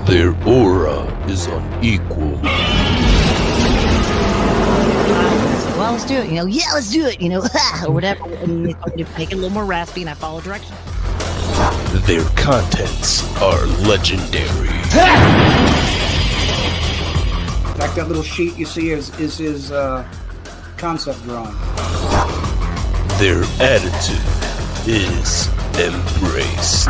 Their aura is unequal. Well, let's do it. Yeah, let's do it. Or whatever. And they told me to make it a little more raspy, and I follow direction. Their contents are legendary. In fact, that little sheet you see is his concept drawing. Their attitude is embraced.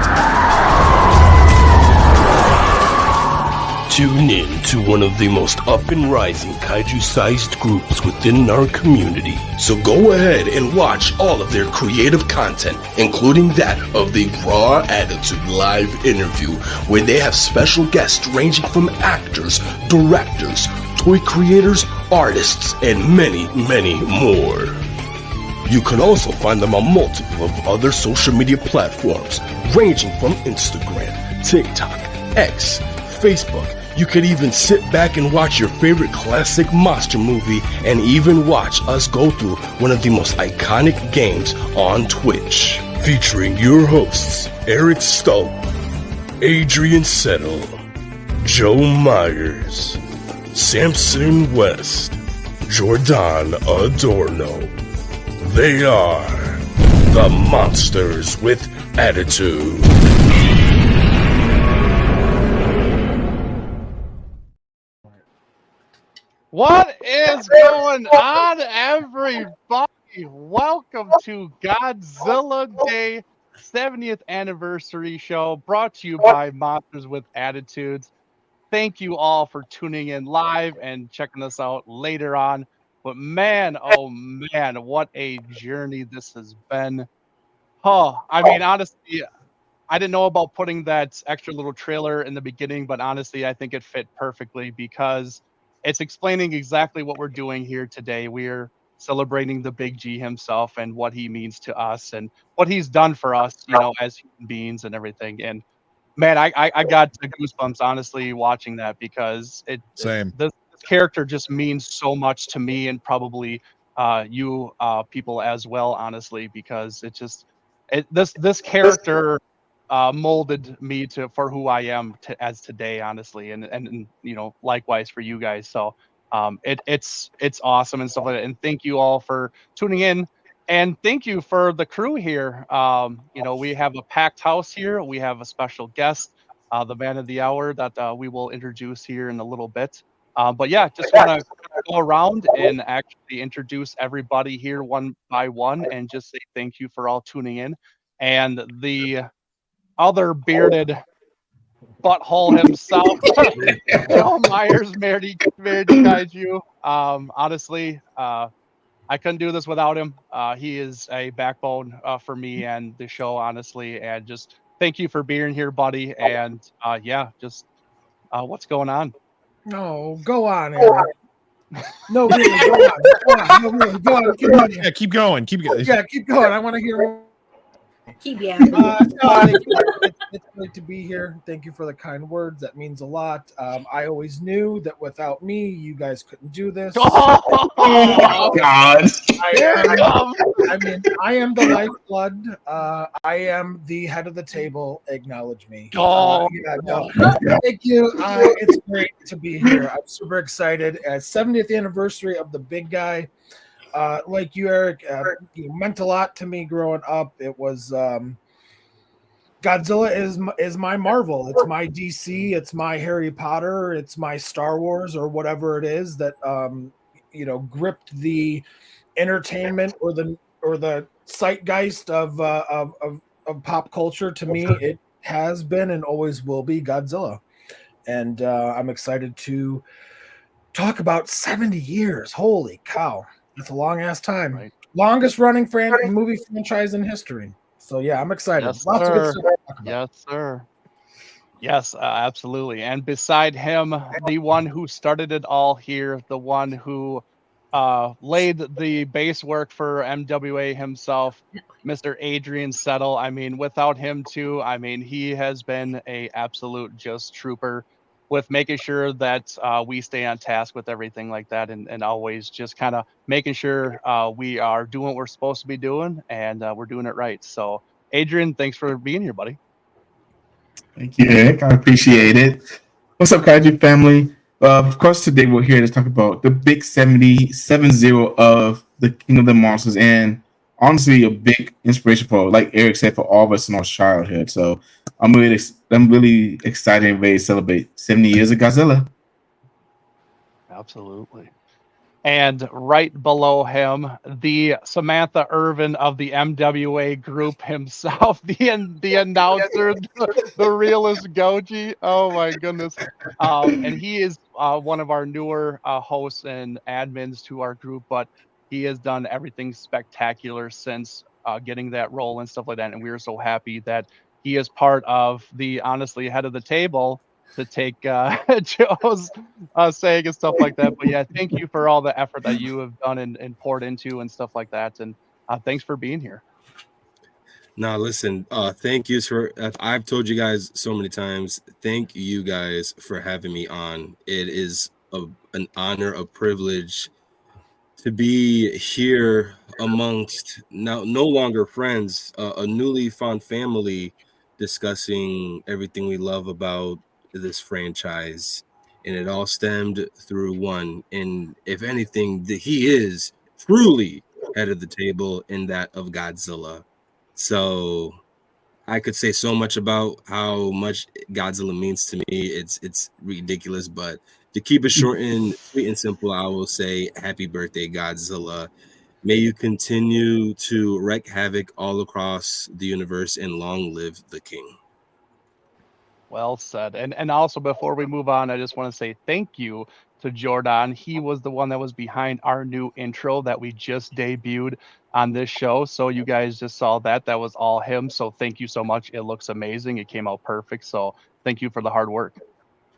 Tune in to one of the most up-and-rising kaiju-sized groups within our community. So go ahead and watch all of their creative content, including that of the Raw Attitude live interview, where they have special guests ranging from actors, directors, toy creators, artists, and many, many more. You can also find them on multiple of other social media platforms, ranging from Instagram, TikTok, X, Facebook. You could even sit back and watch your favorite classic monster movie and even watch us go through one of the most iconic games on Twitch. Featuring your hosts, Eric Stope, Adrian Settle, Joe Myers, Samson West, Jordan Adorno. They are the Monsters with Attitude. What is going on, everybody? Welcome to Godzilla Day 70th Anniversary Show, brought to you by Monsters with Attitudes. Thank you all for tuning in live and checking us out later on. But man, oh man, what a journey this has been. Oh, I mean, honestly, I didn't know about putting that extra little trailer in the beginning, but honestly, I think it fit perfectly because it's explaining exactly what we're doing here today. We're celebrating the Big G himself and what he means to us and what he's done for us, as human beings and everything. And man, I got the goosebumps, honestly, watching that because this character just means so much to me and probably you people as well, honestly, because this character molded me for who I am as today, honestly, and likewise for you guys. So it's awesome and stuff like that. And thank you all for tuning in, and thank you for the crew here. We have a packed house here. We have a special guest, the man of the hour that we will introduce here in a little bit. But yeah, just want to go around and actually introduce everybody here one by one, and just say thank you for all tuning in. And the other bearded butthole himself, Joe Myers, Married Kaiju. Honestly, I couldn't do this without him. He is a backbone for me and the show, honestly. And just thank you for being here, buddy. And what's going on? No, go on, Eric. No, really, go on. No, really, go on. Yeah, keep going. Keep going. Yeah, keep going. I want to hear more. Keep yapping. It's great to be here. Thank you for the kind words. That means a lot. I always knew that without me, you guys couldn't do this. Oh God! I am the lifeblood. I am the head of the table. Acknowledge me. No. Thank you. It's great to be here. I'm super excited. 70th anniversary of the big guy. Like you, Eric, meant a lot to me growing up. It was Godzilla is my Marvel. It's my DC. It's my Harry Potter. It's my Star Wars or whatever it is that gripped the entertainment or the zeitgeist of pop culture. To me, it has been and always will be Godzilla, and I'm excited to talk about 70 years. Holy cow! That's a long ass time. Right. Longest running movie franchise in history. So yeah, I'm excited. Yes, Lots of good stuff to talk about. Yes, sir. Yes, absolutely. And beside him, the one who started it all here, the one who laid the base work for MWA himself, Mr. Adrian Settle. I mean, without him too, he has been a absolute just trooper with making sure that we stay on task with everything like that, and always just kind of making sure we are doing what we're supposed to be doing, and we're doing it right. So, Adrian, thanks for being here, buddy. Thank you, Eric. I appreciate it. What's up, Kaiju family? Of course, today we're here to talk about the big 70 of the King of the Monsters, and honestly, a big inspiration for, like Eric said, for all of us in our childhood. So I'm really excited and ready to celebrate 70 years of Godzilla. Absolutely. And right below him, the Samantha Irvin of the MWA group himself, the announcer, the realest Goji. Oh my goodness. And he is one of our newer hosts and admins to our group, but he has done everything spectacular since getting that role and stuff like that. And we are so happy that he is part of the honestly head of the table to take Joe's saying and stuff like that. But yeah, thank you for all the effort that you have done and poured into and stuff like that. And thanks for being here. Now, listen, thank you for, I've told you guys so many times, thank you guys for having me on. It is an honor, a privilege to be here amongst now no longer friends, a newly found family, discussing everything we love about this franchise. And it all stemmed through one. And if anything, he is truly head of the table in that of Godzilla. So I could say so much about how much Godzilla means to me. It's ridiculous, but to keep it short and sweet and simple, I will say happy birthday, Godzilla. May you continue to wreak havoc all across the universe, and long live the king. Well said. And also before we move on, I just want to say thank you to Jordan. He was the one that was behind our new intro that we just debuted on this show. So you guys just saw that. That was all him. So thank you so much. It looks amazing. It came out perfect. So thank you for the hard work.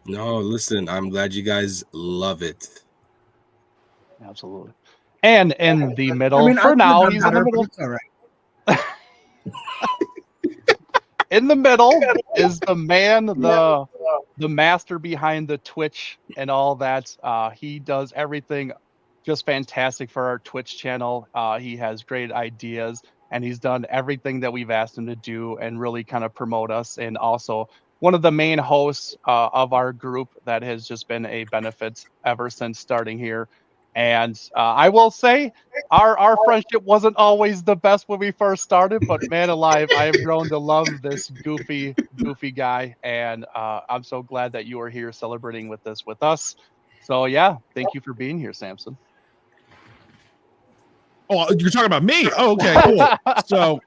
No, listen, I'm glad you guys love it. Absolutely. And in the middle, I mean, for I now, could've he's done in the better, but middle. it's all right. In the middle is the man, the master behind the Twitch and all that. He does everything just fantastic for our Twitch channel. He has great ideas, and he's done everything that we've asked him to do and really kind of promote us. And also one of the main hosts of our group that has just been a benefit ever since starting here. And I will say, our friendship wasn't always the best when we first started, but man alive, I have grown to love this goofy guy, and I'm so glad that you are here celebrating with this with us. So yeah, thank you for being here, Samson. Oh, you're talking about me? Oh, okay, cool. So,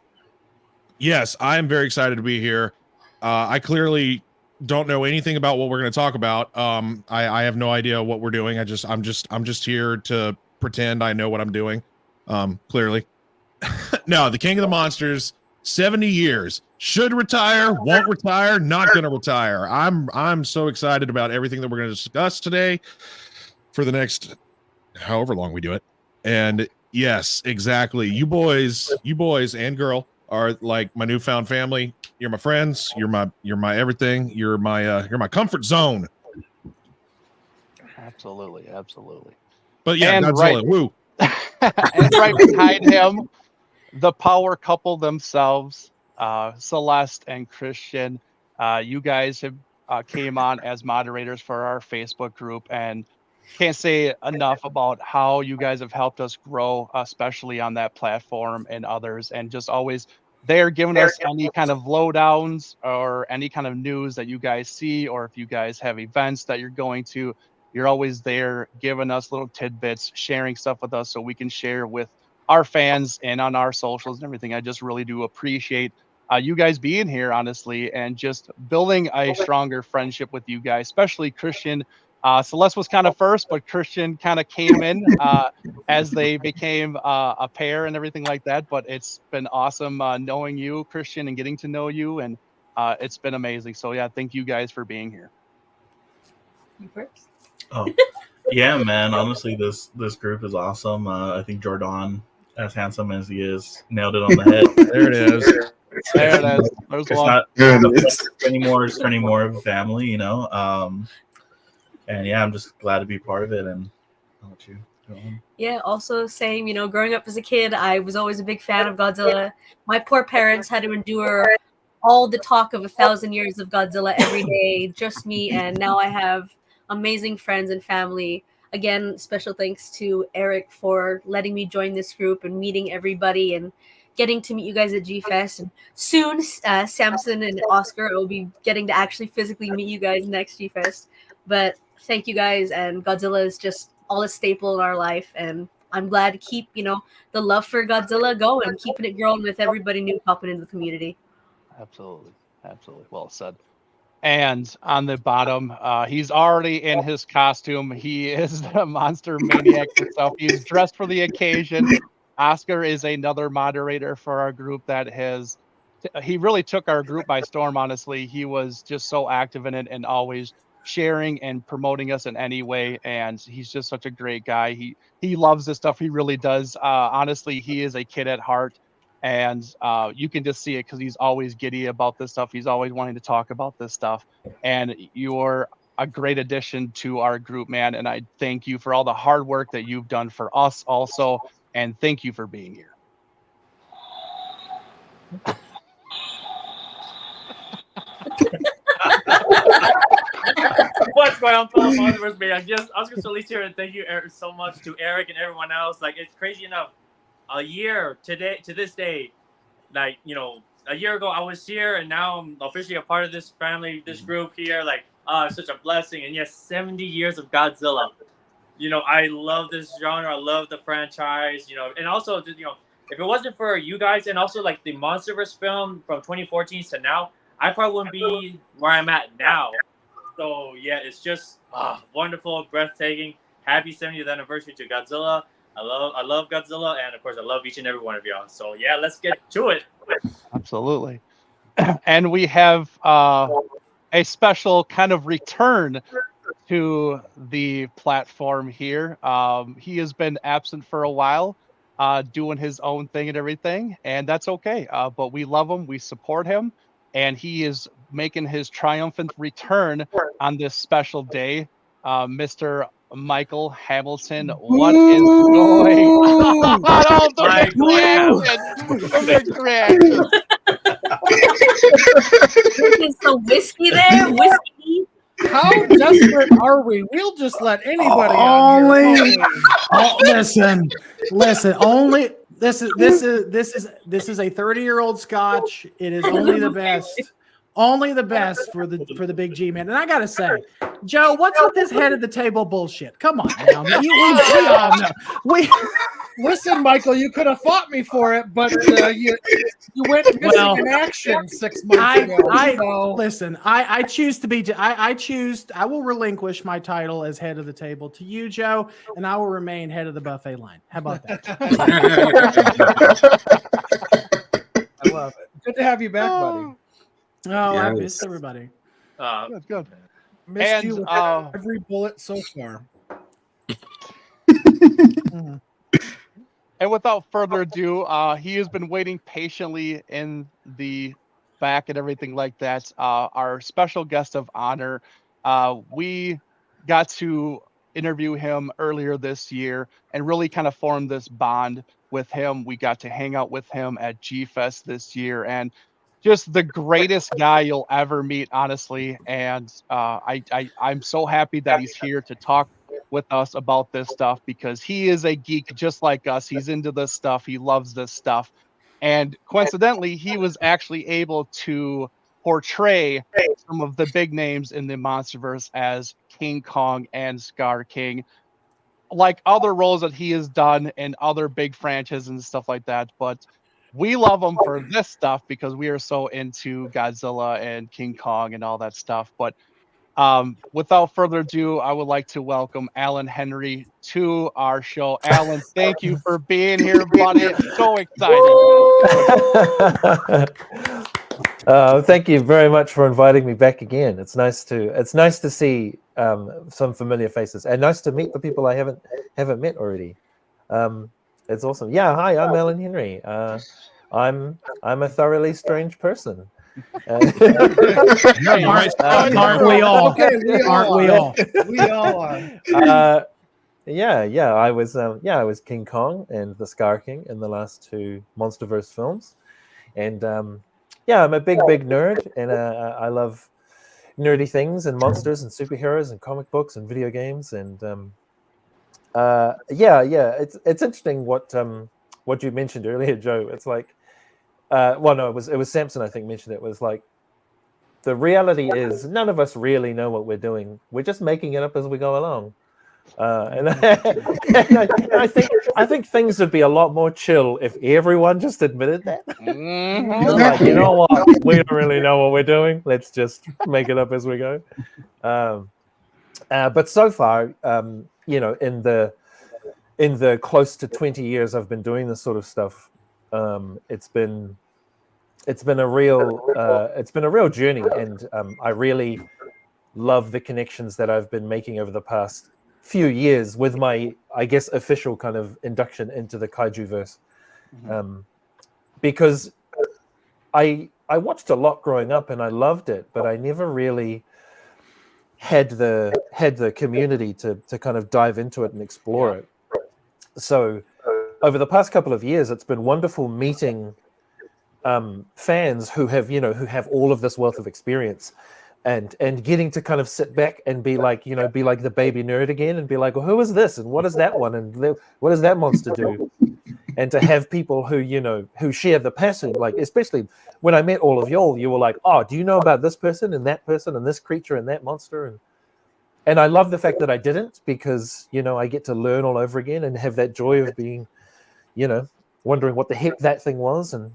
yes, I am very excited to be here. I clearly don't know anything about what we're going to talk about. I have no idea what we're doing. I'm just here to pretend I know what I'm doing. Clearly. No, the King of the Monsters, 70 years. Should retire, won't retire, not going to retire. I'm so excited about everything that we're going to discuss today for the next however long we do it. And yes, exactly. You boys and girl are like my newfound family. You're my friends. You're my everything. You're my comfort zone. Absolutely. But yeah, And Godzilla, woo. and right behind him, the power couple themselves, Celeste and Christian. You guys have came on as moderators for our Facebook group, and can't say enough about how you guys have helped us grow, especially on that platform and others, and just always they're giving us any kind of lowdowns or any kind of news that you guys see, or if you guys have events that you're going to, you're always there giving us little tidbits, sharing stuff with us so we can share with our fans and on our socials and everything. I just really do appreciate you guys being here, honestly, and just building a stronger friendship with you guys, especially Christian. Celeste was kind of first, but Christian kind of came in as they became a pair and everything like that. But it's been awesome knowing you, Christian, and getting to know you, and it's been amazing. So yeah, thank you guys for being here. You first. Oh, yeah, man. Honestly, this group is awesome. I think Jordan, as handsome as he is, nailed it on the head. There it is. There it is. There's It's one. not There it is. anymore. It's turning more of a family, you know. And yeah, I'm just glad to be part of it. And I'll let you go on. Yeah, also same, growing up as a kid, I was always a big fan of Godzilla. My poor parents had to endure all the talk of 1,000 years of Godzilla every day, just me, and now I have amazing friends and family. Again, special thanks to Eric for letting me join this group and meeting everybody and getting to meet you guys at G Fest. And soon, Samson and Oscar will be getting to actually physically meet you guys next G Fest. But thank you guys, and Godzilla is just all a staple in our life, and I'm glad to keep, the love for Godzilla going, keeping it growing with everybody new popping into the community. Absolutely. Absolutely. Well said. And on the bottom, he's already in his costume. He is the monster maniac himself. He's dressed for the occasion. Oscar is another moderator for our group that he really took our group by storm, honestly. He was just so active in it and always sharing and promoting us in any way. And he's just such a great guy. He loves this stuff. He really does. Honestly, he is a kid at heart. And you can just see it because he's always giddy about this stuff. He's always wanting to talk about this stuff. And you're a great addition to our group, man. And I thank you for all the hard work that you've done for us also. And thank you for being here. What's going on, fellow followers? I was just released here and thank you so much to Eric and everyone else. Like, it's crazy enough. A year to this day, like, a year ago I was here and now I'm officially a part of this family, this group here. Like, it's such a blessing. And yes, 70 years of Godzilla. I love this genre. I love the franchise. And also, if it wasn't for you guys and also like the MonsterVerse film from 2014 to now, I probably wouldn't be where I'm at now. So yeah, it's just wonderful, breathtaking. Happy 70th anniversary to Godzilla. I love Godzilla, and of course, I love each and every one of y'all. So yeah, let's get to it. Absolutely. And we have a special kind of return to the platform here. He has been absent for a while, doing his own thing and everything, and that's okay. But we love him, we support him, and he is making his triumphant return on this special day. Mr. Michael Hamilton, what is going on? Oh, the reaction. Drinking some whiskey there, whiskey. How desperate are we? We'll just let anybody on here. Listen. Only this is a 30-year-old Scotch. It is only the best. Only the best for the big G man. And I gotta say, Joe, what's with this head of the table bullshit? Come on now. We all know. Listen, Michael, you could have fought me for it, but you went missing in action 6 months ago. Listen, I choose to be. I will relinquish my title as head of the table to you, Joe, and I will remain head of the buffet line. How about that? I love it. Good to have you back, buddy. Oh, I miss everybody. Good. Missed you with every bullet so far. And without further ado, he has been waiting patiently in the back and everything like that. Our special guest of honor, we got to interview him earlier this year and really kind of form this bond with him. We got to hang out with him at G Fest this year, and just the greatest guy you'll ever meet, honestly. And I'm so happy that he's here to talk with us about this stuff because he is a geek just like us. He's into this stuff. He loves this stuff. And coincidentally, he was actually able to portray some of the big names in the MonsterVerse as King Kong and Scar King, like other roles that he has done in other big franchises and stuff like that. But we love him for this stuff because we are so into Godzilla and King Kong and all that stuff. But without further ado, I would like to welcome Alan Henry to our show. Alan, thank you for being here, buddy. So excited. Thank you very much for inviting me back again. It's nice to see some familiar faces, and nice to meet the people I haven't met already. It's awesome. Yeah, hi, I'm Alan Henry. I'm a thoroughly strange person. Aren't we all? Okay, aren't we all? We all are. Yeah. I was King Kong and the Scar King in the last two MonsterVerse films, and yeah, I'm a big nerd, and I love nerdy things and monsters and superheroes and comic books and video games, and it's interesting what you mentioned earlier, Joe. It's like, well, no, it was Samson, I think, mentioned it. Was like, the reality is none of us really know what we're doing. We're just making it up as we go along. And I think things would be a lot more chill if everyone just admitted that. It's like, you know what, we don't really know what we're doing. Let's just make it up as we go. But so far, you know, in the close to 20 years I've been doing this sort of stuff, it's been a real journey, and I really love the connections that I've been making over the past few years with my, I guess, official kind of induction into the kaiju verse, because I watched a lot growing up and I loved it, but I never really had the community to kind of dive into it and explore it. So over the past couple of years, it's been wonderful meeting fans who have all of this wealth of experience, and getting to kind of sit back and be like the baby nerd again, and be like, well, who is this and what is that one and what does that monster do? And to have people who share the passion, like, especially when I met all of y'all, you were like, oh, do you know about this person and this creature and that monster? And I love the fact that I didn't, because I get to learn all over again and have that joy of being, wondering what the heck that thing was. And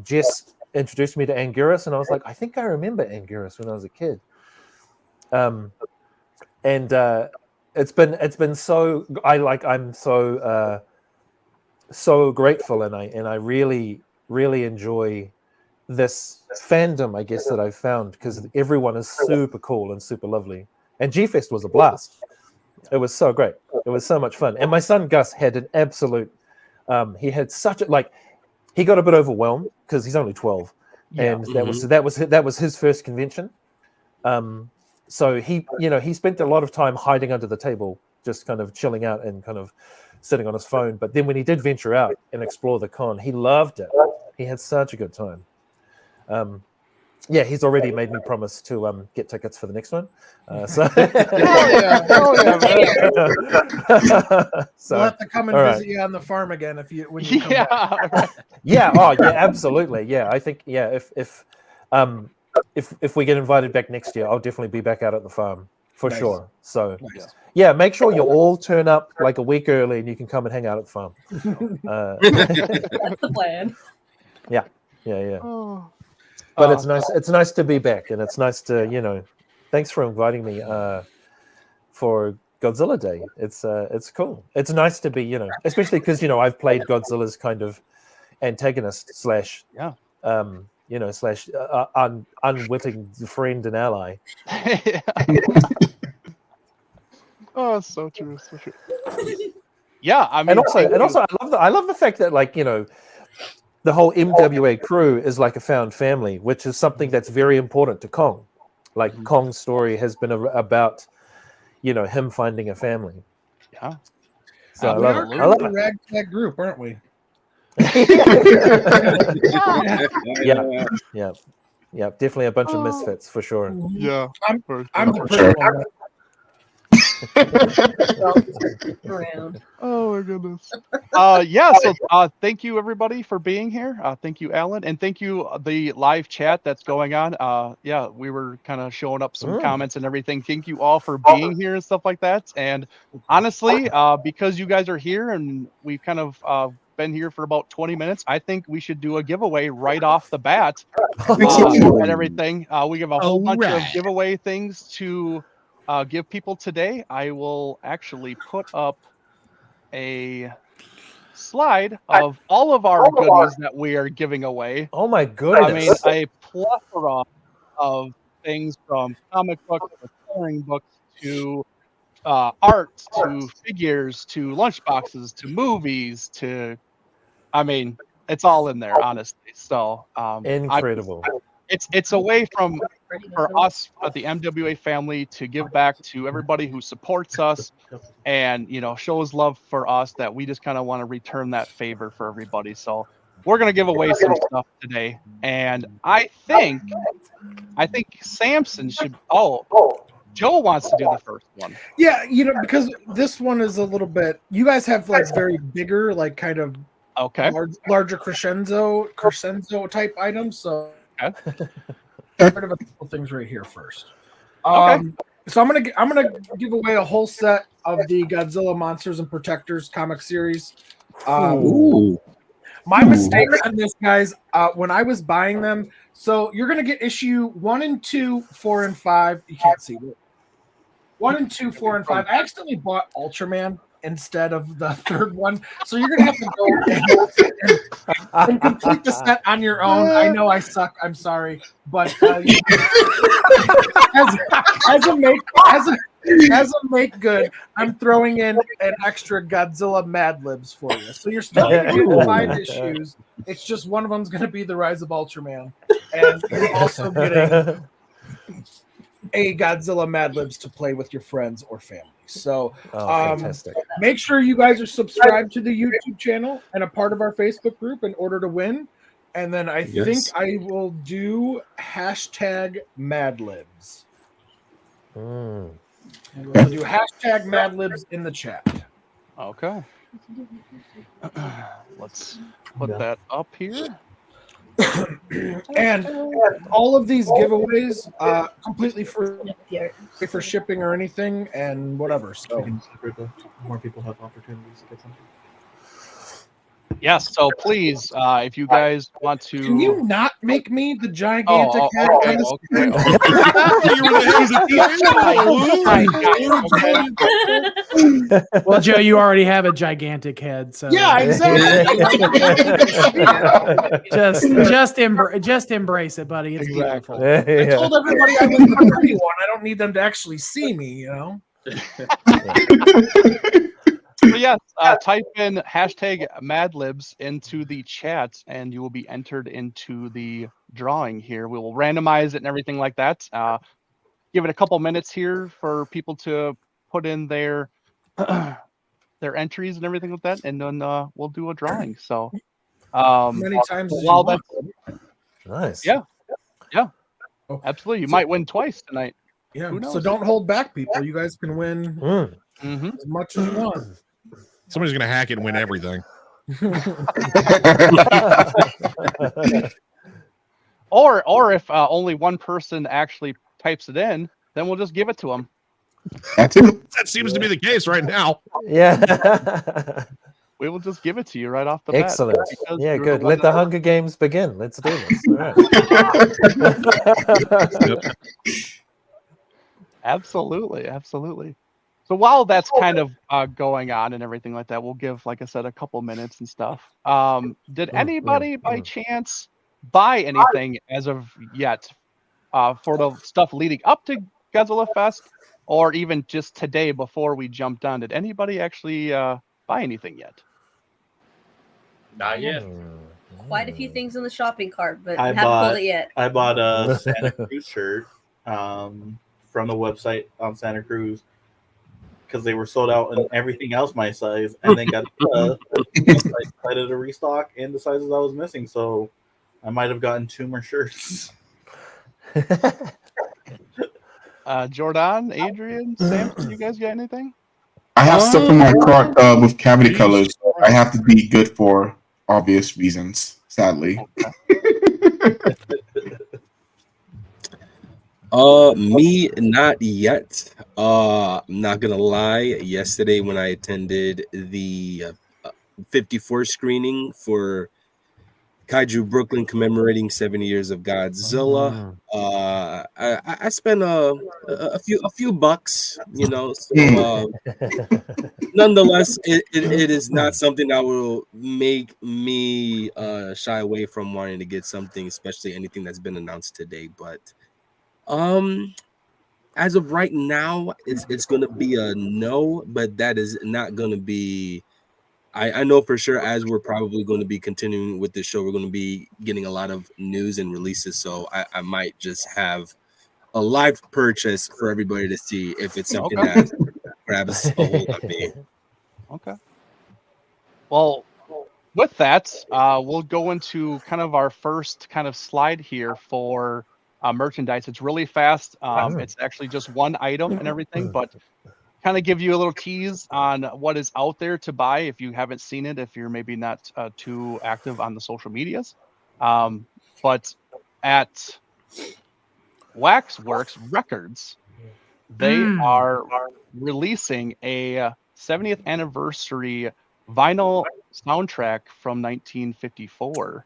Jess introduced me to Anguirus, and I was like, I think I remember Anguirus when I was a kid. It's been so, I'm so grateful, and I really enjoy this fandom, I guess, that I've found, because everyone is super cool and super lovely. And G-Fest was a blast. It was so great. It was so much fun. And my son Gus had an absolute he had such a, he got a bit overwhelmed because he's only 12, and that was his first convention. So he spent a lot of time hiding under the table, just kind of chilling out and kind of sitting on his phone. But then when he did venture out and explore the con, he loved it. He had such a good time. He's already made me promise to get tickets for the next one. So Hell yeah, man. So, we'll have to come and visit you on the farm again when you come back. Absolutely. Yeah, I think if we get invited back next year, I'll definitely be back out at the farm for sure. So make sure you all turn up like a week early, and you can come and hang out at the farm. That's the plan. Yeah. But it's nice to be back, and it's nice to, thanks for inviting me for Godzilla Day. It's cool. It's nice to be, especially because, I've played Godzilla's kind of antagonist slash unwitting friend and ally. Oh, so true, so true. Yeah, I mean, and also I love the fact that, the whole MWA crew is like a found family, which is something that's very important to Kong. Kong's story has been about, him finding a family. Yeah. So I love it. Ragtag group, aren't we? Yeah. Definitely a bunch of misfits for sure. Yeah. I'm the pretty one. Around. Oh my goodness. So thank you everybody for being here. Thank you, Alan, and thank you the live chat that's going on. We were kind of showing up some comments and everything. Thank you all for being here and stuff like that. And honestly, because you guys are here and we've kind of been here for about 20 minutes, I think we should do a giveaway right off the bat and everything. We have a whole bunch of giveaway things to give people today. I will actually put up a slide of all of our goodies that we are giving away. Oh my goodness. I mean, a plethora of things, from comic books to coloring books to art to figures to lunchboxes to movies to, I mean, it's all in there, honestly. So incredible. It's a way for us at the MWA family to give back to everybody who supports us and shows love for us, that we just kind of want to return that favor for everybody. So we're gonna give away some stuff today, and I think Samson should. Oh, Joe wants to do the first one. Yeah, because this one is a little bit. You guys have like very bigger, like kind of Okay. larger crescendo type items. So Okay. part of a couple things right here first. So I'm gonna give away a whole set of the Godzilla Monsters and Protectors comic series. My mistake on this, guys, when I was buying them. So you're gonna get issue 1 and 2, 4 and 5. You can't see it. 1 and 2, 4 and 5. I accidentally bought Ultraman instead of the third one, so you're gonna have to go and complete the set on your own. I know I suck. I'm sorry, but as a make good, I'm throwing in an extra Godzilla Mad Libs for you. So you're still going to get 5 issues. It's just one of them's going to be the Rise of Ultraman, and you're also getting a Godzilla Mad Libs to play with your friends or family. So fantastic. Make sure you guys are subscribed to the YouTube channel and a part of our Facebook group in order to win. And then I think I will do hashtag Mad Libs. We'll do hashtag Mad Libs in the chat. Okay. Let's put that up here. And all of these giveaways completely free for shipping or anything and whatever. So more people have opportunities to get something. Yes, so please, if you guys want to, can you not make me the gigantic head on the screen? Well, Joe, you already have a gigantic head, so yeah, exactly. just embrace it, buddy. It's beautiful. I told everybody I was the pretty one. I don't need them to actually see me, So yes, type in hashtag MadLibs into the chat, and you will be entered into the drawing here. We will randomize it and everything like that. Give it a couple minutes here for people to put in their entries and everything like that, and then we'll do a drawing. So many times as you want. Nice. Yeah, absolutely. You might win twice tonight. Yeah, so don't hold back, people. You guys can win as much as you want. Somebody's gonna hack it and win everything. or if only one person actually types it in, then we'll just give it to them. That seems to be the case right now. Yeah. We will just give it to you right off the bat. Excellent. Yeah, good. Let the Hunger Games begin. Let's do this. All right. Absolutely. So while that's kind of going on and everything like that, we'll give, like I said, a couple minutes and stuff. Did anybody by chance buy anything as of yet for the stuff leading up to Godzilla Fest, or even just today before we jumped on? Did anybody actually buy anything yet? Not yet. Quite a few things in the shopping cart, but I haven't pulled it yet. I bought a Santa Cruz shirt from the website on Santa Cruz, because they were sold out in everything else my size, and then got decided to restock in the sizes I was missing. So I might have gotten 2 more shirts. Jordan, Adrian, Sam, you guys got anything? I have stuff in my cart with cavity colors. So I have to be good for obvious reasons, sadly. Me not yet. I'm not gonna lie. Yesterday when I attended the 54 screening for Kaiju Brooklyn commemorating 70 years of Godzilla, I spent a few bucks, So, nonetheless, it is not something that will make me shy away from wanting to get something, especially anything that's been announced today. But as of right now, it's going to be a no, but that is not going to be. I know for sure, as we're probably going to be continuing with this show, we're going to be getting a lot of news and releases. So I might just have a live purchase for everybody to see if it's something that grabs a hold of me. Okay. Well, with that, we'll go into kind of our first kind of slide here for merchandise. It's really fast. It's actually just one item and everything, but kind of give you a little tease on what is out there to buy if you haven't seen it, if you're maybe not too active on the social medias. But at Waxworks Records, they are releasing a 70th anniversary vinyl soundtrack from 1954.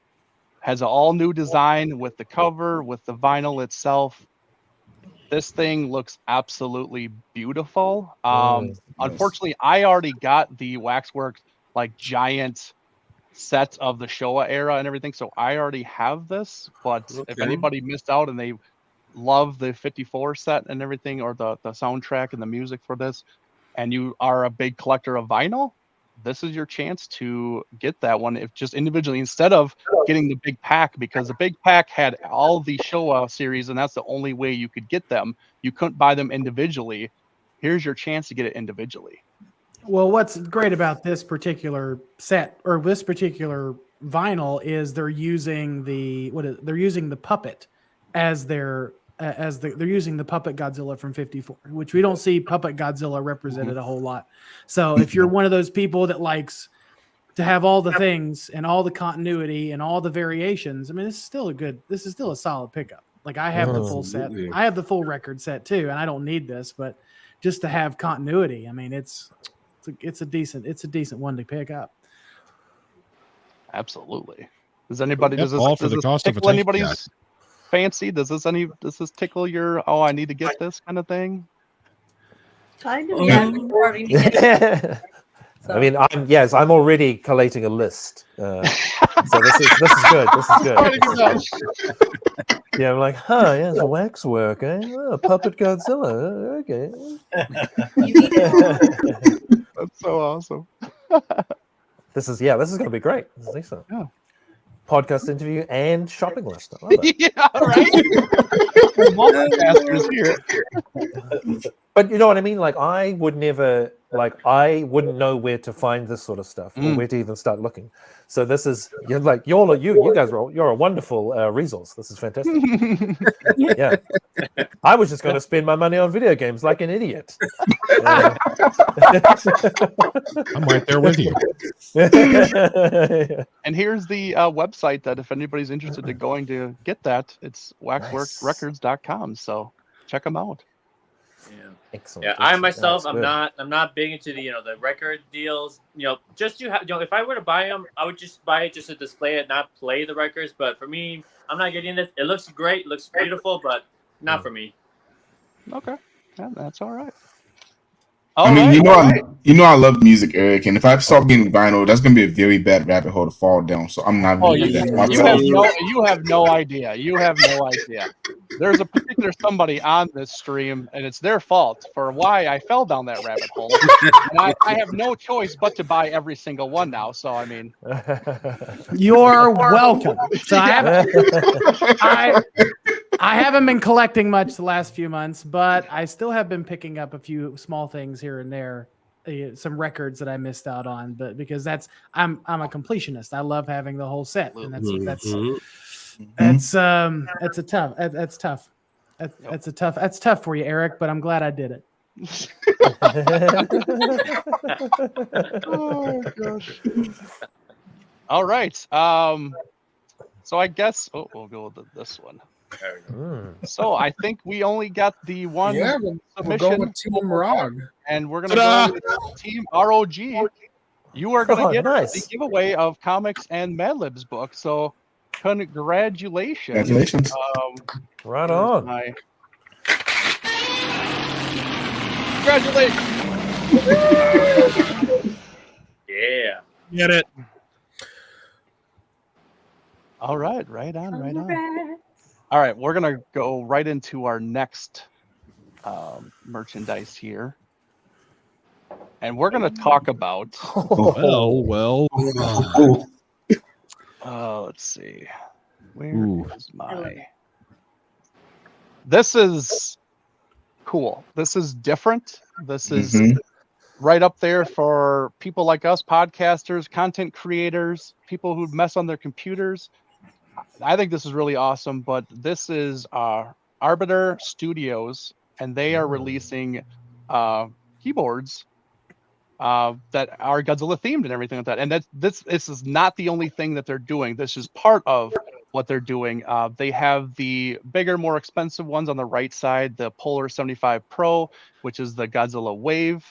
Has an all new design with the cover, with the vinyl itself. This thing looks absolutely beautiful. Unfortunately, I already got the Waxworks like giant set of the Showa era and everything, so I already have this. But if anybody missed out and they love the 54 set and everything, or the soundtrack and the music for this, and you are a big collector of vinyl, this is your chance to get that one if just individually instead of getting the big pack, because the big pack had all the Showa series and that's the only way you could get them. You couldn't buy them individually. Here's your chance to get it individually. Well, what's great about this particular set or this particular vinyl is they're using the puppet as they're using the puppet Godzilla from 54, which we don't see puppet Godzilla represented a whole lot. So if you're one of those people that likes to have all the things and all the continuity and all the variations, I mean, this is still a solid pickup. Like I have the full set. I have the full record set too, and I don't need this, but just to have continuity, I mean, it's a decent one to pick up. Absolutely. Does anybody Yep, all for the cost of a tickle tank anybody's fancy? Does this tickle your I need to get this kind of thing? Kind of, yeah. Starting to get I mean, I'm already collating a list. So this is good. This is good. Yeah, I'm like, yeah, it's waxwork, eh? Oh, puppet Godzilla. Okay. That's so awesome. This is going to be great. This is excellent. Yeah. Podcast interview and shopping list. I love it. Yeah, right. Multitaskers here. But you know what I mean? Like I wouldn't know where to find this sort of stuff or where to even start looking. So this is you guys you're a wonderful resource. This is fantastic. Yeah. I was just going to spend my money on video games like an idiot. I'm right there with you. And here's the website that if anybody's interested in going to get that, it's waxworksrecords.com. So check them out. Yeah. Excellent. Yeah, I myself, I'm not big into the the record deals. Just to have, if I were to buy them, I would just buy it just to display it, not play the records. But for me, I'm not getting this. It looks great, looks beautiful, but not for me. Okay, yeah, that's all right. I love music, Eric, and if I start getting vinyl, that's gonna be a very bad rabbit hole to fall down. So I'm not. You have no idea. You have no idea. There's a particular somebody on this stream, and it's their fault for why I fell down that rabbit hole. And I have no choice but to buy every single one now. So I mean, you're welcome. So I haven't been collecting much the last few months, but I still have been picking up a few small things here and there, some records that I missed out on. But because I'm a completionist, I love having the whole set, and that's tough for you, Eric. But I'm glad I did it. Oh gosh. All right. So I guess we'll go with this one. So I think we only got the one submission. We'll go with Team ROG. And we're going to go with Team ROG. You are going to get the giveaway of Comics and Mad Libs book. So congratulations. Congratulations. Right on. Congratulations. Yeah. Get it. All right. Right on. All right, we're gonna go right into our next merchandise here, and we're gonna talk about. Let's see, where is my? This is cool. This is different. This is right up there for people like us, podcasters, content creators, people who mess on their computers. I think this is really awesome, but this is Arbiter Studios, and they are releasing keyboards that are Godzilla themed and everything like that. And this is not the only thing that they're doing. This is part of what they're doing. They have the bigger, more expensive ones on the right side, the Polar 75 Pro, which is the Godzilla Wave,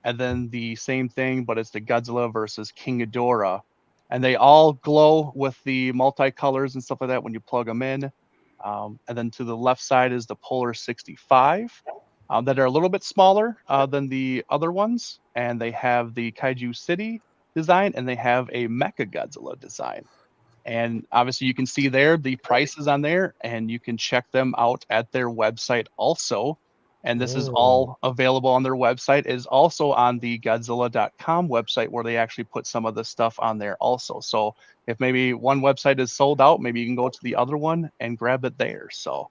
and then the same thing, but it's the Godzilla versus King Ghidorah. And they all glow with the multicolors and stuff like that when you plug them in. And then to the left side is the Polar 65. That are a little bit smaller than the other ones, and they have the Kaiju City design, and they have a Mecha Godzilla design. And obviously, you can see there the prices on there, and you can check them out at their website also. And this is all available on their website. It is also on the Godzilla.com website where they actually put some of the stuff on there also. So if maybe one website is sold out, maybe you can go to the other one and grab it there. So.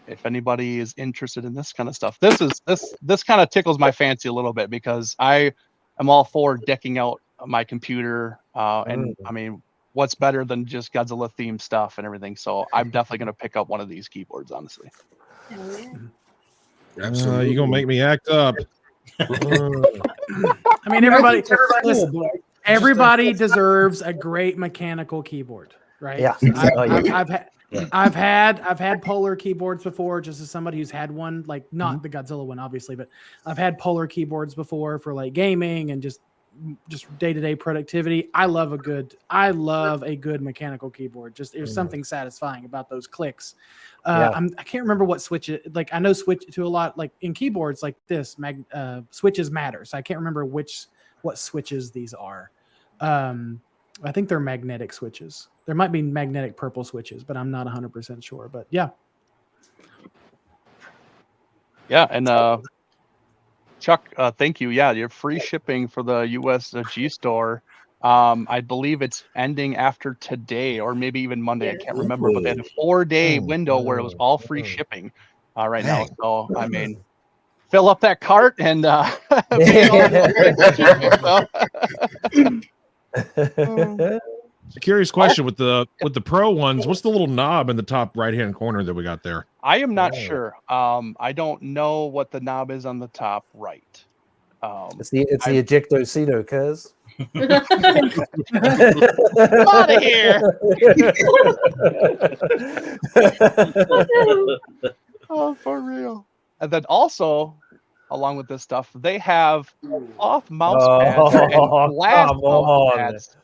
If anybody is interested in this kind of stuff, this kind of tickles my fancy a little bit because I am all for decking out my computer. And I mean, what's better than just Godzilla themed stuff and everything? So I'm definitely going to pick up one of these keyboards, honestly. Absolutely. You're going to make me act up. I mean, everybody deserves a great mechanical keyboard, right? Yeah. I've had Polar keyboards before, just as somebody who's had one, like not the Godzilla one, obviously, but I've had Polar keyboards before for like gaming and just day-to-day productivity. I love a good mechanical keyboard. Just there's something satisfying about those clicks. I can't remember what switch it, like I know switch to a lot, like in keyboards like this, switches matter. So I can't remember what switches these are. I think they're magnetic switches. There might be magnetic purple switches, but I'm not 100% sure. But yeah. Yeah, and Chuck, thank you. Yeah, your free shipping for the US G store. I believe it's ending after today or maybe even Monday. I can't remember, but they had a 4-day window where it was all free shipping right now. So I mean, fill up that cart and It's a curious question with the pro ones. What's the little knob in the top right hand corner that we got there? I am not sure. I don't know what the knob is on the top right. It's the ejectocito, cuz. Out of here. Oh, for real. And then also, along with this stuff, they have cloth mouse pads and glass mouse pads.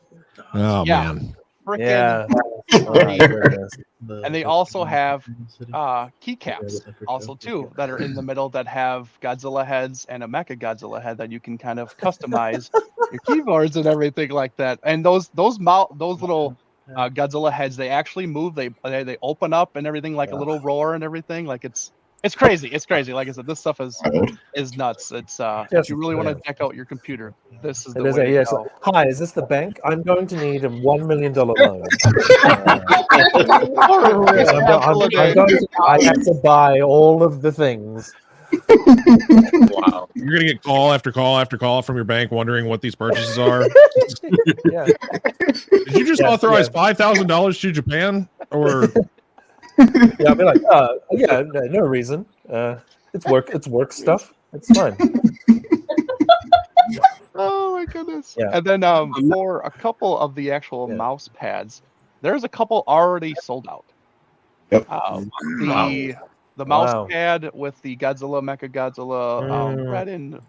Oh man. Frickin' and they also have keycaps also too that are in the middle that have Godzilla heads and a Mecha Godzilla head that you can kind of customize your keyboards and everything like that. And those little Godzilla heads, they actually move. They open up and everything like a little roar and everything. Like it's crazy. It's crazy. Like I said, this stuff is nuts. It's if you really want to deck out your computer, this is the way to go. Hi, is this the bank? I'm going to need a $1 million loan. I have to buy all of the things. Wow. You're gonna get call after call after call from your bank wondering what these purchases are. Yeah. Did you just authorize $5,000 to Japan? Or yeah, I'll be like, no reason. It's work stuff. It's fine. Oh my goodness. Yeah. And then for a couple of the actual mouse pads, there's a couple already sold out. Yep. The mouse pad with the Godzilla, Mecha Godzilla, red and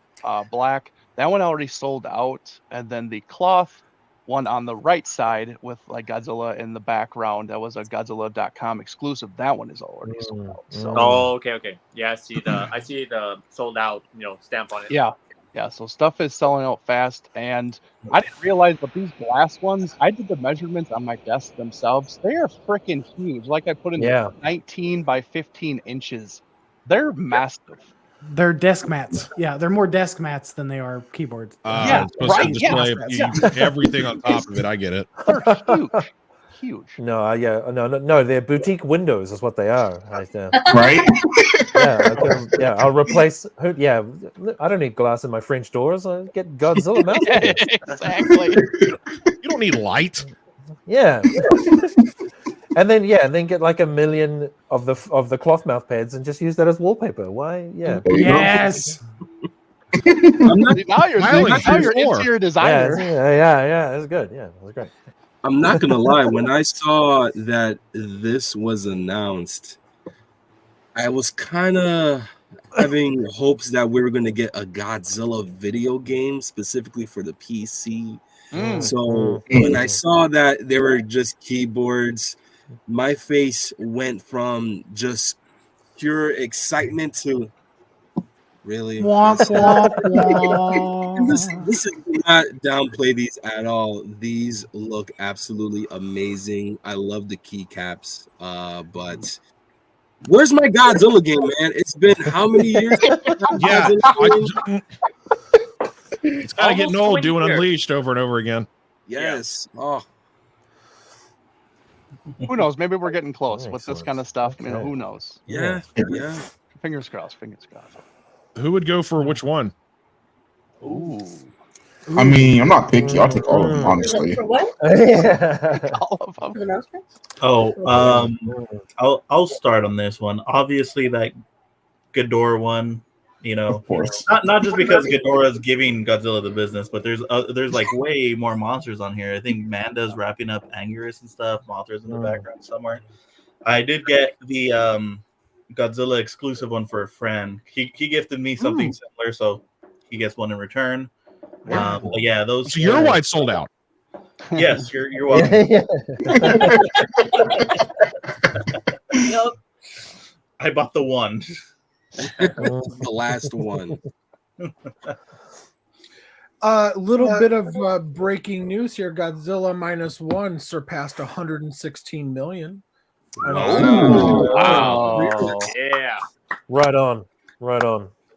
black, that one already sold out. And then the cloth one on the right side with like Godzilla in the background, that was a Godzilla.com exclusive. That one is already sold out. So. Oh, okay. Yeah, I see the sold out, stamp on it. Yeah. So stuff is selling out fast, and I didn't realize, but these glass ones, I did the measurements on my desk themselves. They are freaking huge. Like I put in 19 by 15 inches. They're massive. They're desk mats. Yeah, they're more desk mats than they are keyboards. right. Yeah. Everything on top of it. I get it. They're huge. No, no. They're boutique windows, is what they are. Right? Yeah, I'll replace. Yeah, I don't need glass in my French doors. I get Godzilla mouse pads. Exactly. You don't need light. Yeah. And then get like 1 million of the cloth mouth pads and just use that as wallpaper. Why? Yeah. Yes. Now you're Smiling now you're before. interior designer. Yeah. That's good. Yeah, that's great. I'm not gonna lie. When I saw that this was announced, I was kind of having hopes that we were gonna get a Godzilla video game specifically for the PC. So when I saw that they were just keyboards, my face went from just pure excitement to really. Womp, womp, And this womp. is not downplay these at all. These look absolutely amazing. I love the keycaps. But where's my Godzilla game, man? It's been how many years? Yeah, Godzilla? it's kind of getting Almost old 20 doing years. Unleashed over and over again. Yes. Oh, Who knows? Maybe we're getting close with this Excellent. kind of stuff. Okay. Who knows? yeah. Yeah. Fingers crossed. Fingers crossed. Who would go for which one? Ooh. I mean, I'm not picky. I'll take all of them, honestly. For what? All of them. For the mouse pads? I'll start on this one. Obviously, that Ghidorah one. You know, Of course. not just because Ghidorah is giving Godzilla the business, but there's like way more monsters on here. I think Manda's wrapping up Anguirus and stuff. Mothra's in the background somewhere. I did get the Godzilla exclusive one for a friend. He gifted me something similar, so he gets one in return. But yeah, those. So your white sold out. Yes, you're welcome. Nope. I bought the one. The last one. Little bit of breaking news here. Godzilla -1 surpassed 116 million. Wow. Yeah. Right on.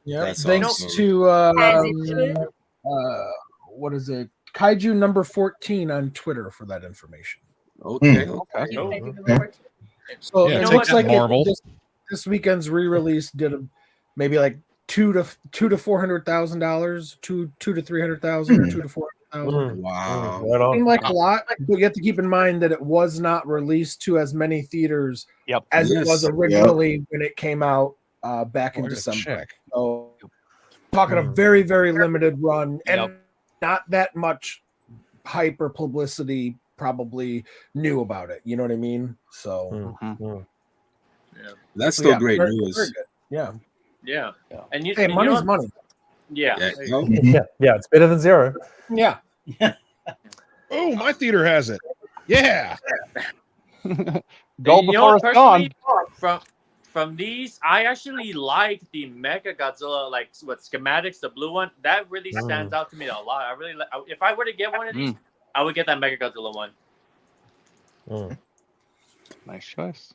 Yeah, That's thanks awesome. to what is it? Kaiju number 14 on Twitter for that information. Okay. So Yeah, it take looks that, like Marvel. this weekend's re-release did maybe like $200,000 to $400,000, $200,000 to $300,000, or $200,000 to $400,000. Wow. Right on. Seemed like a lot, but you have to keep in mind that it was not released to as many theaters as it was originally when it came out back in December. So talking a very, very limited run and not that much hype or publicity probably knew about it. You know what I mean? So That's still great very, news. very good. Yeah. Yeah. And you, Hey, and you money's know, money. Yeah. Yeah, it's better than zero. Yeah. Oh, my theater has it. Yeah. Go And you before know, it's gone. personally, from these, I actually like the Mecha Godzilla, like what schematics, the blue one. That really stands out to me a lot. I really like. If I were to get one of these, I would get that Mecha Godzilla one. Nice choice.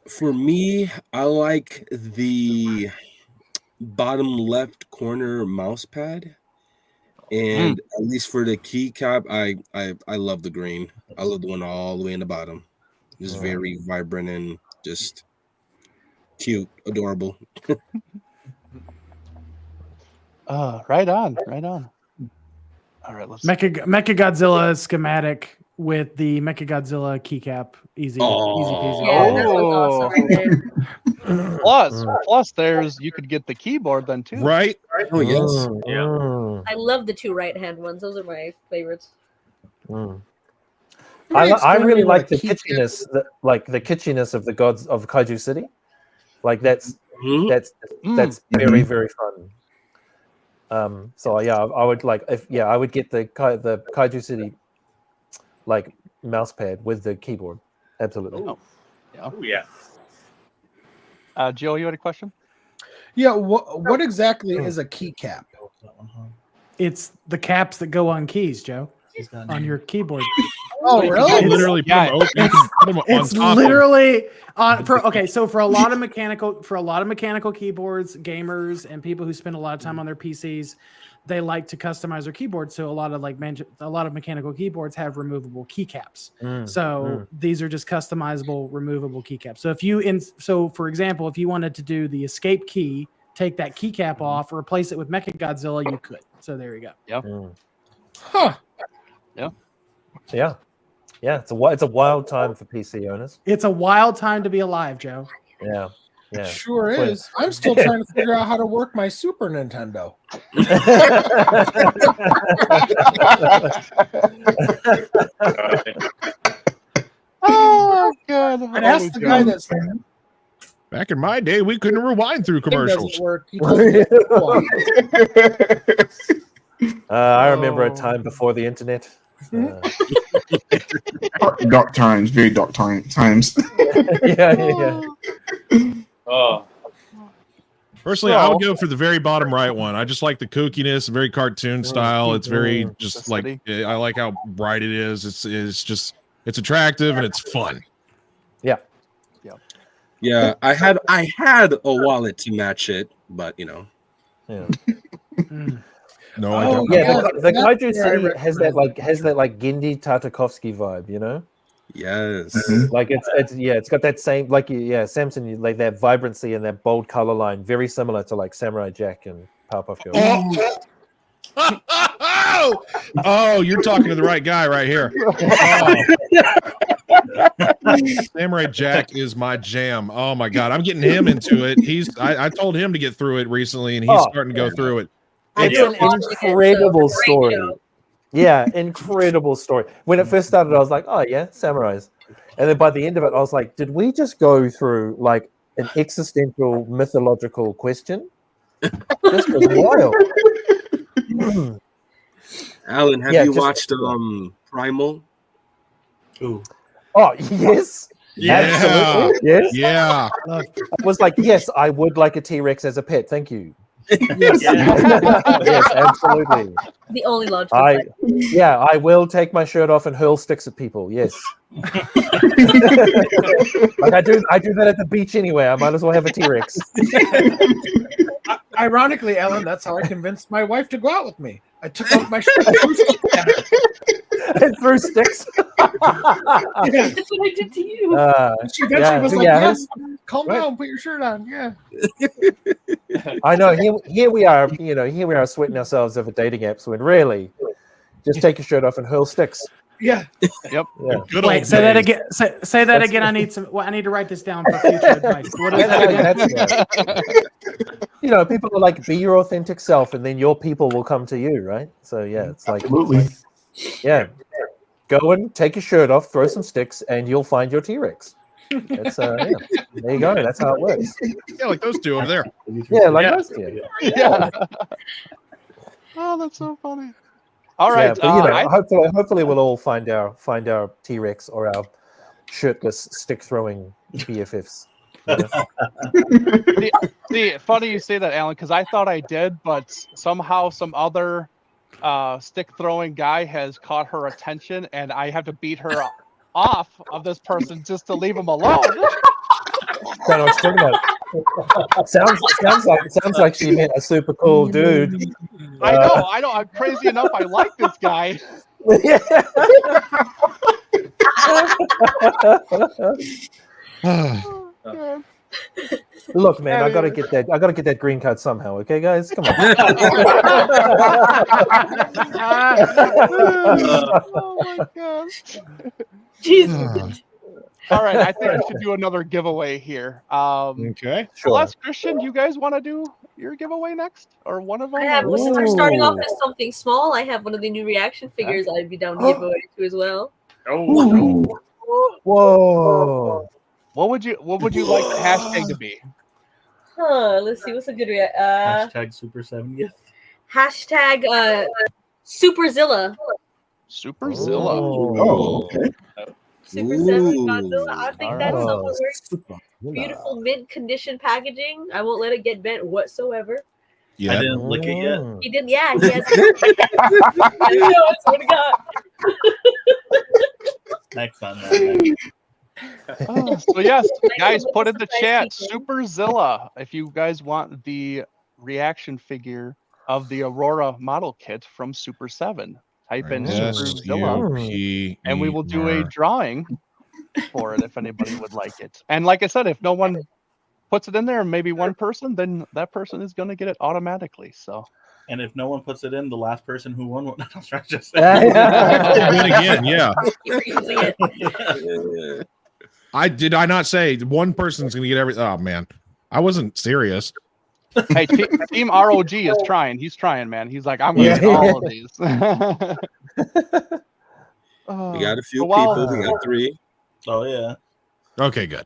For me, I like the bottom left corner mouse pad. And at least for the keycap, I love the green. I love the one all the way in the bottom. Just very vibrant and just cute, adorable. Right on. All right, let's Mecha Godzilla schematic with the Mecha Godzilla keycap. Easy peasy. Yeah, that looks awesome right there. Plus, you could get the keyboard then too. Right? Oh yes. I love the two right-hand ones. Those are my favorites. I really like the kitschiness, the kitschiness of the gods of Kaiju City. Like that's very, very fun. So yeah, I would I would get the Kaiju City like mouse pad with the keyboard. Absolutely. Jill, you had a question? Yeah. What exactly is a keycap? It's the caps that go on keys, Joe. on your keyboard. Oh, really? You literally put them open, you can put them on It's top of- literally so for a lot of mechanical keyboards, gamers, and people who spend a lot of time on their PCs, they like to customize their keyboard. So a lot of mechanical keyboards have removable keycaps. These are just customizable, removable keycaps. So for example, if you wanted to do the escape key, take that keycap off, replace it with Mechagodzilla, you could. So there you go. Yep. Huh. Yeah. Yeah. It's a wild time for PC owners. It's a wild time to be alive, Joe. Yeah. Sure is. I'm still trying to figure out how to work my Super Nintendo. Oh, good. And ask the guy that's Back in my day, we couldn't rewind through commercials. doesn't work. He doesn't I remember a time before the internet. Dark times, very dark times. Yeah. Oh. Personally, I would go for the very bottom right one. I just like the kookiness, very cartoon style. It's very just like I like how bright it is. It's attractive and it's fun. Yeah, I had a wallet to match it, but you know. Yeah. No, I don't. Yeah, the Kaiju City has that like Gendy Tartakovsky vibe, you know? Yes. Like it's got that same Samson, like that vibrancy and that bold color line, very similar to like Samurai Jack and Powerpuff Girls. Oh, you're talking to the right guy right here. Samurai Jack is my jam. Oh my god, I'm getting him into it. I told him to get through it recently, and he's starting to go through it. It's an incredible story. Yeah, incredible story. When it first started, I was like, oh yeah, samurais. And then by the end of it, I was like, did we just go through like an existential mythological question? This was wild. Alan, have you watched Primal? Ooh. Oh, yes. Yeah. Absolutely. Yes. Yeah. I was like, yes, I would like a T-Rex as a pet. Thank you. Yes. Yes, absolutely. The only logical thing. I will take my shirt off and hurl sticks at people. Yes. Like I do that at the beach anyway. I might as well have a T-Rex. Ironically, Ellen, that's how I convinced my wife to go out with me. I took off my shirt and threw sticks. That's what I did to you. She eventually was like, yes, calm down, put your shirt on. Yeah. I know. Here we are, here we are sweating ourselves over dating apps when really just take your shirt off and hurl sticks. Yeah. Yep. Yeah. Wait, say that again. Say that again. I need to write this down for future advice. What is that again? People are like, be your authentic self, and then your people will come to you, right? So yeah, it's like, Absolutely. Go and take your shirt off, throw some sticks, and you'll find your T-Rex. It's there you go. That's how it works. Yeah, like those two over there. Yeah, like those two. Yeah. Oh, that's so funny. All right. Yeah, but hopefully we'll all find our T-Rex or our shirtless stick throwing BFFs. See, funny you say that, Alan, because I thought I did, but somehow some other stick throwing guy has caught her attention, and I have to beat her off of this person just to leave him alone. Sounds like she met a super cool dude. I know. I'm crazy enough. I like this guy. Oh, look, man, I gotta get that green card somehow. Okay, guys, come on. Oh my gosh. Jesus. All right, I think we should do another giveaway here. Okay, sure. Well, Christian, you guys want to do your giveaway next, or one of them? Since we're starting off with something small, I have one of the new reaction figures I'd be down to give away to as well. Oh, whoa! What would you like the hashtag to be? Let's see. What's a good hashtag Super 70th. Hashtag Superzilla. Superzilla. Oh, okay. Super 7 Godzilla. I think that's somewhere beautiful mint condition packaging. I won't let it get bent whatsoever. Yeah. I didn't lick it yet. He didn't. Yeah, he has. I know. I swear to God. Next time, man. So yes, guys, put in the chat Superzilla if you guys want the reaction figure of the Aurora model kit from Super 7. Type in Superzilla, and we will do a drawing for it if anybody would like it. And like I said, if no one puts it in there, maybe one person, then that person is going to get it automatically. So. And if no one puts it in, the last person who won, I was trying to just say. Win again, yeah. I not say one person's gonna get everything? Oh man, I wasn't serious. Hey, Team ROG is trying. He's trying, man. He's like, I'm gonna get all of these. We got a few people. We got 3. Oh yeah. Okay, good.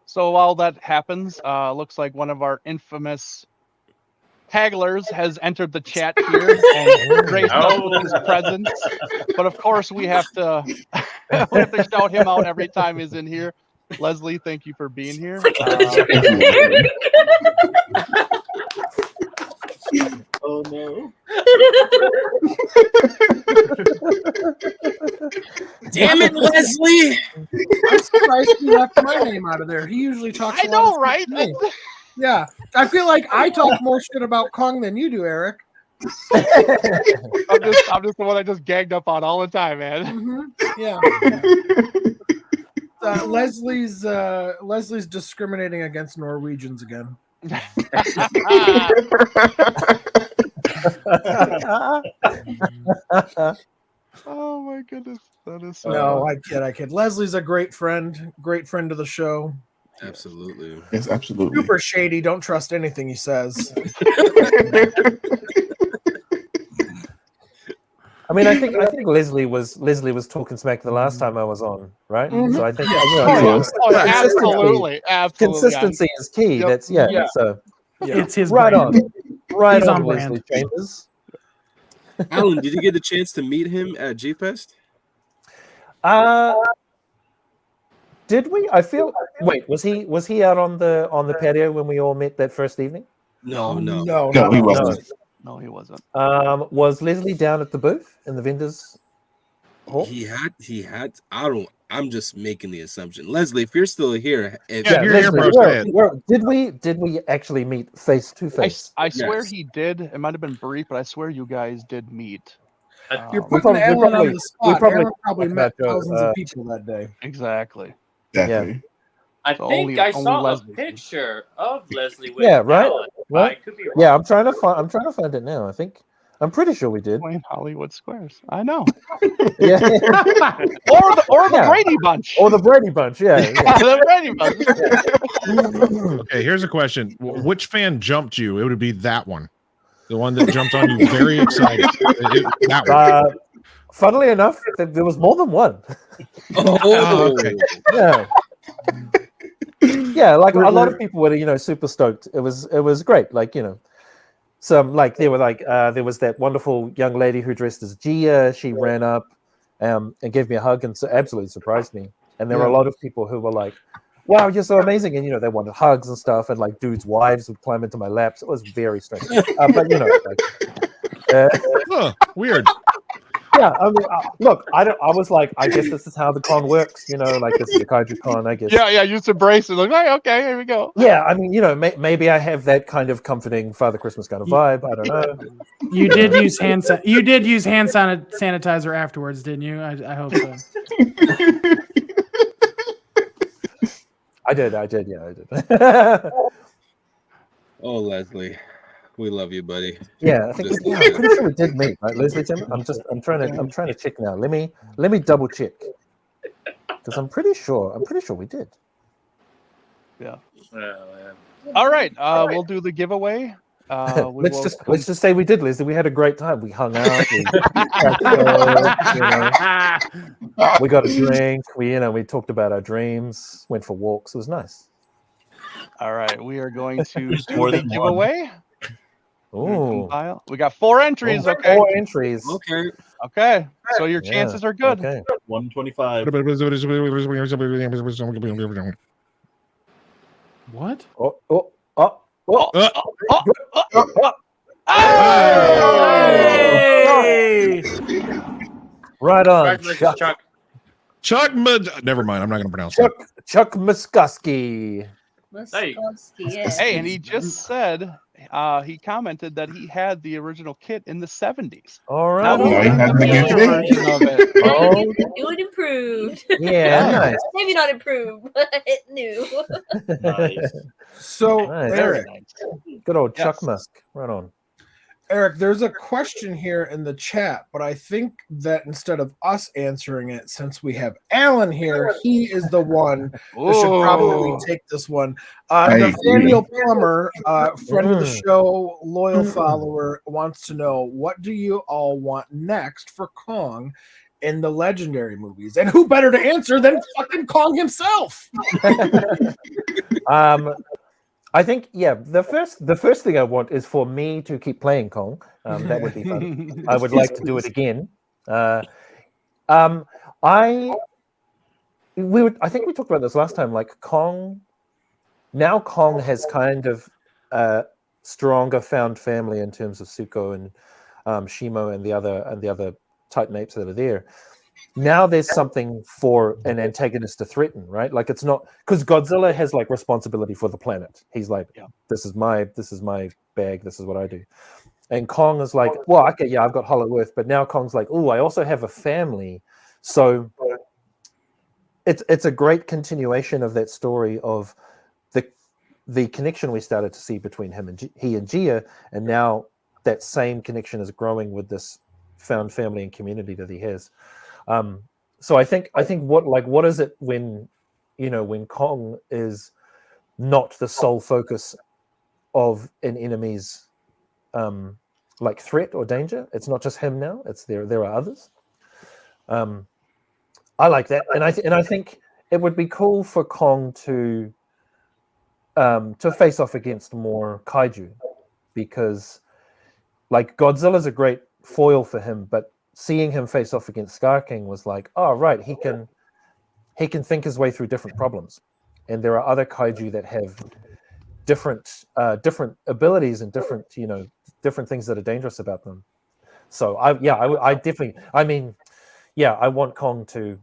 So while that happens, looks like one of our infamous Taglers has entered the chat here and graced us with his presence. But of course, we have to shout him out every time he's in here. Leslie, thank you for being here. Oh no! Damn it, Leslie! I'm surprised he left my name out of there. He usually talks. I know, right? Yeah, I feel like I talk more shit about Kong than you do, Eric. I'm just the one I just gagged up on all the time, man. Yeah. Leslie's discriminating against Norwegians again. Oh my goodness, that is so no, I kid. Leslie's a great friend of the show. Absolutely. Yes, absolutely. Super shady. Don't trust anything he says. I mean, I think Leslie was talking smack the last time I was on, right? Mm-hmm. So I think absolutely. Consistency is key. Yep. That's So it's his right brand. on, right He's on, on Leslie brand. Chambers. Alan, did you get the chance to meet him at G Fest? Did we? I feel. Wait, was he out on the patio when we all met that first evening? No, he wasn't. No, he wasn't. Was Leslie down at the booth in the vendors hall? He had. I'm just making the assumption. Leslie, if you're still here, Did we actually meet face to face? I swear he did. It might have been brief, but I swear you guys did meet. You're putting Alan on the spot. Alan probably met thousands of people that day. Exactly. Exactly. I So think I saw Leslie. a picture of Leslie with right. Alan. Right. I could be wrong. Yeah, I'm trying to find it now. I'm pretty sure we did. Playing Hollywood Squares. I know. Yeah. or the Brady Bunch. Or the Brady Bunch. Yeah. The Brady Bunch. Okay, here's a question. Which fan jumped you? It would be that one. The one that jumped on you very excited. That one. Funnily enough, there was more than one. Okay. Yeah. Yeah, like a lot of people were, super stoked. It was great. Like, some there was that wonderful young lady who dressed as Gia. She ran up and gave me a hug and absolutely surprised me. And there were a lot of people who were like, "Wow, you're so amazing!" And they wanted hugs and stuff. And like dudes' wives would climb into my laps. It was very strange. Weird. Yeah, I mean, look, I was like, I guess this is how the con works, like this is the Kaiju con, I guess. Yeah, you just embrace it. Like, hey, okay, here we go. Yeah, I mean, maybe I have that kind of comforting Father Christmas kind of vibe. I don't know. You did use hand sanitizer afterwards, didn't you? I hope so. I did. Yeah, I did. Oh, Leslie. We love you, buddy. Yeah, I think I'm pretty sure we did meet, right, Leslie Tim? I'm trying to check now. Let me double check. Because I'm pretty sure we did. Yeah. All right. We'll do the giveaway. Let's just say we did, Leslie. We had a great time. We hung out. We got a drink. We talked about our dreams. Went for walks. It was nice. All right. We are going to do the giveaway. Oh, we got 4 entries. Okay. 4 entries. Okay. So your chances are good. Okay. 125. What? Right on, Congratulations, Chuck. Never mind. I'm not going to pronounce Chuck Muskowski. Muskowski, yeah. Hey, and he just said he commented that he had the original kit in the 70s. All right. Now Oh, he's he got has the the good future thing. version of it. Oh, New and improved. yeah, nice. Maybe not improved, but new. So, Nice. Eric, Good old Chuck Yes. Musk. Right on. Eric, there's a question here in the chat, but I think that instead of us answering it, since we have Alan here, he is the one that should probably Ooh. take this one. I agree. Nathaniel Plummer, friend of the Mm. show, loyal follower, wants to know, what do you all want next for Kong in the Legendary movies? And who better to answer than fucking Kong himself? I think the first thing I want is for me to keep playing Kong. That would be fun. I would like to do it again. I think we talked about this last time. Like Kong has kind of stronger found family in terms of Zuko and Shimo and the other Titan apes that are there. Now there's something for an antagonist to threaten, right? Like it's not because Godzilla has like responsibility for the planet. He's like, this is my bag. This is what I do. And Kong is like, well, okay, yeah, I've got Hollow Earth, but now Kong's like, oh, I also have a family. So it's a great continuation of that story of the connection we started to see between him and Gia, and now that same connection is growing with this found family and community that he has. So I think what is it when Kong is not the sole focus of an enemy's like threat or danger? It's not just him now. It's there are others. I like that, and I think it would be cool for Kong to face off against more kaiju, because like Godzilla's a great foil for him, but seeing him face off against Scar King was like, oh right, he can think his way through different problems, and there are other kaiju that have different abilities and different things that are dangerous about them. So I definitely, I want Kong to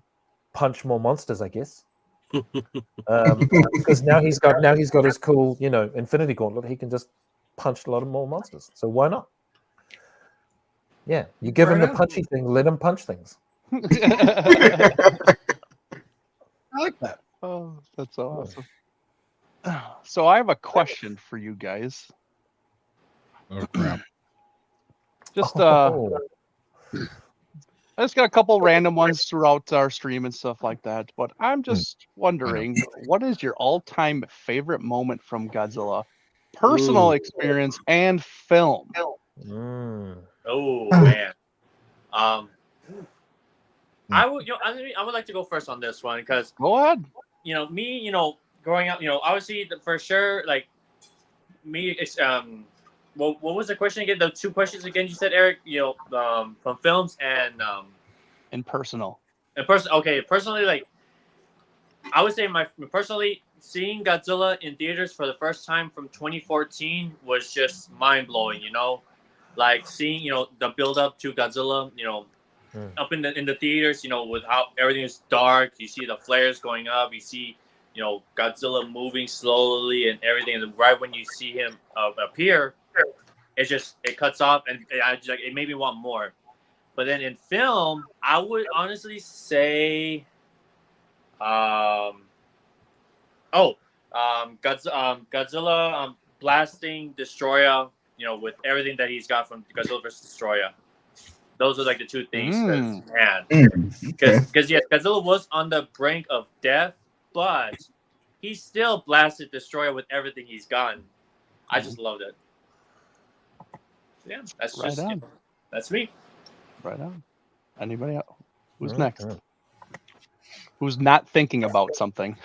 punch more monsters, I guess, because now he's got his cool Infinity Gauntlet. He can just punch a lot of more monsters. So why not? Yeah, you give him the punchy thing, let him punch things. I like that. Oh, that's so awesome. So I have a question for you guys. Oh crap. I just got a couple random ones throughout our stream and stuff like that, but I'm just wondering, what is your all-time favorite moment from Godzilla? Personal experience and film. Oh man. I would like to go first on this one because go ahead. Me, growing up, obviously for sure, like me, it's what was the question again? The two questions again you said, Eric. From films and personal. Okay, personally, like I would say personally seeing Godzilla in theaters for the first time from 2014 was just mind blowing. Like seeing the build up to Godzilla. Up in the theaters, with how everything is dark, you see the flares going up, you see, Godzilla moving slowly and everything, and right when you see him appear, it cuts off, and it made me want more. But then in film, I would honestly say, Godzilla blasting Destroyer, with everything that he's got from Godzilla vs. Destroyer. Those are like the two things, because yes, Godzilla was on the brink of death, but he still blasted Destroyer with everything he's gotten. I just loved it. Yeah, that's Right on. That's me. Right on. Anybody else? Who's next? Who's not thinking about something?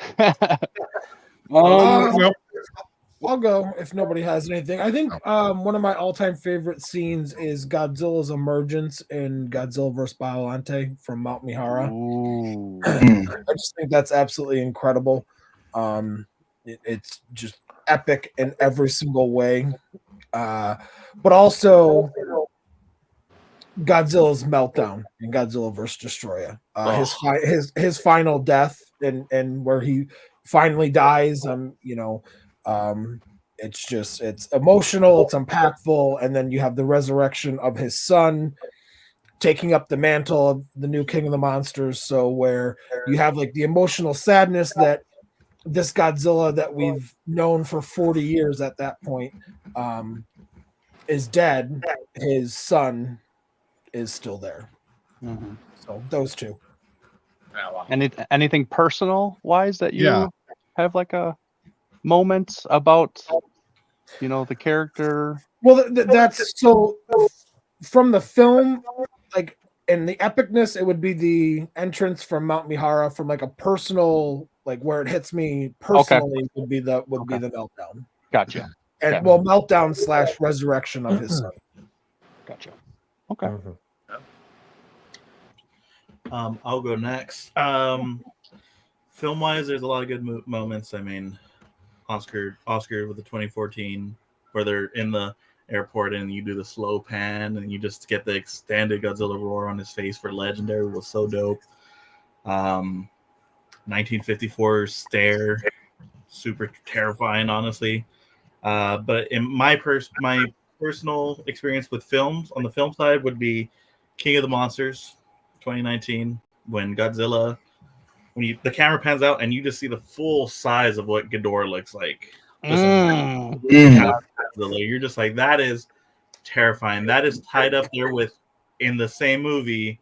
I'll go if nobody has anything. I think one of my all-time favorite scenes is Godzilla's emergence in Godzilla vs. Biollante from Mount Mihara. I just think that's absolutely incredible. It's just epic in every single way. But also, Godzilla's meltdown in Godzilla vs. Destroyer. His final death and where he finally dies. It's emotional, it's impactful, and then you have the resurrection of his son taking up the mantle of the new king of the monsters. So where you have like the emotional sadness that this Godzilla that we've known for 40 years at that point is dead. His son is still there. Mhm. So those two. Anything personal wise that you Yeah. have like a moment about, the character? Well, that's so from the film, like in the epicness, it would be the entrance from Mount Mihara. From like a personal, like where it hits me personally, would be the meltdown. Gotcha. And Okay. well, meltdown / resurrection of his son. Gotcha. Okay. I'll go next. Film wise, there's a lot of good moments. I mean, Oscar with the 2014, where they're in the airport and you do the slow pan and you just get the extended Godzilla roar on his face for Legendary was so dope. 1954 stare, super terrifying, honestly. But in my personal experience with films on the film side would be King of the Monsters 2019, when Godzilla, the camera pans out and you just see the full size of what Ghidorah looks like. Godzilla, you're just like, that is terrifying. That is tied up there with, in the same movie,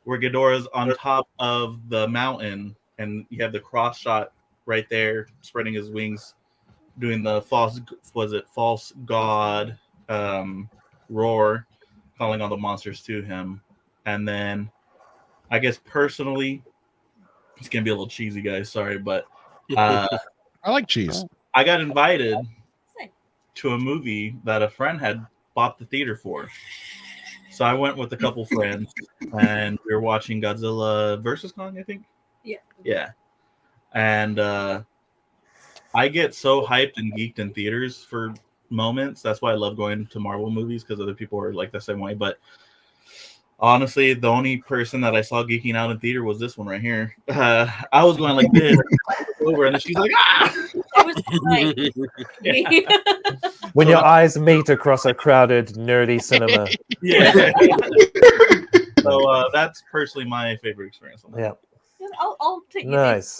where Ghidorah's on top of the mountain and you have the cross shot right there, spreading his wings, doing the false god roar, calling all the monsters to him. And then I guess personally, it's gonna be a little cheesy, guys, sorry, but I like cheese. I got invited to a movie that a friend had bought the theater for. So I went with a couple friends and we were watching Godzilla versus Kong, I think. Yeah. And I get so hyped and geeked in theaters for moments. That's why I love going to Marvel movies, because other people are like the same way. But honestly, the only person that I saw geeking out in theater was this one right here. I was going like this over, and then she's like, ah! When your eyes meet across a crowded, nerdy cinema. Yeah. So that's personally my favorite experience on that. Yeah. I'll take it. Nice.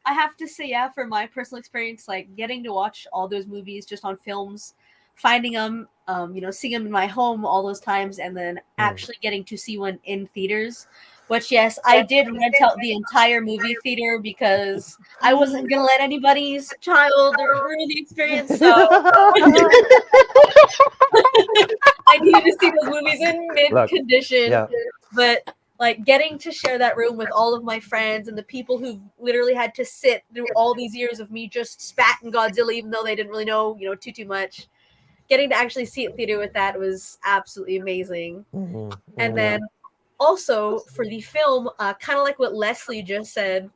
I have to say, yeah, for my personal experience, like getting to watch all those movies just on films, finding them, seeing them in my home all those times, and then actually getting to see one in theaters. Which, yes, I did rent out the entire movie theater because I wasn't gonna let anybody's child ruin the experience. So I needed to see those movies in mid condition. Yeah. But like getting to share that room with all of my friends and the people who literally had to sit through all these years of me just spatting Godzilla, even though they didn't really know, too much. Getting to actually see it in theater with that was absolutely amazing. And then also for the film, kind of like what Leslie just said,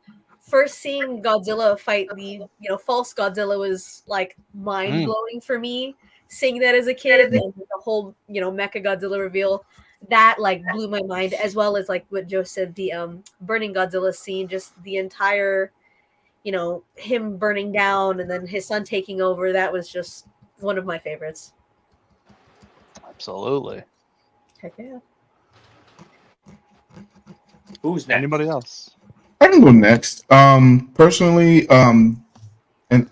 first seeing Godzilla fight the false Godzilla was like mind blowing for me. Seeing that as a kid and the whole Mecha Godzilla reveal, that like blew my mind, as well as like what Joe said, the burning Godzilla scene, just the entire him burning down and then his son taking over. That was just one of my favorites. Absolutely. Heck yeah. Who's next? Anybody else? I can go next. Personally, and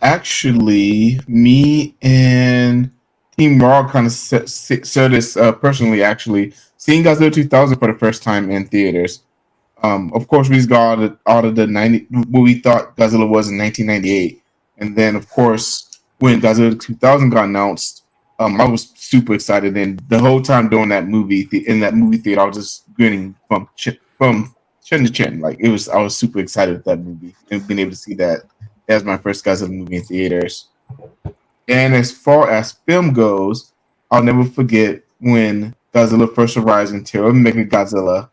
actually, me and Team Raw kind of said this personally. Actually, seeing Godzilla 2000 for the first time in theaters. Of course, we just got out of the 90 what we thought Godzilla was in 1998, and then of course when Godzilla 2000 got announced, I was super excited, and the whole time during that movie in that movie theater, I was just grinning from chin to chin. Like I was super excited with that movie and being able to see that as my first Godzilla movie in theaters. And as far as film goes, I'll never forget when Godzilla first arrives in Terror of Mechagodzilla.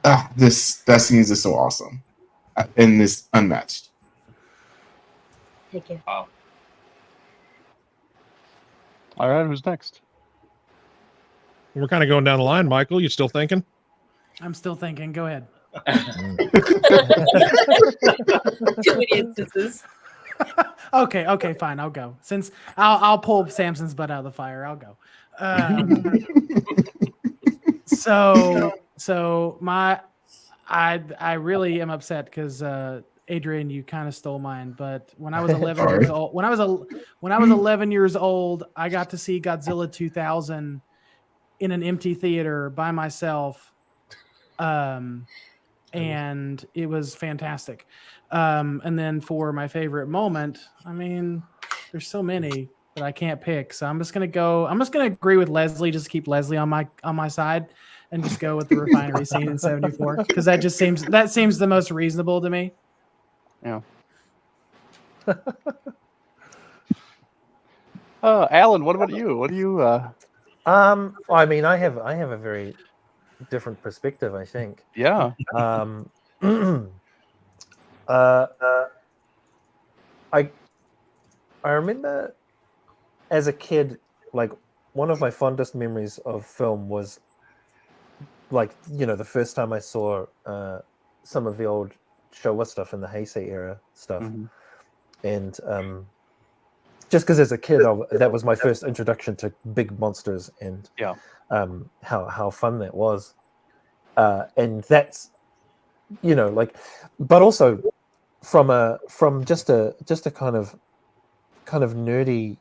That scene is just so awesome, and it's unmatched. Thank you. Wow. All right, who's next? We're kind of going down the line. Michael, you still thinking? I'm still thinking. Go ahead. Too many instances. Okay, fine. I'll go. Since I'll pull Samson's butt out of the fire. I'll go. So I really am upset because Adrian, you kind of stole mine. But when I was 11 years old, when I was 11 years old, I got to see Godzilla 2000 in an empty theater by myself. And it was fantastic. And then for my favorite moment, I mean, there's so many that I can't pick. So I'm just gonna agree with Leslie, just keep Leslie on my side and just go with the refinery scene in 74. Because that seems the most reasonable to me. Yeah. Alan, what about you? What do you I mean, I have a very different perspective, I think. Yeah. I remember as a kid, like one of my fondest memories of film was like, you know, the first time I saw some of the old Showa stuff in the Heisei era stuff. And just because as a kid, that was my first introduction to big monsters and how fun that was. And that's, you know, like, but also from just a kind of nerdy,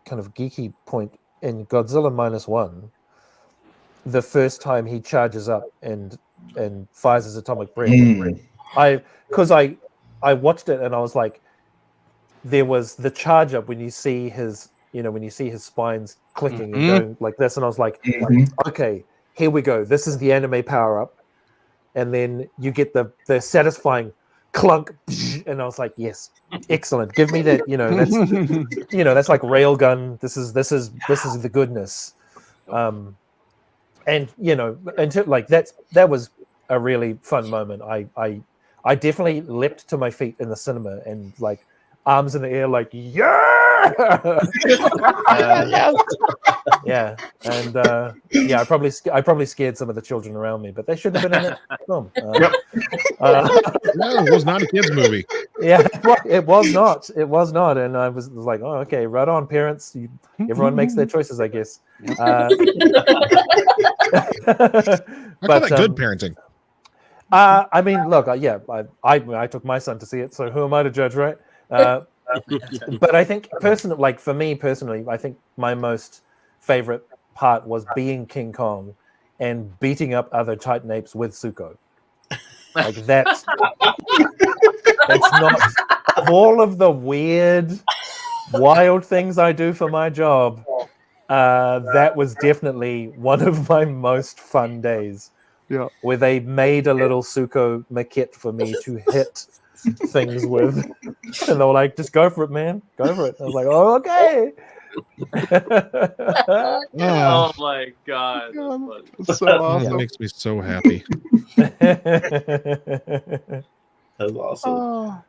kind of geeky point in Godzilla -1, the first time he charges up and fires his atomic breath. I watched it and I was like, there was the charge up when you see his spines clicking and going like this, and I was like, okay, here we go. This is the anime power up, and then you get the satisfying clunk, and I was like, yes, excellent. Give me that. You know, that's like railgun. This is the goodness. And you know, until like that was a really fun moment. I definitely leapt to my feet in the cinema and like arms in the air, like yeah, yeah, and yeah, I probably scared some of the children around me, but they shouldn't have been in that film. No, it was not a kids movie. Yeah, it was not. It was not, and I was like, oh, okay, right on, parents. Everyone makes their choices, I guess. I call that good parenting. I mean, look, yeah, I took my son to see it, so who am I to judge, right? But I think personally, like for me personally, I think my most favorite part was being King Kong and beating up other Titan apes with Zuko. Like that's not, of all of the weird, wild things I do for my job, that was definitely one of my most fun days. Yeah, where they made a little Zuko maquette for me to hit things with, and they were like, "Just go for it, man, go for it." I was like, "Oh, okay." Oh my god, that's so awesome. That makes me so happy. That's awesome.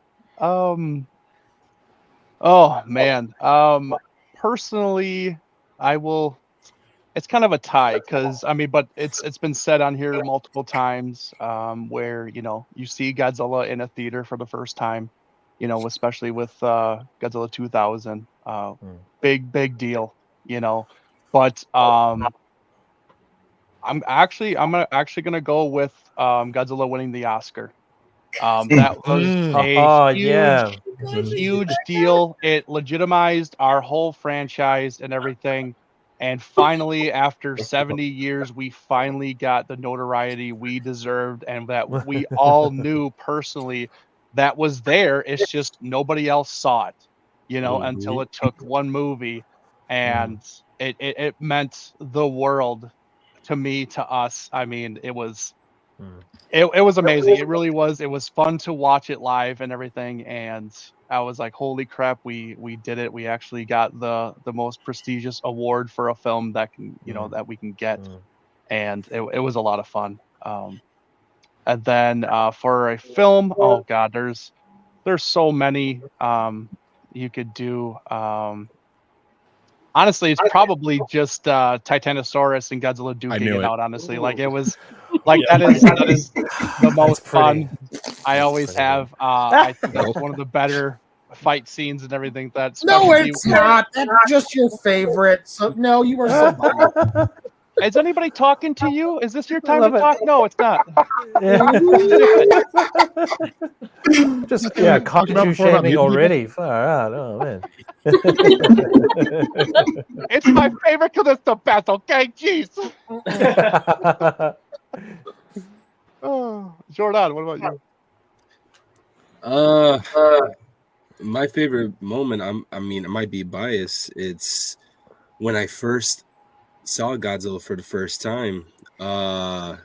Oh man. Personally, I will. It's kind of a tie because I mean, but it's been said on here multiple times where you know you see Godzilla in a theater for the first time, you know, especially with Godzilla 2000, big deal, you know. But I'm actually gonna go with Godzilla winning the Oscar. That was a huge deal. It legitimized our whole franchise and everything. And finally, after 70 years, we finally got the notoriety we deserved and that we all knew personally that was there. It's just nobody else saw it, you know, until it took one movie. And it meant the world to me, to us. I mean, it was amazing. It really was. It was fun to watch it live and everything. And I was like, holy crap, we did it. We actually got the most prestigious award for a film that can, you know, that we can get. And it was a lot of fun. And then for a film, oh god, there's so many you could do. Honestly, it's probably just Titanosaurus and Godzilla duking it out. Honestly, like it was, like that is the most fun I always have. I think that's one of the better fight scenes and everything. That No, especially it's not. That's just your favorite. So no, you were so biased. Is anybody talking to you? Is this your time love to it. talk? No, it's not. Just kaiju shaming already. Far out. Oh man. It's my favorite because it's the best. Okay, jeez. Oh, Jordan, what about you? My favorite moment, I mean, it might be biased. It's when I first saw Godzilla for the first time. I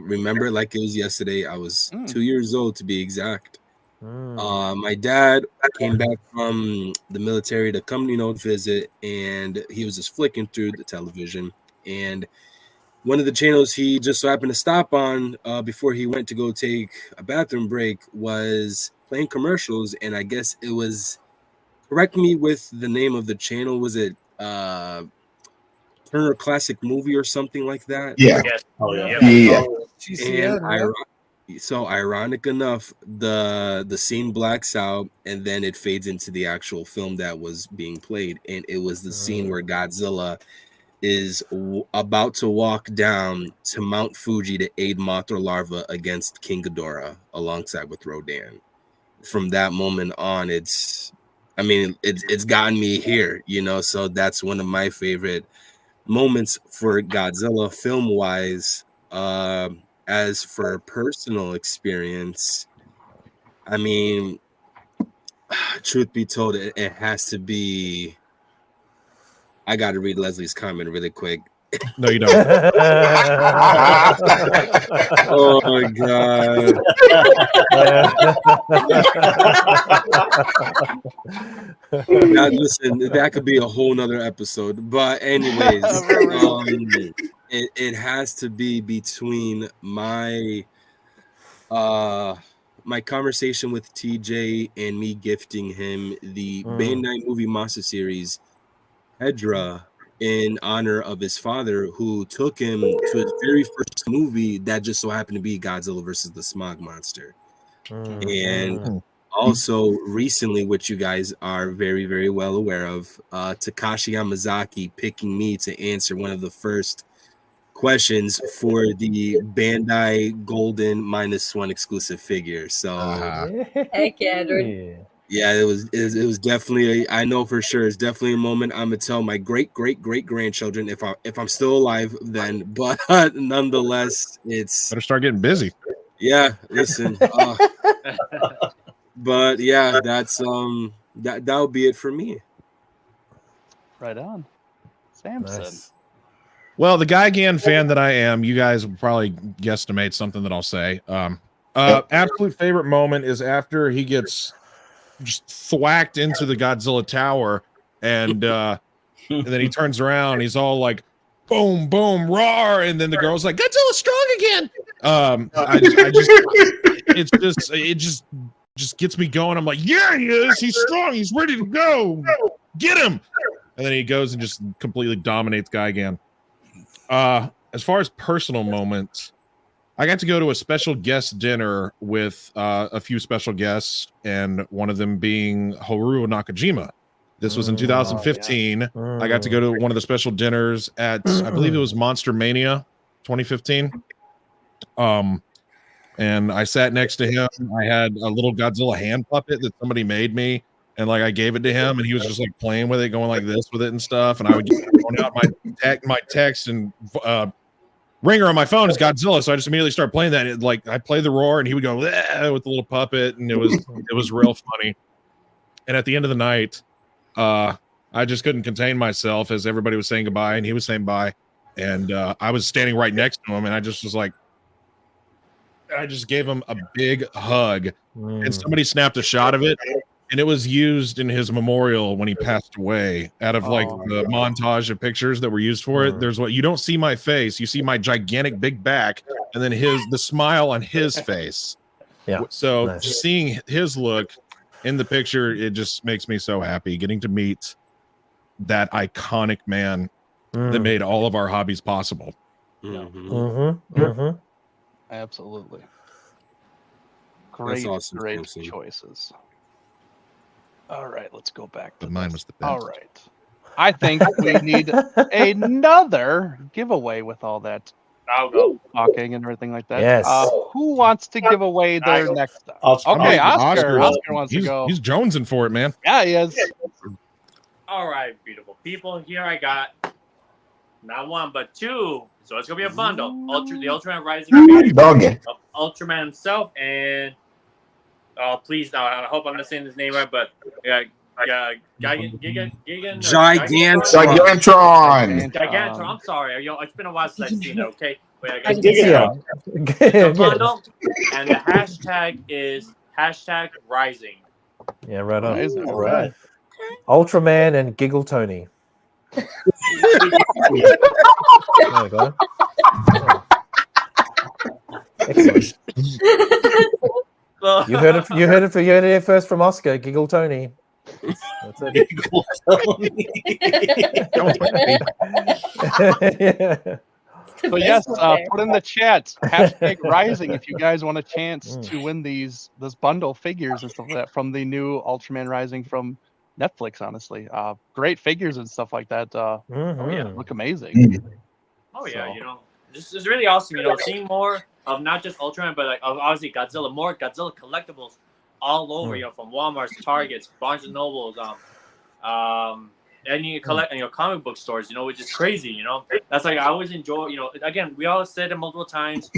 remember it like it was yesterday. I was 2 years old to be exact. My dad came back from the military to come, visit, and he was just flicking through the television, and one of the channels he just so happened to stop on before he went to go take a bathroom break was playing commercials, and I guess it was, correct me with the name of the channel, was it Turner Classic Movie or something like that? Yeah. Oh yeah. Yeah. GCN, So ironic enough, the scene blacks out and then it fades into the actual film that was being played, and it was the scene where Godzilla is about to walk down to Mount Fuji to aid Mothra Larva against King Ghidorah alongside with Rodan. From that moment on, it's gotten me here, so that's one of my favorite moments for Godzilla film wise. As for personal experience, I mean, truth be told, it has to be. I got to read Leslie's comment really quick. No, you don't. Oh my god. Now, listen, that could be a whole nother episode. But anyways, it has to be between my my conversation with TJ and me gifting him the Bandai Movie Monster Series Hedra in honor of his father, who took him to his very first movie that just so happened to be Godzilla versus the Smog Monster. And also recently, which you guys are very, very well aware of, Takashi Yamazaki picking me to answer one of the first questions for the Bandai Golden -1 exclusive figure. So Heck yeah, dude. yeah, it was definitely I know for sure it's definitely a moment I'm gonna tell my great grandchildren if I'm still alive then, but nonetheless it's better start getting busy. Yeah, listen. But yeah, that's that'll be it for me. Right on. Samson. Nice. Well, the Gigan fan that I am, you guys will probably guesstimate something that I'll say. Absolute favorite moment is after he gets just thwacked into the Godzilla tower, and then he turns around, he's all like, boom, boom, roar, and then the girl's like, Godzilla's strong again. It just gets me going. I'm like, yeah, he is. He's strong. He's ready to go. Get him. And then he goes and just completely dominates Gigan. As far as personal moments, I got to go to a special guest dinner with a few special guests, and one of them being Haruo Nakajima. This was in 2015. I got to go to one of the special dinners at, I believe it was Monster Mania 2015. And I sat next to him. I had a little Godzilla hand puppet that somebody made me, and like I gave it to him, and he was just like playing with it, going like this with it and stuff. And I would get out my text and ringer on my phone is Godzilla, so I just immediately start playing that. And I play the roar, and he would go with the little puppet, and it was real funny. And at the end of the night, I just couldn't contain myself as everybody was saying goodbye, and he was saying bye, and I was standing right next to him, and I just was like, I just gave him a big hug, and somebody snapped a shot of it, and it was used in his memorial when he passed away. Out of the montage of pictures that were used for it, there's what you don't see my face, you see my gigantic big back, and then the smile on his face. Yeah. So just seeing his look in the picture, it just makes me so happy getting to meet that iconic man that made all of our hobbies possible. Absolutely. That's Great, awesome, great Samson. choices. All right, let's go back to But mine this. was the best. All right. I think we need another giveaway with all that I'll go. talking and everything like that. Yes. Who wants to give away their next stuff? Oscar. Okay, I mean, Oscar. Oscar wants to go. He's jonesing for it, man. Yeah, he is. All right, beautiful people. Here I got not one but two. So it's gonna be a bundle. The Ultraman Rising Doggy. of Ultraman himself and please, I hope I'm not saying his name right, but Gigantron. Gigantron. I'm sorry. It's been a while since I've seen it. Okay, wait, I got Gigantron. the bundle, and the hashtag is #Rising. Yeah, right on. All right. Ultraman and Giggle Tony. There we go. Excellent. You heard it here first from Oscar. Giggle Tony. That's it. Yeah. So yes, put in the chat #Rising if you guys want a chance to win this bundle figures and stuff like that from the new Ultraman Rising from Netflix. Honestly, great figures and stuff like that. Look amazing. Oh yeah, this is really awesome. Seeing more of not just Ultraman, but like obviously Godzilla, more Godzilla collectibles all over. From Walmart's, Targets, Barnes and Nobles, and you collect comic book stores. Which is crazy. That's like I always enjoy. Again, we all said it multiple times.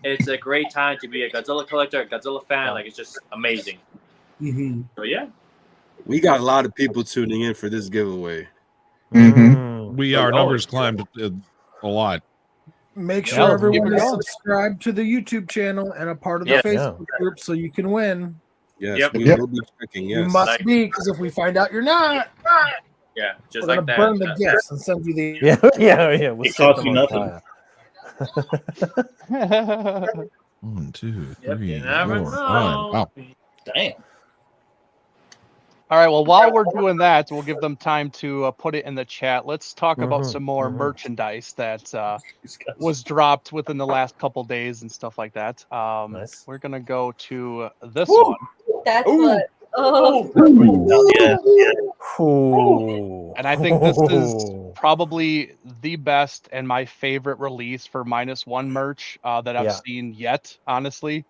It's a great time to be a Godzilla collector, a Godzilla fan. Like it's just amazing. So yeah. We got a lot of people tuning in for this giveaway. Our numbers climbed a lot. Make sure everyone is subscribed to the YouTube channel and a part of the Facebook group so you can win. Yes, we will be checking. Yes, you must be, because if we find out you're not, just we're like gonna that. burn the gifts and send you the. Yeah. We'll It costs you nothing. 1, 2, 3, you never 4, 5. know. Wow. Damn. All right. Well, while we're doing that, we'll give them time to put it in the chat. Let's talk about some more merchandise that was dropped within the last couple days and stuff like that. Nice. We're gonna go to this one. That's what. Oh. And I think this is probably the best and my favorite release for -1 merch that I've seen yet, honestly.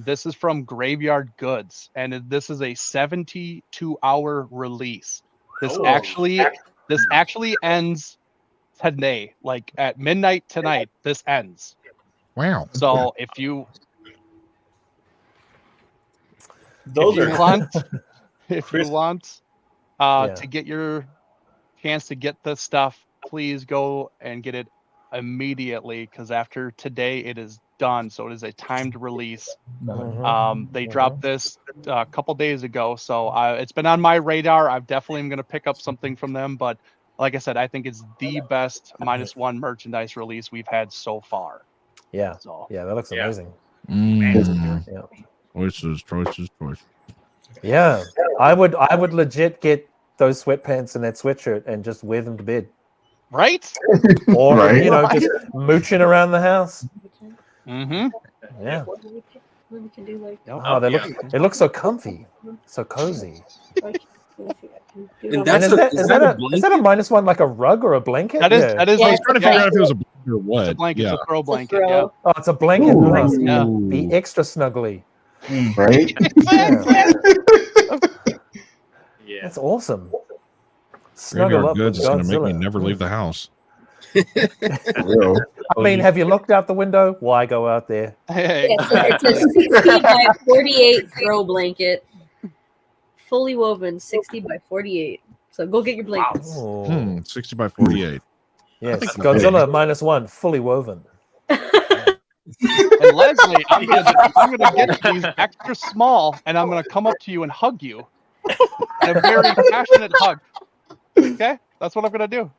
This is from Graveyard Goods, and this is a 72-hour release. This actually ends today, like at midnight tonight. This ends. Wow. So if you want to get your chance to get this stuff, please go and get it immediately, because after today it is done. So it is a timed release. They dropped this a couple days ago, so it's been on my radar. I definitely am going to pick up something from them, but like I said, I think it's the best -1 merchandise release we've had so far. Yeah. So, yeah, that looks amazing. Choices. Yeah, I would legit get those sweatpants and that sweatshirt and just wear them to bed. Right? Or just mooching around the house. Yeah. We can do like. Oh, it looks so comfy, so cozy. And is that a -1 like a rug or a blanket? That is. I was trying to figure out if it was a blanket or what. It's a blanket. Yeah. It's a throw blanket. Yeah. Oh, it's a blanket. Nice. Yeah. Be extra snuggly. Right? Yeah. That's awesome. Snuggle Graveyard up Goods with is going to make me Godzilla. never leave the house. I mean, have you looked out the window? Why go out there? Hey. It's a 60 by 48 throw blanket, fully woven, 60 by 48. So go get your blankets. 60 by 48. Yes, Godzilla -1, fully woven. And Leslie, I'm gonna get these extra small, and I'm gonna come up to you and hug you. In a very passionate hug. Okay, that's what I'm gonna do.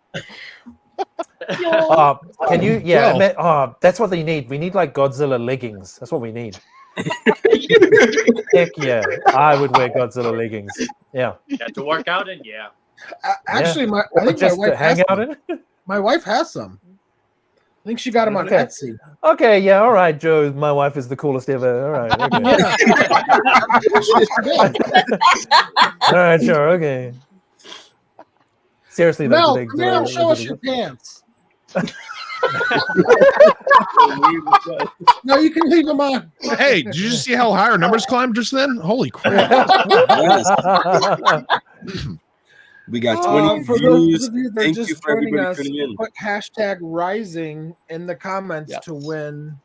Can you? Yeah. That's what they need. We need like Godzilla leggings. That's what we need. Heck yeah! I would wear Godzilla leggings. Yeah. To work out in, yeah. Actually, Yeah. I think Just my to wife hang has out some. in it. My wife has some. I think she got them on Okay. Etsy. Okay, yeah, all right, Joe. My wife is the coolest ever. All right, okay. Yeah. All right, sure, okay. Seriously, though, Mel, come here, show us your pants. No, you can leave them on. Hey, did you see how high our numbers climbed just then? Holy crap! We got 20 For those views. of you that are Thank you just for joining everybody us, tuning in. put hashtag rising in the comments to win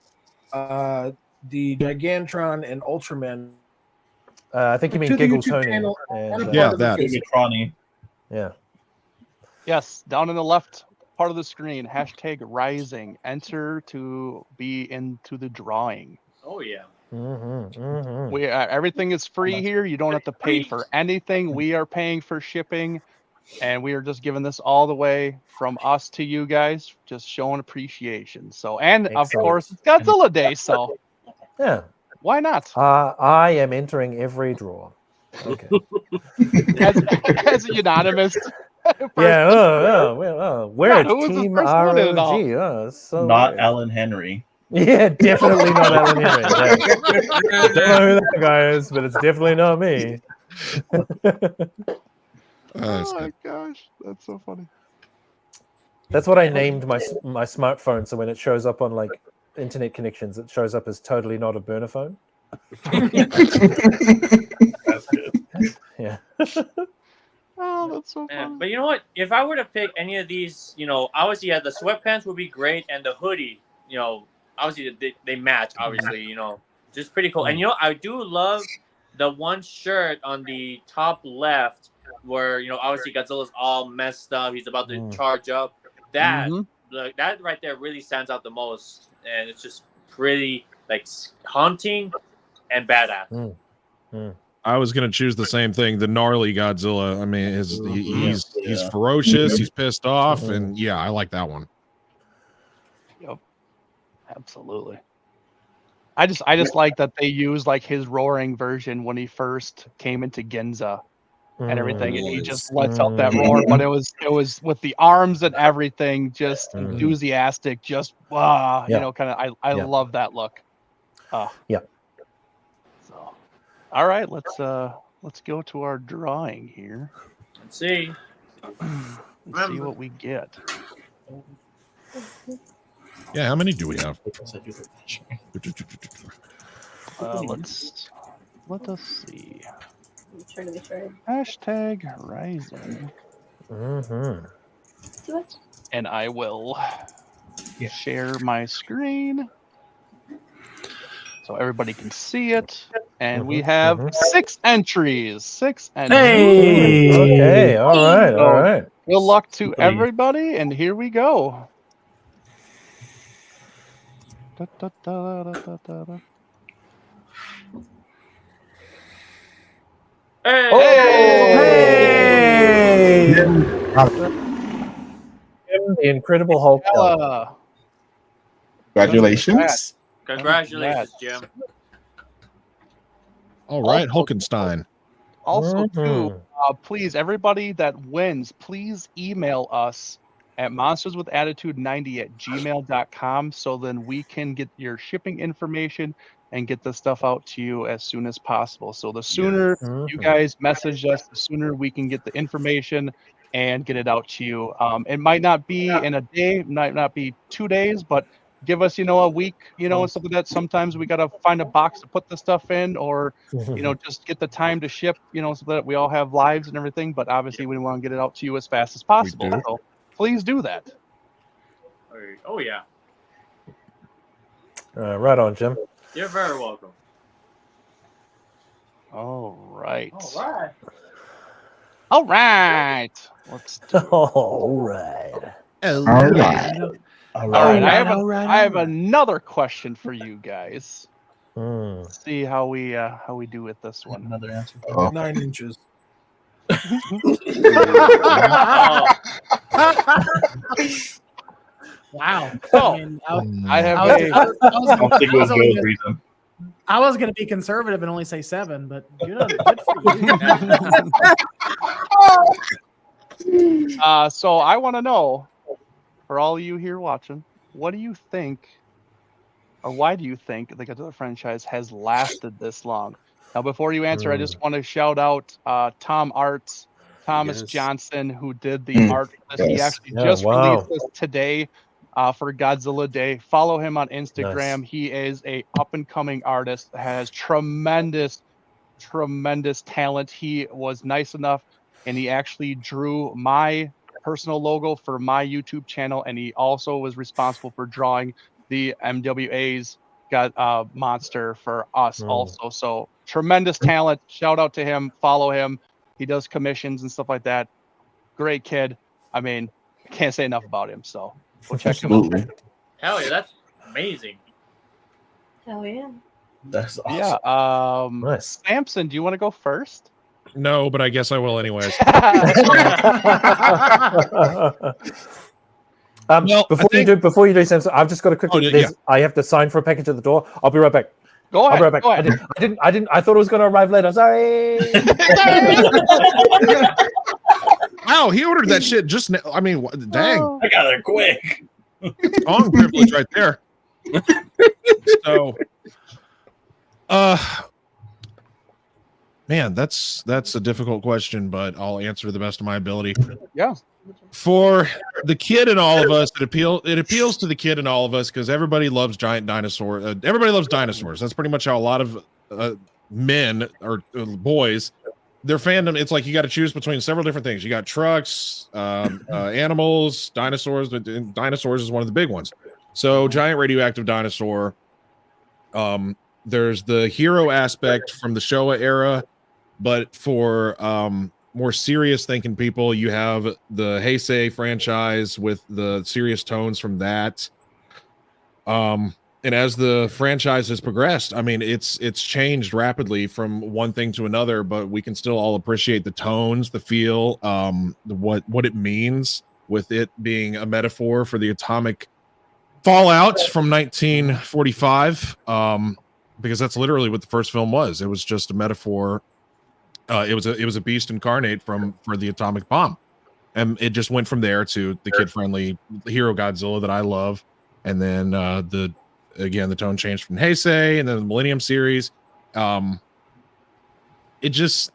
the Gigantron and Ultraman. I think you mean To the Giggle YouTube Tony. channel And, and Yeah, part of the that. Facebook. Gigatronny. Yeah. Yes, down in the left part of the screen, hashtag rising. Enter to be into the drawing. Oh yeah. We everything is free here. You don't have to pay for anything. We are paying for shipping, and we are just giving this all the way from us to you guys, just showing appreciation. So, and of Excellent. course, it's Godzilla Day, so Yeah. why not? I am entering every draw. Okay. as a unanimous. Yeah. We're God, a who was the team first one in it all? ROG. Oh, so Not weird. Alan Henry. Yeah, definitely not Alan Henry. Yeah. Don't know who that guy is, but it's definitely not me. Oh my gosh, that's so funny. That's what I named my smartphone. So when it shows up on like internet connections, it shows up as totally not a burner phone. That's good. Yeah. Oh, that's so Yeah, funny. but you know what? If I were to pick any of these, obviously, the sweatpants would be great, and the hoodie, obviously they match. Obviously, just pretty cool. And I do love the one shirt on the top left where obviously Godzilla's all messed up. He's about to charge up. That that right there really stands out the most, and it's just pretty like haunting and badass. I was gonna choose the same thing, the gnarly Godzilla. I mean, he's ferocious, he's pissed off, and yeah, I like that one. Yep, absolutely. I just like that they used like his roaring version when he first came into Ginza and everything, and he just lets out that roar. But it was with the arms and everything, just enthusiastic, just kind of. I love that look. Yeah. So, all right, let's go to our drawing here. Let's see. Let's see what we get. Yeah, how many do we have? Let us see. I'm trying to make sure. Hashtag rising. And I will share my screen so everybody can see it. And we have 6 entries. 6 entries. Hey! Okay, all right. Good luck to everybody, and here we go. Da, da, da, da, da, da, da. Hey! The Incredible Hulk. Congratulations. Congratulations, Jim. All right, Hulkenstein. Also, too, please, everybody that wins, please email us at monsterswithattitude90@gmail.com so then we can get your shipping information and get the stuff out to you as soon as possible. So the sooner you guys message us, the sooner we can get the information and get it out to you. It might not be in a day, might not be 2 days, but give us, a week, and stuff like that. Sometimes we got to find a box to put the stuff in, or, just get the time to ship, so that we all have lives and everything. But obviously we want to get it out to you as fast as possible. So please do that. Oh, yeah. Right on, Jim. You're very welcome. All right. All right. Let's do it. All right. All right. All right. I have another question for you guys. Mm. See how we do with this one. Another answer. 9 inches. Wow. So, I mean, I was going to be conservative and only say 7, but good for you. So I want to know, for all of you here watching, what do you think, or why do you think the Godzilla franchise has lasted this long? Now, before you answer, I just want to shout out Tom Arts, Thomas Yes. Johnson, who did the art for this. He Yes. actually Yeah, just wow. released this today for Godzilla Day. Follow him on Instagram. Nice. He is a up and coming artist, has tremendous talent. He was nice enough and he actually drew my personal logo for my YouTube channel, and he also was responsible for drawing the MWA's monster for us also. So tremendous talent. Shout out to him. Follow him. He does commissions and stuff like that. Great kid. I mean, I can't say enough about him. So go check him out. Absolutely. Hell yeah, that's amazing. Hell yeah. That's awesome. Yeah. Nice. Samson, do you want to go first? No, but I guess I will anyways. Well, before you do, Samson, I've just got to quickly. I have to sign for a package at the door. I'll be right back. Go ahead. I'll be right back. I didn't. I thought it was going to arrive later. Sorry. Wow, he ordered that shit just now. I mean, dang. I got there quick. Tongue privilege right there. So, man, that's a difficult question, but I'll answer to the best of my ability. Yeah. For the kid in all of us, it appeals to the kid in all of us because everybody loves giant dinosaurs. Everybody loves dinosaurs. That's pretty much how a lot of men or boys, their fandom. It's like you got to choose between several different things. You got trucks, animals, dinosaurs. And dinosaurs is one of the big ones. So, giant radioactive dinosaur. There's the hero aspect from the Showa era, but for more serious thinking people, you have the Heisei franchise with the serious tones from that. And as the franchise has progressed, I mean, it's changed rapidly from one thing to another, but we can still all appreciate the tones, the feel, what it means, with it being a metaphor for the atomic fallout from 1945. Because that's literally what the first film was. It was just a metaphor. It was a beast incarnate for the atomic bomb, and it just went from there to the kid friendly hero Godzilla that I love, and then the tone changed from Heisei, and then the Millennium series. It's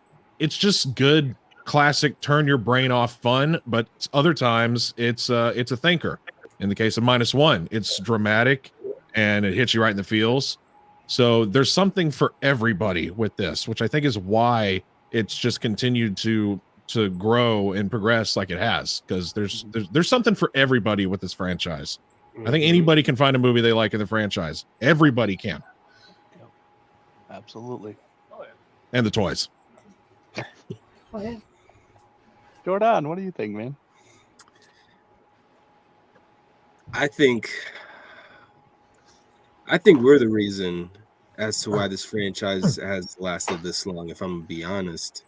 just good classic turn your brain off fun, but other times it's a thinker. In the case of -1, it's dramatic and it hits you right in the feels. So there's something for everybody with this, which I think is why it's just continued to grow and progress like it has, because there's something for everybody with this franchise. I think anybody can find a movie they like in the franchise. Everybody can. Absolutely. And the toys. Oh, yeah. Jordan, what do you think, man? I think we're the reason as to why this franchise has lasted this long, if I'm gonna be honest.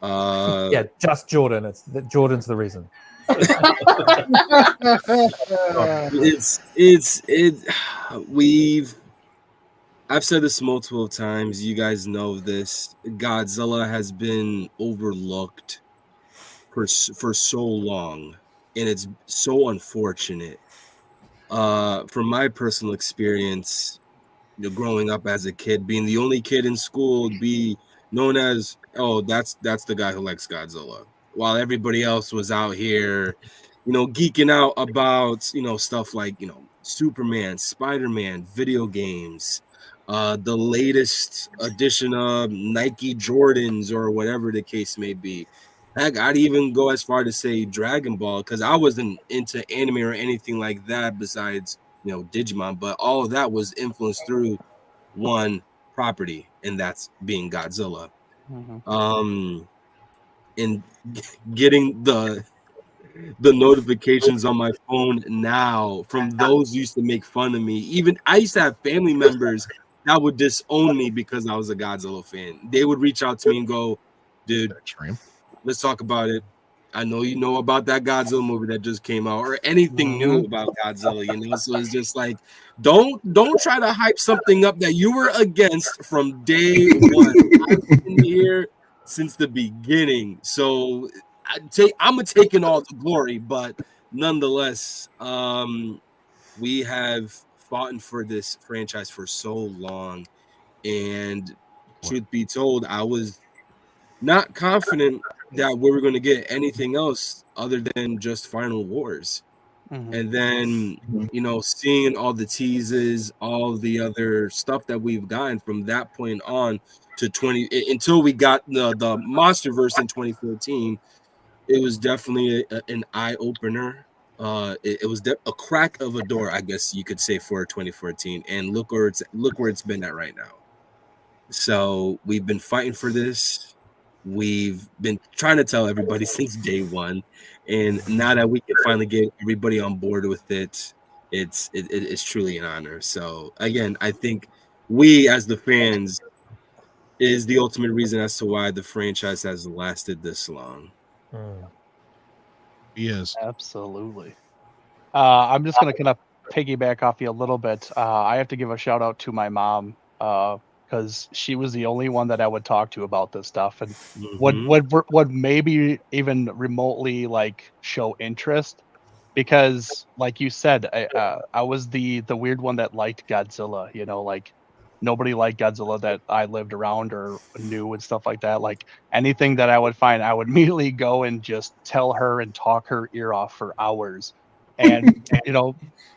Yeah, just Jordan. Jordan's the reason. I've said this multiple times. You guys know this. Godzilla has been overlooked for so long, and it's so unfortunate. From my personal experience, growing up as a kid, being the only kid in school, be known as, oh, that's the guy who likes Godzilla, while everybody else was out here, geeking out about, stuff like, Superman, Spider-Man, video games, the latest edition of Nike Jordans or whatever the case may be. Heck, I'd even go as far to say Dragon Ball, because I wasn't into anime or anything like that besides, Digimon, but all of that was influenced through one property, and that's being Godzilla. And getting the notifications on my phone now from those who used to make fun of me. Even I used to have family members that would disown me because I was a Godzilla fan. They would reach out to me and go, dude, let's talk about it. I know you know about that Godzilla movie that just came out, or anything new about Godzilla, So it's just like, don't try to hype something up that you were against from day one. I've been here since the beginning. So I'm taking all the glory, but nonetheless, we have fought for this franchise for so long, and truth be told, I was not confident that we were going to get anything else other than just Final Wars. And then, seeing all the teases, all the other stuff that we've gotten from that point on to until we got the MonsterVerse in 2014, it was definitely an eye opener. It was a crack of a door, I guess you could say, for 2014. And look where it's been at right now. So we've been fighting for this. We've been trying to tell everybody since day one, and now that we can finally get everybody on board with it, it's truly an honor. So again, I think we as the fans is the ultimate reason as to why the franchise has lasted this long. Yes, absolutely. I'm just gonna kind of piggyback off you a little bit. I have to give a shout out to my mom because she was the only one that I would talk to about this stuff, and would maybe even remotely like show interest, because like you said, I was the weird one that liked Godzilla. Like nobody liked Godzilla that I lived around or knew and stuff like that. Like anything that I would find, I would immediately go and just tell her and talk her ear off for hours. And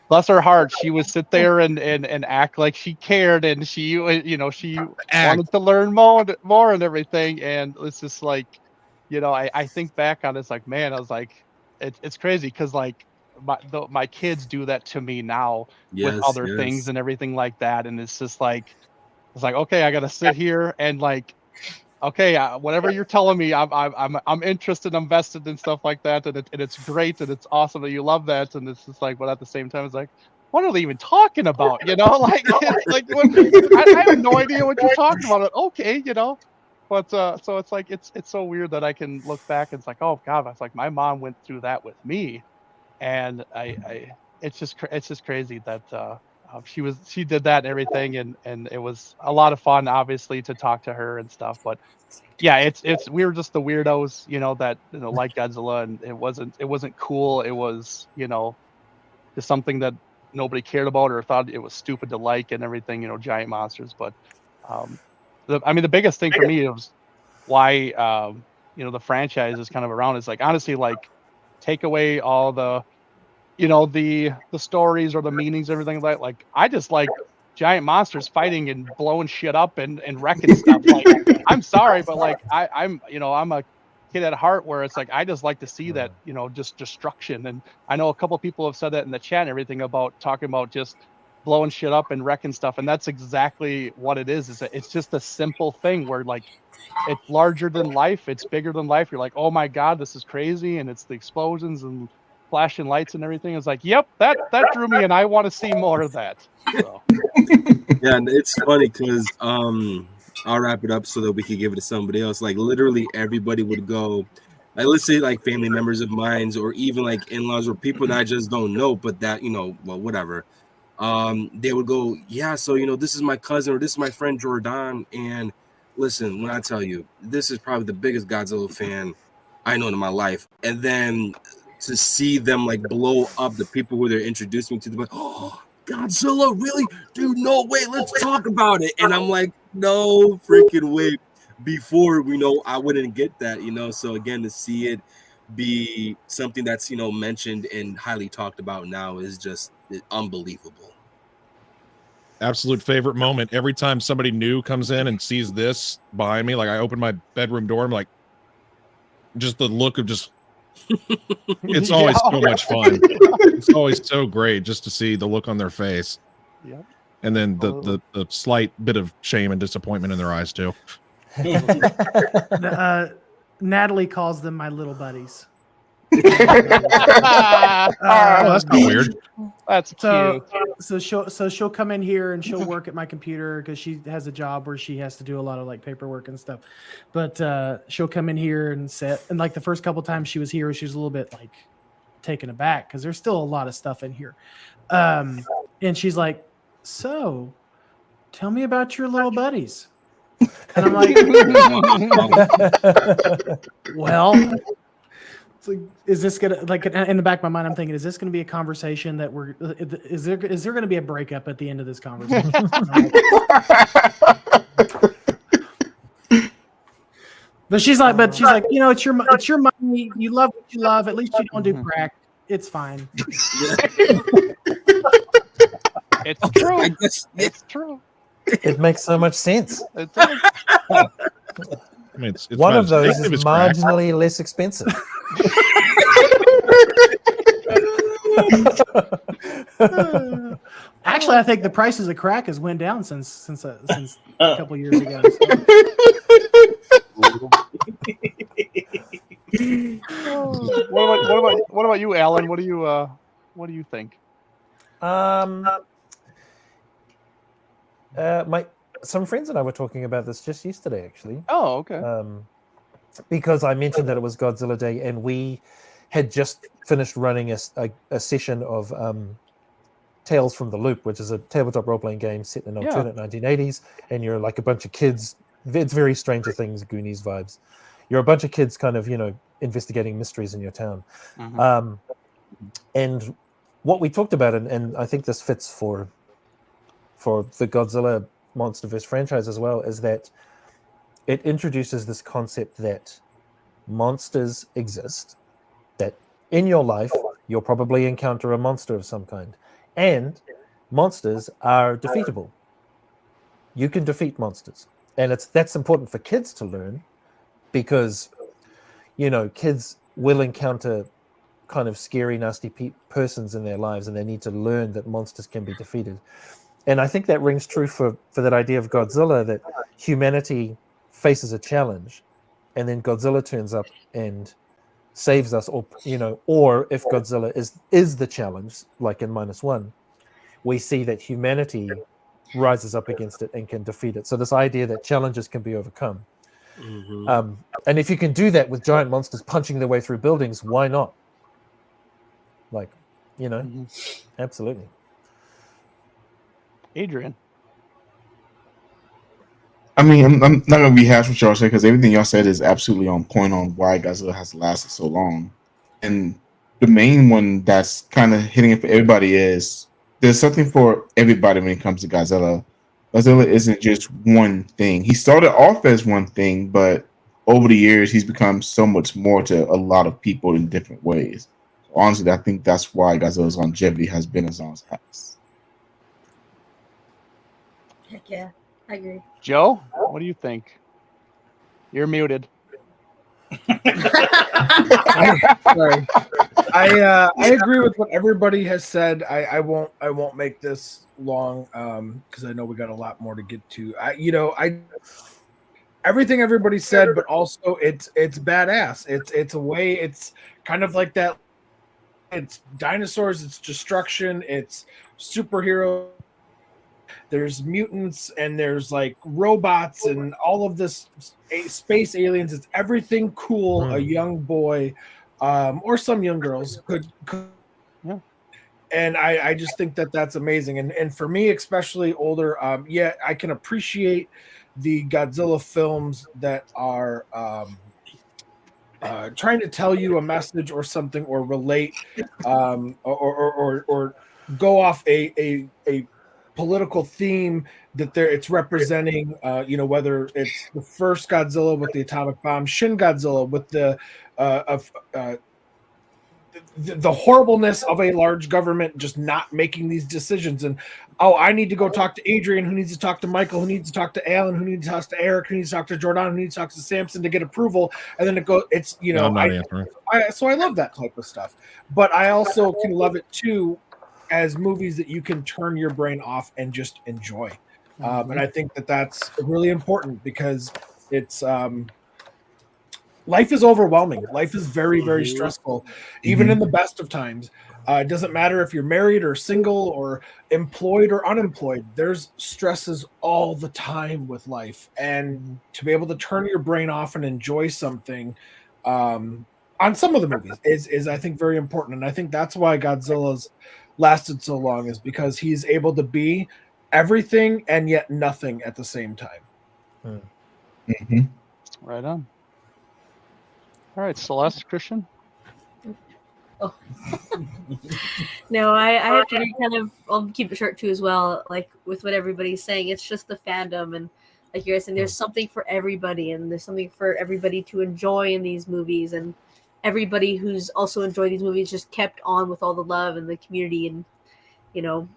bless her heart, she would sit there and act like she cared, and she wanted to learn more and everything. And it's just like, I think back on this, like, man, I was like, it's crazy because like my kids do that to me now with other things and everything like that. And it's just like, okay, I got to sit here and like, okay, whatever you're telling me, I'm interested, I'm vested in stuff like that, and it's great, and it's awesome that you love that, and it's just like, but at the same time, it's like, what are they even talking about? Like it's like I have no idea what you're talking about. Okay, but so it's like it's so weird that I can look back and it's like, oh God, it's like my mom went through that with me, and it's just crazy that she did that and everything, and it was a lot of fun, obviously, to talk to her and stuff. But yeah, it's we were just the weirdos, that like Godzilla, and it wasn't cool. It was just something that nobody cared about or thought it was stupid to like and everything. Giant monsters. But the biggest thing for me was why the franchise is kind of around is like, honestly, like, take away all the the stories or the meanings, everything like that. Like, I just like giant monsters fighting and blowing shit up and wrecking stuff. Like, I'm sorry, but like I'm a kid at heart where it's like I just like to see that, just destruction. And I know a couple of people have said that in the chat and everything about talking about just blowing shit up and wrecking stuff, and that's exactly what it is. It's just a simple thing where like it's larger than life, it's bigger than life. You're like, oh my God, this is crazy, and it's the explosions and flashing lights and everything. It's like, yep, that drew me, and I want to see more of that. So. Yeah, and it's funny because I'll wrap it up so that we can give it to somebody else. Like literally everybody would go, like, let's say like family members of mine, or even like in-laws or people that I just don't know, but that well, whatever. They would go, yeah, so this is my cousin or this is my friend Jordan, and listen, when I tell you, this is probably the biggest Godzilla fan I know in my life, and then to see them like blow up the people who they're introducing me to, like, oh, Godzilla, really? Dude, no way, let's talk about it. And I'm like, no freaking way. Before I wouldn't get that, so again, to see it be something that's mentioned and highly talked about now is just unbelievable. Absolute favorite moment. Every time somebody new comes in and sees this behind me, like I open my bedroom door, I'm like, just the look of just it's always so much fun. It's always so great just to see the look on their face. Yeah. And then the slight bit of shame and disappointment in their eyes too. Natalie calls them my little buddies. That's not weird. That's cute. So she'll come in here and she'll work at my computer because she has a job where she has to do a lot of like paperwork and stuff. But she'll come in here and sit. And like the first couple times she was here, she was a little bit like taken aback because there's still a lot of stuff in here. And she's like, "So, tell me about your little buddies." And I'm like, "Well, It's like, is this gonna, like, in the back of my mind, I'm thinking, is this gonna be a conversation that is there gonna be a breakup at the end of this conversation? But she's like, you know, it's your money. You love what you love. At least you don't do crack. It's fine. It's true. I guess It's true. It makes so much sense. It does. I mean, it's One not of those as is effective as crack. marginally less expensive. Actually, I think the prices of crack has went down since a couple years ago. What about you, Alan? What do you think? Some friends and I were talking about this just yesterday, actually. Oh, okay. Because I mentioned that it was Godzilla Day, and we had just finished running a session of Tales from the Loop, which is a tabletop role-playing game set in alternate 1980s, and you're like a bunch of kids. It's very Stranger Things, Goonies vibes. You're a bunch of kids kind of, investigating mysteries in your town. And what we talked about, and I think this fits for the Godzilla MonsterVerse franchise as well, is that it introduces this concept that monsters exist, that in your life you'll probably encounter a monster of some kind, and monsters are defeatable. You can defeat monsters, and that's important for kids to learn, because kids will encounter kind of scary, nasty persons in their lives, and they need to learn that monsters can be defeated. And I think that rings true for that idea of Godzilla, that humanity faces a challenge, and then Godzilla turns up and saves us, or if Godzilla is the challenge, like in -1, we see that humanity rises up against it and can defeat it. So this idea that challenges can be overcome. And if you can do that with giant monsters punching their way through buildings, why not? Absolutely. Adrian. I mean, I'm not gonna rehash what y'all said, because everything y'all said is absolutely on point on why Godzilla has lasted so long. And the main one that's kind of hitting it for everybody is there's something for everybody when it comes to Godzilla. Godzilla isn't just one thing. He started off as one thing, but over the years he's become so much more to a lot of people in different ways. So honestly, I think that's why Godzilla's longevity has been as long as it has. Heck yeah, I agree. Joe, what do you think? You're muted. Sorry. I agree with what everybody has said. I won't make this long because I know we got a lot more to get to. Everything everybody said, but also it's badass. It's a way. It's kind of like that. It's dinosaurs. It's destruction. It's superhero. There's mutants and there's like robots and all of this space aliens. It's everything cool a young boy or some young girls could. Yeah. And I just think that that's amazing. And for me, especially older, I can appreciate the Godzilla films that are trying to tell you a message or something, or relate or go off a political theme that it's representing, whether it's the first Godzilla with the atomic bomb, Shin Godzilla with the horribleness of a large government just not making these decisions. And I need to go talk to Adrian, who needs to talk to Michael, who needs to talk to Alan, who needs to talk to Eric, who needs to talk to Jordan, who needs to talk to Samson to get approval. And then so I love that type of stuff. But I also can love it too as movies that you can turn your brain off and just enjoy. And I think that that's really important, because it's life is overwhelming. Life is very, very stressful, even in the best of times. It doesn't matter if you're married or single or employed or unemployed. There's stresses all the time with life. And to be able to turn your brain off and enjoy something on some of the movies is I think very important. And I think that's why Godzilla's lasted so long, is because he's able to be everything and yet nothing at the same time. Right on. All right, Celeste, Christian. No, I have to agree. Kind of, I'll keep it short too as well. Like with what everybody's saying, it's just the fandom, and like you're saying, there's something for everybody, and there's something for everybody to enjoy in these movies, and everybody who's also enjoyed these movies just kept on with all the love and the community, and you know,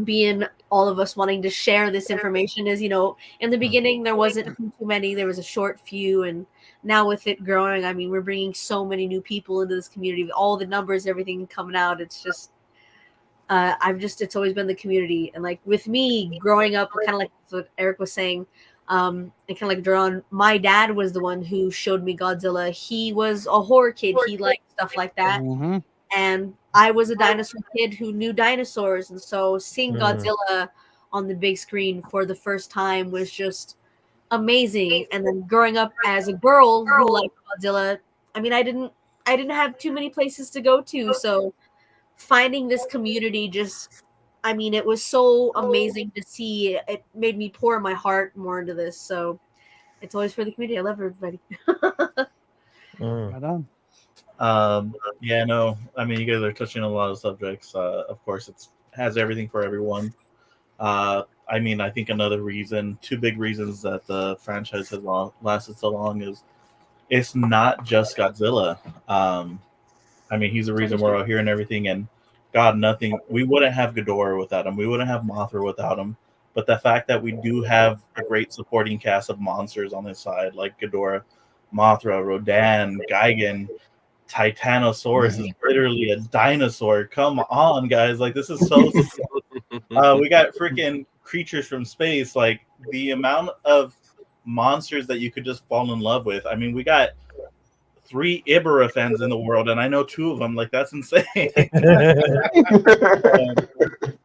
being all of us wanting to share this information. Is, you know, in the beginning there wasn't too many, there was a short few, and now with it growing, I mean, we're bringing so many new people into this community with all the numbers, everything coming out. It's just it's always been the community. And like with me growing up, kind of like what Eric was saying, and kind of like drawn, my dad was the one who showed me Godzilla. He was a horror kid. He liked stuff like that. Mm-hmm. And I was a dinosaur kid who knew dinosaurs. And so seeing Godzilla on the big screen for the first time was just amazing. And then growing up as a girl who liked Godzilla, I mean, I didn't have too many places to go to. So finding this community just, I mean, it was so amazing to see. It made me pour my heart more into this. So it's always for the community. I love everybody. Right on. Yeah, no, I mean, you guys are touching on a lot of subjects. Of course, it has everything for everyone. I mean, I think another reason, two big reasons that the franchise has lasted so long is it's not just Godzilla. I mean, he's the reason we're all here and everything. And God, we wouldn't have Ghidorah without him. We wouldn't have Mothra without him. But the fact that we do have a great supporting cast of monsters on his side, like Ghidorah, Mothra, Rodan, Gigan, Titanosaurus is literally a dinosaur. Come on, guys. Like, this is so we got freaking creatures from space. Like, the amount of monsters that you could just fall in love with. I mean, we got 3 Ibera fans in the world, and I know 2 of them. Like, that's insane.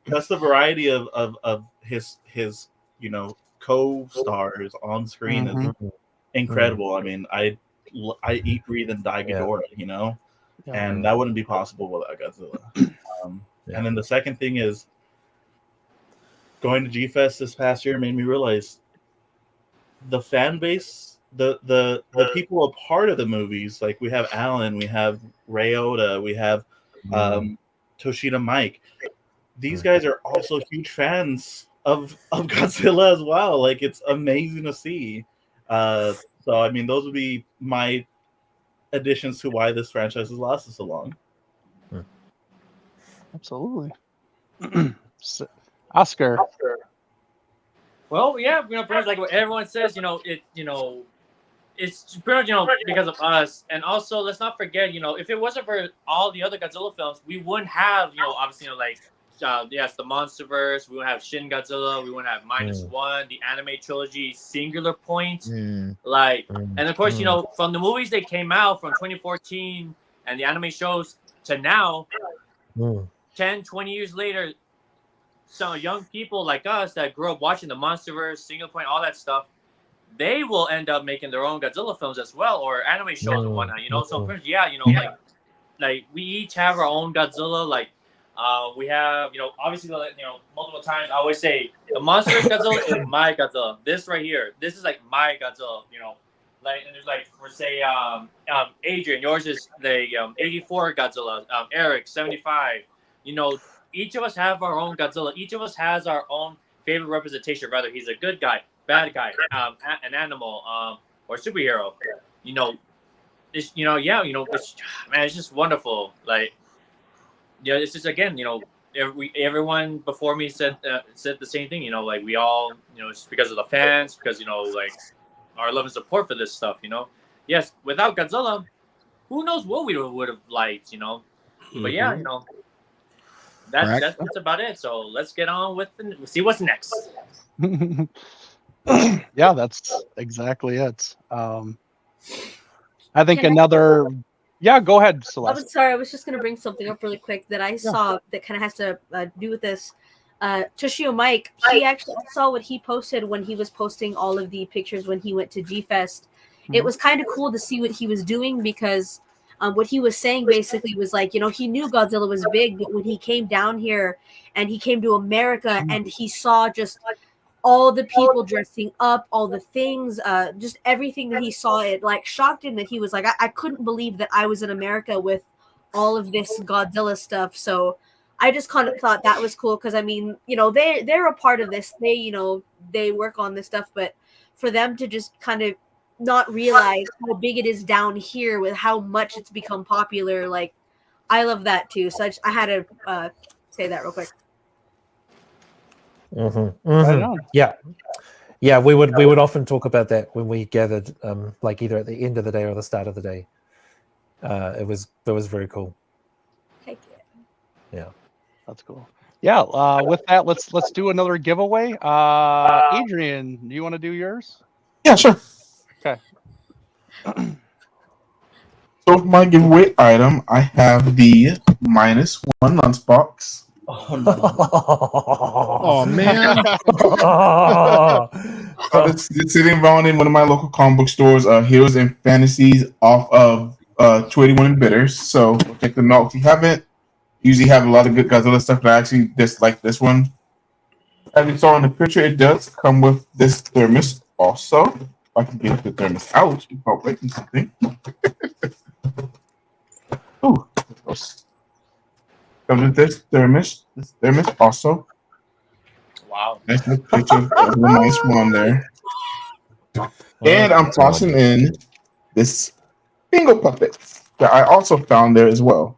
Just the variety of his you know, co-stars on screen is incredible. I mean, I eat, breathe, and die Ghidorah, you know, and that wouldn't be possible without Godzilla. And then the second thing is going to G-Fest this past year made me realize the fan base, the people a part of the movies. Like, we have Alan, we have Ryota, we have Toshida Mike. These guys are also huge fans of Godzilla as well. Like, it's amazing to see. So, I mean, those would be my additions to why this franchise has lasted so long. Absolutely. Oscar. Well, yeah, you know, pretty much like what everyone says, it's pretty much, because of us. And also, let's not forget, if it wasn't for all the other Godzilla films, we wouldn't have, obviously, yes, the Monsterverse, we wouldn't have Shin Godzilla, we wouldn't have -1, the anime trilogy, Singular Point, and of course, from the movies that came out from 2014 and the anime shows to now, 10, 20 years later, some young people like us that grew up watching the Monsterverse, Single Point, all that stuff, they will end up making their own Godzilla films as well, or anime shows and whatnot. So yeah, like we each have our own Godzilla. Like we have, obviously, multiple times I always say the Monsterverse Godzilla is my Godzilla. This right here, this is like my Godzilla. Like, and there's like, for say, Adrian, yours is the 84 Godzilla. Eric, 75. Each of us have our own Godzilla. Each of us has our own favorite representation. Rather, he's a good guy, bad guy, an animal, or superhero. It's it's just wonderful. Like, it's just, again, everyone before me said the same thing. Like, we all, it's because of the fans, because like our love and support for this stuff. Yes, without Godzilla, who knows what we would have liked. But yeah, that's about it. So let's get on with see what's next. Yeah, that's exactly it. I think another. Yeah, go ahead, Celeste. I was just going to bring something up really quick that I saw that kind of has to do with this. Toshio Mike, he actually saw what he posted when he was posting all of the pictures when he went to G-Fest. It was kind of cool to see what he was doing, because what he was saying basically was like, he knew Godzilla was big, but when he came down here and he came to America and he saw just all the people dressing up, all the things, just everything that he saw, it like shocked him that he was like, I couldn't believe that I was in America with all of this Godzilla stuff. So I just kind of thought that was cool because I mean, you know, they're a part of this. They, you know, they work on this stuff, but for them to just kind of not realize how big it is down here with how much it's become popular, like I love that too. So I had to say that real quick. Right on. Yeah, we would often talk about that when we gathered, like either at the end of the day or the start of the day. It was very cool. Heck yeah. That's cool. Yeah. With that, let's do another giveaway. Adrian, do you want to do yours? Yeah, sure. Okay. So for my giveaway item, I have the -1 lunchbox. Oh no! Oh man! It's sitting around in one of my local comic book stores, Heroes and Fantasies, off of 281 and Bitters. So check them out if you haven't. Usually have a lot of good Godzilla stuff, but I actually dislike this one. As you saw in the picture, it does come with this thermos also. If I can get the thermos out without breaking something. Ooh, gross. Comes with this thermos also. Wow. Nice little picture of a nice one there. And I'm tossing in this bingo puppet that I also found there as well.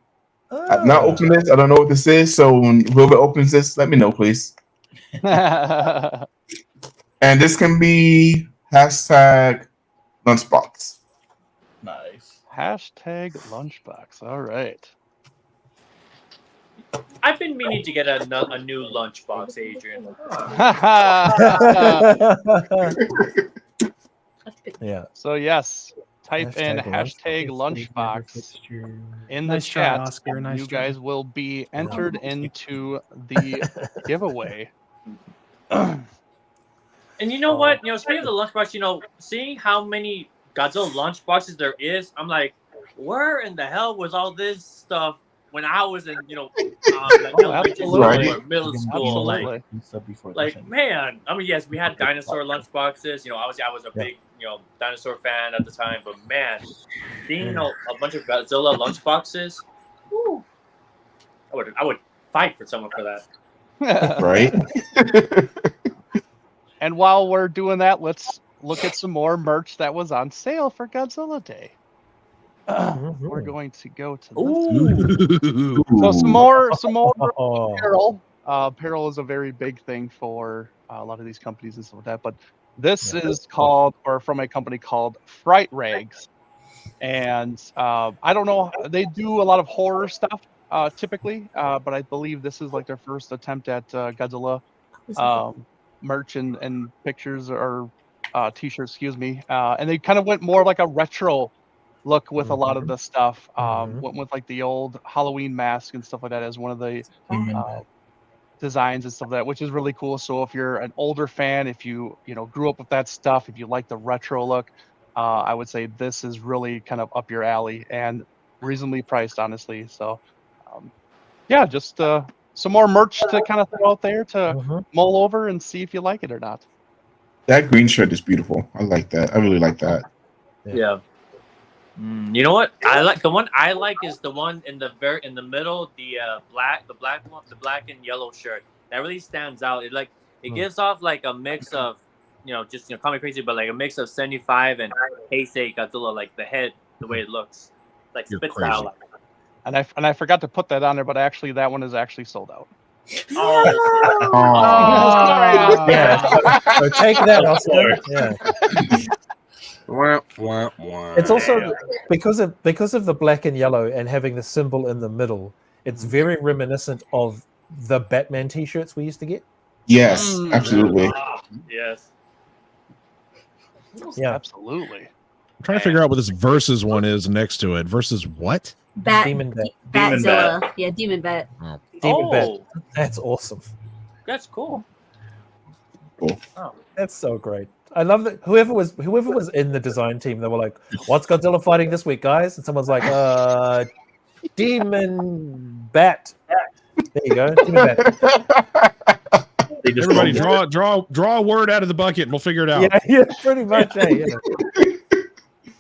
I've not opened this. I don't know what this is. So when whoever opens this, let me know, please. And this can be #lunchbox. Nice. #lunchbox. All right. I've been meaning to get a new lunchbox, Adrian. Yeah. So yes, type in #lunchbox in the Nice try, chat. Oscar. Nice You try. guys will be entered into the giveaway. And you know what? You know, speaking of the lunchbox, you know, seeing how many Godzilla lunchboxes there is, I'm like, where in the hell was all this stuff when I was in, you know, elementary school or middle school? Like, man, I mean, yes, we had dinosaur lunchboxes. You know, obviously I was a big, you know, dinosaur fan at the time, but man, seeing, you know, a bunch of Godzilla lunchboxes, whew, I would fight for someone for that. Right. And while we're doing that, let's look at some more merch that was on sale for Godzilla Day. We're going to go to this. So some more apparel. Apparel is a very big thing for a lot of these companies and stuff like that. But this is called, or from a company called Fright Rags. And I don't know, they do a lot of horror stuff typically, but I believe this is like their first attempt at Godzilla merch and pictures or t-shirts, excuse me. And they kind of went more like a retro look with a lot of the stuff. Went with like the old Halloween mask and stuff like that as one of the designs and stuff like that, which is really cool. So if you're an older fan, if you grew up with that stuff, if you like the retro look, I would say this is really kind of up your alley and reasonably priced, honestly. So yeah, just some more merch to kind of throw out there to mull over and see if you like it or not. That green shirt is beautiful. I like that. I really like that. Yeah. You know what? I like the one I like is the one in the middle, the black one, the black and yellow shirt. That really stands out. It gives off like a mix of, just call me crazy, but like a mix of 75 and Heisei Godzilla, like the head, the way it looks, like spits out. And I forgot to put that on there, but actually that one is actually sold out. Yeah. So take that, Oscar. Yeah. It's also because of the black and yellow and having the symbol in the middle. It's very reminiscent of the Batman T-shirts we used to get. Yes, absolutely. Yes. Yeah, absolutely. I'm trying to figure out what this versus one is next to it. Versus what? Demon Bat. Batzilla. Yeah, Demon Bat. Demon Bat. That's awesome. That's cool. Oh, that's so great. I love that whoever was in the design team, they were like, "What's Godzilla fighting this week, guys?" And someone's like, Demon Bat." There you go, Demon Bat. Everybody, draw a word out of the bucket, and we'll figure it out. Yeah, pretty much. Hey,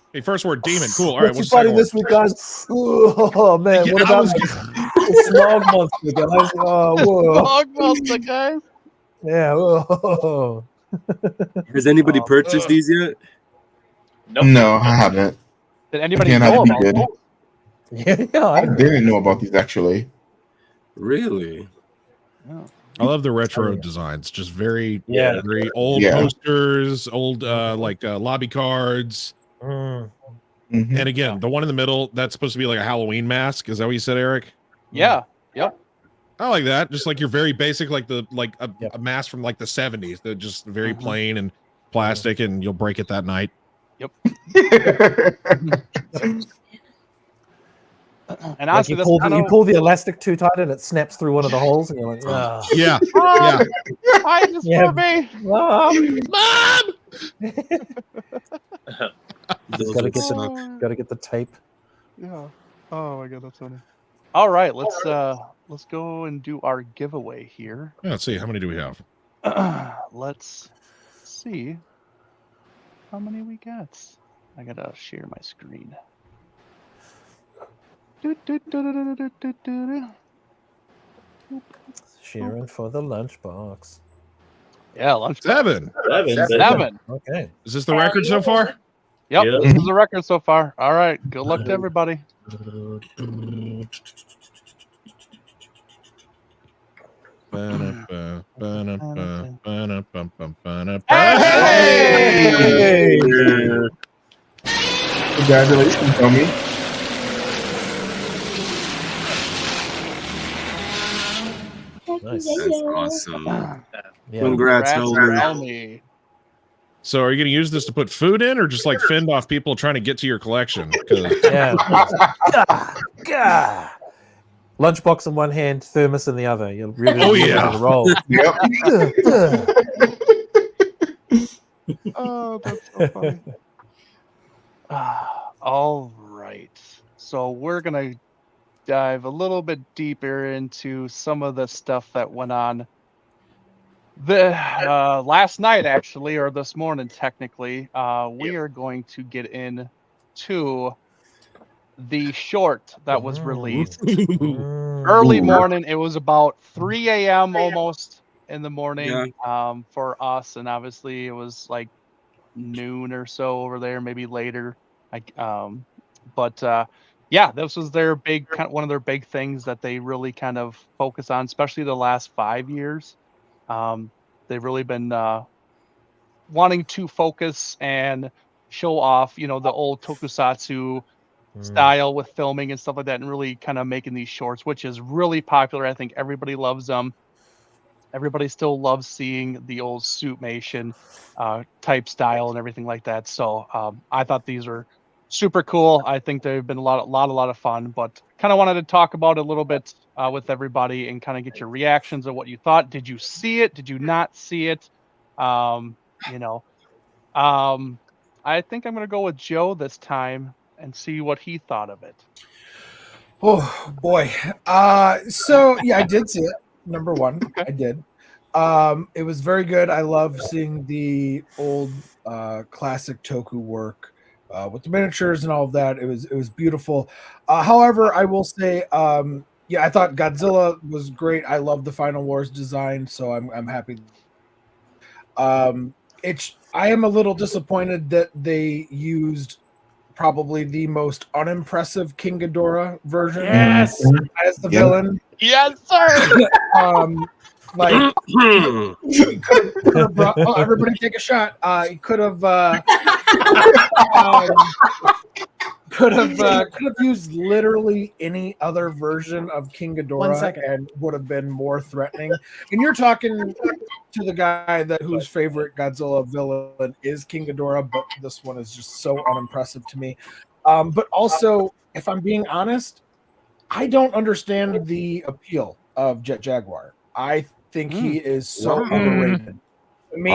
Okay, first word, demon. Cool. All right, What's what's fighting the this week, guys? Oh man, Yeah, what I about was- the Snog Monster, guys? Oh, whoa. Dog monster, guys. Yeah. Whoa. Has anybody Oh, purchased these yet? No, I haven't. Did anybody Again, know I about did. it? Yeah, I didn't know about these actually. Really? I love the retro designs. Just very, Yeah. very old Yeah. posters, old lobby cards. Mm. Mhm. And again, the one in the middle, that's supposed to be like a Halloween mask. Is that what you said, Eric? Yeah. Yep. I like that. Just like you're very basic, like a mask from like the 70s. They're just very plain and plastic, and you'll break it that night. Yep. And Like honestly, you that's pull, kind you of pull the elastic too tight and it snaps through one of the holes, and you're like, ah. Yeah. Mom, hide this Yeah. for me. Mom! Those Gotta would get suck. gotta get the tape. Yeah. Oh my god, that's funny. All right, let's go and do our giveaway here. Yeah, let's see. How many do we have? Let's see how many we got. I gotta share my screen. Sharing for the lunchbox. Yeah, lunch. Seven. Seven. Okay. Is this the record so far? Yep, Yep. this is the record so far. All right, good luck to everybody. Hey! Congratulations, Tommy. Nice. That's awesome. Yeah. Congrats, Helmer. Helmy. So are you going to use this to put food in, or just like fend off people trying to get to your collection? 'Cause- Yeah. Gah. Lunchbox in one hand, thermos in the other. You're really Oh, really yeah. on a roll. Oh, that's so funny. All right. So we're going to dive a little bit deeper into some of the stuff that went on the last night, actually, or this morning, technically. We are going to get into the short that was released early morning. It was about 3 a.m. almost in the morning for us, and obviously it was like noon or so over there, maybe later. Yeah, this was their big one of their big things that they really kind of focus on, especially the last 5 years. They've really been wanting to focus and show off, the old tokusatsu style with filming and stuff like that, and really kind of making these shorts, which is really popular. I think everybody loves them. Everybody still loves seeing the old suitmation type style and everything like that. So I thought these were super cool. I think they've been a lot of fun, but kind of wanted to talk about it a little bit with everybody and kind of get your reactions of what you thought. Did you see it? Did you not see it? I think I'm going to go with Joe this time and see what he thought of it. Oh boy. So yeah, I did see it. Number one, I did. It was very good. I love seeing the old classic Toku work with the miniatures and all of that. It was beautiful. However, I will say, I thought Godzilla was great. I love the Final Wars design, so I'm happy. I am a little disappointed that they used probably the most unimpressive King Ghidorah version as the villain. Yes, sir. Like he could have brought, everybody take a shot. He could have used literally any other version of King 1 Ghidorah second. and would have been more threatening. And you're talking to the guy whose favorite Godzilla villain is King Ghidorah, but this one is just so unimpressive to me. But also, if I'm being honest, I don't understand the appeal of Jet Jaguar. I think he is so overrated. To me,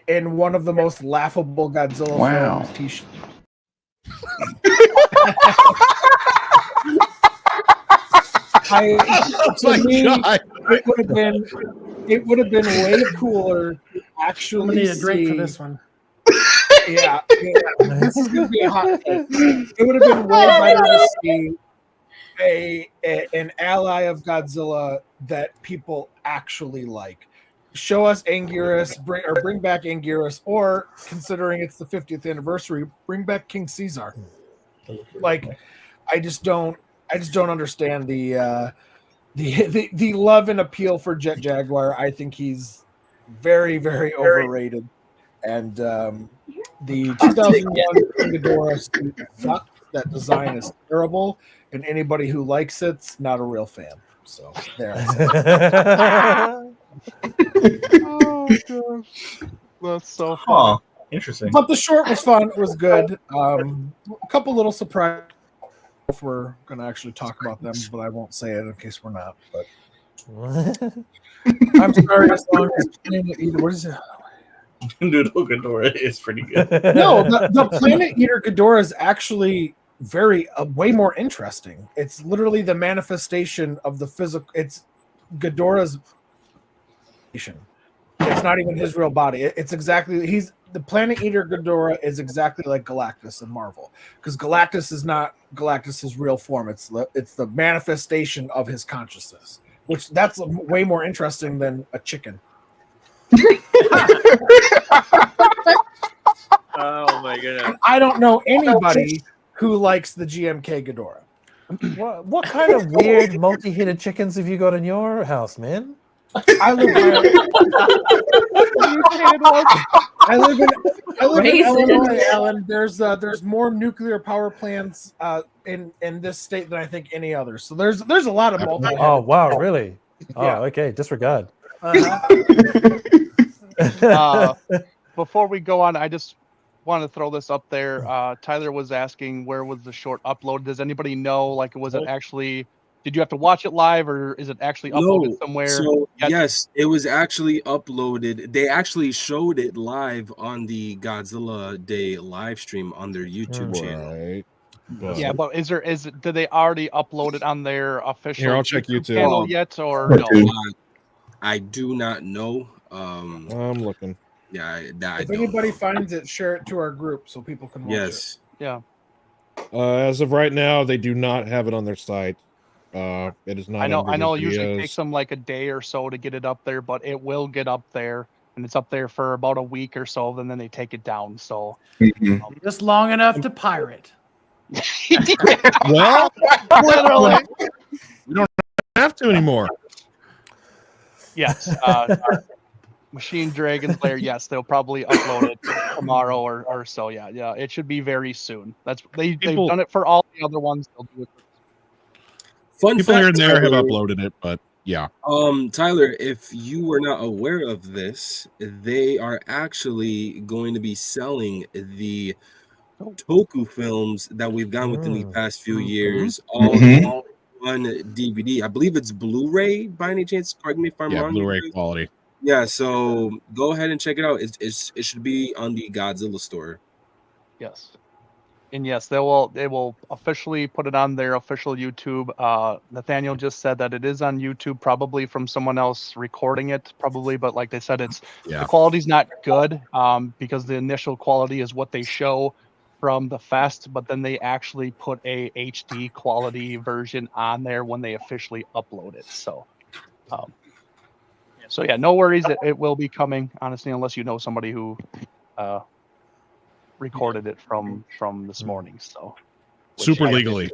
in one of the most laughable Godzilla films, he it would have been way cooler to actually I'm gonna need a drink for see this one. Yeah, this is gonna be a hot take. It would have been way better to see an ally of Godzilla that people actually like. Show us Anguirus, bring back Anguirus, or considering it's the 50th anniversary, bring back King Caesar. Like, I just don't understand the love and appeal for Jet Jaguar. I think he's very, very overrated. And the 2001 King Ghidorah suit sucked. That design is terrible, and anybody who likes it's not a real fan. So there. Oh gosh, that's so funny. Interesting. But the short was fun. It was good. A couple little surprises. If we're going to actually talk about them, but I won't say it in case we're not. But I'm sorry. As long as Planet Eater, what is it? Dude, Ghidorah is pretty good. No, the Planet Eater Ghidorah is actually way more interesting. It's literally the manifestation of the physical. It's Ghidorah's. It's not even his real body. It's exactly the Planet Eater Ghidorah is exactly like Galactus in Marvel, because Galactus is not Galactus's real form. It's the manifestation of his consciousness, which that's way more interesting than a chicken. Oh my goodness! I don't know anybody who likes the GMK Ghidorah. What kind of weird multi-headed chickens have you got in your house, man? I live in Illinois, Alan. There's more nuclear power plants in this state than I think any other. So there's a lot of multi. Oh wow, really? Oh, Yeah. okay. Disregard. Before we go on, I just want to throw this up there. Tyler was asking where was the short upload. Does anybody know? Like, was it actually? Did you have to watch it live, or is it actually uploaded somewhere? So yes, it was actually uploaded. They actually showed it live on the Godzilla Day live stream on their YouTube channel. Yeah, but did they already upload it on their official Here, I'll check YouTube channel yet, or no? I do not know. I'm looking. Yeah, If anybody finds it, share it to our group so people can watch it. Yeah. As of right now, they do not have it on their site. It is not. I know. under It usually videos. takes them like a day or so to get it up there, but it will get up there, and it's up there for about a week or so. And then they take it down. So Just long enough to pirate. Well, literally, we don't have to anymore. Yes. Machine Dragon's Lair, yes, they'll probably upload it tomorrow or so. Yeah, it should be very soon. They've done it for all the other ones. They'll do it. Fun People fact, here and there have Tyler, uploaded it, but yeah. Tyler, if you were not aware of this, they are actually going to be selling the Toku films that we've gotten within the past few years, all on DVD. I believe it's Blu-ray by any chance. Correct me if I'm wrong. Blu-ray quality. Yeah, so go ahead and check it out. It should be on the Godzilla store. Yes. And yes, they will officially put it on their official YouTube. Nathaniel just said that it is on YouTube, probably from someone else recording it, probably. But like they said, the quality's not good because the initial quality is what they show from the fest, but then they actually put a HD quality version on there when they officially upload it. So, yeah, no worries. It will be coming, honestly, unless you know somebody who recorded it from this morning. So super legally.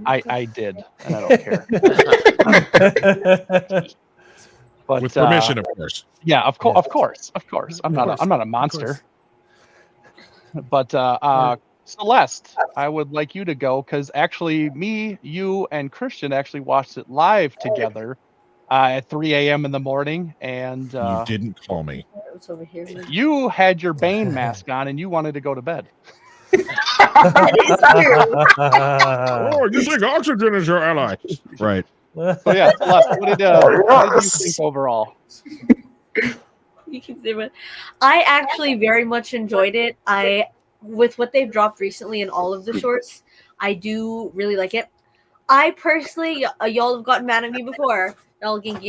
I did, and I don't care. But with permission, of course. Yeah, of course. I'm not a monster. But Celeste, I would like you to go because actually, me, you, and Christian actually watched it live together at 3 a.m. in the morning, and you didn't call me. You had your Bane mask on, and you wanted to go to bed. Oh, you think oxygen is your ally? Right. So yeah, Celeste, what did you think overall? You can say it. I actually very much enjoyed it. With what they've dropped recently in all of the shorts, I do really like it. I personally, y'all have gotten mad at me before. Y'all can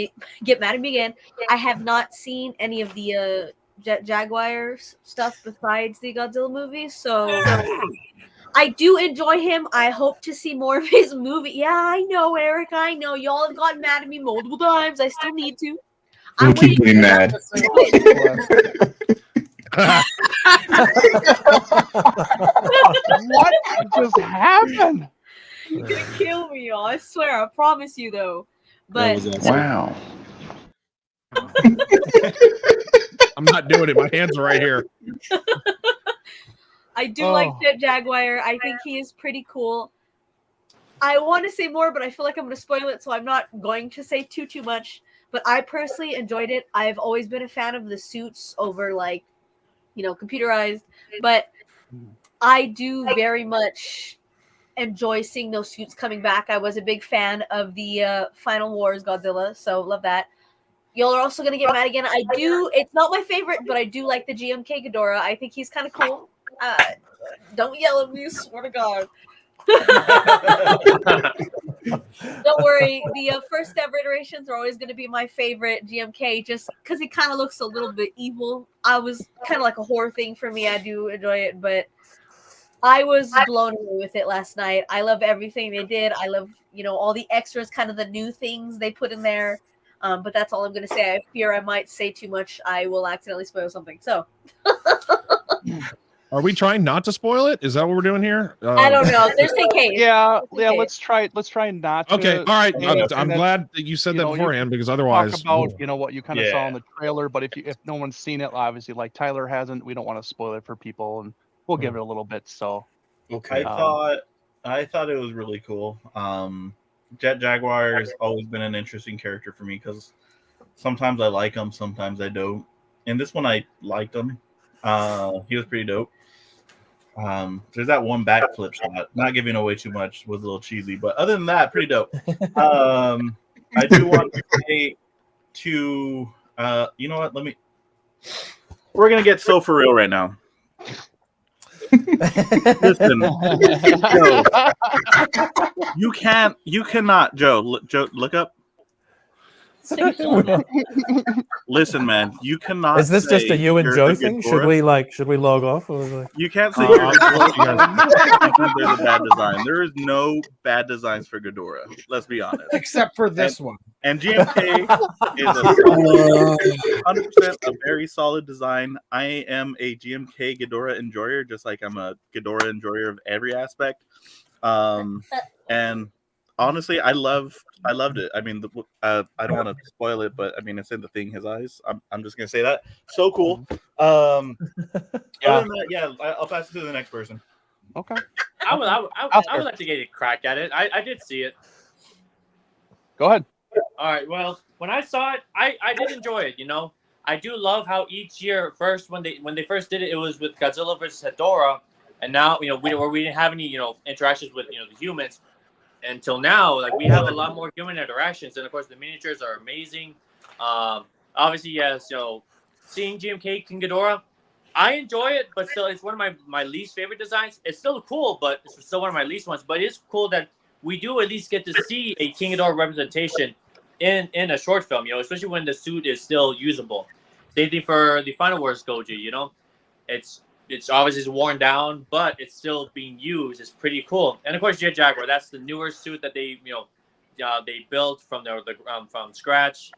get mad at me again. I have not seen any of the Jaguar stuff besides the Godzilla movies, so I do enjoy him. I hope to see more of his movie. Yeah, I know, Eric. I know y'all have gotten mad at me multiple times. I still need to. We'll keep getting mad. What just happened? You're gonna kill me, y'all. I swear. I promise you, though. That But was awesome. Wow. I'm not doing it. My hands are right here. I do like Jet Jaguar. I think he is pretty cool. I want to say more, but I feel like I'm going to spoil it, so I'm not going to say too much. But I personally enjoyed it. I've always been a fan of the suits over, like, computerized. But I do very much enjoy seeing those suits coming back. I was a big fan of the Final Wars Godzilla, so love that. Y'all are also going to get mad again. It's not my favorite, but I do like the GMK Ghidorah. I think he's kind of cool. Don't yell at me, swear to God. Don't worry, the first ever iterations are always going to be my favorite GMK, just because he kind of looks a little bit evil. I was kind of like a horror thing for me. I do enjoy it, but I was blown away with it last night. I love everything they did. I love, all the extras, kind of the new things they put in there. But that's all I'm going to say. I fear I might say too much. I will accidentally spoil something. So. Are we trying not to spoil it? Is that what we're doing here? I don't know. There's a case. Yeah. Let's try not to. Okay. All right. I'm glad that you said that beforehand, because otherwise, talk about what you kind of saw in the trailer. But if no one's seen it, obviously, like Tyler hasn't, we don't want to spoil it for people, and we'll give it a little bit. So. Okay. I thought it was really cool. Jet Jaguar has always been an interesting character for me because sometimes I like him, sometimes I don't. And this one I liked him. He was pretty dope. There's that one backflip shot. Not giving away too much, was a little cheesy, but other than that, pretty dope. I do want to say to you know what? We're gonna get so for real right now. Listen, Joe, you cannot, Joe, look up. Listen, man, you cannot. Is this just a you and Joe thing? Should we log off? Or you can't say you're because there's a bad design. There is no bad designs for Ghidorah. Let's be honest. Except for this one. And GMK is 100% a very solid design. I am a GMK Ghidorah enjoyer, just like I'm a Ghidorah enjoyer of every aspect. And honestly, I loved it. I mean, I don't want to spoil it, but I mean, it's in the thing, his eyes. I'm just gonna say that. So cool. Other than that, I'll pass it to the next person. Okay. I would like to get a crack at it. I did see it. Go ahead. All right. Well, when I saw it, I did enjoy it. I do love how each year first when they first did it, it was with Godzilla versus Hedorah, and now we didn't have any interactions with the humans. Until now, like, we have a lot more human interactions, and of course the miniatures are amazing. Obviously, yes, seeing GMK King Ghidorah, I enjoy it, but still, it's one of my least favorite designs. It's still cool, but it's still one of my least ones. But it's cool that we do at least get to see a King Ghidorah representation in a short film, especially when the suit is still usable. Same thing for the Final Wars Goji, It's obviously worn down, but it's still being used. It's pretty cool. And of course, Jet Jaguar. That's the newer suit that they built from from scratch,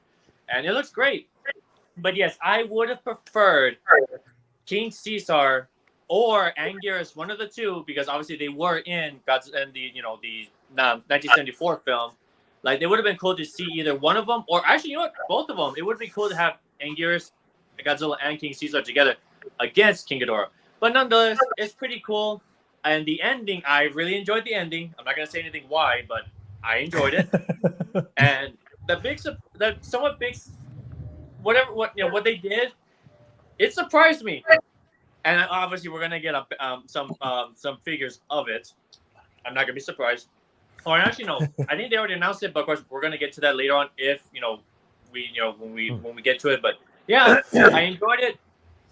and it looks great. But yes, I would have preferred King Caesar or Anguirus, one of the two, because obviously they were in the 1974 film. Like, they would have been cool to see either one of them, or actually, both of them. It would be cool to have Anguirus, Godzilla, and King Caesar together against King Ghidorah. But nonetheless, it's pretty cool. And the ending, I really enjoyed the ending. I'm not going to say anything why, but I enjoyed it. And what they did, it surprised me. And obviously, we're going to get some figures of it. I'm not going to be surprised. Or actually, no, I think they already announced it, but of course, we're going to get to that later on if, when we get to it. But yeah, I enjoyed it.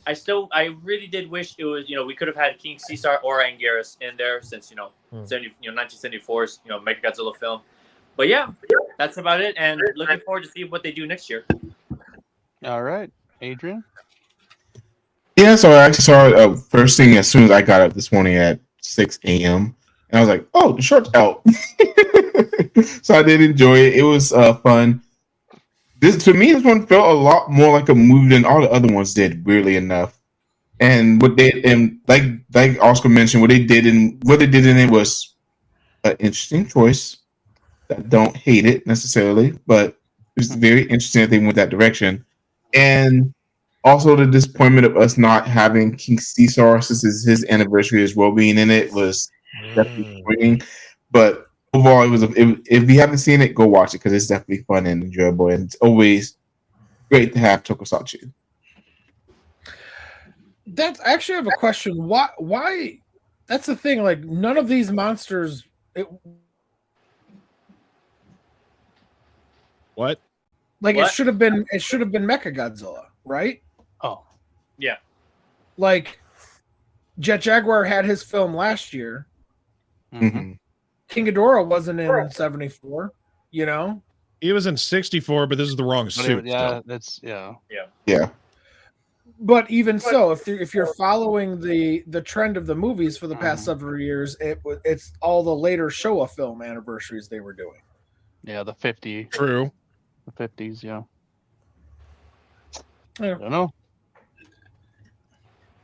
I really did wish it was, we could have had King Caesar or Anguirus in there since, 1974's, Mechagodzilla film. But yeah, that's about it. And looking forward to see what they do next year. All right. Adrian? Yeah, so I actually saw it first thing as soon as I got up this morning at 6 a.m. And I was like, oh, the short's out. So I did enjoy it. It was fun. This one felt a lot more like a movie than all the other ones did, weirdly enough. And like Oscar mentioned, what they did in it was an interesting choice. I don't hate it necessarily, but it's very interesting that they went that direction. And also the disappointment of us not having King Caesar since it's his anniversary as well being in it was definitely disappointing. But overall, if you haven't seen it, go watch it because it's definitely fun and enjoyable, and it's always great to have tokusatsu. That's actually I have a question. Why that's the thing, like none of these monsters What? like What? it should have been Mecha Godzilla, right? Oh, Yeah. Like Jet Jaguar had his film last year. Mm-hmm. King Ghidorah wasn't in 74, you know? He was in 64, but this is the wrong suit. yeah, still. that's Yeah. But even so, if you're following the trend of the movies for the past several years, it's all the later Showa film anniversaries they were doing. Yeah, the 50. True. The 50s, yeah. Yeah. I don't know.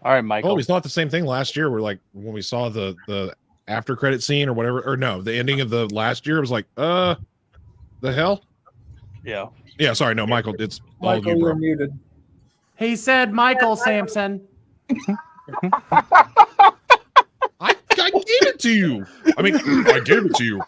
All right, Michael. Oh, we thought the same thing last year. We're like, when we saw the after credit scene or whatever, or no, the ending of the last year, it was like, the hell? Yeah. Yeah, sorry, no, Michael, it's all Michael, you, you're bro. muted. He said Michael Sampson. I gave it to you. I mean, I gave it to you.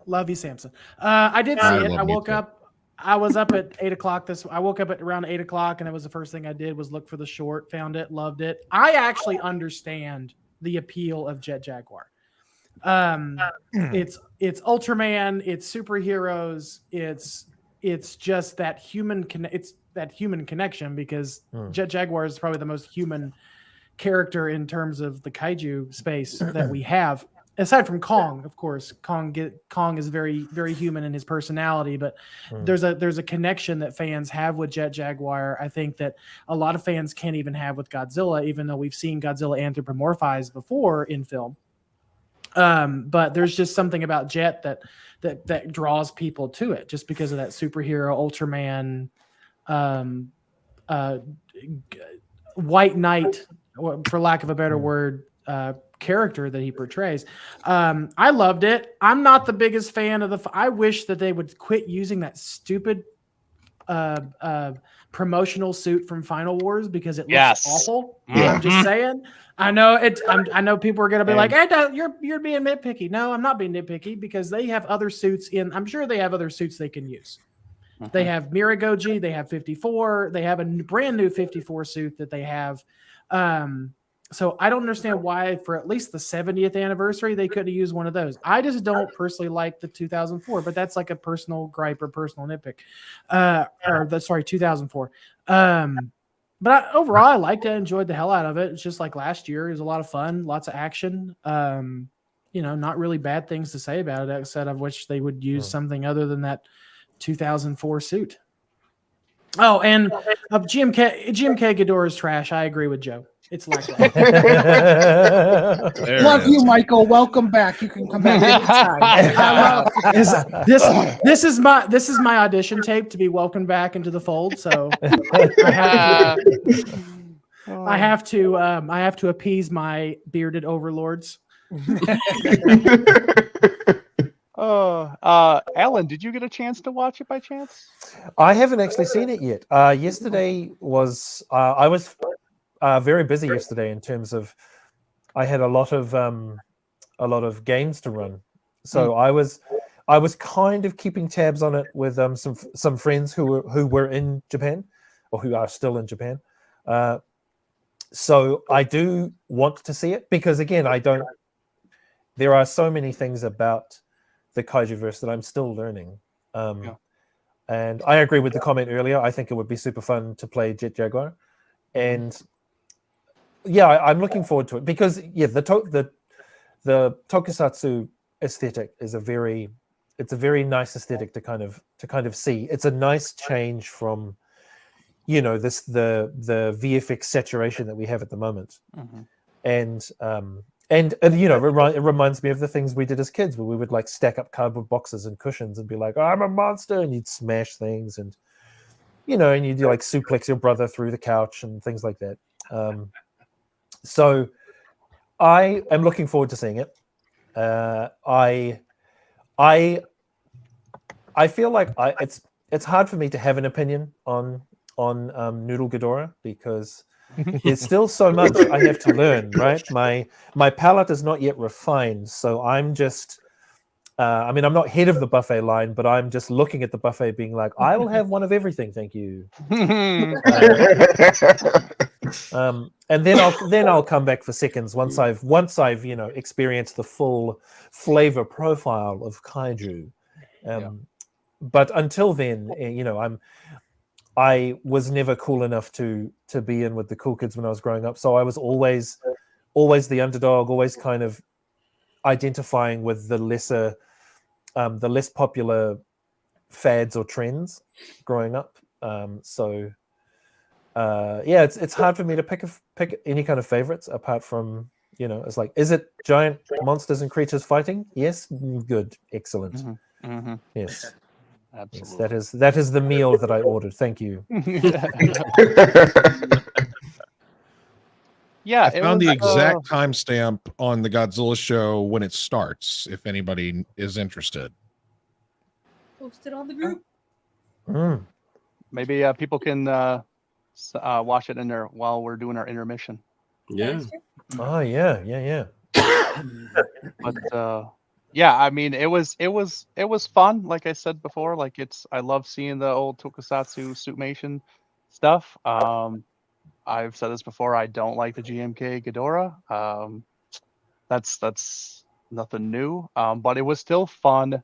Love you, Samson. I did see it. I woke up. I was up at 8 o'clock. I woke up at around 8 o'clock, and it was the first thing I did was look for the short. Found it, loved it. I actually understand the appeal of Jet Jaguar. It's Ultraman. It's superheroes. It's just that human. It's that human connection because Jet Jaguar is probably the most human character in terms of the kaiju space that we have. Aside from Kong, of course, Kong is very, very human in his personality, but there's a connection that fans have with Jet Jaguar. I think that a lot of fans can't even have with Godzilla, even though we've seen Godzilla anthropomorphized before in film. But there's just something about Jet that draws people to it, just because of that superhero Ultraman, White Knight, for lack of a better word, character that he portrays. I loved it. I'm not the biggest fan of I wish that they would quit using that stupid promotional suit from Final Wars because it looks awful. I'm just saying. I know it. I know people are going to be like, "Hey, you're being nitpicky." No, I'm not being nitpicky because they have other suits I'm sure they have other suits they can use. They have Miragoji, they have 54, they have a brand new 54 suit that they have. So I don't understand why for at least the 70th anniversary they couldn't use one of those. I just don't personally like the 2004, but that's like a personal gripe or personal nitpick. 2004. But overall, I liked it. I enjoyed the hell out of it. It's just like last year. It was a lot of fun, lots of action. Not really bad things to say about it, except I wish they would use something other than that 2004 suit. Oh, and GMK Ghidorah is trash. I agree with Joe. It's like Love you, Michael. Welcome back. You can come back anytime. This is my audition tape to be welcomed back into the fold. So I have to appease my bearded overlords. Alan, did you get a chance to watch it by chance? I haven't actually seen it yet. Yesterday was I was very busy yesterday in terms of I had a lot of games to run, so I was kind of keeping tabs on it with some friends who were in Japan or who are still in Japan. So I do want to see it because again, there are so many things about the Kaijuverse that I'm still learning. And I agree with the comment earlier. I think it would be super fun to play Jet Jaguar. And yeah, I'm looking forward to it because the tokusatsu aesthetic is a very nice aesthetic to kind of see. It's a nice change from you know, the VFX saturation that we have at the moment. And you know, it reminds me of the things we did as kids, where we would like stack up cardboard boxes and cushions and be like, I'm a monster, and you'd smash things, and you know, and you'd like suplex your brother through the couch and things like that. So I am looking forward to seeing it. I feel like it's hard for me to have an opinion on Noodle Ghidorah, because there's still so much I have to learn, right? My palate is not yet refined, so I'm just I mean, I'm not head of the buffet line, but I'm just looking at the buffet being like, I will have one of everything, thank you. And then I'll come back for seconds once I've you know, experienced the full flavor profile of kaiju. But until then, you know, I was never cool enough to be in with the cool kids when I was growing up, so I was always the underdog, always kind of identifying with the less popular fads or trends growing up. So yeah, it's hard for me to pick any kind of favorites apart from, you know, it's like, is it giant monsters and creatures fighting? Yes, good, excellent. Yes. Absolutely. Yes, that is the meal that I ordered. Thank you. Yeah, I found the exact timestamp on the Godzilla show when it starts, if anybody is interested. Post it on the group. Maybe people can watch it in there while we're doing our intermission. Yeah. Oh yeah. But yeah, I mean, it was fun. Like I said before, like I love seeing the old Tokusatsu Suitmation stuff. I've said this before. I don't like the GMK Ghidorah. That's nothing new. But it was still fun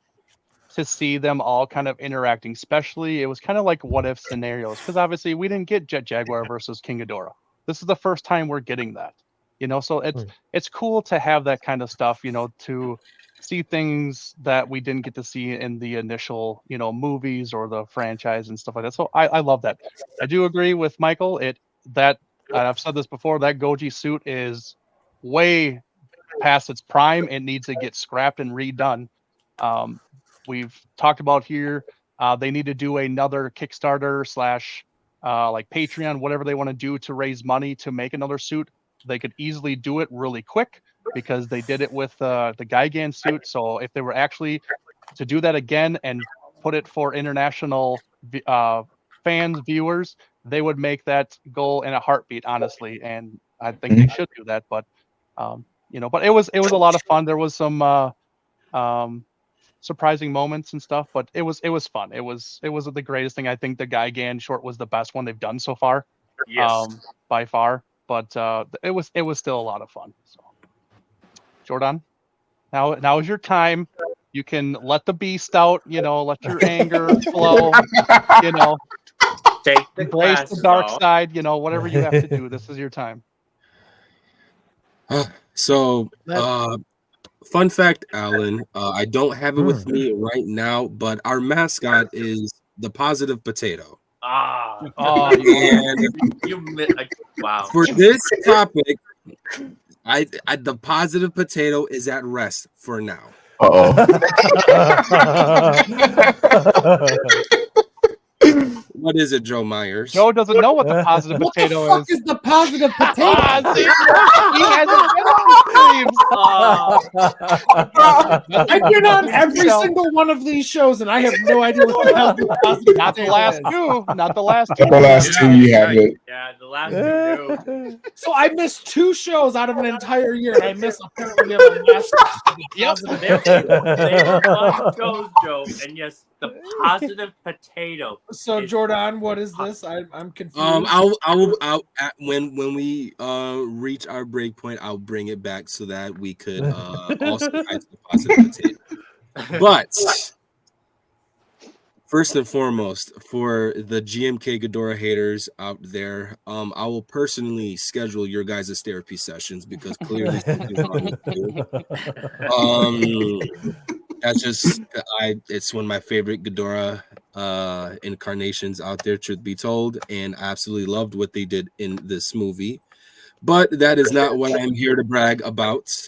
to see them all kind of interacting. Especially, it was kind of like what if scenarios, because obviously we didn't get Jet Jaguar versus King Ghidorah. This is the first time we're getting that. You know, so it's cool to have that kind of stuff. You know, to see things that we didn't get to see in the initial, you know, movies or the franchise and stuff like that. So I love that. I do agree with Michael. I've said this before, that Goji suit is way past its prime. It needs to get scrapped and redone. We've talked about here. They need to do another Kickstarter / like Patreon, whatever they want to do to raise money to make another suit. They could easily do it really quick because they did it with the Gigan suit. So if they were actually to do that again and put it for international fans, viewers, they would make that goal in a heartbeat, honestly. And I think they should do that. But you know, but it was a lot of fun. There was some surprising moments and stuff, but it was fun. It was the greatest thing. I think the Gigan short was the best one they've done so far. Yes. By far. But it was still a lot of fun. So, Jordan, now is your time. You can let the beast out. You know, let your anger flow. You know, embrace the dark side. You know, whatever you have to do. This is your time. So, fun fact, Alan, I don't have it with me right now, but our mascot is the positive potato. Oh, wow. For this topic, the positive potato is at rest for now. What is it, Joe Myers? Joe doesn't know what the positive potato What is the positive potato? See, he hasn't been on the I've been on every single one of these shows, and I have no idea what the hell the positive Not the potato last is. two. Not the last two. The last two you have it. Yeah, the last two. No. So I missed 2 shows out of an entire year, and I missed apparently the last. Yep. They were fun shows, Joe, and yes, the positive potato. So Jordan, what is this? I'm confused. I'll when we reach our break point, I'll bring it back so that we could also add the positive potato. But first and foremost, for the GMK Ghidorah haters out there, I will personally schedule your guys' therapy sessions because clearly something's wrong with you. That's just it's one of my favorite Ghidorah incarnations out there, truth be told, and I absolutely loved what they did in this movie. But that is not what I'm here to brag about.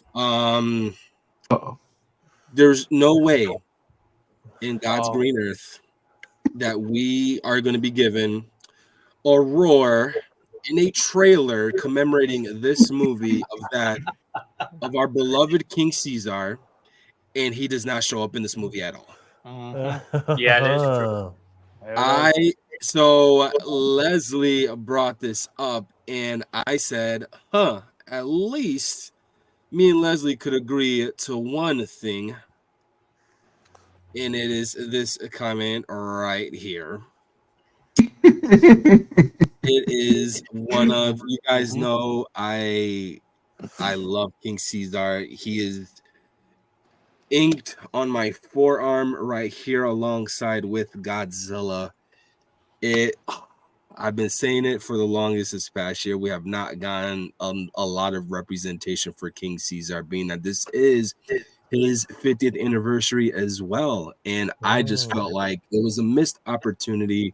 There's no way in God's green earth that we are going to be given a roar in a trailer commemorating this movie of our beloved King Caesar, and he does not show up in this movie at all. Yeah, that's true. So Leslie brought this up, and I said, at least me and Leslie could agree to one thing, and it is this comment right here. It is one of, you guys know I love King Caesar. He is inked on my forearm right here alongside with Godzilla. I've been saying it for the longest this past year. We have not gotten a lot of representation for King Caesar, being that this is his 50th anniversary as well. And I just felt like it was a missed opportunity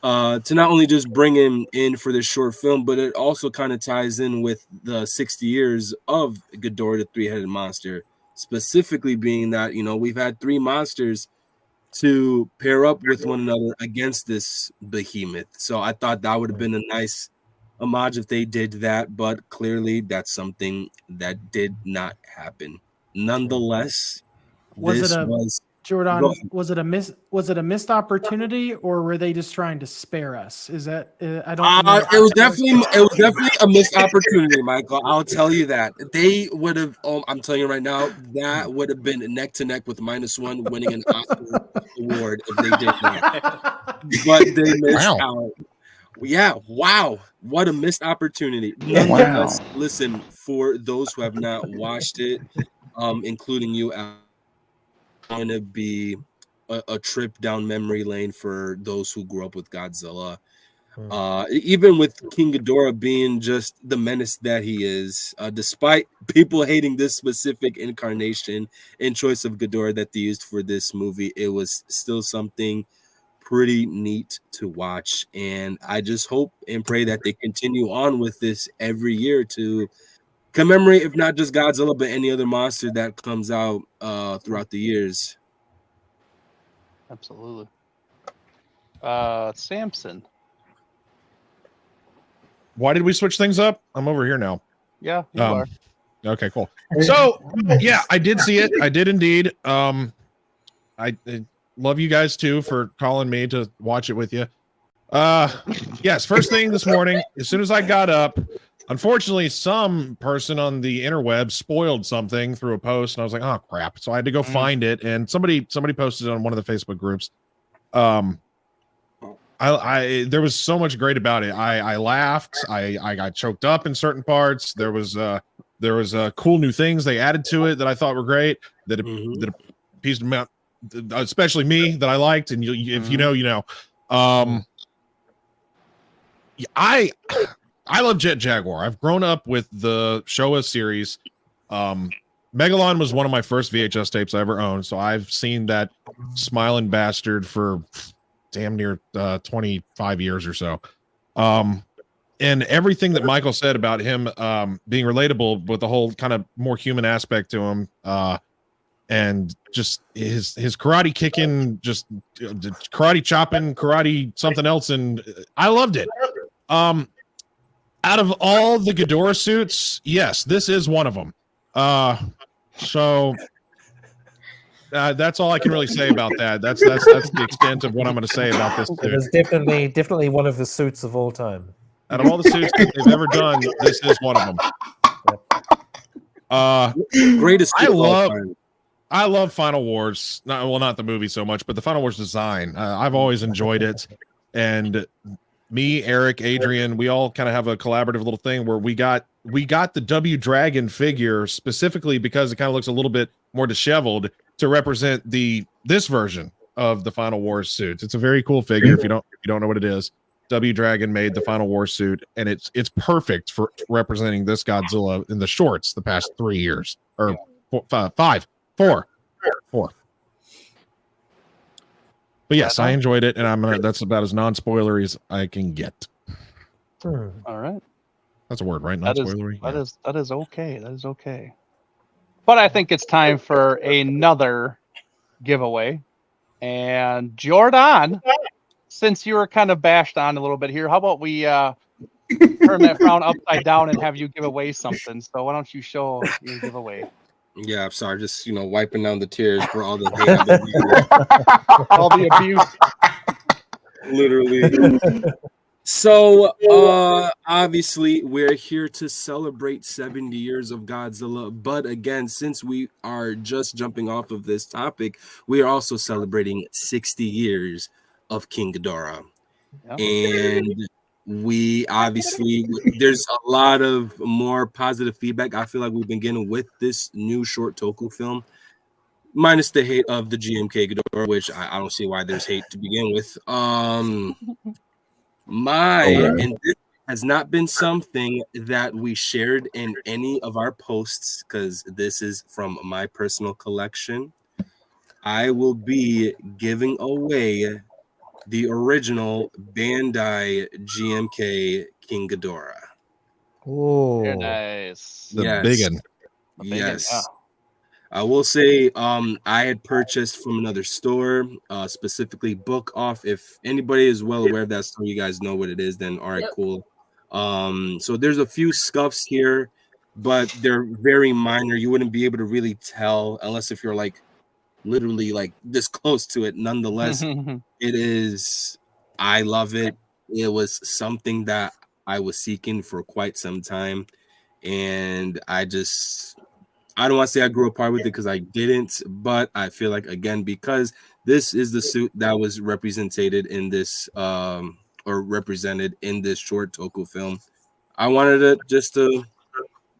to not only just bring him in for this short film, but it also kind of ties in with the 60 years of Ghidorah, the three-headed monster, specifically being that, we've had three monsters to pair up with one another against this behemoth. So I thought that would have been a nice homage if they did that, but clearly that's something that did not happen. Nonetheless, Jordan, was it a missed opportunity, or were they just trying to spare us? Is that I don't know. It was definitely a missed opportunity, Michael. I'll tell you that. They would have, I'm telling you right now, that would have been neck to neck with -1 winning an Oscar award if they did that. But they missed out. Yeah, wow. What a missed opportunity. Nonetheless, listen, for those who have not watched it, including you, going to be a trip down memory lane for those who grew up with Godzilla. Even with King Ghidorah being just the menace that he is, despite people hating this specific incarnation and choice of Ghidorah that they used for this movie, it was still something pretty neat to watch. And I just hope and pray that they continue on with this every year to commemorate, if not just Godzilla, but any other monster that comes out throughout the years. Absolutely. Samson. Why did we switch things up? I'm over here now. Yeah, you are. Okay, cool. So yeah, I did see it. I did indeed. I love you guys too for calling me to watch it with you. Yes, first thing this morning, as soon as I got up, unfortunately, some person on the interweb spoiled something through a post, and I was like, "Oh crap!" So I had to go find it, and somebody posted it on one of the Facebook groups. There was so much great about it. I laughed. I got choked up in certain parts. There was cool new things they added to it that I thought were great. That appeased them, especially me, that I liked. And if you know, you know. I love Jet Jaguar. I've grown up with the Showa series. Megalon was one of my first VHS tapes I ever owned, so I've seen that smiling bastard for damn near 25 years or so. And everything that Michael said about him being relatable with the whole kind of more human aspect to him, and just his karate kicking, just karate chopping, karate something else, and I loved it. Out of all the Ghidorah suits, yes, this is one of them. So that's all I can really say about that. That's the extent of what I'm going to say about this suit. It is definitely one of the suits of all time. Out of all the suits that they've ever done, this is one of them. Greatest. I love Final Wars. Not the movie so much, but the Final Wars design. I've always enjoyed it, and me, Eric, Adrian, we all kind of have a collaborative little thing where we got the W Dragon figure specifically because it kind of looks a little bit more disheveled to represent this version of the Final Wars suits. It's a very cool figure. If you don't know what it is, W Dragon made the Final Wars suit, and it's perfect for representing this Godzilla in the shorts the past 3 years or 4. But yes, I enjoyed it, and that's about as non-spoilery as I can get. Hmm. All right. That's a word, right? That is Non-spoilery. that is okay. That is okay. But I think it's time for another giveaway. And Jordan, since you were kind of bashed on a little bit here, how about we turn that frown upside down and have you give away something? So why don't you show your giveaway? Yeah, I'm sorry. Just wiping down the tears for all the hate I've been getting. All the abuse. Literally. So, obviously, we're here to celebrate 70 years of Godzilla. But again, since we are just jumping off of this topic, we are also celebrating 60 years of King Ghidorah. Yeah. And we obviously, there's a lot of more positive feedback I feel like we've been getting with this new short Toku film. Minus the hate of the GMK Ghidorah, which I don't see why there's hate to begin with. And this has not been something that we shared in any of our posts because this is from my personal collection. I will be giving away the original Bandai GMK King Ghidorah. Oh, Very nice. The big one. Yes. I will say I had purchased from another store, specifically Book Off. If anybody is well aware of that store, you guys know what it is, then all right, cool. So there's a few scuffs here, but they're very minor. You wouldn't be able to really tell unless if you're like literally like this close to it. Nonetheless, it is, I love it. It was something that I was seeking for quite some time. And I don't want to say I grew apart with it because I didn't, but I feel like again, because this is the suit that was represented in this or represented in this short Toku film, I wanted it just to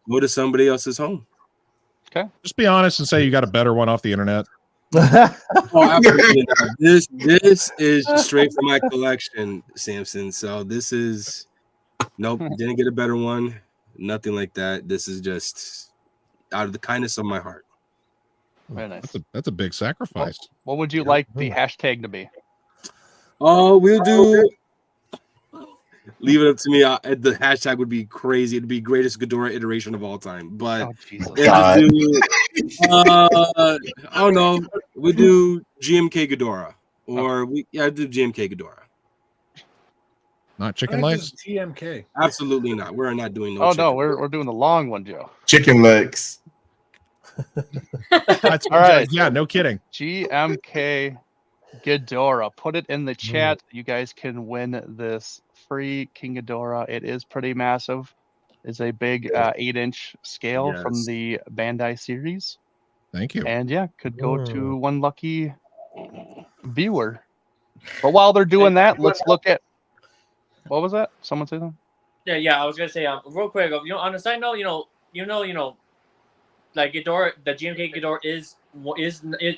go to somebody else's home. Okay. Just be honest and say you got a better one off the internet. Oh, absolutely not. This is straight from my collection, Samson. So this is nope, didn't get a better one. Nothing like that. This is just out of the kindness of my heart. Very nice. That's a big sacrifice. What would you like the hashtag to be? Oh, we'll do. Leave it up to me. The hashtag would be crazy. It'd be greatest Ghidorah iteration of all time. But I don't know. We do GMK Ghidorah, or we do GMK Ghidorah. Not chicken legs. TMK. Absolutely not. We're not doing no. Oh chicken. no, we're doing the long one, Joe. Chicken legs. That's all right. Yeah, no kidding. GMK Ghidorah. Put it in the chat. You guys can win this free King Ghidorah. It is pretty massive. It's a big 8-inch scale from the Bandai series. Thank you. And yeah, could go to one lucky viewer. But while they're doing that, let's look at what was that? Someone say something? Yeah. I was gonna say real quick. On a side note, like Ghidorah, the GMK Ghidorah is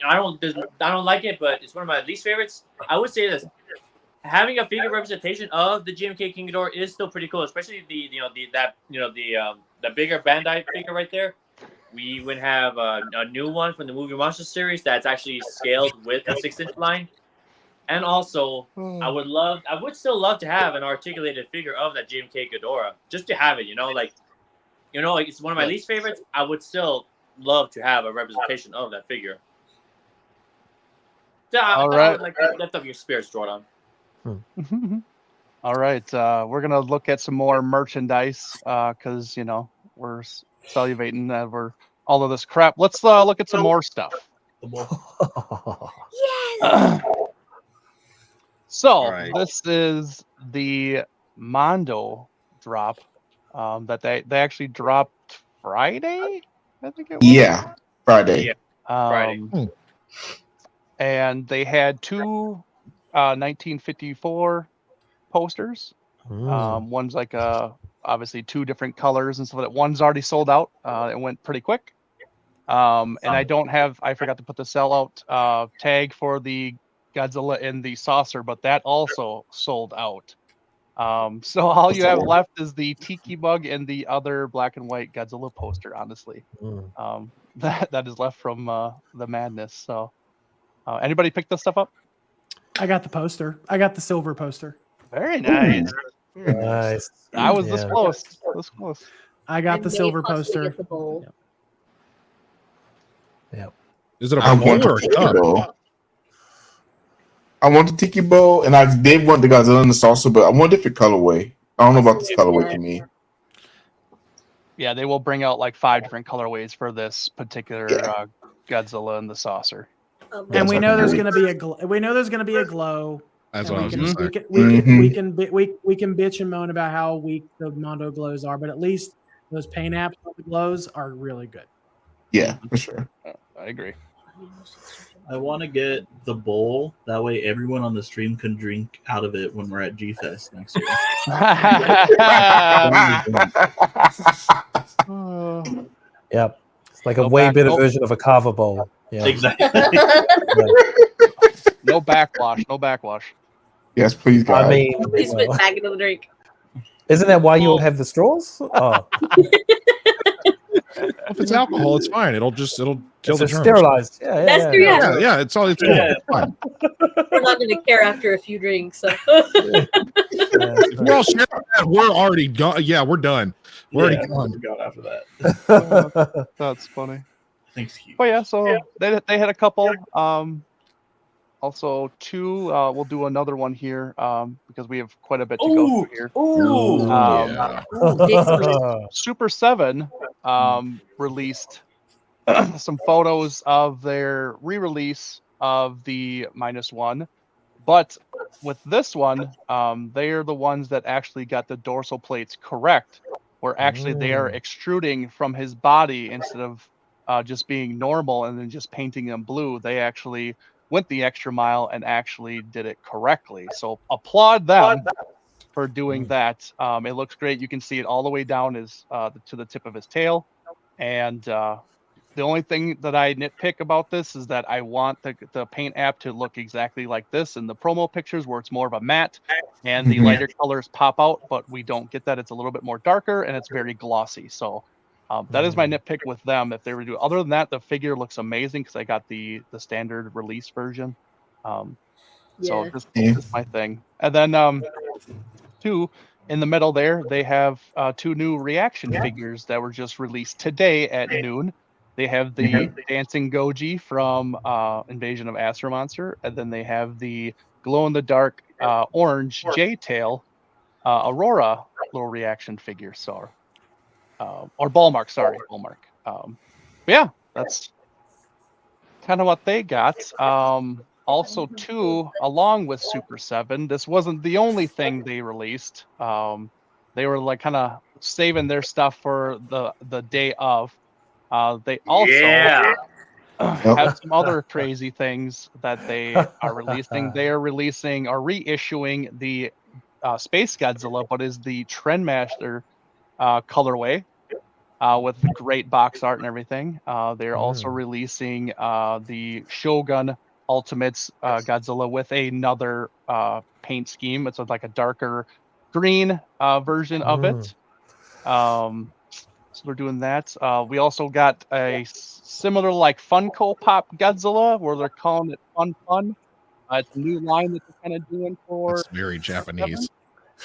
I don't like it, but it's one of my least favorites. I would say this: having a figure representation of the GMK King Ghidorah is still pretty cool, especially the bigger Bandai figure right there. We would have a new one from the Movie Monster series that's actually scaled with a 6-inch line. And also, I would still love to have an articulated figure of that GMK Ghidorah, just to have it. Like it's one of my least favorites. I would still love to have a representation of that figure. All right. I would like to lift up your spirits, Jordan. All right, we're gonna look at some more merchandise because we're salivating over all of this crap. Let's look at some more stuff. Yes. So this is the Mondo drop that they actually dropped Friday, I think it was. Yeah, Friday. Friday. And they had two 1954 posters. One's like obviously two different colors and stuff. That one's already sold out. It went pretty quick. And I forgot to put the sellout tag for the Godzilla in the saucer, but that also sold out. So all you have left is the Tiki Bug and the other black and white Godzilla poster, honestly. That is left from the madness. So anybody pick this stuff up? I got the poster. I got the silver poster. Very nice. Nice. I was this Yeah. close. This close. I got the may silver possibly poster. get the bowl. Yep. Is it a I bowl want or the a tiki cup? bowl. I want the tiki bowl, and I did want the Godzilla and the salsa, but I want a different colorway. I don't know about this colorway for me. Yeah, they will bring out like 5 different colorways for this particular Godzilla and the saucer. And we know there's going to be a we know there's going to be a glow. That's And what I was going to say. We can bitch and moan about how weak the Mondo glows are, but at least those paint apps on the glows are really good. Yeah, for sure. I agree. I want to get the bowl. That way, everyone on the stream can drink out of it when we're at G Fest next year. Yep. It's like a way better version of a carver bowl. Yeah. Exactly. No backwash. No backwash. Yes, please, God. I mean, Please spit back into the drink. isn't that why you would have the straws? Oh, If it's alcohol, it's fine. It'll kill the it's germs. sterilized. Yeah, That's true, yeah. Yeah, it's all. It's cool. Yeah. It's fine. We're not going to care after a few drinks. So. If we're all sharing that, we're already done. Yeah, we're done. We're already We're done. gone after that. That's funny. Thanks, Hugh. But yeah, so they had a couple. Also 2. We'll do another one here because we have quite a bit to go through here. Super 7 released some photos of their re-release of the -1, but with this one, they are the ones that actually got the dorsal plates correct, where actually they are extruding from his body instead of just being normal and then just painting them blue. They actually went the extra mile and actually did it correctly. So applaud them for doing that. It looks great. You can see it all the way down to the tip of his tail. And the only thing that I nitpick about this is that I want the paint app to look exactly like this in the promo pictures, where it's more of a matte and the lighter colors pop out, but we don't get that. It's a little bit more darker and it's very glossy. So that is my nitpick with them. If they were to do, other than that, the figure looks amazing because I got the standard release version. So this is my thing. And then 2 in the middle there, they have 2 new reaction figures that were just released today at noon. They have the Dancing Goji from Invasion of Astro Monster, and then they have the glow-in-the-dark orange J-Tail Aurora little reaction figure. So, or Ballmark, sorry, Ballmark. But yeah, that's kind of what they got. Also, 2, along with Super 7, this wasn't the only thing they released. They were like kind of saving their stuff for the day of. They also have some other crazy things that they are releasing. They are releasing or reissuing the Space Godzilla, but is the Trendmaster colorway with the great box art and everything. They're also releasing the Shogun Ultimates Godzilla with another paint scheme. It's like a darker green version of it. So they're doing that. We also got a similar like Funko Pop Godzilla, where they're calling it Fun Fun. It's a new line that they're kind of doing for. It's very Japanese.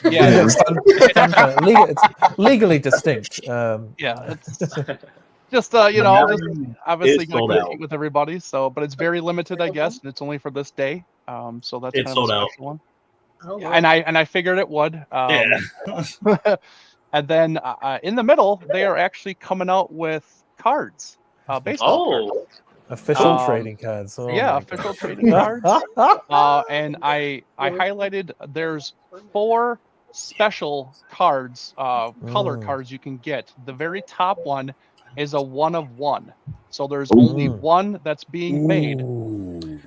Yeah, it's legally distinct. Yeah, it's just obviously going to compete with everybody. So, but it's very limited, I guess, and it's only for this day. So that's It's kind sold of a out. special one. Oh, Yeah, and I figured it would. And then in the middle, they are actually coming out with cards, baseball cards. Official trading cards. Oh Yeah, my official God. trading cards. And I highlighted there's 4 special cards, color cards you can get. The very top one is a 1 of 1. So there's only one that's being made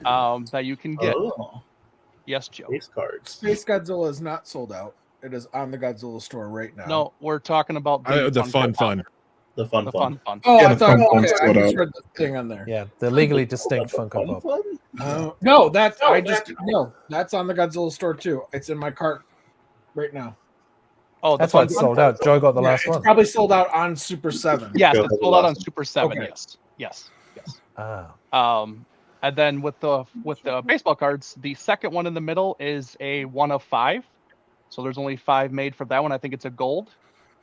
that you can get. Yes, Joe. Space cards. Space Godzilla is not sold out. It is on the Godzilla store right now. No, we're talking about The fun. The fun. Oh, Yeah, I the thought Fun Fun's okay, I sold just out. read the thing on there. Yeah, the legally distinct Funko Pop. No, that's that's on the Godzilla store too. It's in my cart right now. Oh, That's why it's sold out. Joe got the last It's one. probably sold out on Super 7. Yes, it's sold out on Super 7. Okay. Yes. Ah. And then with the baseball cards, the second one in the middle is a 1 of 5. So there's only 5 made for that one. I think it's a gold.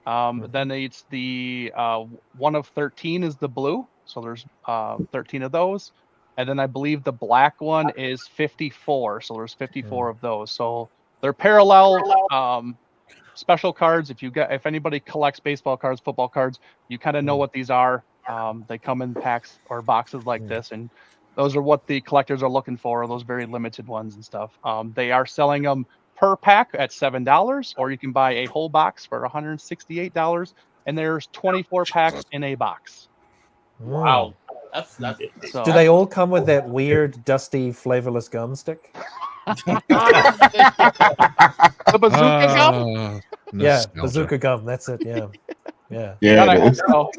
Then it's the 1 of 13 is the blue. So there's 13 of those. And then I believe the black one is 54. So there's 54 of those. So they're parallel special cards. If anybody collects baseball cards, football cards, you kind of know what these are. They come in packs or boxes like this, and those are what the collectors are looking for, those very limited ones and stuff. They are selling them per pack at $7, or you can buy a whole box for $168, and there's 24 packs in a box. Wow. That's So, Do they all come with that weird, dusty, flavorless gum stick? the bazooka gum? Yeah, bazooka gum. That's it. Yeah. Yeah. Yeah, I it hope is. so.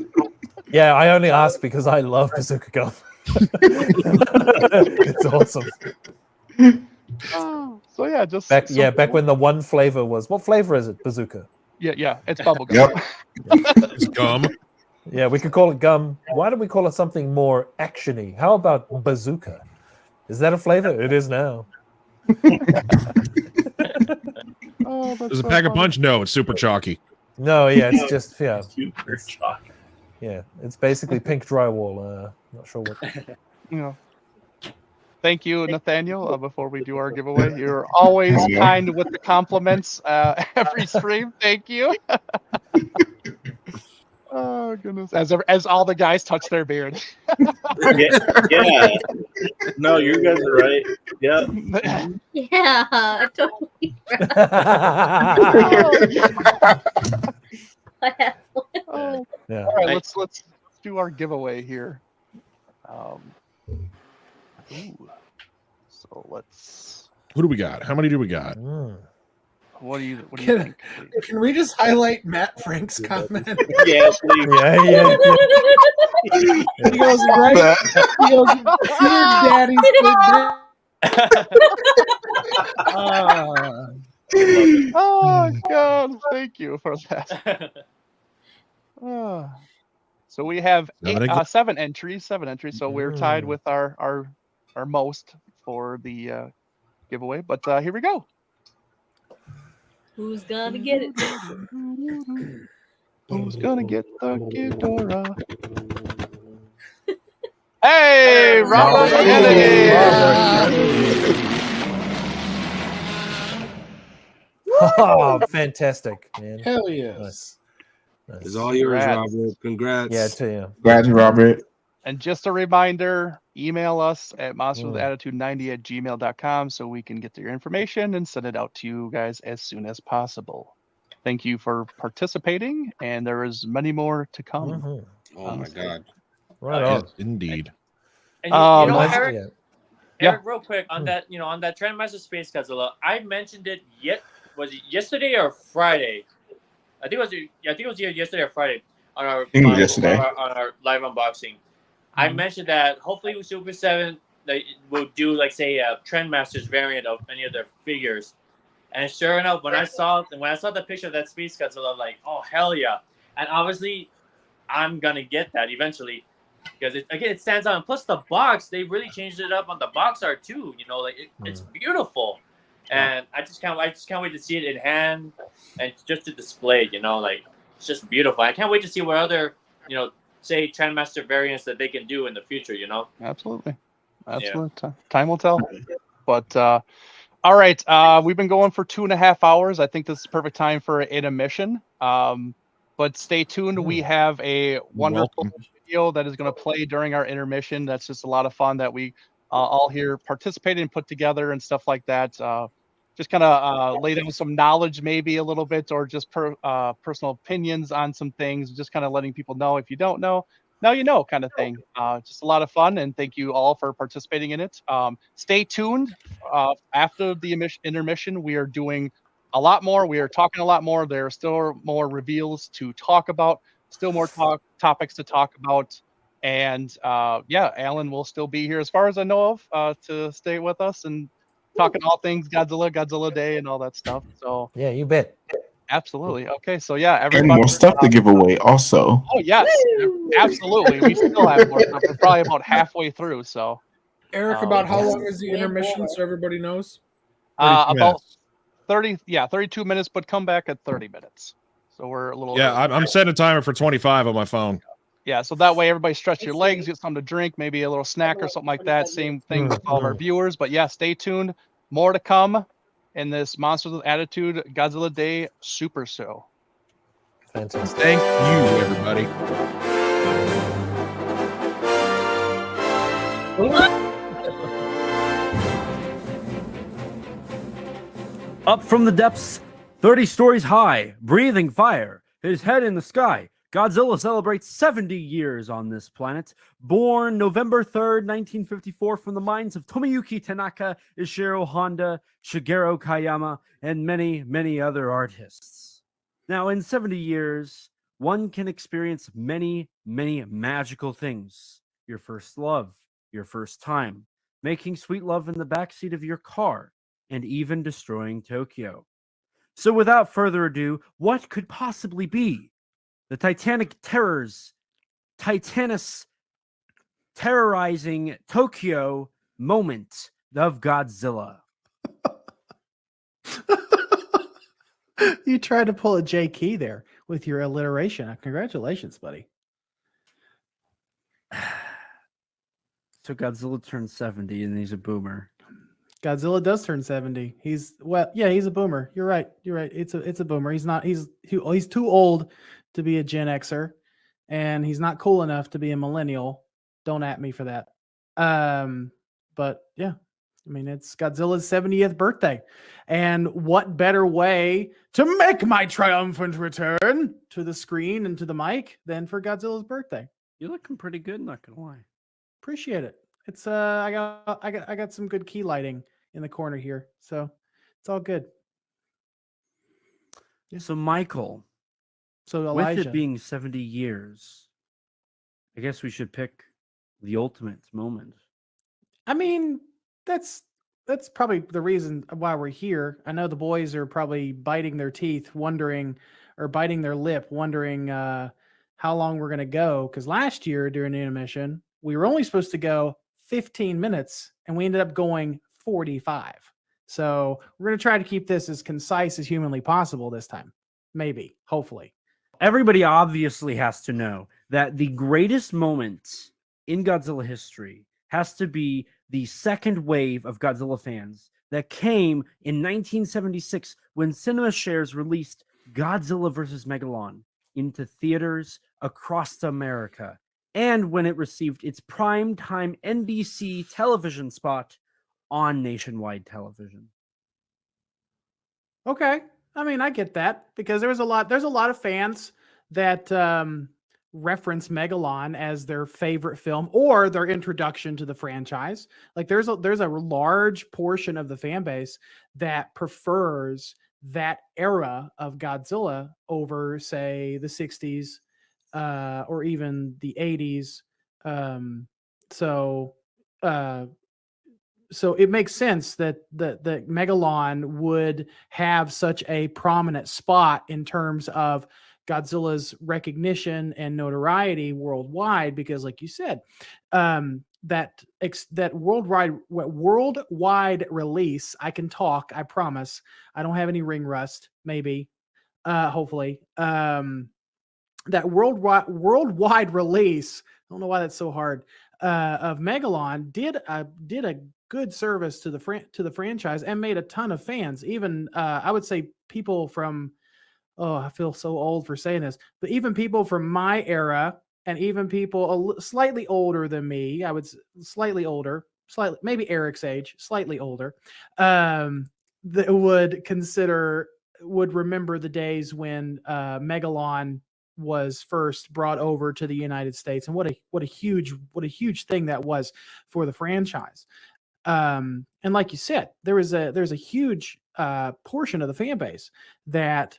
Yeah, I only ask because I love bazooka gum. It's awesome. So yeah, just back when the one flavor was, what flavor is it? Bazooka. Yeah, it's bubble gum. It's gum. Yeah, we could call it gum. Why don't we call it something more actiony? How about bazooka? Is that a flavor? It is now. There's a pack of punch. No, it's super chalky. No, yeah, it's just Super chalky. Yeah, it's basically pink drywall. Not sure what. Thank you, Nathaniel. Before we do our giveaway, you're always kind with the compliments every stream. Thank you. Oh goodness! As all the guys touch their beard. Yeah. No, you guys are right. Yeah. Yeah, totally. Yeah. All right, let's do our giveaway here. So let's. Who do we got? How many do we got? What do you think? Can we just highlight Matt Frank's comment? Yeah, please. Yeah. He goes, right? He goes, "Dear Daddy, Oh God! Thank you for that. So we have 7 entries. 7 entries. So we're tied with our most for the giveaway. But here we go. Who's gonna get it? Who's gonna get the Ghidorah? Hey, Robert Kennedy! Oh, fantastic, man. Hell yes. Nice. It's all yours, Robert. Congrats. Yeah, to you. Glad you, Robert. And just a reminder, email us at monsterwithattitude90@gmail.com so we can get your information and send it out to you guys as soon as possible. Thank you for participating, and there is many more to come. Oh my God. Right on. Indeed. And Eric, real quick on that, on that Trendmaster Space Godzilla, I mentioned it was it yesterday or Friday? I think it was yesterday or Friday on our live unboxing. I mentioned that hopefully with Super 7 they will do say a Trendmasters variant of any of their figures. And sure enough, when I saw the picture of that Space Godzilla, I'm like, oh hell yeah! And obviously, I'm gonna get that eventually because it stands out. And plus the box, they really changed it up on the box art too. It's beautiful, and I just can't wait to see it in hand and just to display. It's just beautiful. I can't wait to see what other say Trendmaster variants that they can do in the future. Absolutely. Yeah. Time will tell. But all right, we've been going for 2.5 hours. I think this is perfect time for an intermission. But stay tuned. We have a wonderful video that is going to play during our intermission. That's just a lot of fun that we all here participated and put together and stuff like that. Just kind of lay down some knowledge maybe a little bit, or just personal opinions on some things, just kind of letting people know if you don't know, now you know kind of thing. Just a lot of fun, and thank you all for participating in it. Stay tuned. After the intermission, we are doing a lot more. We are talking a lot more. There are still more reveals to talk about, still more topics to talk about. And Alan will still be here as far as I know of to stay with us and talking all things Godzilla Day and all that stuff. So yeah, you bet. Absolutely. Okay, so everybody. And more stuff to give away also. Oh yes, absolutely. We still have more stuff. We're probably about halfway through. So Eric, about how long is the intermission so everybody knows? About 32 minutes, but come back at 30 minutes. So we're a little early. I'm setting a timer for 25 on my phone. Yeah, so that way everybody stretch your legs, get something to drink, maybe a little snack or something like that. Same thing with all of our viewers. But yeah, stay tuned. More to come in this Monsters with Attitude Godzilla Day Super Show. Fantastic. Thank you, everybody. Up from the depths, 30 stories high, breathing fire, his head in the sky, Godzilla celebrates 70 years on this planet. Born November 3rd, 1954, from the minds of Tomoyuki Tanaka, Ishiro Honda, Shigeru Kayama, and many, many other artists. Now, in 70 years, one can experience many, many magical things. Your first love, your first time, making sweet love in the backseat of your car, and even destroying Tokyo. So without further ado, what could possibly be the Titanic terrors, Titanus terrorizing Tokyo moment of Godzilla? You tried to pull a J key there with your alliteration. Congratulations, buddy. So Godzilla turned 70 and he's a boomer. Godzilla does turn 70. He's a boomer. You're right. It's a boomer. He's too old to be a Gen Xer, and he's not cool enough to be a millennial. Don't at me for that. But yeah, I mean, it's Godzilla's 70th birthday. And what better way to make my triumphant return to the screen and to the mic than for Godzilla's birthday? You're looking pretty good, not gonna lie. Appreciate it. It's I got some good key lighting in the corner here, so it's all good. Yeah. So Michael, Elijah, with it being 70 years, I guess we should pick the ultimate moment. I mean, that's probably the reason why we're here. I know the boys are probably biting their teeth, wondering, or biting their lip, wondering how long we're gonna go. Because last year during the intermission, we were only supposed to go 15 minutes, and we ended up going 45. So we're going to try to keep this as concise as humanly possible this time. Maybe, hopefully. Everybody obviously has to know that the greatest moment in Godzilla history has to be the second wave of Godzilla fans that came in 1976 when CinemaShares released Godzilla vs. Megalon into theaters across America, and when it received its primetime NBC television spot on nationwide television. Okay. I mean, I get that because there's a lot of fans that reference Megalon as their favorite film or their introduction to the franchise. Like there's a large portion of the fan base that prefers that era of Godzilla over, say, the 60s or even the 80s. So it makes sense that Megalon would have such a prominent spot in terms of Godzilla's recognition and notoriety worldwide, because, like you said, that worldwide release. I can talk. I promise. I don't have any ring rust. Maybe, hopefully, that worldwide release. I don't know why that's so hard. Of Megalon did a good service to the franchise and made a ton of fans. Even I would say people from, I feel so old for saying this, but even people from my era and even people slightly older than me, I would slightly older, maybe Eric's age, slightly older, that would remember the days when Megalon was first brought over to the United States, and what a huge thing that was for the franchise. And like you said, there's a huge portion of the fan base that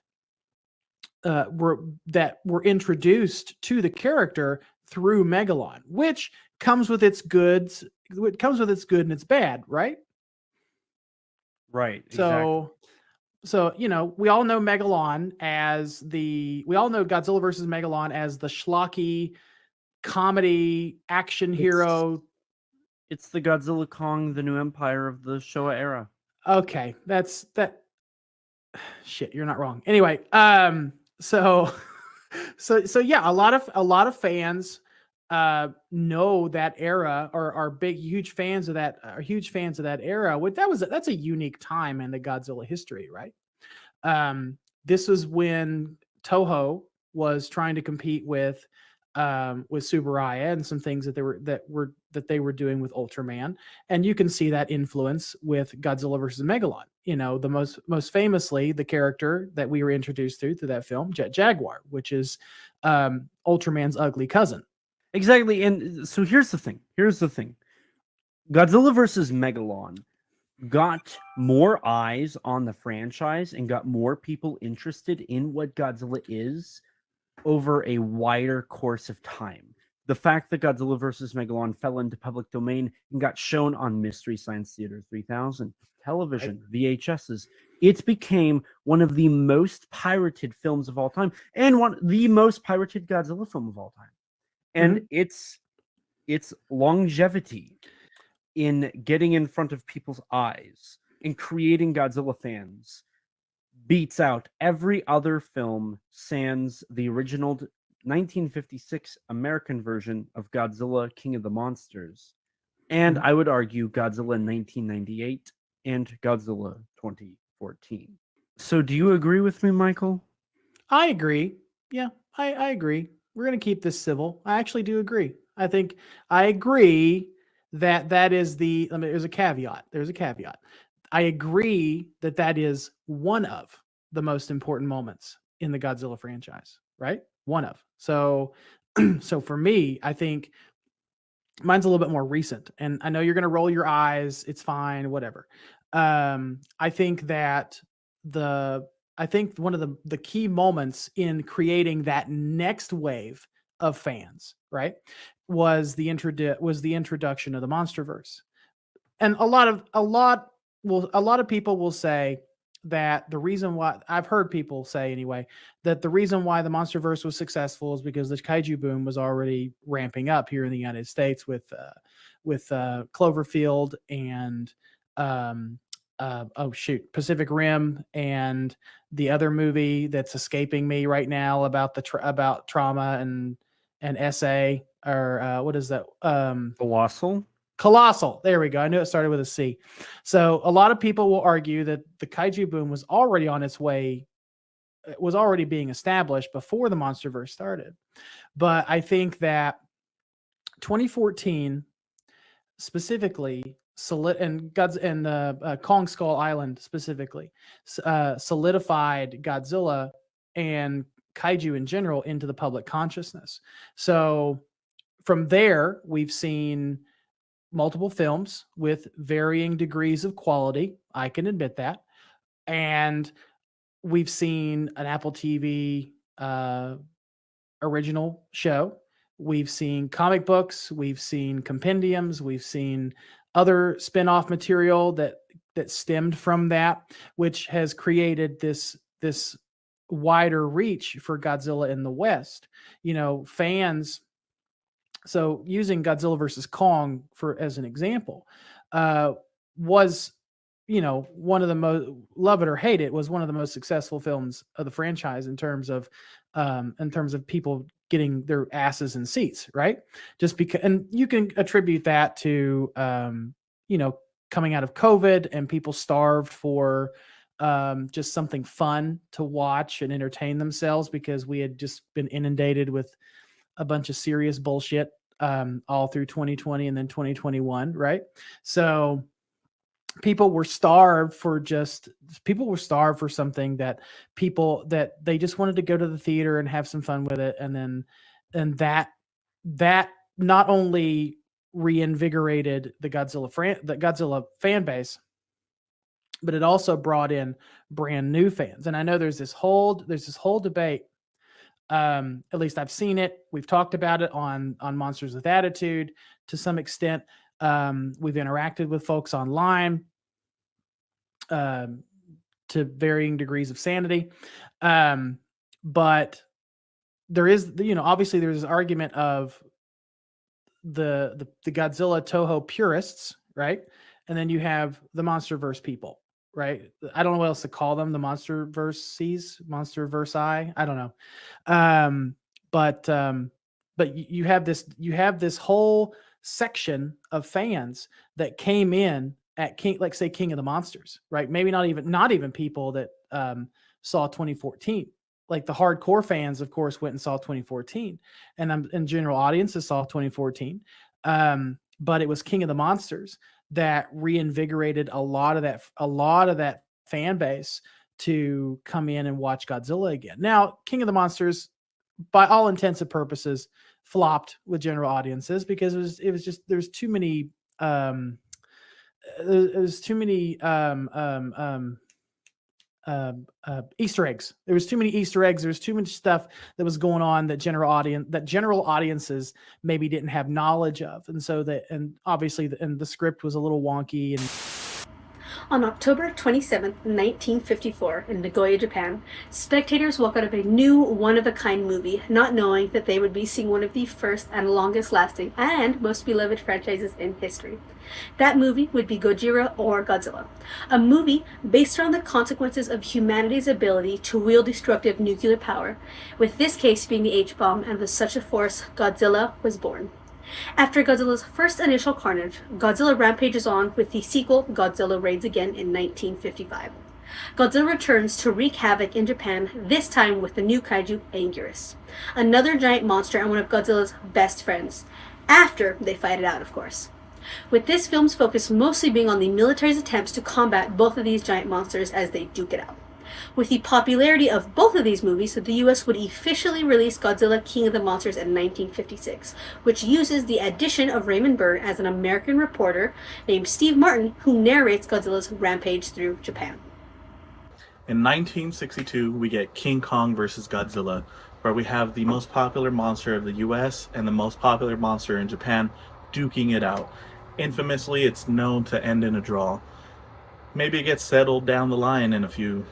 were introduced to the character through Megalon, which comes with its goods. It comes with its good and its bad, right? Right. So, exactly. So, we all know Megalon we all know Godzilla versus Megalon as the schlocky comedy action hero. It's the Godzilla Kong, the New Empire of the Showa era. Okay, that's that. Shit, you're not wrong. Anyway, so so yeah, a lot of fans know that era, or are big huge fans of that, are huge fans of that era. That's a unique time in the Godzilla history, right? This was when Toho was trying to compete with Subaraya and some things that they were doing with Ultraman, and you can see that influence with Godzilla versus Megalon. You know, the most famously, the character that we were introduced through that film, Jet Jaguar, which is Ultraman's ugly cousin. Exactly. And so here's the thing. Godzilla versus Megalon got more eyes on the franchise and got more people interested in what Godzilla is over a wider course of time. The fact that Godzilla vs. Megalon fell into public domain and got shown on Mystery Science Theater 3000, television, VHSs, it became one of the most pirated films of all time, and the most pirated Godzilla film of all time. And its longevity in getting in front of people's eyes and creating Godzilla fans beats out every other film sans the original 1956 American version of Godzilla King of the Monsters. And I would argue Godzilla 1998 and Godzilla 2014. So do you agree with me, Michael? I agree. Yeah, I agree. We're going to keep this civil. I actually do agree. I agree that is there's a caveat. I agree that is one of the most important moments in the Godzilla franchise, right? One of. So so for me, I think mine's a little bit more recent, and I know you're going to roll your eyes. It's fine, whatever. I think that one of the key moments in creating that next wave of fans, right, was the introduction of the MonsterVerse. And a lot of people will say that the reason why, I've heard people say anyway, that the reason why the MonsterVerse was successful is because the kaiju boom was already ramping up here in the United States with Cloverfield and Pacific Rim, and the other movie that's escaping me right now about about trauma and SA, or what is that? Colossal. There we go. I knew it started with a C. So a lot of people will argue that the kaiju boom was already on its way, it was already being established before the MonsterVerse started. But I think that 2014 specifically, Kong Skull Island specifically, solidified Godzilla and kaiju in general into the public consciousness. So from there, we've seen multiple films with varying degrees of quality. I can admit that. And we've seen an Apple TV original show. We've seen comic books. We've seen compendiums. We've seen other spin-off material that stemmed from that, which has created this wider reach for Godzilla in the West. You know, fans. So using Godzilla versus Kong as an example, was, one of the most, love it or hate it, was one of the most successful films of the franchise in terms of people getting their asses in seats, right? Just because, and you can attribute that to coming out of COVID and people starved for just something fun to watch and entertain themselves, because we had just been inundated with a bunch of serious bullshit all through 2020 and then 2021, right? So people were starved for something that they just wanted to go to the theater and have some fun with it, and that not only reinvigorated the Godzilla fan base, but it also brought in brand new fans. And I know there's this whole debate. At least I've seen it. We've talked about it on Monsters with Attitude to some extent. We've interacted with folks online to varying degrees of sanity. But there is, obviously there's this argument of the Godzilla Toho purists, right? And then you have the MonsterVerse people, right? I don't know what else to call them. The MonsterVerse I don't know. But you have this whole section of fans that came in at King of the Monsters, right? Maybe not even people that saw 2014. Like the hardcore fans, of course, went and saw 2014, and general audiences saw 2014. But it was King of the Monsters that reinvigorated a lot of that fan base to come in and watch Godzilla again. Now, King of the Monsters, by all intents and purposes, flopped with general audiences because it was just there's too many Easter eggs. There was too many Easter eggs. There was too much stuff that was going on that general audiences maybe didn't have knowledge of, and obviously the script was a little wonky. And on October 27, 1954, in Nagoya, Japan, spectators walk out of a new one-of-a-kind movie, not knowing that they would be seeing one of the first and longest-lasting and most beloved franchises in history. That movie would be Gojira or Godzilla, a movie based around the consequences of humanity's ability to wield destructive nuclear power, with this case being the H-bomb, and with such a force, Godzilla was born. After Godzilla's first initial carnage, Godzilla rampages on with the sequel Godzilla Raids Again in 1955. Godzilla returns to wreak havoc in Japan, this time with the new kaiju Anguirus, another giant monster and one of Godzilla's best friends, after they fight it out, of course. With this film's focus mostly being on the military's attempts to combat both of these giant monsters as they duke it out. With the popularity of both of these movies, the US would officially release Godzilla King of the Monsters in 1956, which uses the addition of Raymond Burr as an American reporter named Steve Martin, who narrates Godzilla's rampage through Japan. In 1962, we get King Kong vs. Godzilla, where we have the most popular monster of the US and the most popular monster in Japan duking it out. Infamously, it's known to end in a draw. Maybe it gets settled down the line in a few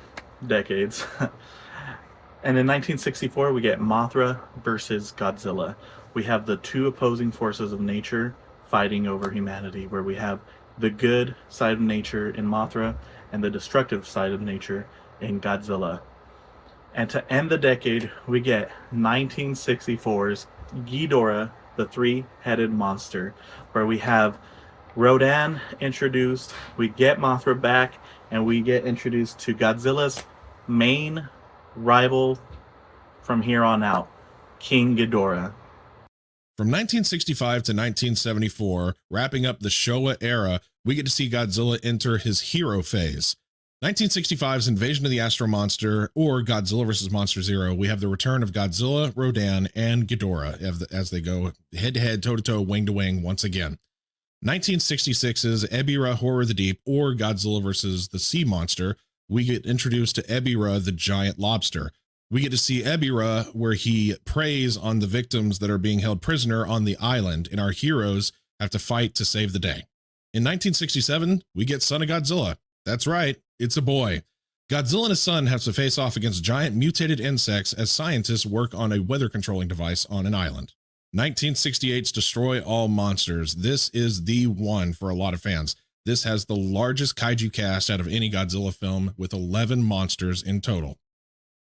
decades. And in 1964, we get Mothra versus Godzilla. We have the two opposing forces of nature fighting over humanity, where we have the good side of nature in Mothra and the destructive side of nature in Godzilla. And to end the decade, we get 1964's Ghidorah, the three-headed monster, where we have Rodan introduced, we get Mothra back, and we get introduced to Godzilla's main rival from here on out, King Ghidorah. From 1965 to 1974, wrapping up the Showa era, we get to see Godzilla enter his hero phase. 1965's Invasion of the Astro Monster, or Godzilla vs. Monster Zero, we have the return of Godzilla, Rodan, and Ghidorah as they go head-to-head, toe-to-toe, wing-to-wing once again. 1966's Ebirah Horror of the Deep, or Godzilla vs. the Sea Monster, we get introduced to Ebirah, the giant lobster. We get to see Ebirah where he preys on the victims that are being held prisoner on the island, and our heroes have to fight to save the day. In 1967, we get Son of Godzilla. That's right, it's a boy. Godzilla and his son have to face off against giant mutated insects as scientists work on a weather controlling device on an island. 1968's Destroy All Monsters. This is the one for a lot of fans. This has the largest kaiju cast out of any Godzilla film with 11 monsters in total.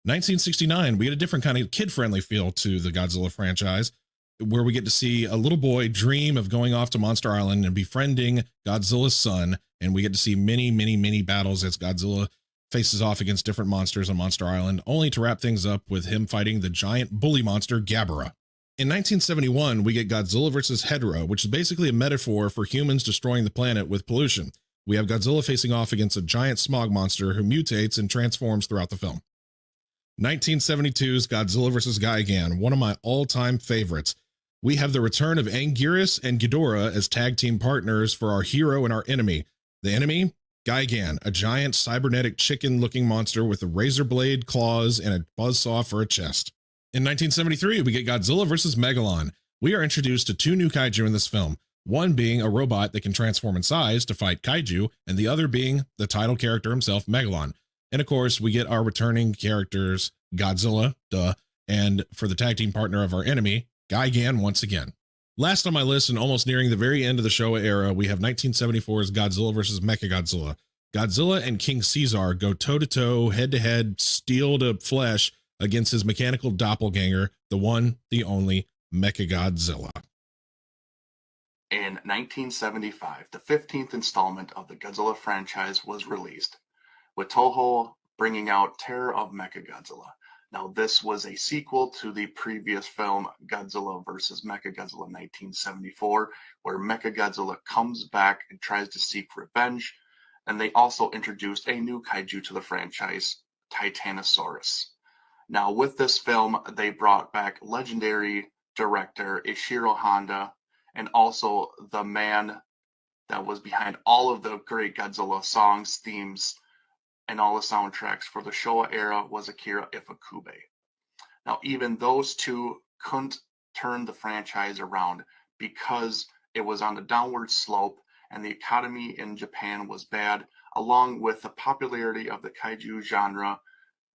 1969, we get a different kind of kid-friendly feel to the Godzilla franchise, where we get to see a little boy dream of going off to Monster Island and befriending Godzilla's son, and we get to see many battles as Godzilla faces off against different monsters on Monster Island, only to wrap things up with him fighting the giant bully monster Gabara. In 1971, we get Godzilla vs. Hedorah, which is basically a metaphor for humans destroying the planet with pollution. We have Godzilla facing off against a giant smog monster who mutates and transforms throughout the film. 1972's Godzilla vs. Gigan, one of my all-time favorites. We have the return of Anguirus and Ghidorah as tag team partners for our hero and our enemy. The enemy? Gigan, a giant cybernetic chicken-looking monster with a razor blade claws and a buzzsaw for a chest. In 1973, we get Godzilla vs. Megalon. We are introduced to two new kaiju in this film, one being a robot that can transform in size to fight kaiju, and the other being the title character himself, Megalon. And of course, we get our returning characters, Godzilla, and for the tag team partner of our enemy, Gigan once again. Last on my list, and almost nearing the very end of the Showa era, we have 1974's Godzilla versus Mechagodzilla. Godzilla and King Caesar go toe-to-toe, head-to-head, steel to flesh against his mechanical doppelganger, the one, the only Mechagodzilla. In 1975, the 15th installment of the Godzilla franchise was released, with Toho bringing out Terror of Mechagodzilla. Now, this was a sequel to the previous film Godzilla vs. Mechagodzilla 1974, where Mechagodzilla comes back and tries to seek revenge, and they also introduced a new kaiju to the franchise, Titanosaurus. Now, with this film, they brought back legendary director Ishiro Honda, and also the man that was behind all of the great Godzilla songs, themes, and all the soundtracks for the Showa era was Akira Ifukube. Now, even those two couldn't turn the franchise around because it was on a downward slope and the economy in Japan was bad, along with the popularity of the kaiju genre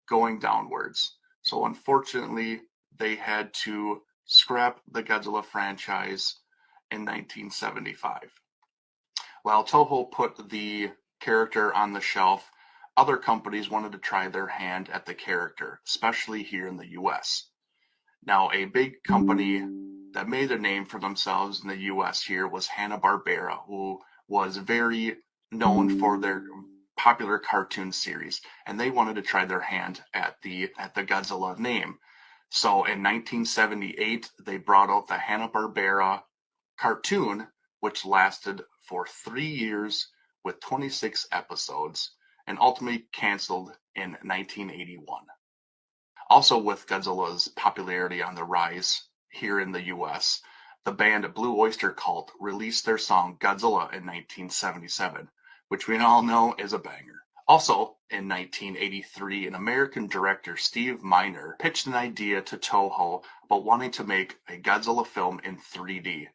going downwards. So unfortunately, they had to scrap the Godzilla franchise in 1975. While Toho put the character on the shelf, other companies wanted to try their hand at the character, especially here in the US. Now, a big company that made a name for themselves in the US here was Hanna-Barbera, who was very known for their popular cartoon series, and they wanted to try their hand at the Godzilla name. So in 1978, they brought out the Hanna-Barbera cartoon, which lasted for 3 years with 26 episodes, and ultimately canceled in 1981. Also, with Godzilla's popularity on the rise here in the US, the band Blue Oyster Cult released their song Godzilla in 1977, which we all know is a banger. Also, in 1983, an American director, Steve Miner, pitched an idea to Toho about wanting to make a Godzilla film in 3D.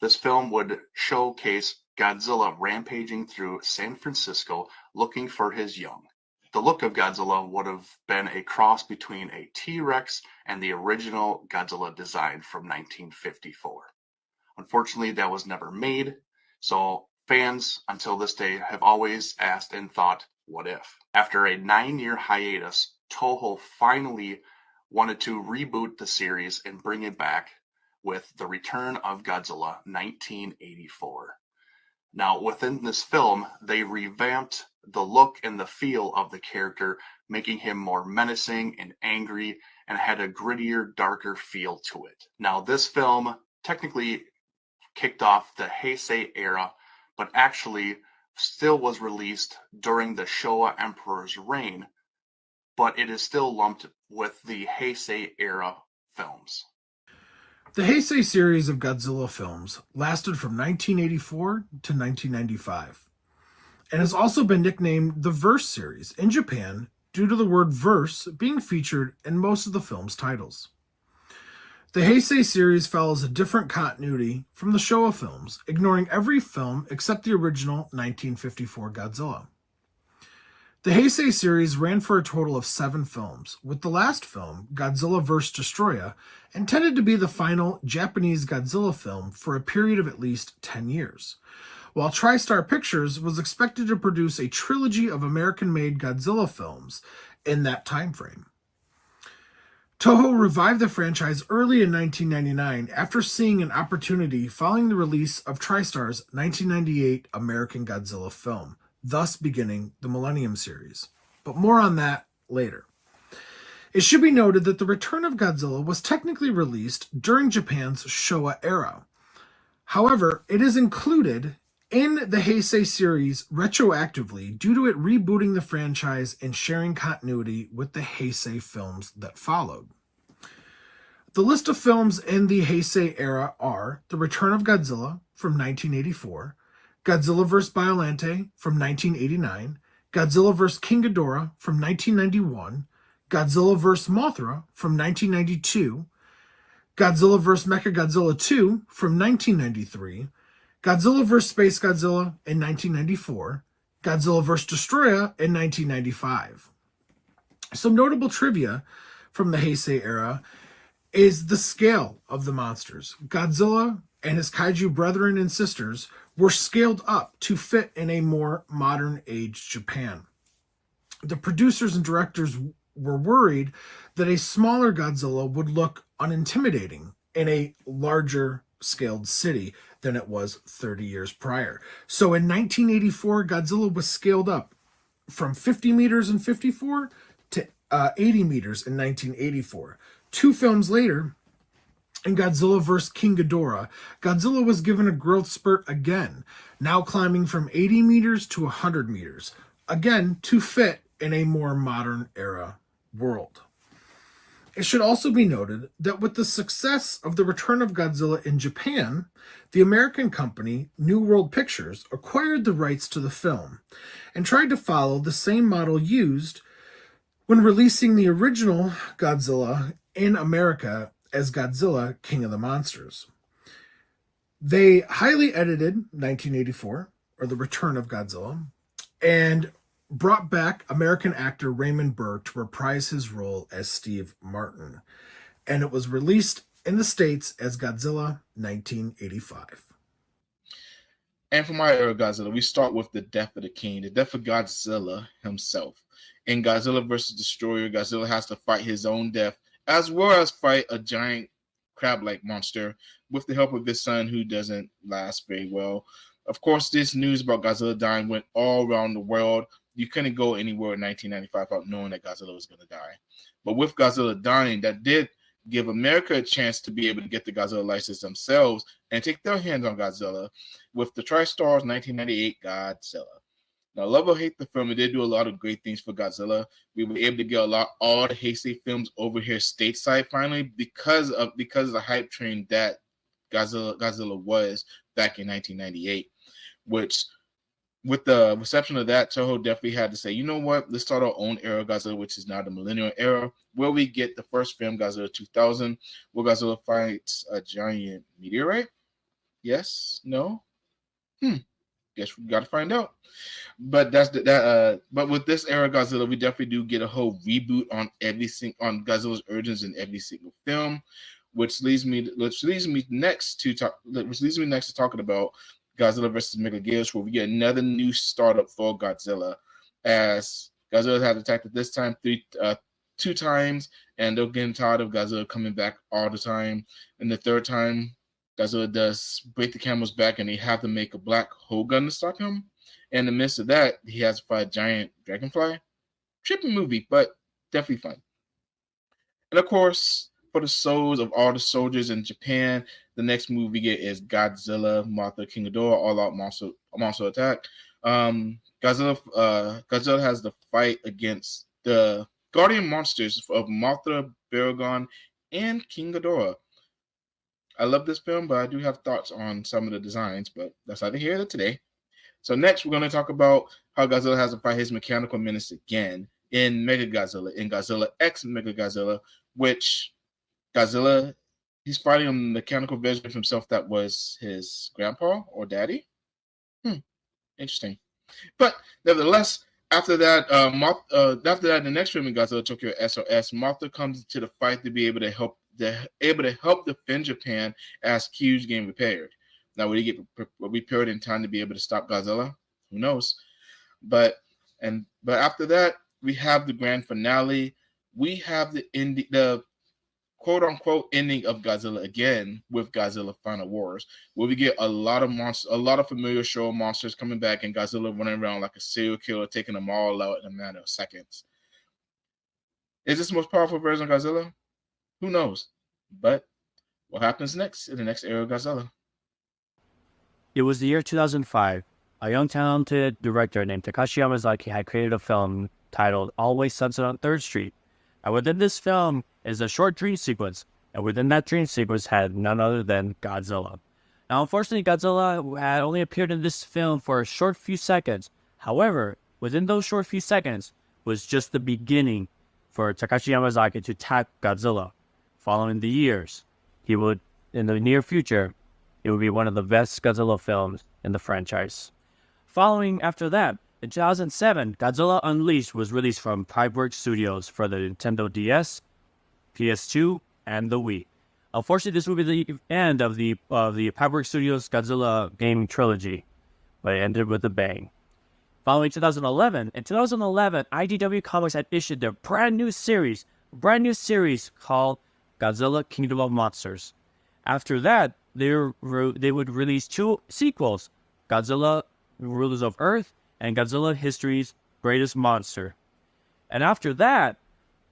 This film would showcase Godzilla rampaging through San Francisco looking for his young. The look of Godzilla would have been a cross between a T-Rex and the original Godzilla design from 1954. Unfortunately, that was never made, so fans until this day have always asked and thought, what if? After a 9-year hiatus, Toho finally wanted to reboot the series and bring it back with The Return of Godzilla 1984. Now, within this film, they revamped the look and the feel of the character, making him more menacing and angry, and had a grittier, darker feel to it. Now, this film technically kicked off the Heisei era, but actually still was released during the Showa Emperor's reign, but it is still lumped with the Heisei era films. The Heisei series of Godzilla films lasted from 1984 to 1995, and has also been nicknamed the Verse series in Japan due to the word verse being featured in most of the film's titles. The Heisei series follows a different continuity from the Showa films, ignoring every film except the original 1954 Godzilla. The Heisei series ran for a total of 7 films, with the last film, Godzilla vs. Destroya, intended to be the final Japanese Godzilla film for a period of at least 10 years, while TriStar Pictures was expected to produce a trilogy of American-made Godzilla films in that time frame. Toho revived the franchise early in 1999 after seeing an opportunity following the release of TriStar's 1998 American Godzilla film, thus beginning the Millennium series. But more on that later. It should be noted that The Return of Godzilla was technically released during Japan's Showa era. However, it is included in the Heisei series retroactively due to it rebooting the franchise and sharing continuity with the Heisei films that followed. The list of films in the Heisei era are The Return of Godzilla from 1984, Godzilla vs. Biollante from 1989, Godzilla vs. King Ghidorah from 1991, Godzilla vs. Mothra from 1992, Godzilla vs. Mechagodzilla 2 from 1993, Godzilla vs. Space Godzilla in 1994, Godzilla vs. Destroya in 1995. Some notable trivia from the Heisei era is the scale of the monsters. Godzilla and his kaiju brethren and sisters were scaled up to fit in a more modern age Japan. The producers and directors were worried that a smaller Godzilla would look unintimidating in a larger scaled city than it was 30 years prior. So in 1984, Godzilla was scaled up from 50 meters in 54 to 80 meters in 1984. 2 films later, in Godzilla vs. King Ghidorah, Godzilla was given a growth spurt again, now climbing from 80 meters to 100 meters, again to fit in a more modern era world. It should also be noted that with the success of the return of Godzilla in Japan, the American company New World Pictures acquired the rights to the film and tried to follow the same model used when releasing the original Godzilla in America as Godzilla King of the Monsters. They highly edited 1984, or The Return of Godzilla, and brought back American actor Raymond Burr to reprise his role as Steve Martin. And it was released in the States as Godzilla 1985. And for my era Godzilla, we start with the death of the king, the death of Godzilla himself. In Godzilla vs. Destroyer, Godzilla has to fight his own death, as well as fight a giant crab-like monster with the help of his son, who doesn't last very well. Of course, this news about Godzilla dying went all around the world. You couldn't go anywhere in 1995 without knowing that Godzilla was going to die. But with Godzilla dying, that did give America a chance to be able to get the Godzilla license themselves and take their hands on Godzilla with the TriStar's 1998 Godzilla. Now, love or hate the film, it did do a lot of great things for Godzilla. We were able to get all the Heisei films over here stateside finally because of the hype train that Godzilla was back in 1998, which with the reception of that, Toho definitely had to say, you know what, let's start our own era Godzilla, which is now the Millennium Era, where we get the first film, Godzilla 2000, where Godzilla fights a giant meteorite. Yes? No? Guess we got to find out. But but with this era Godzilla, we definitely do get a whole reboot on on Godzilla's origins in every single film, which leads me next to talking about Godzilla versus Mechagodzilla, where we get another new startup for Godzilla, as Godzilla had attacked at this time 2 times, and they're getting tired of Godzilla coming back all the time. And the 3rd time, Godzilla does break the camel's back, and they have to make a black hole gun to stop him. And in the midst of that, he has to fight a giant dragonfly. Trippy movie, but definitely fun. And of course, for the souls of all the soldiers in Japan, the next movie we get is Godzilla, Mothra, King Ghidorah, All Out Monster Attack. Godzilla has the fight against the guardian monsters of Mothra, Baragon, and King Ghidorah. I love this film, but I do have thoughts on some of the designs, but that's neither here nor today. So next, we're going to talk about how Godzilla has to fight his mechanical menace again in Mechagodzilla, in Godzilla X Mechagodzilla, which Godzilla, he's fighting a mechanical version of himself that was his grandpa or daddy. Interesting. But nevertheless, after that, the next film in Godzilla Tokyo SOS, Mothra comes to the fight to be able to help defend Japan as Q's getting repaired. Now, will he get repaired in time to be able to stop Godzilla? Who knows? But after that, we have the grand finale. We have the quote unquote ending of Godzilla again with Godzilla Final Wars, where we get a lot of familiar show monsters coming back, and Godzilla running around like a serial killer, taking them all out in a matter of seconds. Is this the most powerful version of Godzilla? Who knows? But what happens next in the next era of Godzilla? It was the year 2005. A young, talented director named Takashi Yamazaki had created a film titled Always Sunset on 3rd Street. And within this film is a short dream sequence, and within that dream sequence had none other than Godzilla. Now, unfortunately, Godzilla had only appeared in this film for a short few seconds. However, within those short few seconds was just the beginning for Takashi Yamazaki to attack Godzilla. Following the years, he would, in the near future, it would be one of the best Godzilla films in the franchise. Following after that, in 2007, Godzilla Unleashed was released from Pipeworks Studios for the Nintendo DS, PS2, and the Wii. Unfortunately, this will be the end of the Paperwork Studios Godzilla gaming trilogy, but it ended with a bang. Following 2011, IDW Comics had issued their brand new series called Godzilla Kingdom of Monsters. After that, they would release 2 sequels, Godzilla Rulers of Earth and Godzilla History's Greatest Monster. And after that,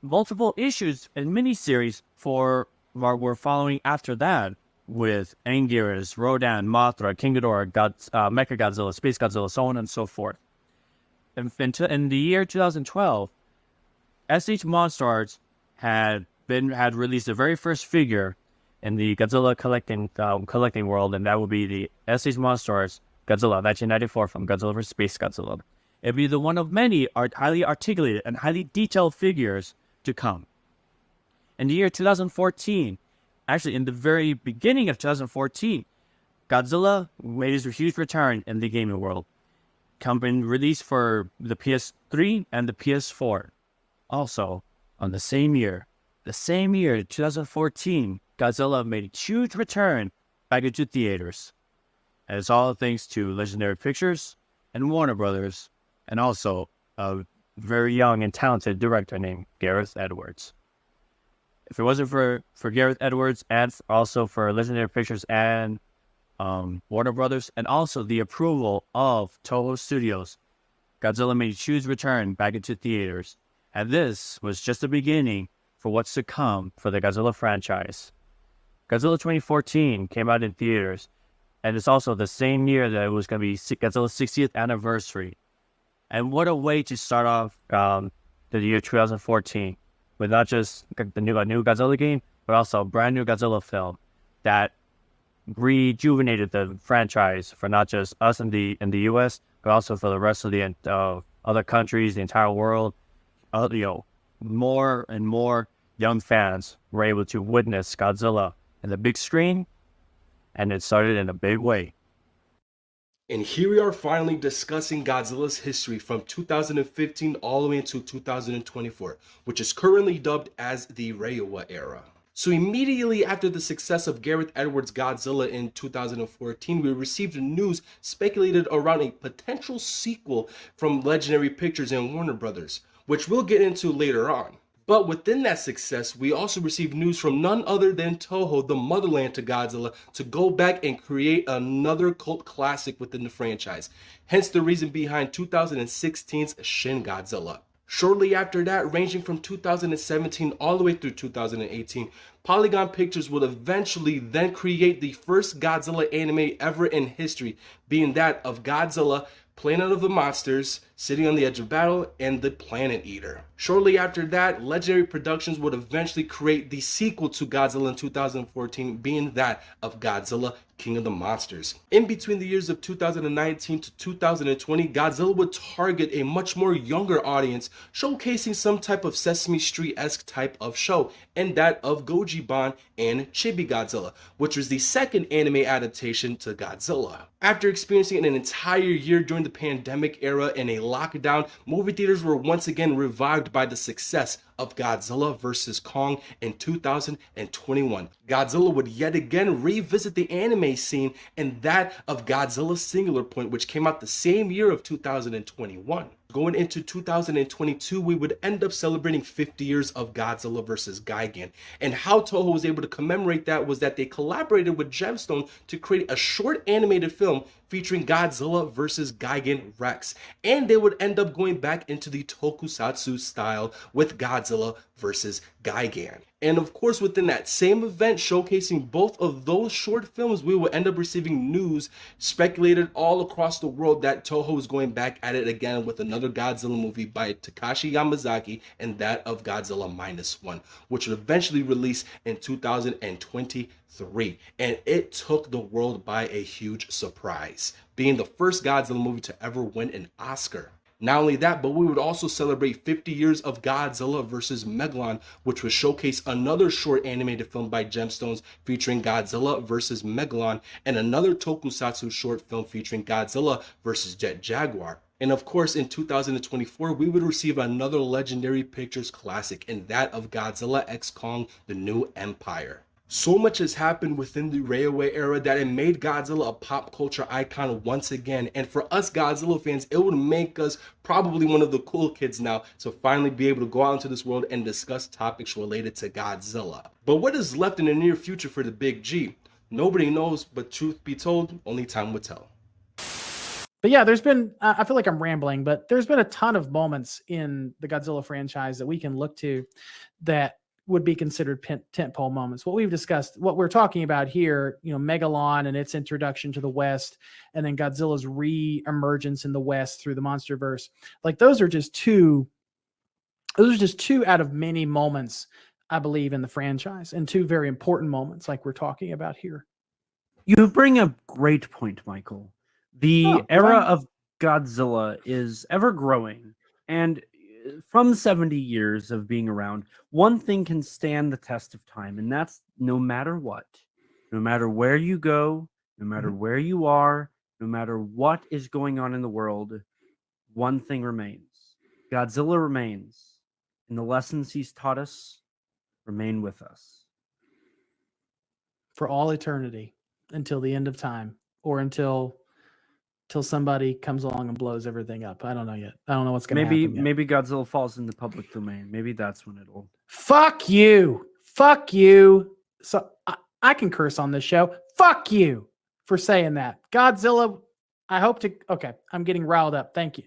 multiple issues and miniseries were following after that, with Anguirus, Rodan, Mothra, King Ghidorah, Mechagodzilla, Space Godzilla, so on and so forth. In the year 2012, SH Monstars had released the very first figure in the Godzilla collecting world, and that would be the SH Monstars Godzilla 1994 from Godzilla vs. Space Godzilla. It'd be the one of many highly articulated and highly detailed figures to come. In the year 2014, actually in the very beginning of 2014, Godzilla made his huge return in the gaming world, coming released for the PS3 and the PS4. Also, on the same year, 2014, Godzilla made a huge return back into theaters. And it's all thanks to Legendary Pictures and Warner Brothers, and also a very young and talented director named Gareth Edwards. If it wasn't for Gareth Edwards, and also for Legendary Pictures and Warner Brothers, and also the approval of Toho Studios, Godzilla made a huge return back into theaters. And this was just the beginning for what's to come for the Godzilla franchise. Godzilla 2014 came out in theaters, and it's also the same year that it was going to be Godzilla's 60th anniversary. And what a way to start off the year 2014 with not just a new Godzilla game, but also a brand new Godzilla film that rejuvenated the franchise for not just us in the U.S., but also for the rest of the other countries, the entire world. More and more young fans were able to witness Godzilla in the big screen, and it started in a big way. And here we are finally discussing Godzilla's history from 2015 all the way into 2024, which is currently dubbed as the Reiwa era. So immediately after the success of Gareth Edwards' Godzilla in 2014, we received news speculated around a potential sequel from Legendary Pictures and Warner Brothers, which we'll get into later on. But within that success, we also received news from none other than Toho, the motherland to Godzilla, to go back and create another cult classic within the franchise. Hence the reason behind 2016's Shin Godzilla. Shortly after that, ranging from 2017 all the way through 2018, Polygon Pictures would eventually then create the first Godzilla anime ever in history, being that of Godzilla, Planet of the Monsters, Sitting on the Edge of Battle, and the Planet Eater. Shortly after that, Legendary Productions would eventually create the sequel to Godzilla in 2014, being that of Godzilla, King of the Monsters. In between the years of 2019 to 2020, Godzilla would target a much more younger audience, showcasing some type of Sesame Street-esque type of show, and that of Gojiban and Chibi Godzilla, which was the second anime adaptation to Godzilla. After experiencing an entire year during the pandemic era and a lockdown, movie theaters were once again revived by the success of Godzilla vs. Kong in 2021. Godzilla would yet again revisit the anime scene, and that of Godzilla Singular Point, which came out the same year of 2021. Going into 2022, we would end up celebrating 50 years of Godzilla vs. Gigan. And how Toho was able to commemorate that was that they collaborated with Gemstone to create a short animated film featuring Godzilla vs. Gigan Rex. And they would end up going back into the tokusatsu style with Godzilla vs. Gigan. And of course, within that same event showcasing both of those short films, we will end up receiving news speculated all across the world that Toho is going back at it again with another Godzilla movie by Takashi Yamazaki, and that of Godzilla -1, which would eventually release in 2023. And it took the world by a huge surprise, being the first Godzilla movie to ever win an Oscar. Not only that, but we would also celebrate 50 years of Godzilla vs. Megalon, which would showcase another short animated film by Gemstones featuring Godzilla vs. Megalon, and another tokusatsu short film featuring Godzilla vs. Jet Jaguar. And of course, in 2024, we would receive another Legendary Pictures classic, and that of Godzilla x Kong: The New Empire. So much has happened within the Railway era that it made Godzilla a pop culture icon once again. And for us Godzilla fans, it would make us probably one of the cool kids now to finally be able to go out into this world and discuss topics related to Godzilla. But what is left in the near future for the Big G? Nobody knows, but truth be told, only time will tell. But yeah, there's been, I feel like I'm rambling, but there's been a ton of moments in the Godzilla franchise that we can look to that would be considered tentpole moments. What we've discussed, what we're talking about here, Megalon and its introduction to the West, and then Godzilla's re-emergence in the West through the MonsterVerse. Like those are just two out of many moments, I believe, in the franchise, and two very important moments like we're talking about here. You bring a great point, Michael. The era of Godzilla is ever growing, and from 70 years of being around, one thing can stand the test of time, and that's no matter what, no matter where you go, no matter where you are, no matter what is going on in the world, one thing remains. Godzilla remains, and the lessons he's taught us remain with us. For all eternity, until the end of time, or until somebody comes along and blows everything up. I don't know yet. I don't know what's going to happen yet. Maybe Godzilla falls in the public domain. Maybe that's when it'll. Fuck you. Fuck you. So I can curse on this show. Fuck you for saying that. Godzilla, I hope to. Okay, I'm getting riled up. Thank you.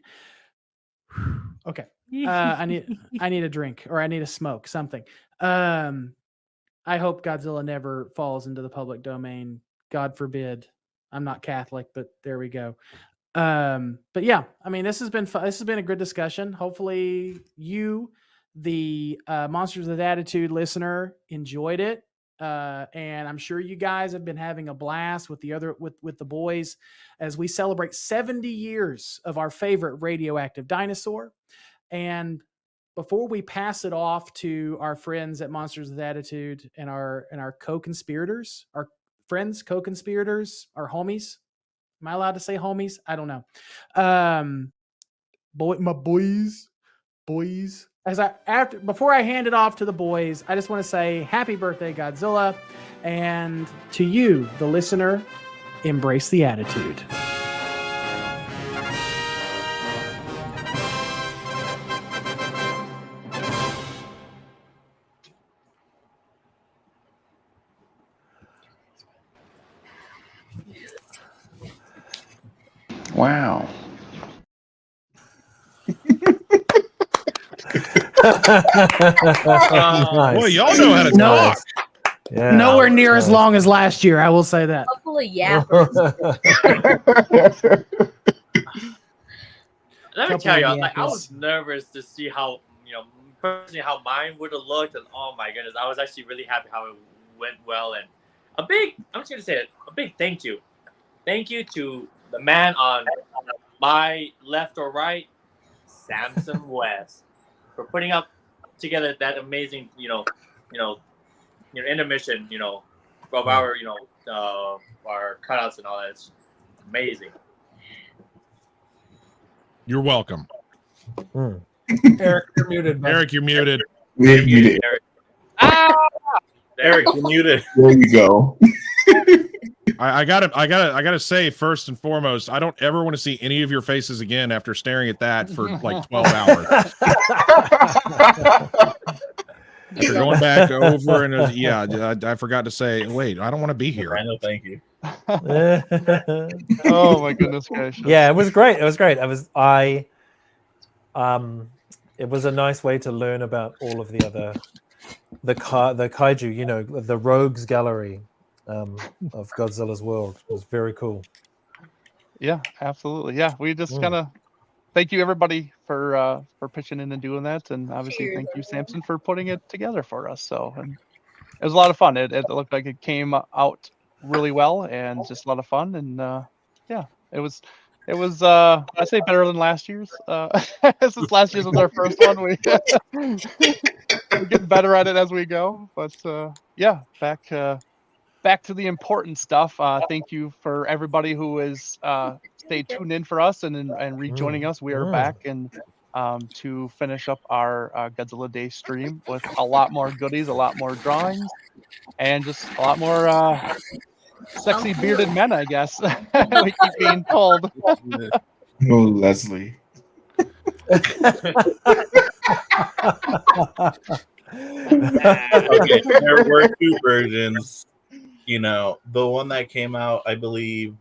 Okay. I need a drink, or I need a smoke, something. I hope Godzilla never falls into the public domain. God forbid. I'm not Catholic, but there we go. But yeah, I mean, this has been fun. This has been a good discussion. Hopefully you, the Monsters with Attitude listener, enjoyed it. And I'm sure you guys have been having a blast with the boys as we celebrate 70 years of our favorite radioactive dinosaur. And before we pass it off to our friends at Monsters with Attitude and our co-conspirators, our friends, co-conspirators, our homies. Am I allowed to say homies? I don't know. My boys. Before I hand it off to the boys, I just want to say happy birthday, Godzilla, and to you, the listener, embrace the attitude. Wow. Boy, y'all know how to talk. Yeah. Nowhere near as long as last year, I will say that. Couple of yappers. Let me tell you, I was nervous to see how, personally how mine would have looked, and oh my goodness, I was actually really happy how it went well. And I'm just gonna say it, a big thank you to the man on my left or right, Samson West, for putting up together that amazing, intermission, of our, our cutouts and all that. It's amazing. You're welcome. Eric, you're muted. Eric, you're muted. You're muted. Eric. Eric, you're muted. There you go. I gotta say, first and foremost, I don't ever want to see any of your faces again after staring at that for like 12 hours. You're going back over and I forgot to say, wait, I don't want to be here. I know, thank you. Oh my goodness gracious. Yeah, it was great. It was a nice way to learn about all of the other the kaiju, the rogues gallery of Godzilla's world. It was very cool. Yeah, absolutely. Yeah, we just kind of thank you everybody for pitching in and doing that, and obviously thank you, Samson, for putting it together for us. So, and it was a lot of fun. It looked like it came out really well, and just a lot of fun. And yeah, it was I say better than last year's. Since last year's was our first one, we're getting better at it as we go. But yeah, back to the important stuff. Thank you for everybody who is stayed tuned in for us and rejoining us. We are back, and to finish up our Godzilla Day stream with a lot more goodies, a lot more drawings, and just a lot more sexy bearded men, I guess. We keep being told. Oh, Leslie. Okay, there were two versions. You know, the one that came out, I believe.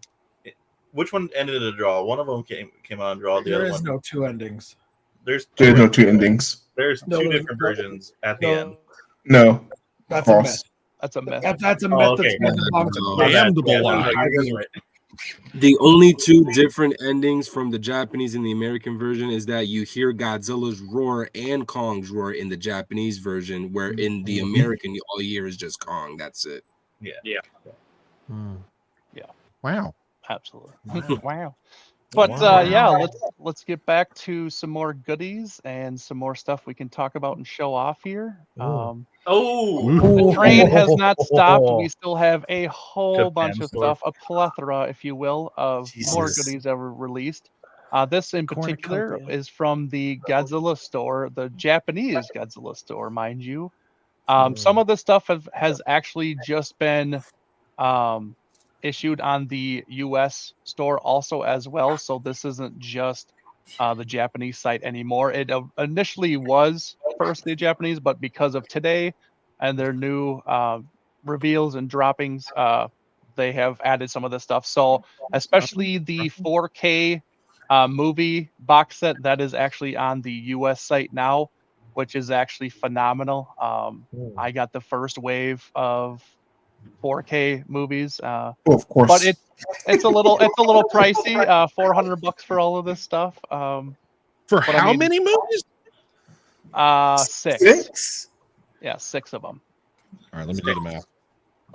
Which one ended in a draw? One of them came out in draw. The There other is one, no two endings. there's no two endings. There's No, two there's different no- versions at the no. end. No. That's a False. myth. That's a myth. That's a myth Oh, that's okay. been debunked. My bad. Damnable Yeah, lie. you're right. The only two different endings from the Japanese and the American version is that you hear Godzilla's roar and Kong's roar in the Japanese version, where in the American, all you hear is just Kong. That's it. Yeah. Yeah. Yeah. Wow. Absolutely. Wow. But yeah, let's get back to some more goodies and some more stuff we can talk about and show off here. The train has not stopped. We still have a whole bunch of store. stuff, a plethora, if you will, of more goodies ever released. This in particular Cornucopia. is from the Godzilla store, the Japanese Godzilla store, mind you. Some of this stuff has actually just been issued on the US store also as well. So this isn't just the Japanese site anymore. It initially was first the Japanese, but because of today and their new reveals and droppings, they have added some of this stuff. So especially the 4K movie box set that is actually on the US site now, which is actually phenomenal. I got the first wave of 4K movies. Of course. But it's a little pricey. $400 for all of this stuff. For but how many movies? 6. 6? Yeah, 6 of them. All right, let me do the math.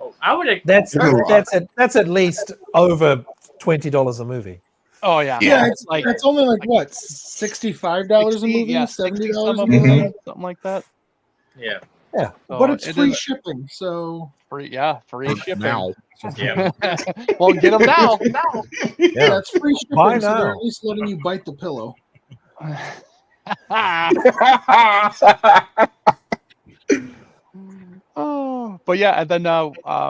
Oh, I would. That's at least over $20 a movie. Oh yeah. Yeah, it's like it's only like what, $65 a movie, yeah, $70 some a of movie. them, something like that. Yeah. Yeah. So But it's it free is shipping, so free shipping. Now. Yeah. Well, get them now. yeah, it's free Buy shipping, so they're now. at least letting you bite the pillow. Oh, but yeah, and then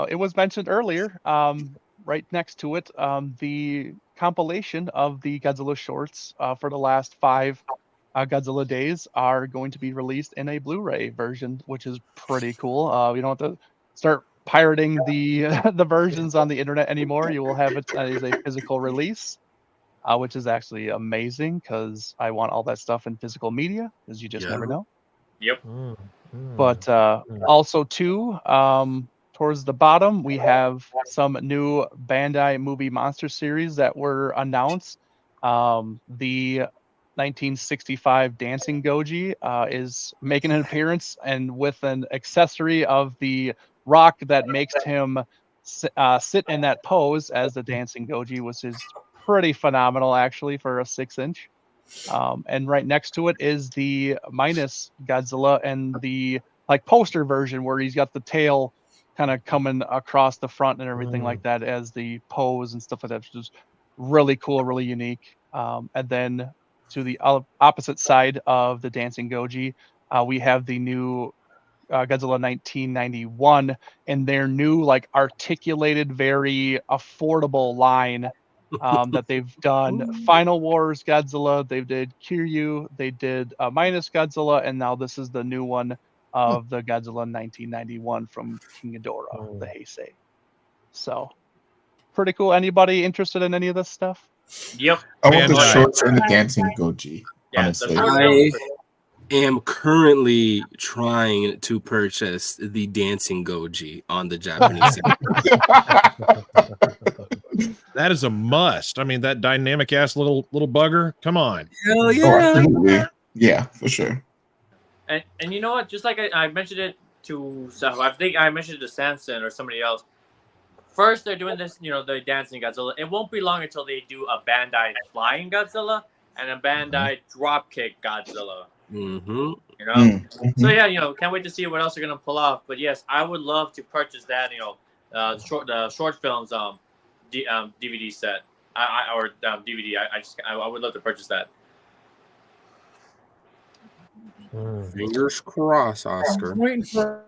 it was mentioned earlier, right next to it, the compilation of the Godzilla shorts for the last 5 Godzilla days are going to be released in a Blu-ray version, which is pretty cool. You don't have to start pirating the the versions on the internet anymore. You will have it as a physical release, which is actually amazing because I want all that stuff in physical media because you just never know. Yep. But also too, towards the bottom, we have some new Bandai movie monster series that were announced. The 1965 Dancing Goji is making an appearance, and with an accessory of the rock that makes him sit in that pose as the Dancing Goji, which is pretty phenomenal actually for a 6-inch. And right next to it is the minus Godzilla and the like poster version where he's got the tail kind of coming across the front and everything like that as the pose and stuff like that, which is really cool, really unique. And then to the opposite side of the Dancing Goji, we have the new Godzilla 1991 and their new like articulated, very affordable line that they've done. Final Wars Godzilla, they did Kiryu, they did minus Godzilla, and now this is the new one of the Godzilla 1991 from King Ghidorah, the Heisei. So pretty cool. Anybody interested in any of this stuff? Yep. I want the Bandai. shorts and the dancing Goji. Yeah, Honestly. I am currently trying to purchase the Dancing Goji on the Japanese. That is a must. I mean, that dynamic ass little bugger. Come on. Hell Oh, absolutely. Yeah, for sure. And you know what? Just like I mentioned it to Seth, I think I mentioned it to Samson or somebody else. First, they're doing this, the Dancing Godzilla. It won't be long until they do a Bandai Flying Godzilla and a Bandai Dropkick Godzilla. Mm-hmm. So yeah, can't wait to see what else they're gonna pull off. But yes, I would love to purchase that. The short films DVD set, or DVD. I would love to purchase that. Fingers crossed, I'm Oscar. waiting for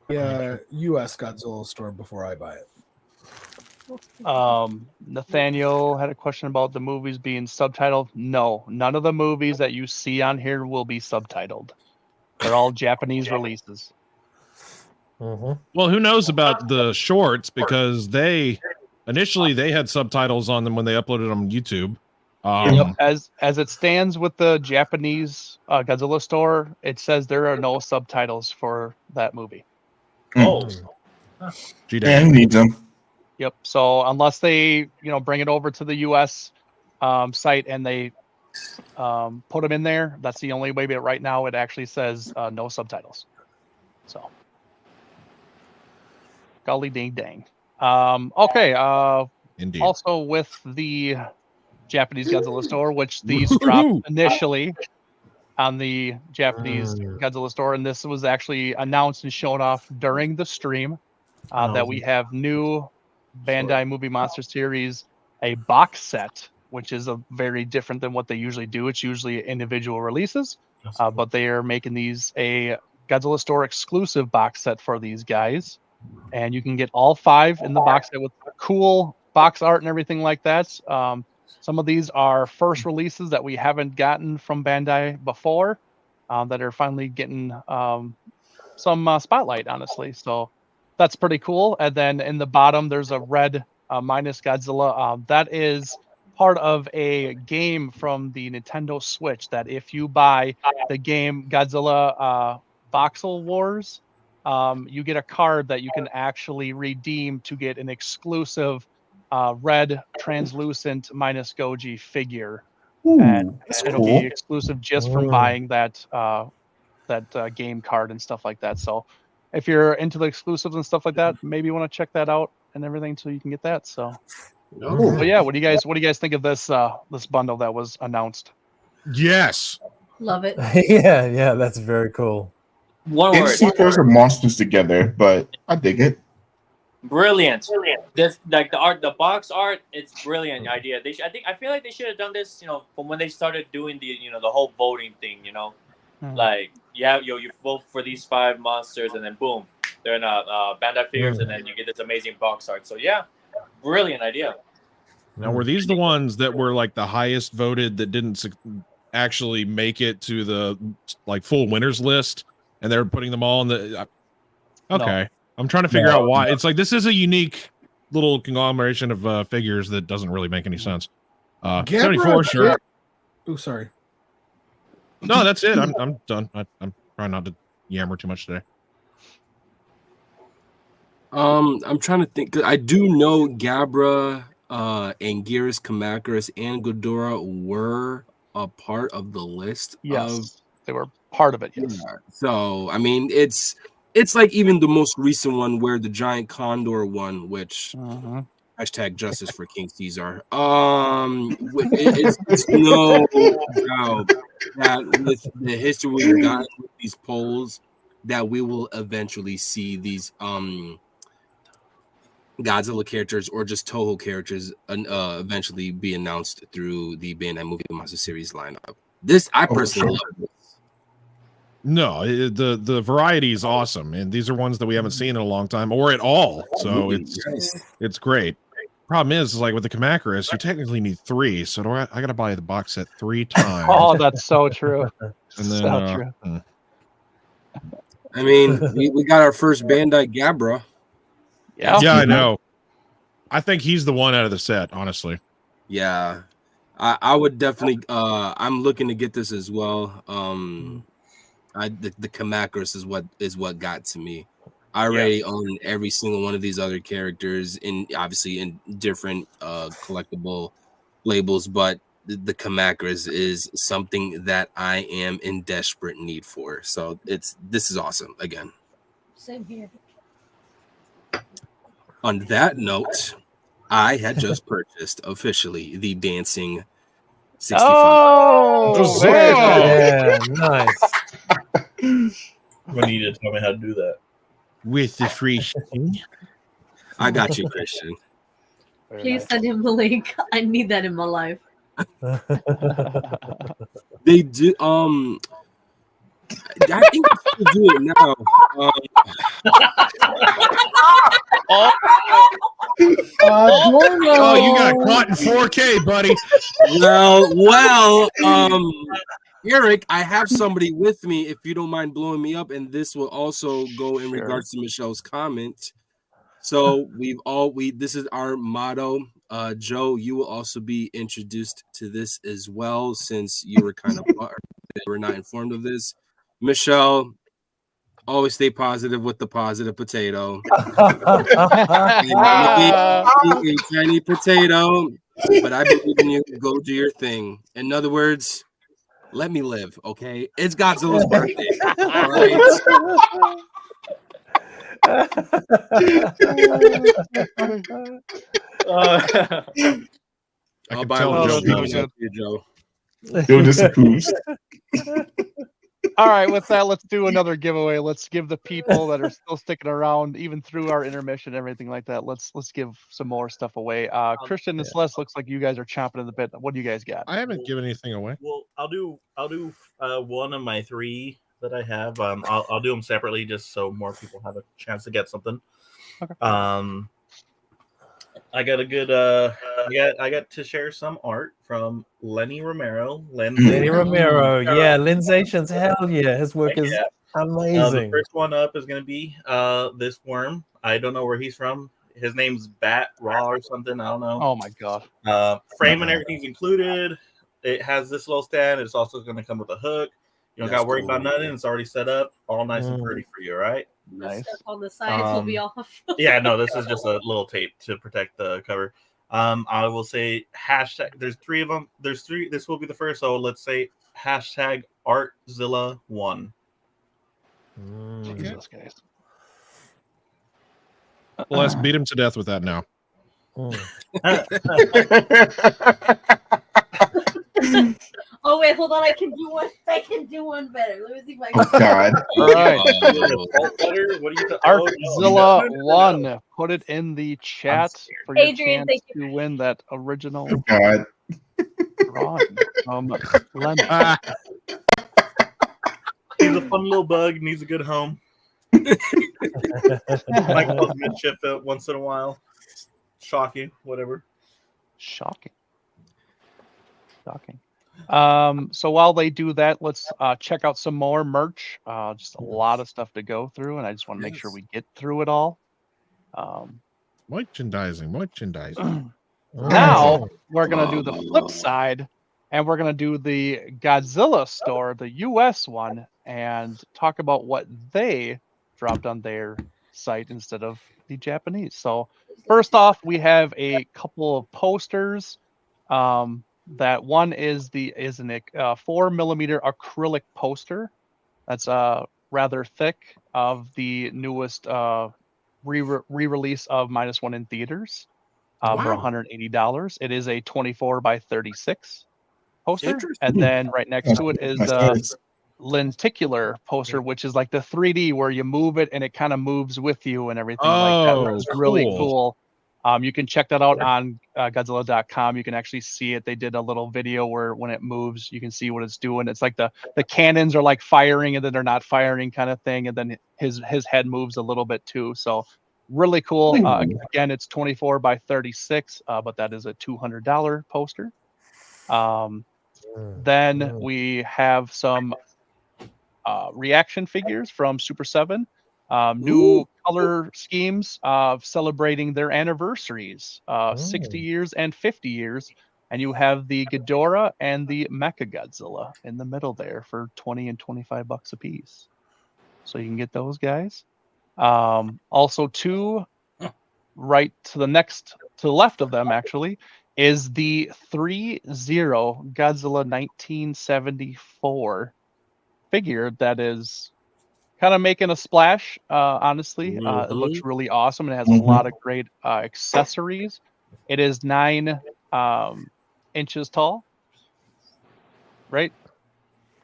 U.S. Godzilla store before I buy it. Nathaniel had a question about the movies being subtitled. No, none of the movies that you see on here will be subtitled. They're all Japanese releases. Well, who knows about the shorts, because initially they had subtitles on them when they uploaded them on YouTube. Yep. As it stands with the Japanese Godzilla store, it says there are no subtitles for that movie. Oh. Yeah, who needs them? Yep. So unless they, bring it over to the U.S. Site and they put them in there, that's the only way. But right now, it actually says no subtitles. So, golly ding dang. Okay. Indeed. Also with the Japanese Godzilla store, which these dropped initially on the Japanese Godzilla store, and this was actually announced and shown off during the stream that we have new Bandai Movie Monster Series, a box set, which is a very different than what they usually do. It's usually individual releases, but they are making these a Godzilla store exclusive box set for these guys, and you can get all 5 in the box set with cool box art and everything like that. Some of these are first releases that we haven't gotten from Bandai before, that are finally getting some spotlight, honestly. So that's pretty cool. And then in the bottom, there's a red minus Godzilla. That is part of a game from the Nintendo Switch that if you buy the game Godzilla Voxel Wars, you get a card that you can actually redeem to get an exclusive red translucent minus Goji figure. And that's it'll cool. be exclusive just from buying that game card and stuff like that. So if you're into the exclusives and stuff like that, maybe you want to check that out and everything so you can get that. So yeah, what do you guys think of this this bundle that was announced? Yes. Love it. yeah, that's very cool. One word. Instant pairs of monsters together, but I dig it. Brilliant. This like the art, the box art. It's brilliant idea. I feel like they should have done this. From when they started doing the the whole voting thing. Like you vote for these 5 monsters, and then boom, they're in Bandai figures, and then you get this amazing box art. So yeah, brilliant idea. Now, were these the ones that were like the highest voted that didn't actually make it to the full winners list, and they're putting them all in the? Okay, no. I'm trying to figure out why. It's like this is a unique little conglomeration of figures that doesn't really make any sense. 74, sure. Oh, sorry. No, that's it. I'm done. I'm trying not to yammer too much today. I'm trying to think. I do know Gabra, Anguirus, Kamacuras, and Ghidorah were a part of the list. Yes, they were part of it. Yes. Yeah. So I mean, it's like even the most recent one where the giant condor won, which hashtag justice for King Caesar. It's no doubt that with the history we've got with these polls, that we will eventually see these Godzilla characters or just Toho characters eventually be announced through the Bandai Movie Monster Series lineup. This I personally love this. No, the variety is awesome, and these are ones that we haven't seen in a long time or at all. So it's great. Problem is like with the Kamacuras, you technically need 3. So I got to buy the box set 3 times. Oh, that's so true. And then, so true. I mean, we got our first Bandai Gabra. Yeah, I know. I think he's the one out of the set, honestly. Yeah, I would definitely. I'm looking to get this as well. The Kamacuras is what got to me. I already own every single one of these other characters, obviously in different collectible labels, but the Kamacuras is something that I am in desperate need for. So this is awesome again. Same here. On that note, I had just purchased officially the dancing 65. Oh, yeah, nice. I need to tell me how to do that. With the free shipping. I got you, Christian. Please send him the link. I need that in my life. They do. I think I should do it now. Oh, you got caught in 4K, buddy. Well, Eric, I have somebody with me. If you don't mind blowing me up, and this will also go in regards to Michelle's comment. So this is our motto. Joe, you will also be introduced to this as well, since you were kind of were not informed of this. Michelle, always stay positive with the positive potato. A tiny potato, but I believe in you. Go do your thing. In other words, let me live, okay? It's Godzilla's birthday. All right. I can tell Joe. Joe disapproves. All right, with that, let's do another giveaway. Let's give the people that are still sticking around, even through our intermission, everything like that. Let's give some more stuff away. Christian and Celeste, looks like you guys are chomping at the bit. What do you guys got? I haven't given anything away. Well, I'll do one of my three that I have. I'll do them separately just so more people have a chance to get something. Okay. I got a good I got to share some art from Lenny Romero. Lenny Romero, yeah, Linzations, hell yeah, his work is amazing. The first one up is going to be this worm. I don't know where he's from. His name's Bat Raw or something. I don't know. Oh my god. Frame and everything's included. It has this little stand. It's also going to come with a hook. You don't got to worry about nothing. It's already set up, all nice and pretty for you, right? The stuff on the sides will be off. Yeah, no, this is just a little tape to protect the cover. I will say hashtag. There's three of them. There's three. This will be the first. So let's say hashtag ArtZilla1. Jesus, guys. Well, let's beat him to death with that now. Oh wait, hold on. I can do one. I can do one better. Let me see if I can. Oh God! All right. What do you ArtZilla1. Put it in the chat for your Adrian, chance thank you. to win that original Oh God! drawing from Lenny. He's a fun little bug. Needs a good home. Mike calls me a chip once in a while. Shocking. Whatever. Shocking. So while they do that, let's check out some more merch. Just a lot of stuff to go through, and I just want to make sure we get through it all. Merchandising. Now we're gonna do the flip side, and we're gonna do the Godzilla store, the US one, and talk about what they dropped on their site instead of the Japanese. So first off, we have a couple of posters. That one is an 4mm acrylic poster. That's rather thick, of the newest re-release of -1 in theaters for $180. It is a 24 by 36 poster, and then right next to it is lenticular poster, which is like the 3D where you move it and it kind of moves with you and everything like that. It's really cool. You can check that out on Godzilla.com. You can actually see it. They did a little video where when it moves, you can see what it's doing. It's like the cannons are like firing and then they're not firing kind of thing. And then his head moves a little bit too. So really cool. Again, it's 24 by 36, but that is a $200 poster. Then we have some reaction figures from Super 7. New color schemes celebrating their anniversaries, 60 years and 50 years. And you have the Ghidorah and the Mechagodzilla in the middle there for 20 and 25 bucks a piece. So you can get those guys. Also, two right to the left of them actually is the 3-0 Godzilla 1974 figure that is kind of making a splash. Honestly, it looks really awesome and it has a lot of great accessories. It is 9 inches tall, right?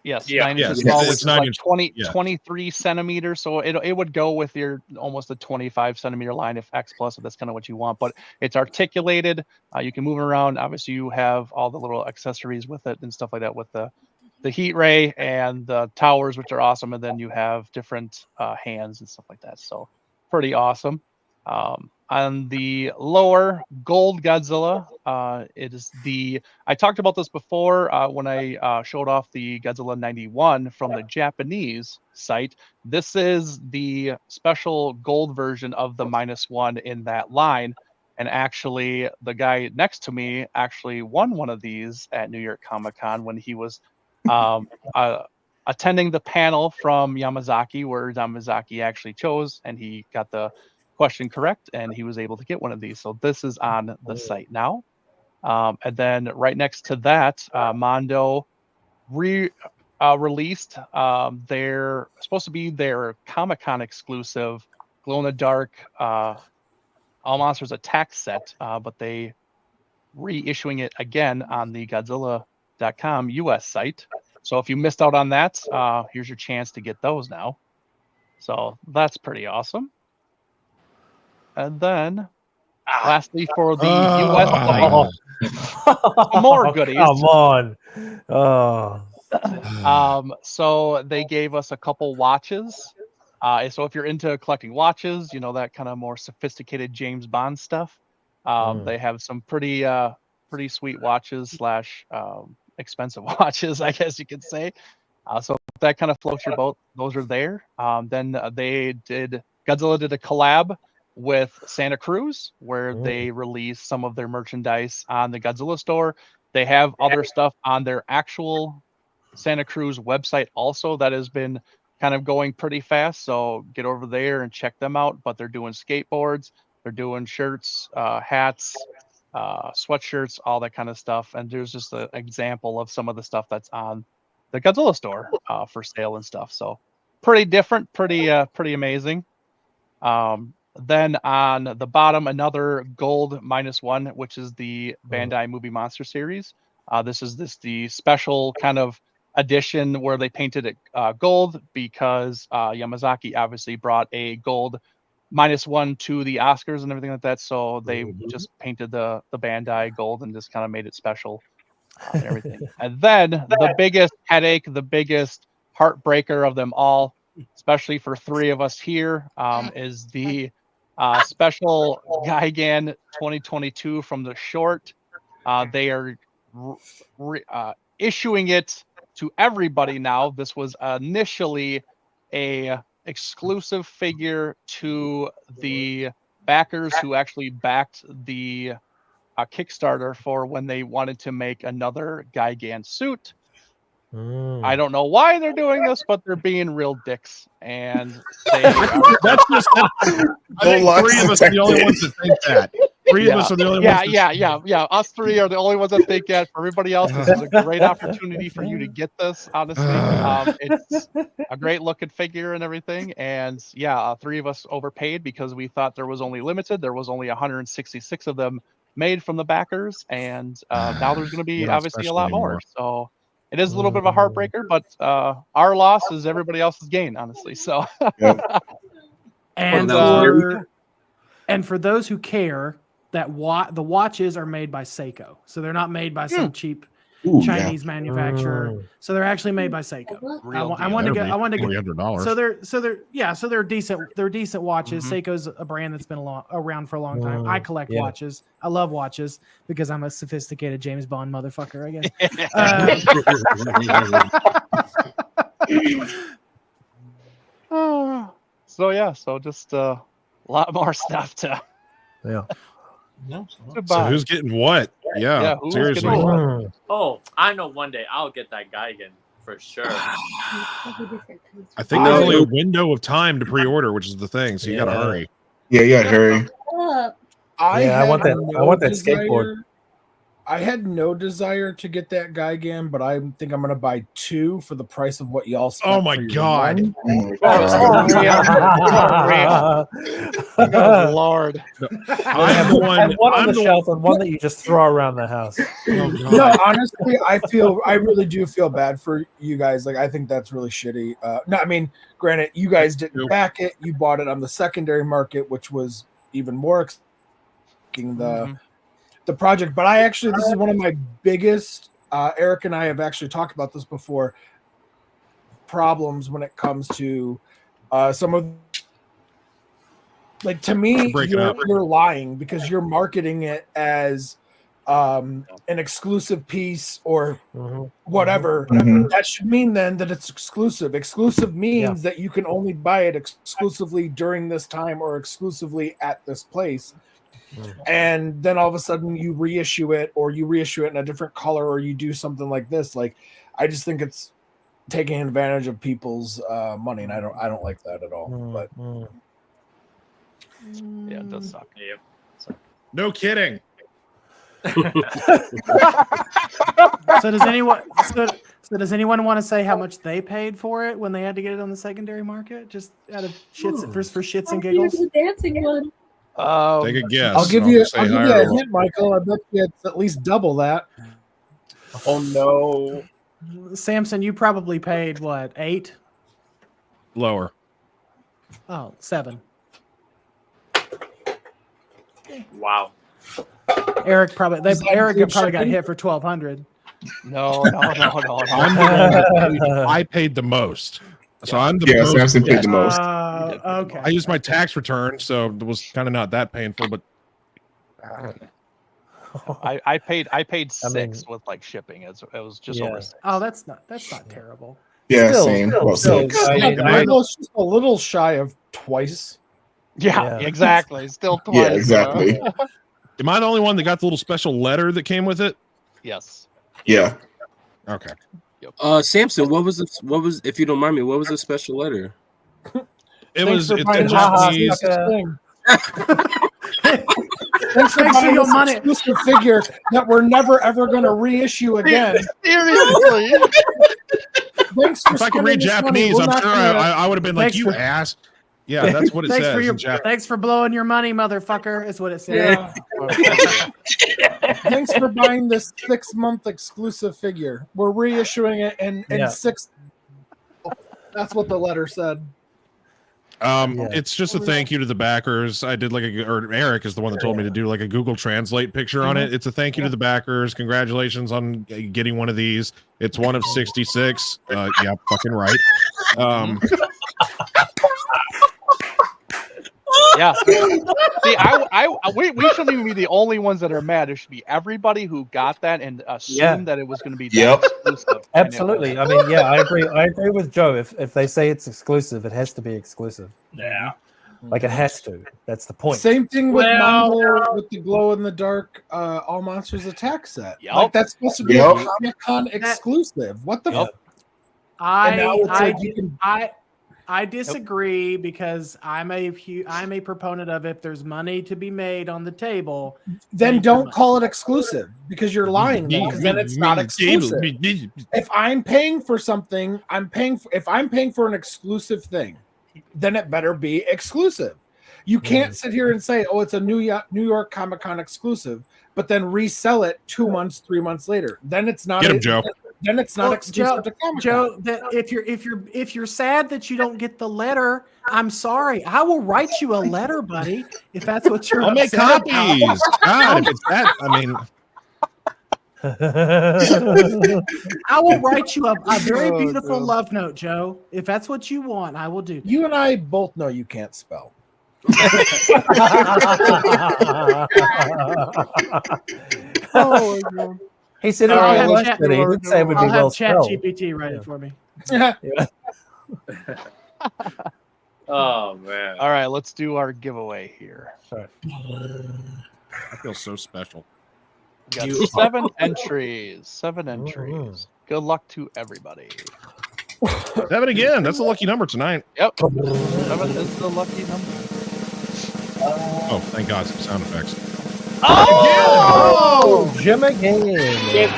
Yes, 9 inches tall, which is like 23 centimeters. So it would go with your almost a 25 centimeter line if X plus, if that's kind of what you want. But it's articulated. You can move it around. Obviously, you have all the little accessories with it and stuff like that with the heat ray and the towers, which are awesome, and then you have different hands and stuff like that. So pretty awesome. On the lower, Gold Godzilla, it is I talked about this before when I showed off the Godzilla 91 from the Japanese site. This is the special gold version of the -1 in that line. And actually, the guy next to me actually won one of these at New York Comic Con when he was um, attending the panel from Yamazaki, where Yamazaki actually chose, and he got the question correct, and he was able to get one of these. So this is on the site now. And then right next to that, Mondo released their supposed to be their Comic Con exclusive glow in the dark All Monsters Attack set, but they reissuing it again on the Godzilla.com US site. So if you missed out on that, here's your chance to get those now. So that's pretty awesome. And then, lastly, for the US site, more goodies. Come on. Oh. So they gave us a couple watches. So if you're into collecting watches, you know, that kind of more sophisticated James Bond stuff, they have some pretty sweet watches slash expensive watches, I guess you could say. So if that kind of floats your boat, those are there. Then Godzilla did a collab with Santa Cruz, where they released some of their merchandise on the Godzilla store. They have other stuff on their actual Santa Cruz website also that has been kind of going pretty fast. So get over there and check them out. But they're doing skateboards, they're doing shirts, hats, sweatshirts, all that kind of stuff. And there's just an example of some of the stuff that's on the Godzilla store for sale and stuff. So pretty different, pretty amazing. Then on the bottom, another gold -1, which is the Bandai Movie Monster series. This is the special kind of edition where they painted it gold because Yamazaki obviously brought a gold -1 to the Oscars and everything like that. So they just painted the Bandai gold and just kind of made it special and everything. And then the biggest headache, the biggest heartbreaker of them all, especially for three of us here, is the special Gigan 2022 from the short. They are issuing it to everybody now. This was initially a exclusive figure to the backers who actually backed the Kickstarter for when they wanted to make another Gigan suit. I don't know why they're doing this, but they're being real dicks, and they. That's just. I think three of us are the only ones that think that. Three of us are the only ones. Yeah. Us three are the only ones that think that. For everybody else, this is a great opportunity for you to get this. Honestly, it's a great looking figure and everything. And yeah, three of us overpaid because we thought there was only limited. There was only 166 of them made from the backers, and now there's going to be obviously a lot more. So. It is a little bit of a heartbreaker, but our loss is everybody else's gain, honestly. So, and for those who care, that the watches are made by Seiko, so they're not made by some cheap Chinese manufacturer. So they're actually made by Seiko. I wanted to get $300. So they're decent. They're decent watches. Seiko's a brand that's been around for a long time. I collect watches. I love watches because I'm a sophisticated James Bond motherfucker, I guess. So just a lot more stuff to. So who's getting what? Yeah, seriously. Oh, I know one day I'll get that guy again for sure. I think there's only a window of time to pre-order, which is the thing. So you got to hurry. Yeah, hurry. I want that skateboard. I had no desire to get that Gigan, but I think I'm going to buy two for the price of what y'all spent. Oh my god! Oh Lord! I'm the one. One on the shelf and one that you just throw around the house. No, honestly, I really do feel bad for you guys. Like, I think that's really shitty. No, I mean, granted, you guys didn't back it. You bought it on the secondary market, which was even more the project. But this is one of my biggest Eric and I have actually talked about this before. Problems when it comes to some of, like, to me, you're lying because you're marketing it as an exclusive piece or whatever. That should mean then that it's exclusive. Exclusive means that you can only buy it exclusively during this time or exclusively at this place. And then all of a sudden you reissue it, or you reissue it in a different color, or you do something like this. Like, I just think it's taking advantage of people's money, and I don't like that at all. But yeah, it does suck. Yep. No kidding. So does anyone want to say how much they paid for it when they had to get it on the secondary market? Just out of shits for shits and giggles. The dancing one. Take a guess. I'll give you a hint, Michael. I bet you it's at least double that. Oh no. Samson, you probably paid what, 8? Lower. Oh, 7. Wow. Eric probably got hit for 1,200. No. I paid the most. So I'm the Yeah, most. Samson paid the most. Okay. I used my tax return, so it was kind of not that painful, but I paid 6 with like shipping. It was just over 6. Oh, that's not terrible. Yeah, Still- same. still- Well, still- six. I mean, It's just a little shy of twice. Yeah, exactly. Still twice. Yeah, exactly. am I the only one that got the little special letter that came with it? Yes. Yeah. Okay. Samson, what was if you don't mind me, what was the special letter? Thanks for It's buying in Japanese. Thanks for Thanks for buying your this money. exclusive figure that we're never ever going to reissue again. Seriously. Thanks for If I could spending read this money. Japanese, We're I'm not sure gonna- I would have been like, Thanks you for- ass. Yeah, that's what it Thanks says. for in Japanese. thanks for blowing your money, motherfucker. Is what it says. Yeah. Thanks for buying this 6-month exclusive figure. We're reissuing it in Yeah. 6. That's what the letter said. It's just a thank you to the backers. I did or Eric is the one that told me to do like a Google Translate picture on it. It's a thank you to the backers. Congratulations on getting one of these. It's one of 66. Yeah, fucking right. Yeah. See, we shouldn't even be the only ones that are mad. It should be everybody who got that and assumed that it was going to be exclusive. Absolutely. I mean, I agree. I agree with Joe. If they say it's exclusive, it has to be exclusive. Yeah. Like it has to. That's the point. Same thing with Mambo with the glow in the dark All Monsters Attack set. Yep. Like that's supposed to be a Comic-Con exclusive. What the fuck? And now it's like you can- I disagree because I'm a proponent of if there's money to be made on the table, then don't call it exclusive because you're lying. Because then it's not exclusive. If I'm paying for something, if I'm paying for an exclusive thing, then it better be exclusive. You can't sit here and say, "Oh, it's a New York Comic-Con exclusive," but then resell it 2 months, 3 months later. Then it's not. Get him, Joe. Then it's not exclusive to Comic-Con. Joe, that if you're sad that you don't get the letter, I'm sorry. I will write you a letter, buddy. If that's what you're. I'll make upset copies. about. God, if it's that, I mean. I will write you a very beautiful love note, Joe. If that's what you want, I will do that. You and I both know you can't spell. Oh, my God. He said it I'll was have but he did say it would be well spelled. ChatGPT write it for me. Oh man! All right, let's do our giveaway here. I feel so special. We got 7 entries. 7 entries. Good luck to everybody. 7 again. That's a lucky number tonight. Yep. 7 is the lucky number. Oh, thank God, some sound effects. Oh, Jim again.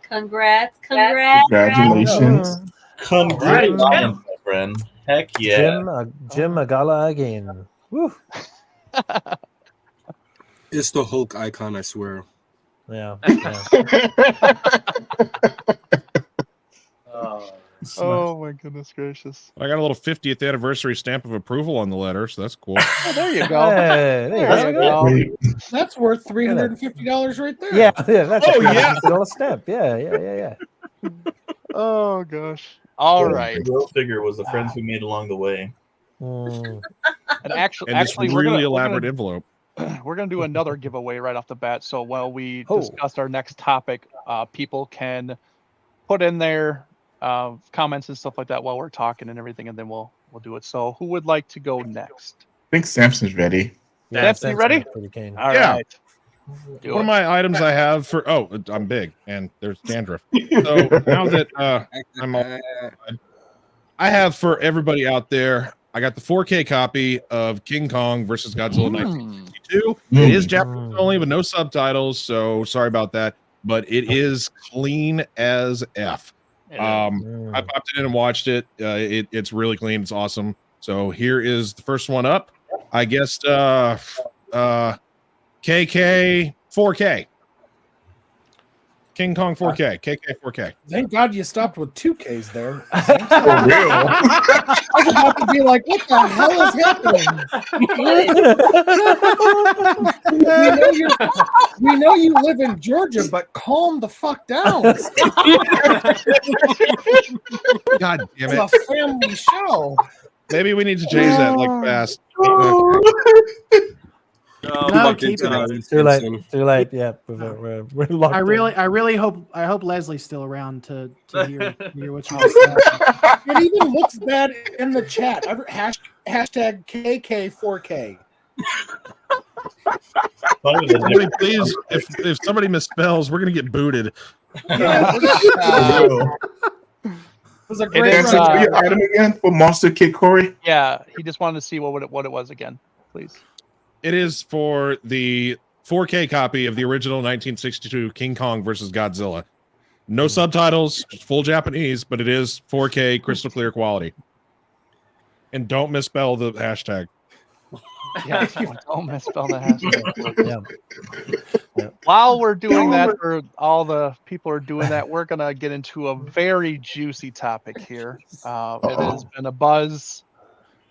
Congrats. Congratulations. Congratulations, my friend. Heck yeah. Jim Agala again. Woo. It's the Hulk icon, I swear. Yeah. Oh my goodness gracious. I got a little 50th anniversary stamp of approval on the letter, so that's cool. Oh, there you go. Hey, There you go. That's worth $350 right there. Yeah, that's Oh, a yeah. $350 stamp. Yeah. Oh gosh. All Yeah, right. The real figure was the friends we made along the way. And actually, And this we're really gonna, elaborate envelope. we're gonna do another giveaway right off the bat. So while we Oh. discuss our next topic, people can put in their comments and stuff like that while we're talking and everything, and then we'll do it. So who would like to go next? I think Samson's ready. Samson, you ready? All Yeah. right. Do One of it. my items I have for I'm big and there's dandruff. So now that I'm all I have for everybody out there, I got the 4K copy of King Kong versus Godzilla 1962. It is Japanese only with no subtitles, so sorry about that. But it is clean as F. I popped it in and watched it. It's really clean. It's awesome. So here is the first one up. I guessed KK 4K. King Kong 4K. KK 4K. Thank God you stopped with 2Ks there. For real. I was about to be like, what the hell is happening? we know you live in Georgia, but calm the fuck down. God damn it. It's a family show. Maybe we need to change that like fast. No, keep it. Too late. Yeah, we're locked I in. really hope Leslie's still around to hear what you say. It even looks bad in the chat. Hashtag KK4K. Somebody please, if somebody misspells, we're gonna get booted. Yeah, was a great Samson, run. your item again for Monster Kid Corey? Yeah, he just wanted to see what it was again, please. It is for the 4K copy of the original 1962 King Kong versus Godzilla. No subtitles, full Japanese, but it is 4K crystal clear quality. And don't misspell the hashtag. Yeah, don't misspell the hashtag. While we're doing that, for all the people who are doing that, we're gonna get into a very juicy topic here. It has been a buzz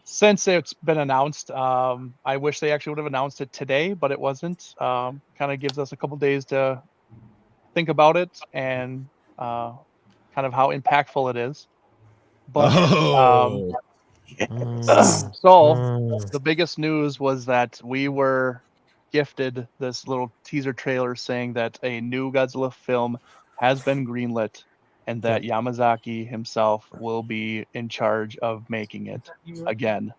since it's been announced. I wish they actually would have announced it today, but it wasn't. Kind of gives us a couple days to think about it and kind of how impactful it is. But so the biggest news was that we were gifted this little teaser trailer saying that a new Godzilla film has been greenlit and that Yamazaki himself will be in charge of making it again.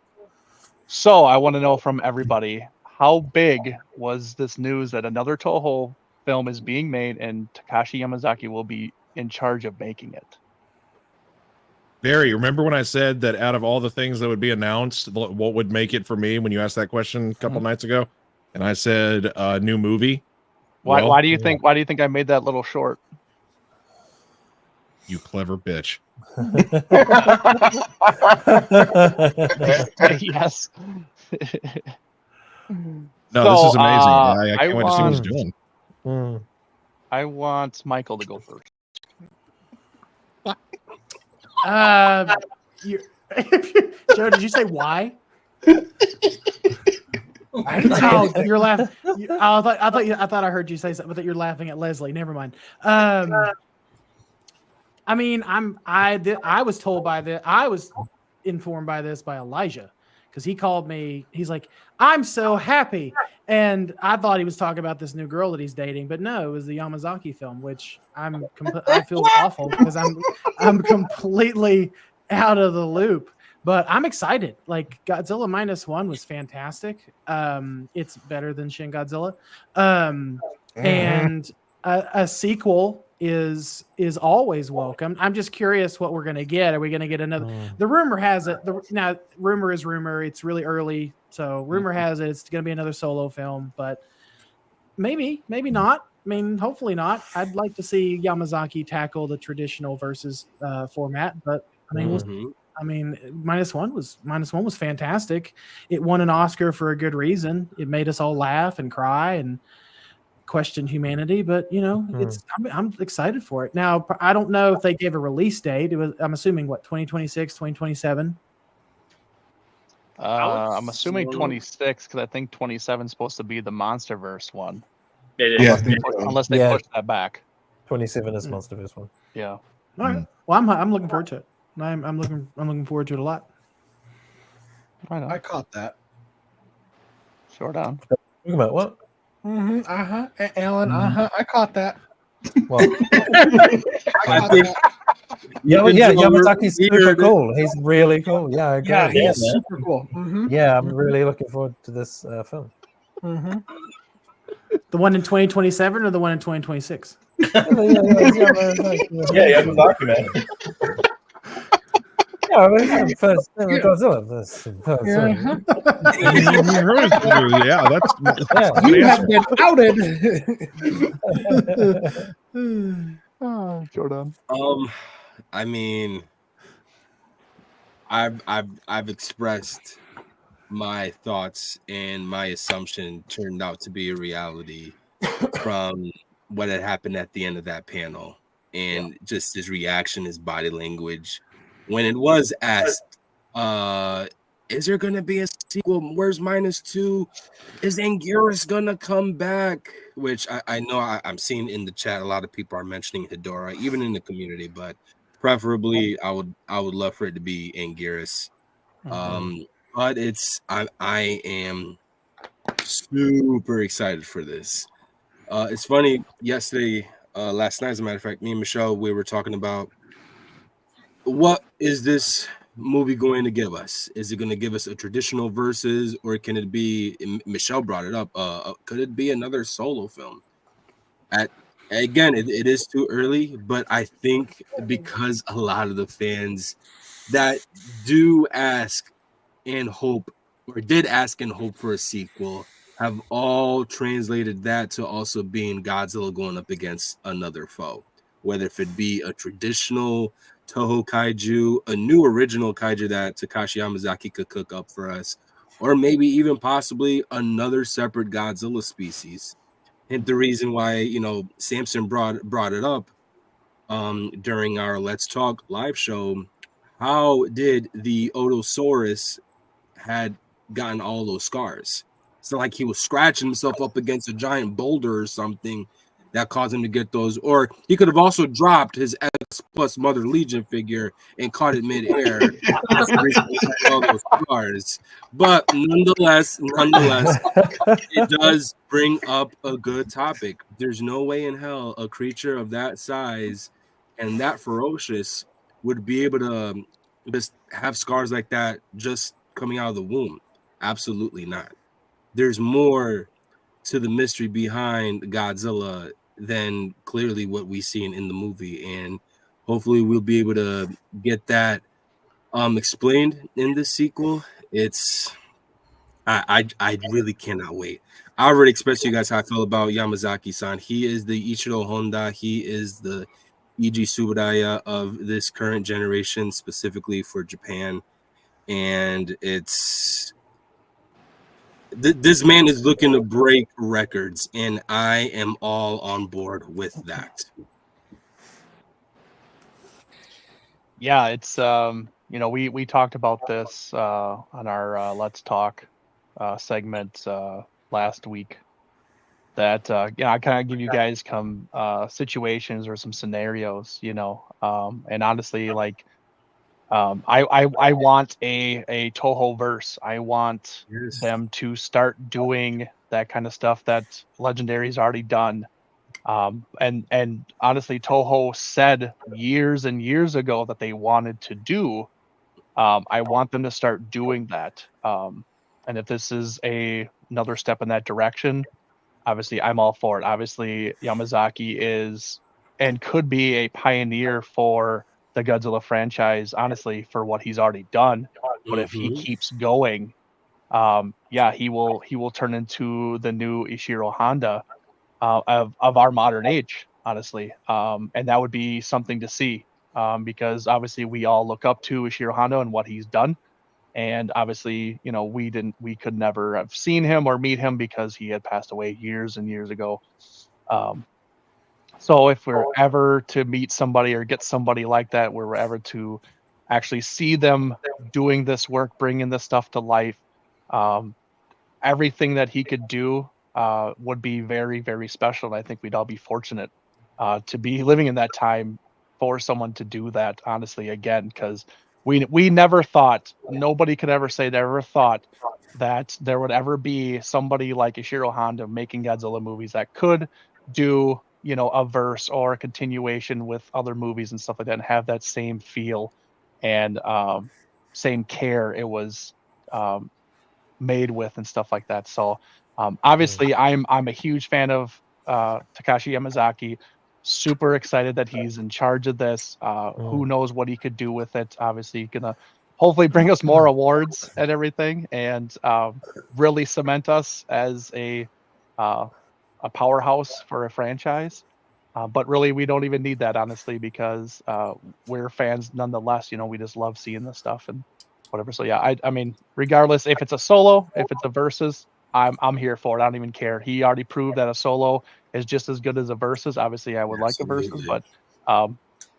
So I want to know from everybody, how big was this news that another Toho film is being made and Takashi Yamazaki will be in charge of making it? Barry, remember when I said that out of all the things that would be announced, what would make it for me when you asked that question a couple nights ago? And I said new movie. Why do you think I made that little short? You clever bitch. Yes. No, this is amazing. I can't wait to see what he's doing. I want Michael to go first. Joe, did you say why? Oh, you're laughing. I thought I heard you say something, but you're laughing at Leslie. Never mind. I mean, I was told I was informed by this by Elijah, because he called me. He's like, I'm so happy. And I thought he was talking about this new girl that he's dating, but no, it was the Yamazaki film, which I feel awful because I'm completely out of the loop. But I'm excited. Like, Godzilla -1 was fantastic. It's better than Shin Godzilla. And a sequel is always welcome. I'm just curious what we're gonna get. Are we gonna get another? The rumor has it. Now, rumor is rumor. It's really early, so rumor has it it's gonna be another solo film. But maybe not. I mean, hopefully not. I'd like to see Yamazaki tackle the traditional versus format, but I mean, -1 was fantastic. It won an Oscar for a good reason. It made us all laugh and cry, and question humanity, but Hmm. it's I'm excited for it. Now, I don't know if they gave a release date. I'm assuming what 2026, 2027. I'm assuming 26 because I think 27 is supposed to be the MonsterVerse one. Yeah, I Unless they think push, so. unless they Yeah. push that back. 27 is MonsterVerse one. Yeah. All right. Well, I'm looking forward to it. I'm looking forward to it a lot. I caught that. Short on. Talking about what? Alan, I caught that. What? I caught that. Yeah, Yamazaki's super cool. He's really cool. Yeah, I agree. Yeah, he is super cool. Yeah, I'm really looking forward to this film. The one in 2027 or the one in 2026? Yeah, Yamazaki, man. Yeah, it's first Godzilla. Yeah, that's You have been outed. Jordan. I mean, I've expressed my thoughts, and my assumption turned out to be a reality from what had happened at the end of that panel, and just his reaction, his body language when it was asked, is there gonna be a sequel? Where's -2? Is Anguirus gonna come back? Which I know I'm seeing in the chat a lot of people are mentioning Hedora, even in the community, but preferably I would love for it to be Anguirus. But I am super excited for this. It's funny, yesterday, last night, as a matter of fact, me and Michelle, we were talking about what is this movie going to give us? Is it going to give us a traditional versus, or can it be? Michelle brought it up. Could it be another solo film? Again, it is too early, but I think because a lot of the fans that do ask and hope, or did ask and hope for a sequel, have all translated that to also being Godzilla going up against another foe, whether if it be a traditional Toho kaiju, a new original kaiju that Takashi Yamazaki could cook up for us, or maybe even possibly another separate Godzilla species. And the reason why, Samson brought it up during our Let's Talk live show, how did the Otosaurus had gotten all those scars? It's not like he was scratching himself up against a giant boulder or something that caused him to get those, or he could have also dropped his X plus Mother Legion figure and caught it midair. That's the reason he had all those scars. But nonetheless, it does bring up a good topic. There's no way in hell a creature of that size and that ferocious would be able to just have scars like that just coming out of the womb. Absolutely not. There's more to the mystery behind Godzilla than clearly what we see in the movie, and hopefully we'll be able to get that explained in this sequel. I really cannot wait. I already expressed to you guys how I feel about Yamazaki-san. He is the Ichiro Honda. He is the Eiji Tsuburaya of this current generation, specifically for Japan. And this man is looking to break records, and I am all on board with that. Yeah, it's we talked about this on our Let's Talk segment last week. That I kind of give you guys some situations or some scenarios, and honestly, like I want a Toho verse. I want them to start doing that kind of stuff that Legendary's already done. And honestly, Toho said years and years ago that they wanted to do. I want them to start doing that. And if this is another step in that direction, obviously I'm all for it. Obviously, Yamazaki is and could be a pioneer for the Godzilla franchise, honestly, for what he's already done. But if he keeps going, he will turn into the new Ishiro Honda of our modern age, honestly. And that would be something to see, because obviously we all look up to Ishiro Honda and what he's done. And obviously, we could never have seen him or meet him because he had passed away years and years ago. So if we're ever to meet somebody or get somebody like that, where we're ever to actually see them doing this work, bringing this stuff to life, um, everything that he could do would be very, very special. And I think we'd all be fortunate to be living in that time for someone to do that, honestly, again, because we never thought, nobody could ever say they ever thought that there would ever be somebody like Ishiro Honda making Godzilla movies that could do, a verse or a continuation with other movies and stuff like that and have that same feel and same care it was made with and stuff like that. So obviously I'm a huge fan of Takashi Yamazaki. Super excited that he's in charge of this. Who knows what he could do with it? Obviously gonna hopefully bring us more awards and everything, and really cement us as a powerhouse for a franchise. But really, we don't even need that, honestly, because we're fans nonetheless. We just love seeing this stuff and whatever. So yeah, I mean, regardless if it's a solo, if it's a versus, I'm here for it. I don't even care. He already proved that a solo is just as good as a versus. Obviously, I would like a versus, but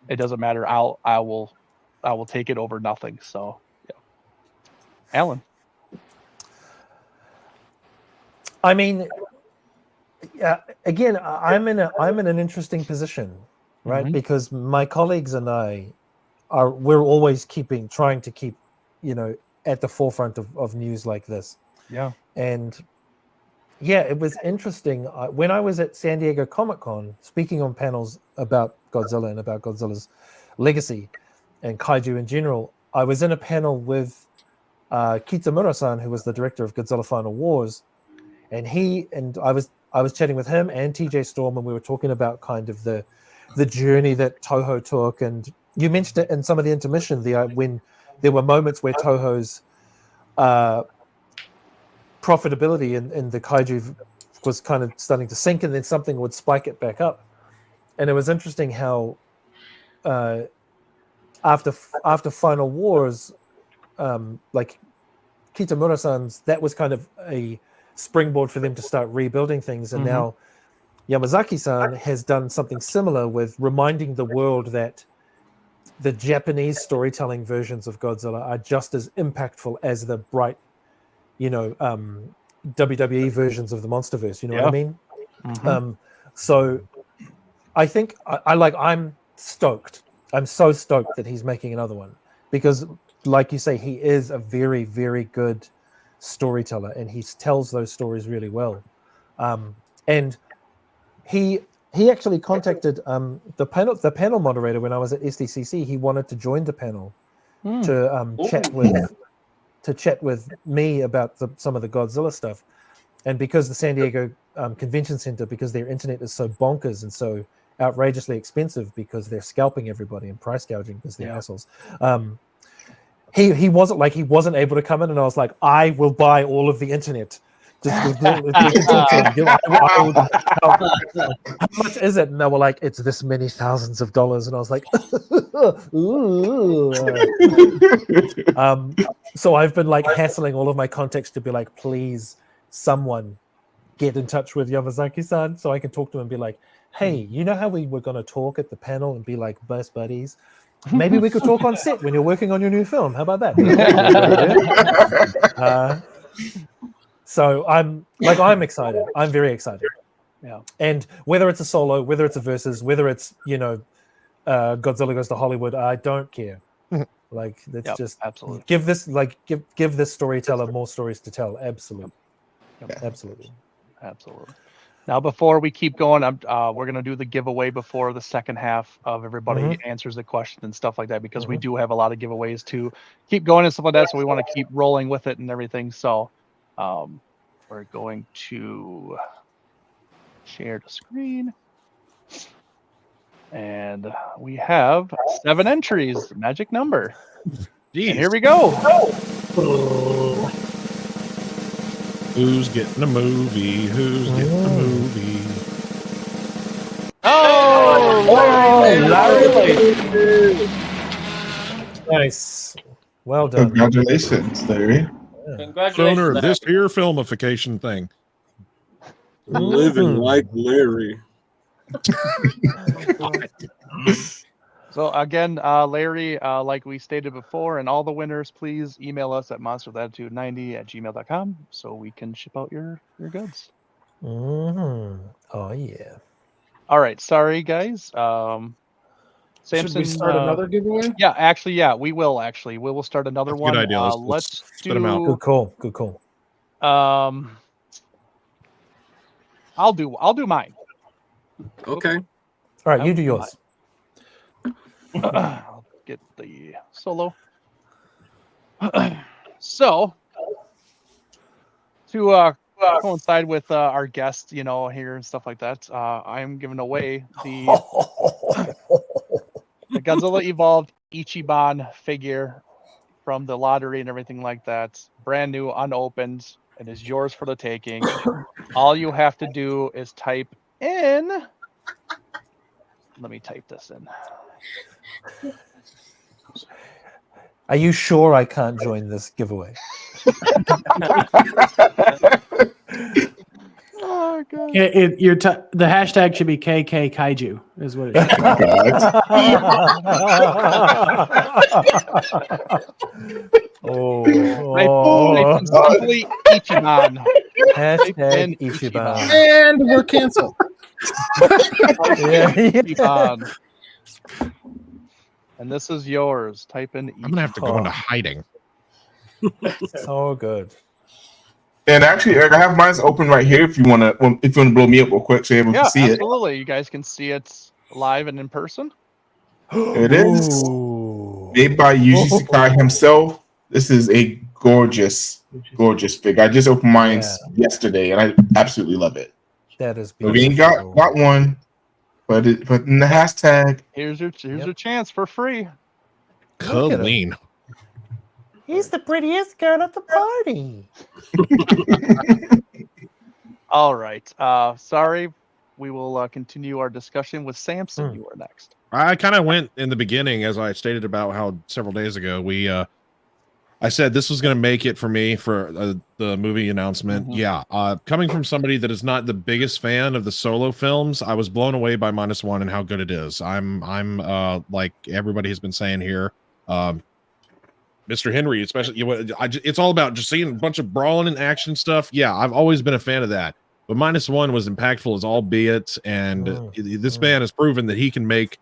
it doesn't matter. I will take it over nothing. So yeah, Alan. I mean, again, I'm in an interesting position, right? Because my colleagues and we're always trying to keep, at the forefront of news like this. Yeah. And yeah, it was interesting. When I was at San Diego Comic-Con, speaking on panels about Godzilla and about Godzilla's legacy and kaiju in general, I was in a panel with Kitamura-san, who was the director of Godzilla Final Wars, and I was chatting with him and TJ Storm, and we were talking about kind of the journey that Toho took. And you mentioned it in some of the intermission, when there were moments where Toho's profitability in the kaiju was kind of starting to sink, and then something would spike it back up. And it was interesting how after Final Wars, like Kitamura-san's, that was kind of a springboard for them to start rebuilding things. And now Yamazaki-san has done something similar with reminding the world that the Japanese storytelling versions of Godzilla are just as impactful as the bright, WWE versions of the MonsterVerse. You know what I mean? So I think I'm stoked. I'm so stoked that he's making another one, because, like you say, he is a very, very good storyteller, and he tells those stories really well. And he actually contacted the panel moderator when I was at SDCC. He wanted to join the panel to chat with me about some of the Godzilla stuff. And because the San Diego Convention Center, because their internet is so bonkers and so outrageously expensive, because they're scalping everybody and price gouging because they're assholes. He wasn't able to come in, and I was like, I will buy all of the internet. Just how much is it? And they were like, it's this many thousands of dollars. And I was like, so I've been like hassling all of my contacts to be like, please, someone get in touch with Yamazaki-san so I can talk to him and be like, hey, you know how we were going to talk at the panel and be like best buddies? Maybe we could talk on set when you're working on your new film. How about that? So I'm excited. I'm very excited. Yeah. And whether it's a solo, whether it's a versus, whether it's Godzilla Goes to Hollywood, I don't care. Like that's just absolutely give this storyteller more stories to tell. Absolutely. Absolutely. Now, before we keep going, we're going to do the giveaway before the second half of everybody answers the question and stuff like that, because we do have a lot of giveaways to keep going and stuff like that. So we want to keep rolling with it and everything. So we're going to share the screen. And we have 7 entries, magic number. Jeez. And here we go. Who's getting a movie? Who's getting a movie? Oh, Larry! Nice. Well done. Congratulations, Larry. Congratulations, Owner of Larry. this here filmification thing. Living like Larry. So again, Larry, like we stated before, and all the winners, please email us at monsterlatitude90@gmail.com so we can ship out your goods. Oh yeah. All right, sorry guys. Samson, Should we start another giveaway? Yeah, actually, yeah, we will. Actually, we will start another That's a one. good idea. Let's Let's spit 'em out. do. Good call. Good call. I'll do mine. Okay. All right, you do yours. I'll get the solo. So, to coincide with our guest, here and stuff like that, I'm giving away the Godzilla Evolved Ichiban figure from the lottery and everything like that. Brand new, unopened, and is yours for the taking. All you have to do is type in. Let me type this in. Are you sure I can't join this giveaway? Oh god. The hashtag should be KK Kaiju, is what it should Type in simply Ichiban. Hashtag Ichiban. And we're canceled. Ichiban. And this is yours. Type in Ichiban. I'm gonna have to go into hiding. So good. And actually, Eric, I have mine open right here. If you want to blow me up real quick, so everyone can see absolutely. You guys can see it live and in person. it. It is made by Yuji Sakai himself. This is a gorgeous figure. I just opened mine yesterday, and I absolutely love it. That is So beautiful. we ain't got one, but in the hashtag. Here's your chance for free. Colleen. He's the prettiest girl at the party. All right. Sorry. We will continue our discussion with Samson. You are next. I kind of went in the beginning, as I stated about how several days ago I said this was going to make it for me for the movie announcement. Yeah, coming from somebody that is not the biggest fan of the solo films, I was blown away by -1 and how good it is. I'm like everybody has been saying here, Mr. Henry, especially. It's all about just seeing a bunch of brawling and action stuff. Yeah, I've always been a fan of that. But -1 was impactful as all be it, and this man has proven that he can make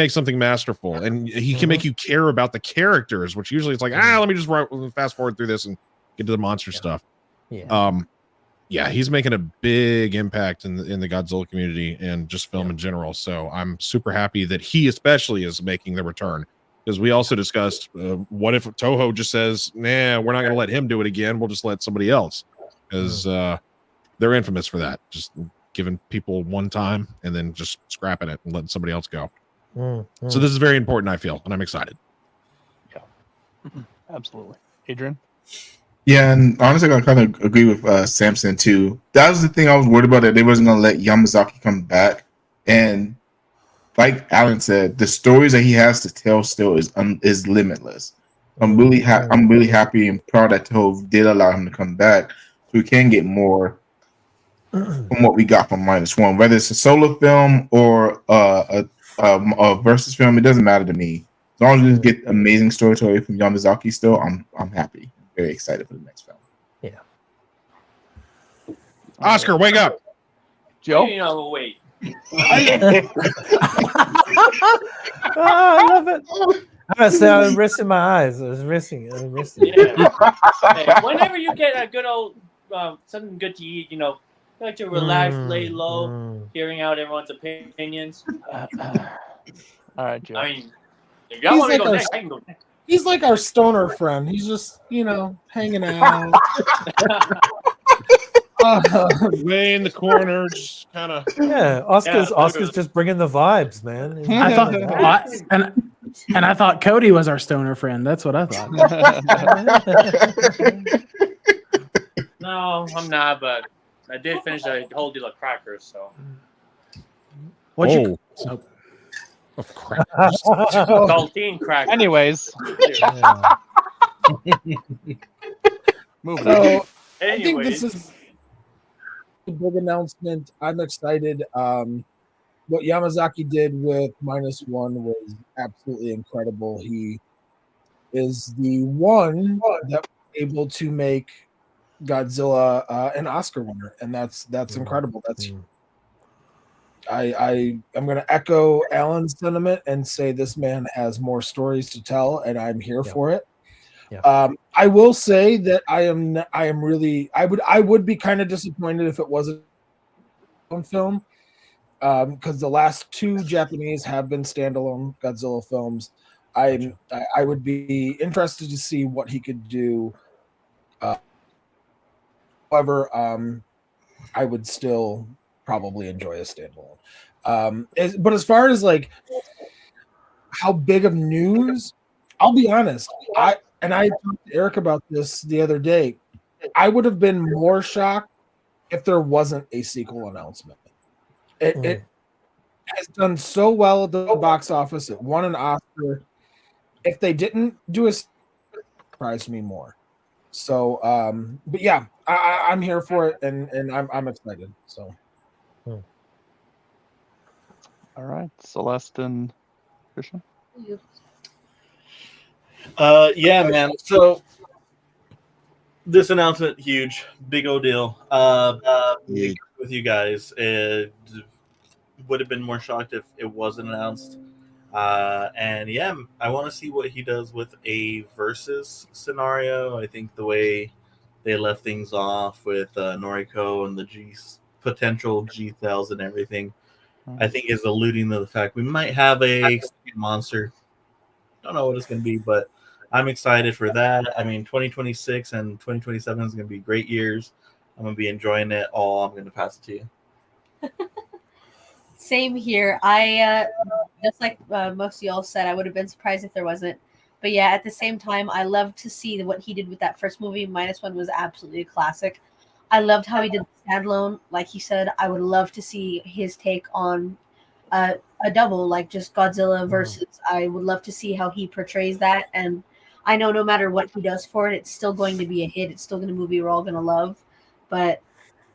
something masterful, and he can make you care about the characters, which usually it's like, let me just fast forward through this and get to the monster stuff. Yeah, he's making a big impact in the Godzilla community and just film in general. So I'm super happy that he especially is making the return, because we also discussed what if Toho just says, nah, we're not going to let him do it again. We'll just let somebody else, because they're infamous for that. Just giving people one time and then just scrapping it and letting somebody else go. So this is very important, I feel, and I'm excited. Yeah, absolutely. Adrian? Yeah, and honestly, I kind of agree with Samson too. That was the thing I was worried about, that they wasn't going to let Yamazaki come back. And like Alan said, the stories that he has to tell still is limitless. I'm really happy and proud that Toho did allow him to come back, so we can get more from what we got from -1, whether it's a solo film or a versus film. It doesn't matter to me. As long as we get amazing storytelling from Yamazaki still, I'm happy. Very excited for the next film. Yeah. Oscar, wake up. Joe? Wait. I love it. I'm resting my eyes. I was resting. Yeah. Hey, whenever you get a good old something good to eat, you like to relax, lay low, hearing out everyone's opinions. All right, Joe. I mean, if y'all want to go next, I can go next. He's like our stoner friend. He's just, hanging out. Way in the corner, just kind of. Yeah, Oscar's just bringing the vibes, man. I thought, and I thought Cody was our stoner friend. That's what I thought. No, I'm not, but I did finish a whole deal of crackers, so. Of crackers. Saltine crackers. Anyways. Moving So on. I think this is a big announcement. I'm excited. What Yamazaki did with -1 was absolutely incredible. He is the one that was able to make Godzilla an Oscar winner, and that's incredible. That's I'm going to echo Alan's sentiment and say this man has more stories to tell, and I'm here for it. I will say that I am really I would be kind of disappointed if it wasn't a film, because the last two Japanese have been standalone Godzilla films. I would be interested to see what he could do. However, I would still probably enjoy a standalone. But as far as like how big of news, I'll be honest. I talked to Eric about this the other day. I would have been more shocked if there wasn't a sequel announcement. It has done so well at the box office. It won an Oscar. If they didn't do a surprise me more. So, but yeah, I'm here for it, and I'm excited. So, all right, Celeste and Christian. Yeah, man. So this announcement, huge, big old deal. With you guys, it would have been more shocked if it wasn't announced. And yeah, I want to see what he does with a versus scenario. I think the way they left things off with Noriko and the potential G cells and everything, I think is alluding to the fact we might have a monster. Don't know what it's going to be, but I'm excited for that. I mean, 2026 and 2027 is going to be great years. I'm going to be enjoying it all. I'm going to pass it to you. Same here. I just like most of y'all said, I would have been surprised if there wasn't. But yeah, at the same time, I love to see what he did with that first movie. -1 was absolutely a classic. I loved how he did the standalone. Like he said, I would love to see his take on a double, like just Godzilla versus. I would love to see how he portrays that. And I know no matter what he does for it, it's still going to be a hit. It's still going to be a movie we're all going to love. But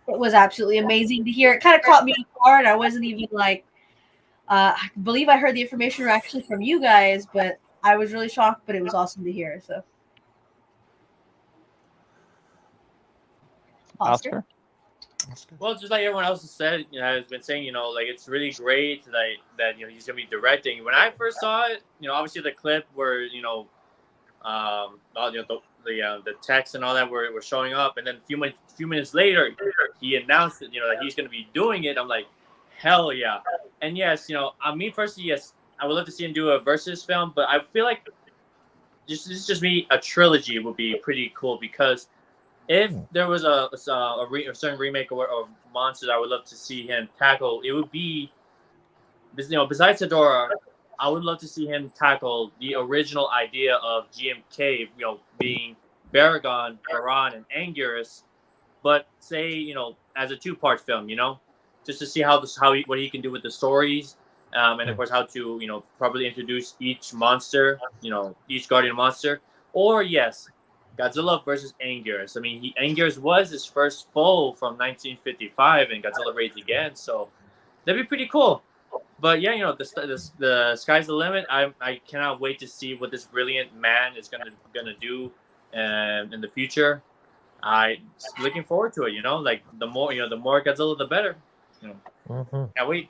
it was absolutely amazing to hear. It kind of caught me off guard. I wasn't even like, I believe I heard the information actually from you guys, but I was really shocked, but it was awesome to hear. So, Oscar. Well, just like everyone else has said, has been saying, like it's really great that he's gonna be directing. When I first saw it, obviously the clip where the text and all that were showing up, and then a few minutes later, he announced that that he's gonna be doing it. I'm like, hell yeah! And yes, me personally, yes, I would love to see him do a versus film, but I feel like this is just me. A trilogy would be pretty cool because if there was a certain remake or monster that I would love to see him tackle, it would be, besides Hedorah, I would love to see him tackle the original idea of GMK, being Baragon, Baran, and Anguirus, but say, as a two-part film, just to see what he can do with the stories, and of course how to, properly introduce each monster, each Guardian monster, or yes, Godzilla versus Anguirus. I mean, Anguirus was his first foe from 1955 in Godzilla Raids Again, so that'd be pretty cool. But yeah, the sky's the limit. I cannot wait to see what this brilliant man is gonna do in the future. I looking forward to it. Like the more Godzilla, the better. Can't wait.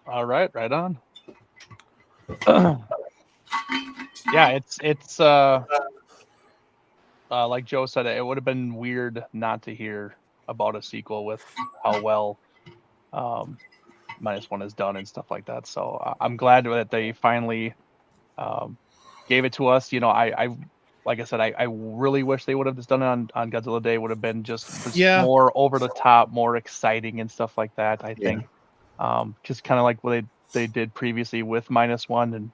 All right, right on. Yeah, it's like Joe said, it would have been weird not to hear about a sequel with how well -1 is done and stuff like that. So I'm glad that they finally gave it to us. I like I said, I really wish they would have just done it on Godzilla Day. Would have been just more over the top, more exciting and stuff like that. I think just kind of like what they did previously with -1 and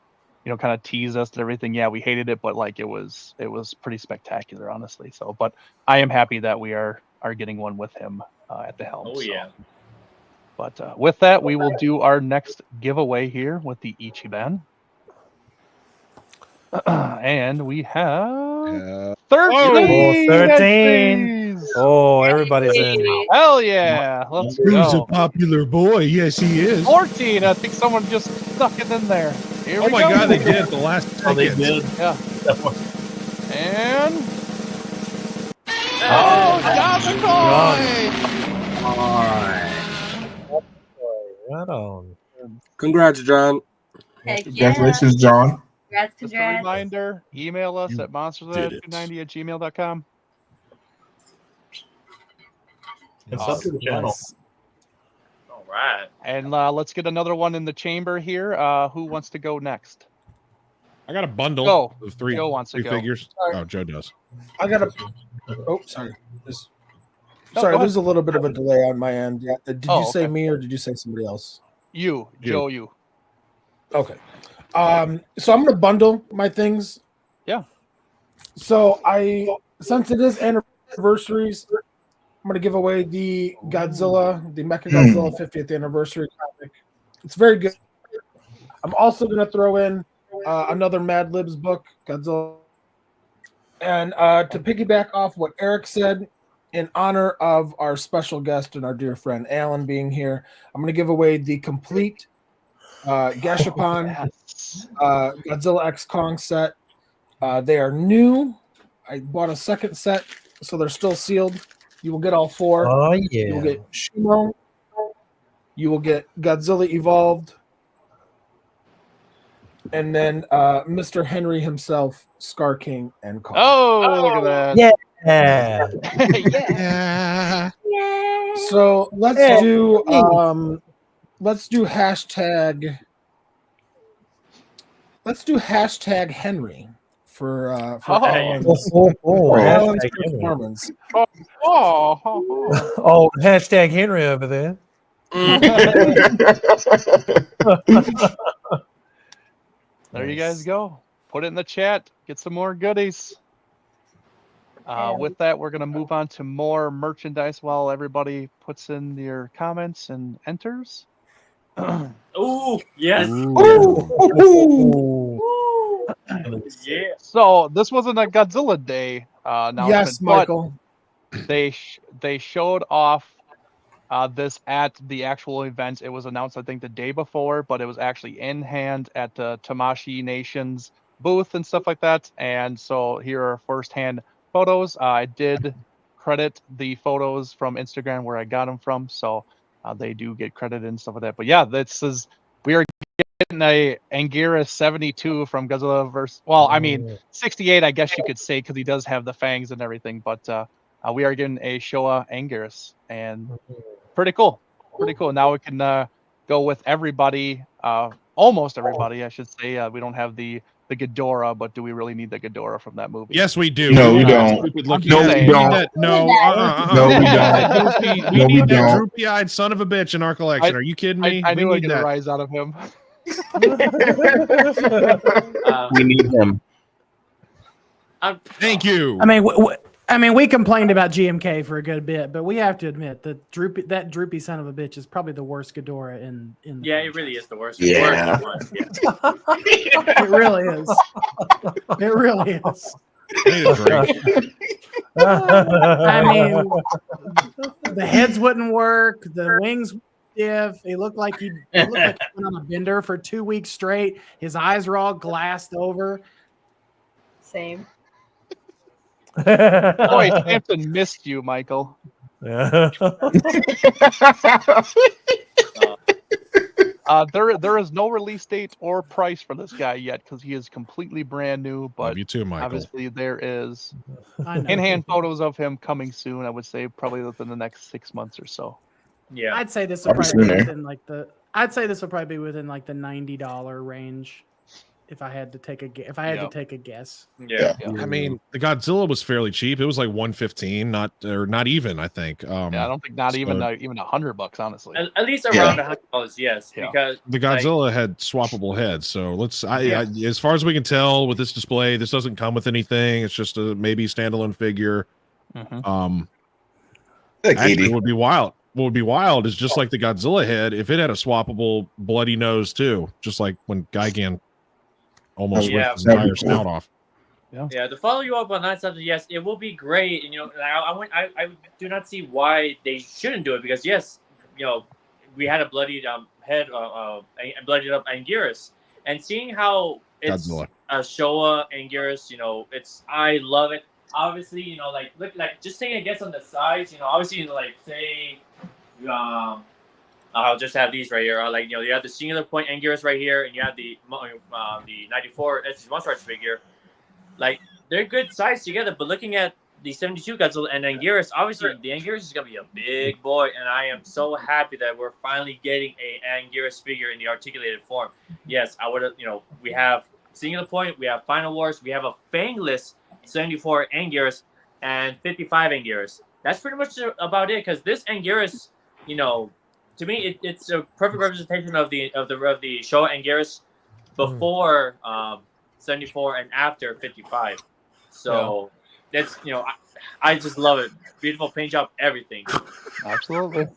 kind of tease us and everything. Yeah, we hated it, but like it was pretty spectacular, honestly. So, but I am happy that we are getting one with him at the helm. Oh yeah. But with that, we will do our next giveaway here with the Ichiban. And we have 13. Oh, 13. entries. Oh, everybody's in. Hell yeah. Let's Who's a go. popular boy? Yes, he is. 14. I think someone just stuck it in there. Here Oh we my go. god, they did at the last Oh, they second. did. Yeah. And got the coin. Right on. Congrats, John. Heck yeah. Congratulations, John. Congrats, Just a congrats. reminder, email us at monsterslab290@gmail.com. And sub to the channel. All right. And let's get another one in the chamber here. Who wants to go next? I got a bundle Go. of three, Joe wants to three go. figures. All right. Oh, Joe does. I got a. Oh, sorry. No, Sorry, go there's a little bit of a delay on my end. Yeah. Did you say okay. me or did you say somebody else? You, Joe, you. Okay. So I'm gonna bundle my things. Yeah. So since it is anniversaries, I'm gonna give away the Godzilla, the Mecha Godzilla 50th anniversary comic. It's very good. I'm also gonna throw in another Mad Libs book, Godzilla. And to piggyback off what Eric said, in honor of our special guest and our dear friend Alan being here, I'm gonna give away the complete Gashapon Godzilla X Kong set. They are new. I bought a second set, so they're still sealed. You will get all four. Oh, You will yeah. get Shimo. You will get Godzilla Evolved. And then Mr. Henry himself, Scar King and Kong. Oh, look at that. Yeah. Yeah. So let's do hashtag. Let's do hashtag Henry for Alan's Hashtag Henry. performance. Oh, hashtag Henry over there. There you guys go. Put it in the chat. Get some more goodies. With that, we're going to move on to more merchandise while everybody puts in their comments and enters. Oh, yes. Yeah. So this wasn't a Godzilla Day announcement. Yes, Michael. But they showed off this at the actual event. It was announced, I think, the day before, but it was actually in hand at the Tamashii Nation's booth and stuff like that. And so here are firsthand photos. I did credit the photos from Instagram where I got them from, so they do get credit and stuff like that. But yeah, we are getting a Anguirus 72 from Godzilla versus. Well, I mean 68, I guess you could say, because he does have the fangs and everything. But we are getting a Showa Anguirus, and pretty cool. Pretty cool. Now we can go with everybody, almost everybody, I should say. We don't have the Ghidorah, but do we really need the Ghidorah from that movie? Yes, we do. No, we don't. Stupid No, looking- we don't. No, No, we don't. We No, we need that don't. droopy-eyed son of a bitch in our collection. Are you kidding me? I We knew I'd need get a that. rise out of him. We need him. Thank you. I mean, we complained about GMK for a good bit, but we have to admit that droopy son of a bitch is probably the worst Ghidorah in the Yeah, it really is the worst. Yeah. Worst one, It really is. It really is. I mean, the heads wouldn't work. The wings were stiff. He looked like he went on a bender for 2 weeks straight. His eyes were all glassed over. Same. Boy, Samson missed you, Michael. Yeah. There is no release date or price for this guy yet because he is completely brand new. But you too, Michael. obviously there is I know. in-hand photos of him coming soon. I would say probably within the next 6 months or so. Yeah, I'd say this will Probably probably be sooner. within like the. I'd say this will probably be within like the $90 range, if I had to take a guess. yeah. I mean, the Godzilla was fairly cheap. It was like 115, not even. I think. Yeah, I don't think not even $100, honestly. At least around $100, yes, Yeah. because The Godzilla had swappable heads, so let's. I, as far as we can tell with this display, this doesn't come with anything. It's just a maybe standalone figure. Actually, it would be wild. What would be wild is just like the Godzilla head, if it had a swappable bloody nose too, just like when Gigan almost Yeah. ripped his entire snout off. Yeah, to follow you up on that subject, yes, it will be great. And I do not see why they shouldn't do it because yes, we had a bloodied head, bloodied up Anguirus, and seeing how it's Godzilla. Showa Anguirus, I love it. Obviously, look just saying it gets on the sides, obviously, say, I'll just have these right here. You have the singular point Anguirus right here, and you have the 94 SG1 Stars figure. They're good size together, but looking at the 72 Godzilla and Anguirus, obviously the Anguirus is gonna be a big boy, and I am so happy that we're finally getting a Anguirus figure in the articulated form. Yes, I would have. We have singular point, we have Final Wars, we have a fangless 74 Anguirus and 55 Anguirus. That's pretty much about it. Because this Anguirus, to me, it's a perfect representation of the Showa Anguirus before 74 and after 55. So that's I just love it. Beautiful paint job, everything. Absolutely.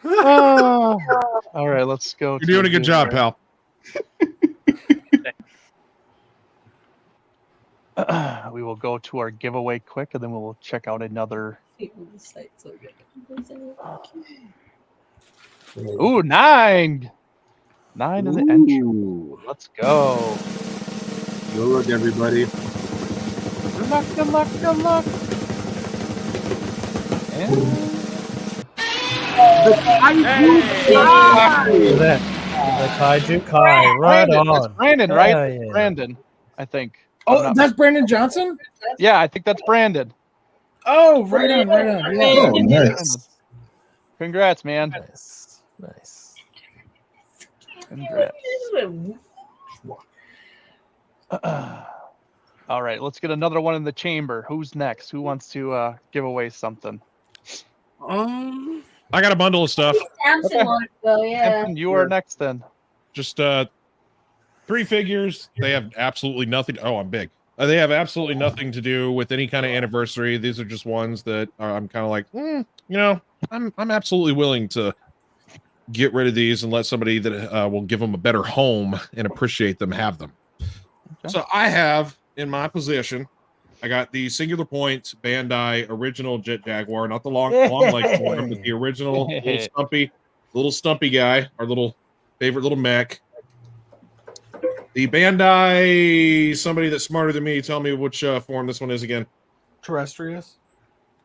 All right, let's go. You're doing a good job, pal. We will go to our giveaway quick, and then we'll check out another. Ooh, 9! 9 in the entry. Let's go. Good luck, everybody. Good luck, good luck, good luck. The Kaiju Kai, right Brandon, on. that's Brandon, right? Yeah, yeah. Brandon, I think. Oh, that's Brandon Johnson? Yeah, I think that's Brandon. Oh, right on, right on. Yeah. Oh, nice. Congrats, man. Nice. Congrats. All right, let's get another one in the chamber. Who's next? Who wants to give away something? I got a bundle of stuff. Samson wants to go, yeah. Samson, you are next then. Just 3 figures. They have absolutely nothing. Oh, I'm big. They have absolutely nothing to do with any kind of anniversary. These are just ones that I'm kind of like, I'm absolutely willing to get rid of these and let somebody that will give them a better home and appreciate them have them. Okay. So I have in my possession, I got the Singular Point Bandai original Jet Jaguar, not the long leg form, but the original little stumpy guy, our little favorite little mech. The Bandai, somebody that's smarter than me, tell me which form this one is again. Terrestrius?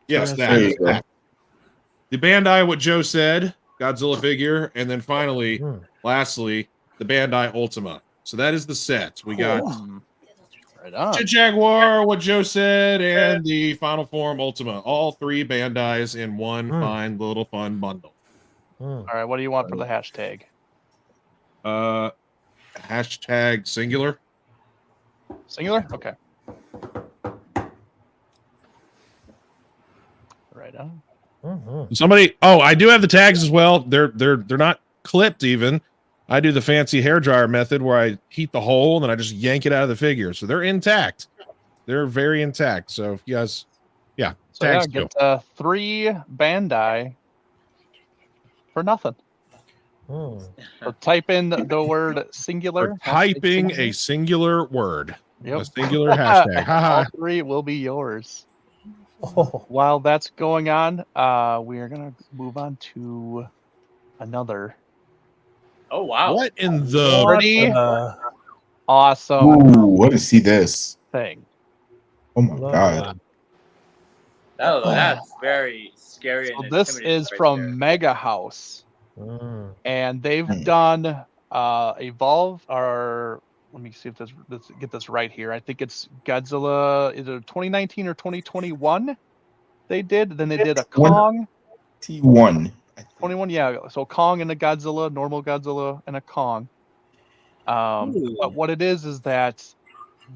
Yes, that. The Bandai, what Joe said, Godzilla figure, and then finally, lastly, the Bandai Ultima. So that is the set. We got Jet Jaguar, what Joe said, and the Final Form Ultima. All 3 Bandais in one fine little fun bundle. All right, what do you want for the hashtag? Hashtag singular. Singular? Okay. Right on. Somebody, I do have the tags as well. They're not clipped even. I do the fancy hairdryer method where I heat the hole and then I just yank it out of the figure. So they're intact. They're very intact. So if you guys, tags get 3 Bandai for nothing. So type in the word singular. Typing a singular word. Yep. A singular hashtag. All 3 will be yours. While that's going on, we are going to move on to another. Oh, wow. What in the... Pretty awesome. Ooh, what is this? Thing. Oh, my God. That's very scary. So this is from Mega House. And they've done Evolve, or let me see if let's get this right here. I think it's Godzilla, is it 2019 or 2021 they did? Then they did a Kong. T1. 21, yeah. So Kong and a Godzilla, normal Godzilla and a Kong. But what it is that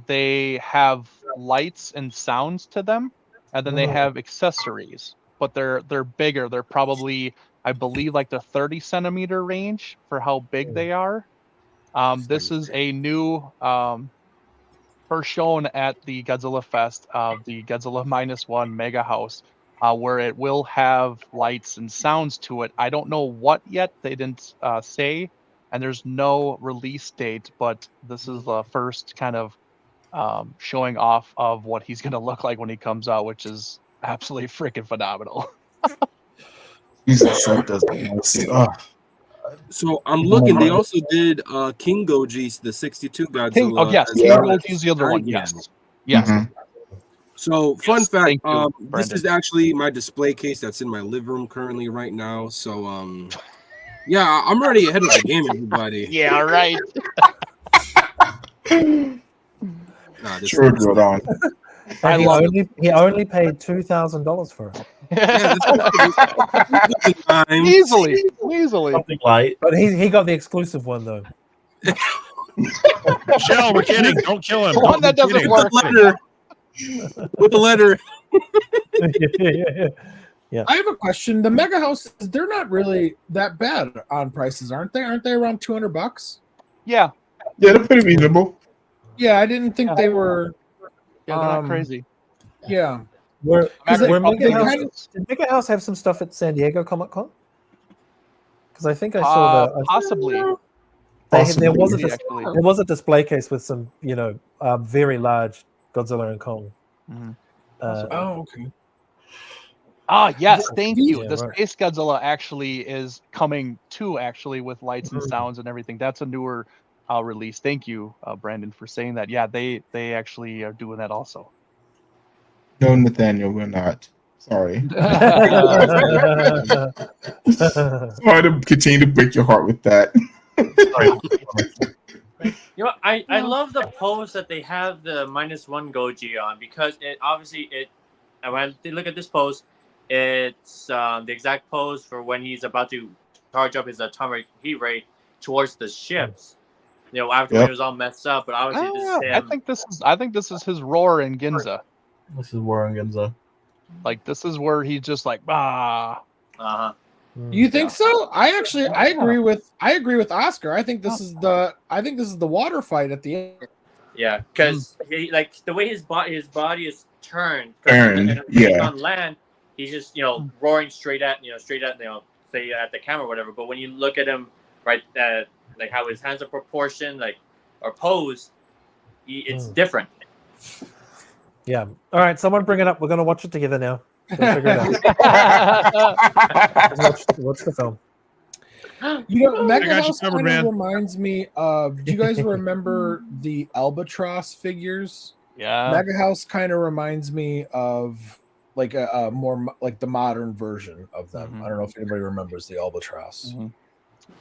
they have lights and sounds to them, and then they have accessories, but they're bigger. They're probably, I believe, like the 30 centimeter range for how big they are. This is a new, first shown at the Godzilla Fest, the Godzilla -1 Mega House, where it will have lights and sounds to it. I don't know what yet. They didn't say, and there's no release date, but this is the first kind of showing off of what he's going to look like when he comes out, which is absolutely freaking phenomenal. Jesus, that does. So I'm looking. They also did King Goji's the '62 Godzilla. King Goji's the other one. Yes. Mm-hmm. So fun fact, thank you, this Brendan. is actually my display case that's in my living room currently right now. So yeah, I'm already ahead of the game, everybody. Yeah, right. Nah, this Sure, Jordan. And he only paid $2,000 for it. Easily. Something light. But he got the exclusive one though. Michelle, we're kidding. Don't kill him. The one that doesn't work. With the letter. Yeah. I have a question. The mega houses, they're not really that bad on prices, aren't they? Aren't they around $200? Yeah. Yeah, they're pretty reasonable. Yeah, I didn't think they were. Yeah, they're not crazy. Yeah. Did Did Mega House have some stuff at San Diego Comic Con? Because I think I saw possibly. There was Actually. there was a display case with some, very large Godzilla and Kong. Mm-hmm. Okay. Ah, yes, thank you. Yeah, The right. Space Godzilla actually is coming too, actually, with lights and sounds and everything. That's a newer release. Thank you, Brandon, for saying that. Yeah, they actually are doing that also. No, Nathaniel, we're not. Sorry. Sorry to continue to break your heart with that. You know, I love the pose that they have the -1 Goji on, because it obviously and when they look at this pose, it's the exact pose for when he's about to charge up his atomic heat ray towards the ships. You know, after when it was all messed up, but obviously this is him. I think this is his roar in Ginza. This is Warren Ginza. Like, this is where he's just like, bah. You think so? I agree with Oscar. I think this is the water fight at the end. Yeah, because he, like, the way his body is turned. Turned, yeah. On land, he's just roaring straight at say at the camera or whatever. But when you look at him, right, like how his hands are proportioned, like, or posed, it's different. Yeah. All right, someone bring it up. We're gonna watch it together now. Let's figure it out. watch the film. Mega House kind of reminds me of. Do you guys remember the Albatross figures? Yeah. Mega House kind of reminds me of like a more like the modern version of them. I don't know if anybody remembers the Albatross.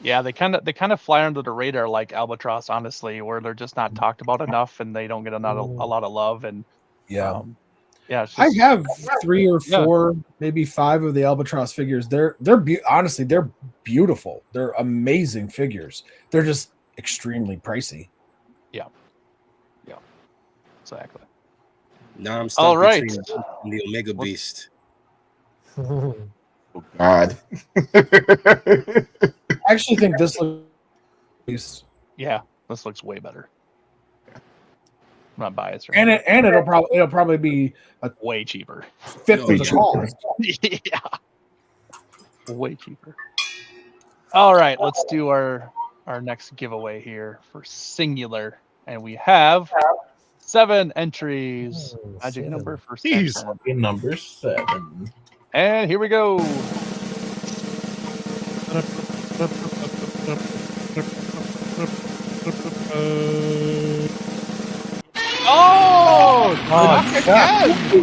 Yeah, they kind of fly under the radar like Albatross, honestly, where they're just not talked about enough, and they don't get a lot of love. And yeah, it's I just, have 3 or 4, maybe 5 of the Albatross figures. Honestly, they're beautiful. They're amazing figures. They're just extremely pricey. Yeah, exactly. Now I'm stuck All right. between the Omega Beast. Oh, God. I actually think this looks. Yeah, this looks way better. I'm not biased. Or And it'll probably be a way cheaper. Fifth of the cost. Yeah, way cheaper. All right, let's do our next giveaway here for Singular, and we have 7 entries. Magic number for 7. Number 7. And here we go.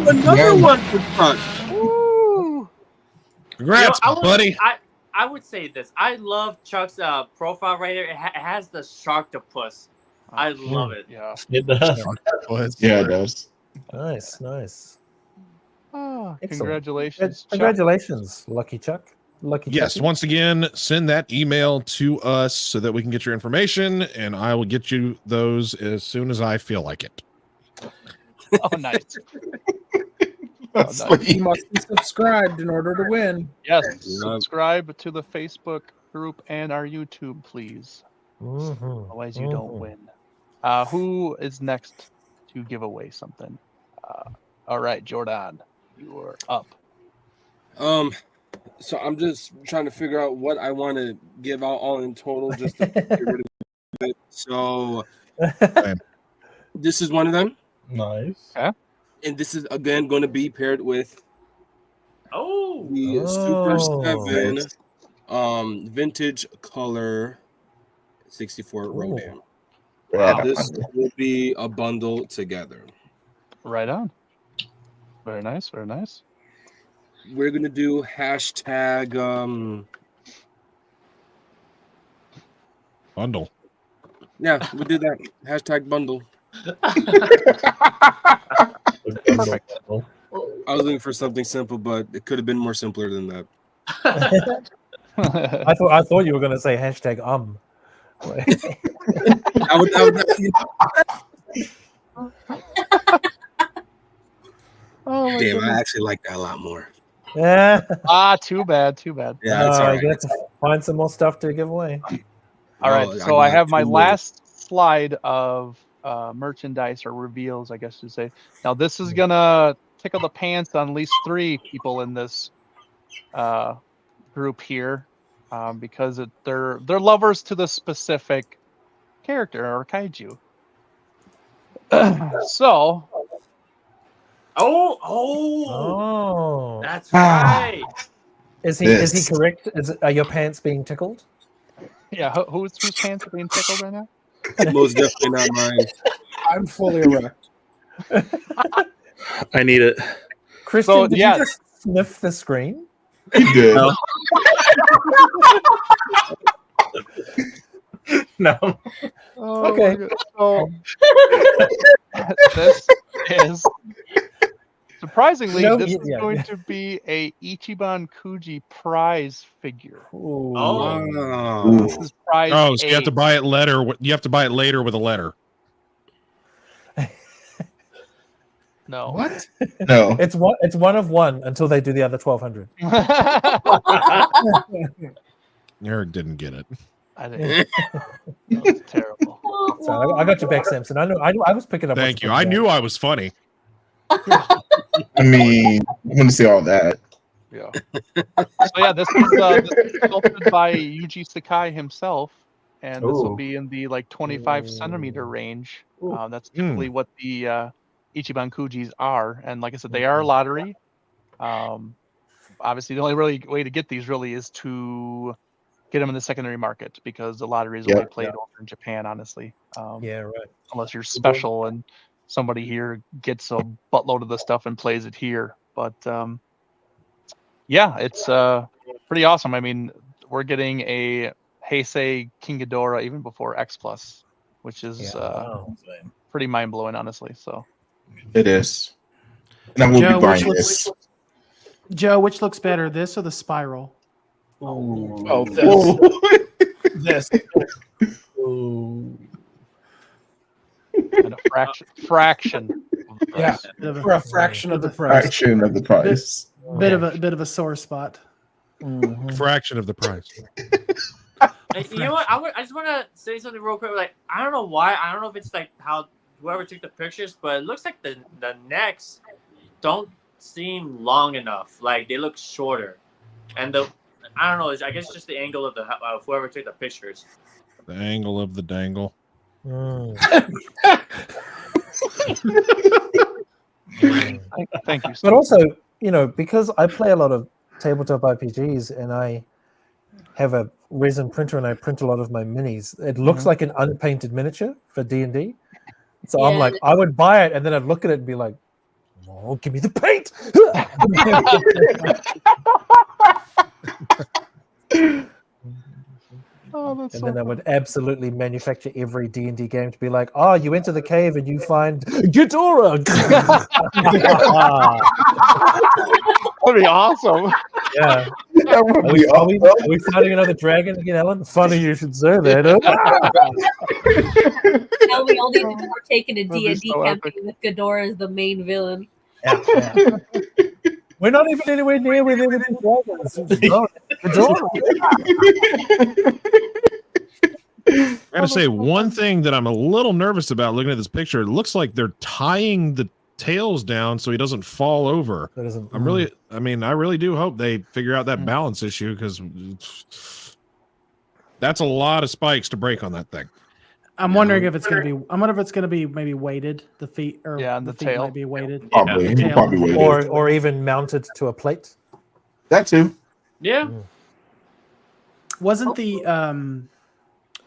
Another one for Chuck. Congrats, buddy. I would say this. I love Chuck's profile right here. It has the Sharktopus. I love it. Yeah, it does. Yeah, it does. Nice. Congratulations. Congratulations, Lucky Chuck. Lucky Yes, Chucky. once again, send that email to us so that we can get your information, and I will get you those as soon as I feel like it. Oh, nice. You must be subscribed in order to win. Yes, subscribe to the Facebook group and our YouTube, please. Otherwise, you don't win. Who is next to give away something? All right, Jordan, you are up. So I'm just trying to figure out what I want to give out all in total just to get rid of it. So this is one of them. Nice. Okay. And this is again going to be paired with the Super Oh. 7 vintage color 64 Rodan. Wow. This will be a bundle together. Right on. Very nice. Very nice. We're gonna do hashtag bundle. Yeah, we did that. Hashtag bundle. Perfect. I was looking for something simple, but it could have been more simpler than that. I thought you were going to say hashtag I would Oh my Damn, goodness. I actually like that a lot more. Yeah. Too bad. Too bad. Yeah, it's all right. You have to find some more stuff to give away. All right, Oh, so I I have got my 2 more. last slide of merchandise or reveals, I guess to say. Now this is gonna tickle the pants on at least 3 people in this group here, because they're lovers to the specific character or kaiju. So, Oh, that's right. Is he correct? Are your pants being tickled? yeah, whose pants are being tickled right now? Most definitely not mine. I'm fully erect. I need it. Christian, So, did yeah. you just sniff the screen? He did. No. Oh, Okay. my God. So this is surprisingly No, this yeah, is yeah, going yeah. to be a Ichiban Kuji prize figure. Oh. This is prize Oh, so you have to A. buy it letter. You have to buy it later with a letter. No. What? No. It's one of one until they do the other 1,200. Eric didn't get it. I think that's terrible. So I got your back, Samson. I was picking up. Thank you. I knew I was funny. I mean, I want to see all that. Yeah. So yeah, this is sculpted by Yuji Sakai himself, and this will Ooh. be in the like 25 centimeter range. That's typically what the Ichiban Kujis are, and like I said, they are lottery. Obviously, the only really way to get these really is to get them in the secondary market because the lottery is only played over in Japan, honestly. Yeah, right. Unless you're special and somebody here gets a buttload of the stuff and plays it here, but yeah, it's pretty awesome. I mean, we're getting a Heisei King Ghidorah even before X Plus, which is pretty mind blowing, honestly. So It is. And I will Joe, be buying this. Joe, which looks better, this or the spiral? Oh, this. and a fraction. Yeah, for a fraction of the price. Fraction of the price. Bit of a sore spot. Fraction of the price. Hey, you know what? I just want to say something real quick. Like, I don't know why. I don't know if it's like how whoever took the pictures, but it looks like the necks don't seem long enough. Like, they look shorter, and I don't know. I guess it's just the angle of whoever took the pictures. The angle of the dangle. Thank you. But also, because I play a lot of tabletop RPGs and I have a resin printer and I print a lot of my minis, it looks like an unpainted miniature for D&D. So I'm like, I would buy it and then I'd look at it and be like, oh, give me the paint. And then I would absolutely manufacture every D&D game to be like, oh, you enter the cave and you find Ghidorah. That'd be awesome. Yeah. That would be awesome. Are we fighting another dragon again, Alan? Funny you should say that. Now we all need to partake in a That'd be D&D so campaign with Ghidorah as the main villain. We're not even anywhere near where there were dragons. Ghidorah. I gotta say, one thing that I'm a little nervous about looking at this picture, it looks like they're tying the tails down so he doesn't fall over. That doesn't. I really do hope they figure out that balance issue, because that's a lot of spikes to break on that thing. I'm wondering if it's gonna be. I'm wondering if it's gonna be maybe weighted. The feet or and the the feet tail might be weighted. Probably, The tail. probably weighted. Or even mounted to a plate. That too. Yeah. Wasn't the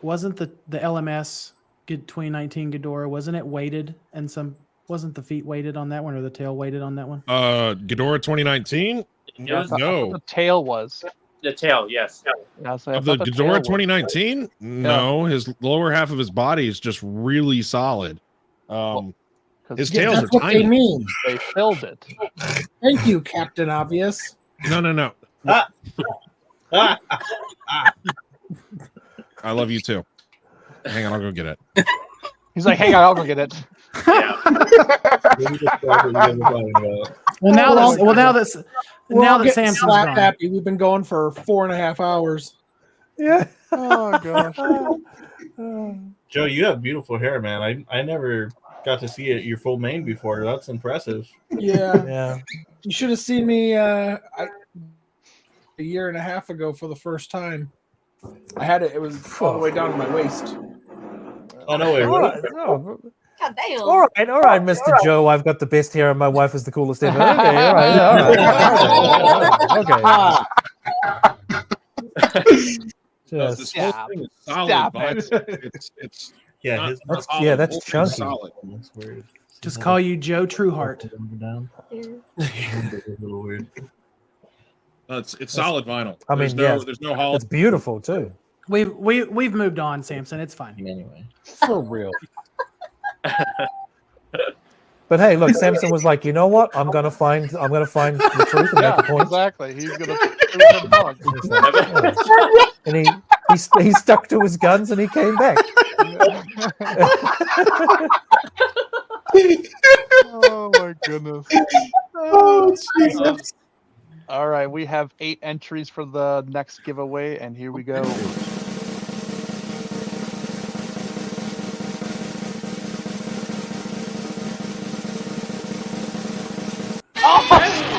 LMS 2019 Ghidorah, wasn't it weighted and wasn't the feet weighted on that one or the tail weighted on that one? Ghidorah 2019? Yes. No. The tail was. The tail, yes. Yeah, so Of the Ghidorah 2019? No, his lower half of his body is just really solid. His tails are That's what tiny. they mean. They filled it. Thank you, Captain Obvious. No. I love you too. Hang on, I'll go get it. He's like, hang on, I'll go get it. Well, now that Samson's slap gone. happy, we've been going for 4.5 hours. Yeah. Oh gosh. Joe, you have beautiful hair, man. I never got to see your full mane before. That's impressive. Yeah. Yeah. You should have seen me a year and a half ago for the first time. I had it. It was all the way down to my waist. Oh no way! All Really? right, no. God damn. All right, Mr. Joe. I've got the best hair, and my wife is the coolest ever. Okay, all right, okay. This whole thing is solid, but it's Yeah, that's chunky. Solid. Just call you Joe Trueheart. It's solid vinyl. I mean, there's no hollow. It's beautiful too. We've moved on, Samson. It's fine. Anyway, for real. But hey, look, Samson was like, you know what? I'm gonna find the truth and make a point. Exactly. He's gonna And he stuck to his guns and he came back. Oh my goodness. Oh, Jesus. All right, we have 8 entries for the next giveaway, and here we go.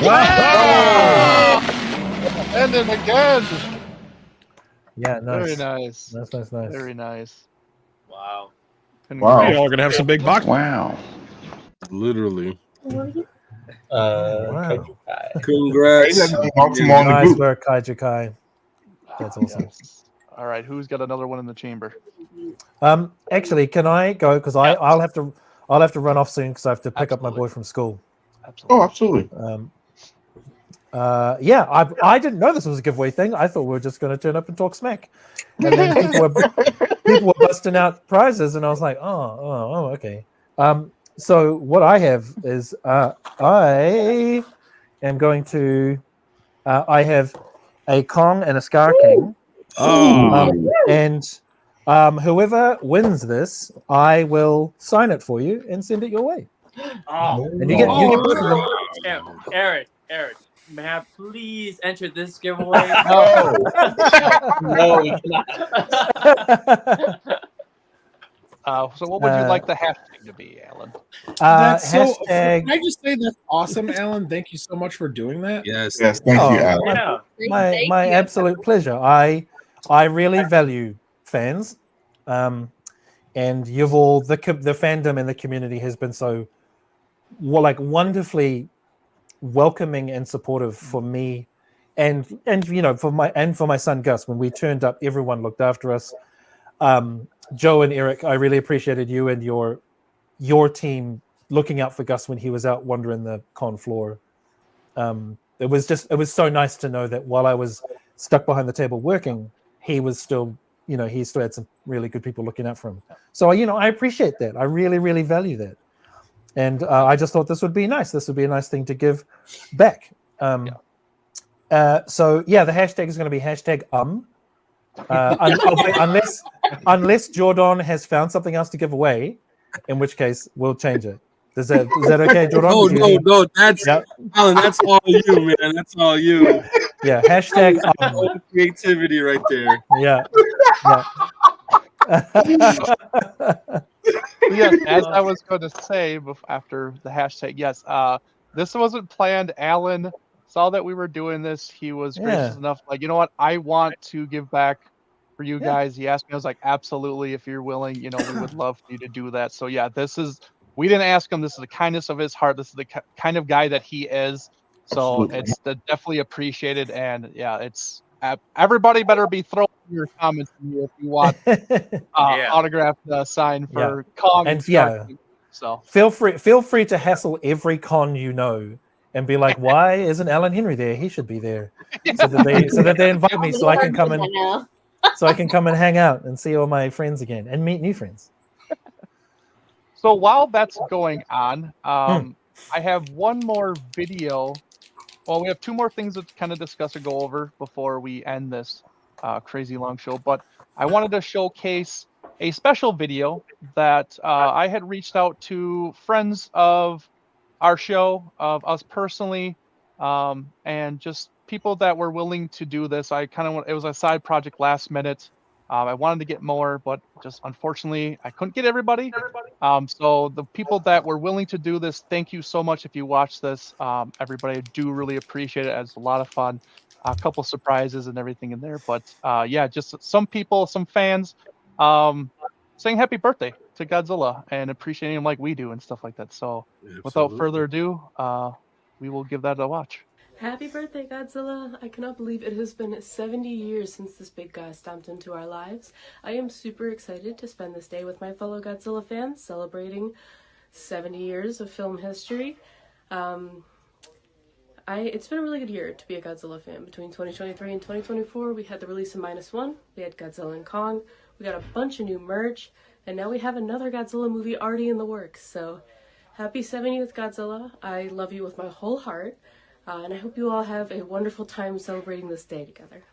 Wow! And then again. Yeah, nice. Very nice. Nice. Very nice. Wow. Wow. We all gonna have some big box. Wow. Literally. Wow. Congrats. Nice work, Kaiju Kai. That's awesome. Yes. All right, who's got another one in the chamber? Actually, can I go? Because I'll have to run off soon because I have to pick up my boy from school. Absolutely. Oh, absolutely. Yeah, I didn't know this was a giveaway thing. I thought we were just going to turn up and talk smack, and then people were busting out prizes, and I was like, oh, okay. So what I have is I am going to I have a Kong and a Scar King. And whoever wins this, I will sign it for you and send it your way. Oh, And you get both of them. Eric, may I please enter this giveaway? No, we cannot. So what would you like the hashtag to be, Alan? That's so. Hashtag- Can I just say that's awesome, Alan? Thank you so much for doing that. Yes. Yes, thank you, Alan. Yeah. My absolute pleasure. I really value fans, and you've all the fandom and the community has been so wonderfully welcoming and supportive for me, and for my son Gus. When we turned up, everyone looked after us. Joe and Eric, I really appreciated you and your team looking out for Gus when he was out wandering the con floor. It was so nice to know that while I was stuck behind the table working, he was still, he still had some really good people looking out for him. So, I appreciate that. I really, really value that. And I just thought this would be nice. This would be a nice thing to give back. So the hashtag is going to be hashtag unless Jordan has found something else to give away, in which case we'll change it. Is that okay, Jordan? No, that's Alan. That's all you, man. That's all you. Yeah, hashtag creativity right there. Yeah. Yes, as I was going to say after the hashtag, yes, this wasn't planned. Alan saw that we were doing this. He was gracious Yeah. enough, like, you know what? I want to give back for you Yeah. guys. He asked me, I was like, absolutely, if you're willing, you know, we would love for you to do that. So yeah, we didn't ask him. This is the kindness of his heart. This is the kind of guy that he is. So Absolutely. it's definitely appreciated. And yeah, everybody better be throwing your comments to me if you want autographed sign for Kong and Star King. So feel free to hassle every con you know and be like, why isn't Alan Henry there? He should be there. So that they invite me so I can come and hang out and see all my friends again and meet new friends. So while that's going on, I have one more video. Well, we have two more things to kind of discuss or go over before we end this crazy long show. But I wanted to showcase a special video that I had reached out to friends of our show, of us personally, and just people that were willing to do this. It was a side project last minute. I wanted to get more, but just unfortunately, I couldn't get everybody. So the people that were willing to do this, thank you so much if you watch this. Everybody, I do really appreciate it. It's a lot of fun. A couple surprises and everything in there. But yeah, just some people, some fans saying happy birthday to Godzilla and appreciating him like we do and stuff like that. So without further ado, we will give that a watch. Happy birthday, Godzilla! I cannot believe it has been 70 years since this big guy stomped into our lives. I am super excited to spend this day with my fellow Godzilla fans, celebrating 70 years of film history. It's been a really good year to be a Godzilla fan. Between 2023 and 2024, we had the release of -1, we had Godzilla and Kong, we got a bunch of new merch, and now we have another Godzilla movie already in the works. So, happy 70th, Godzilla. I love you with my whole heart. And I hope you all have a wonderful time celebrating this day together.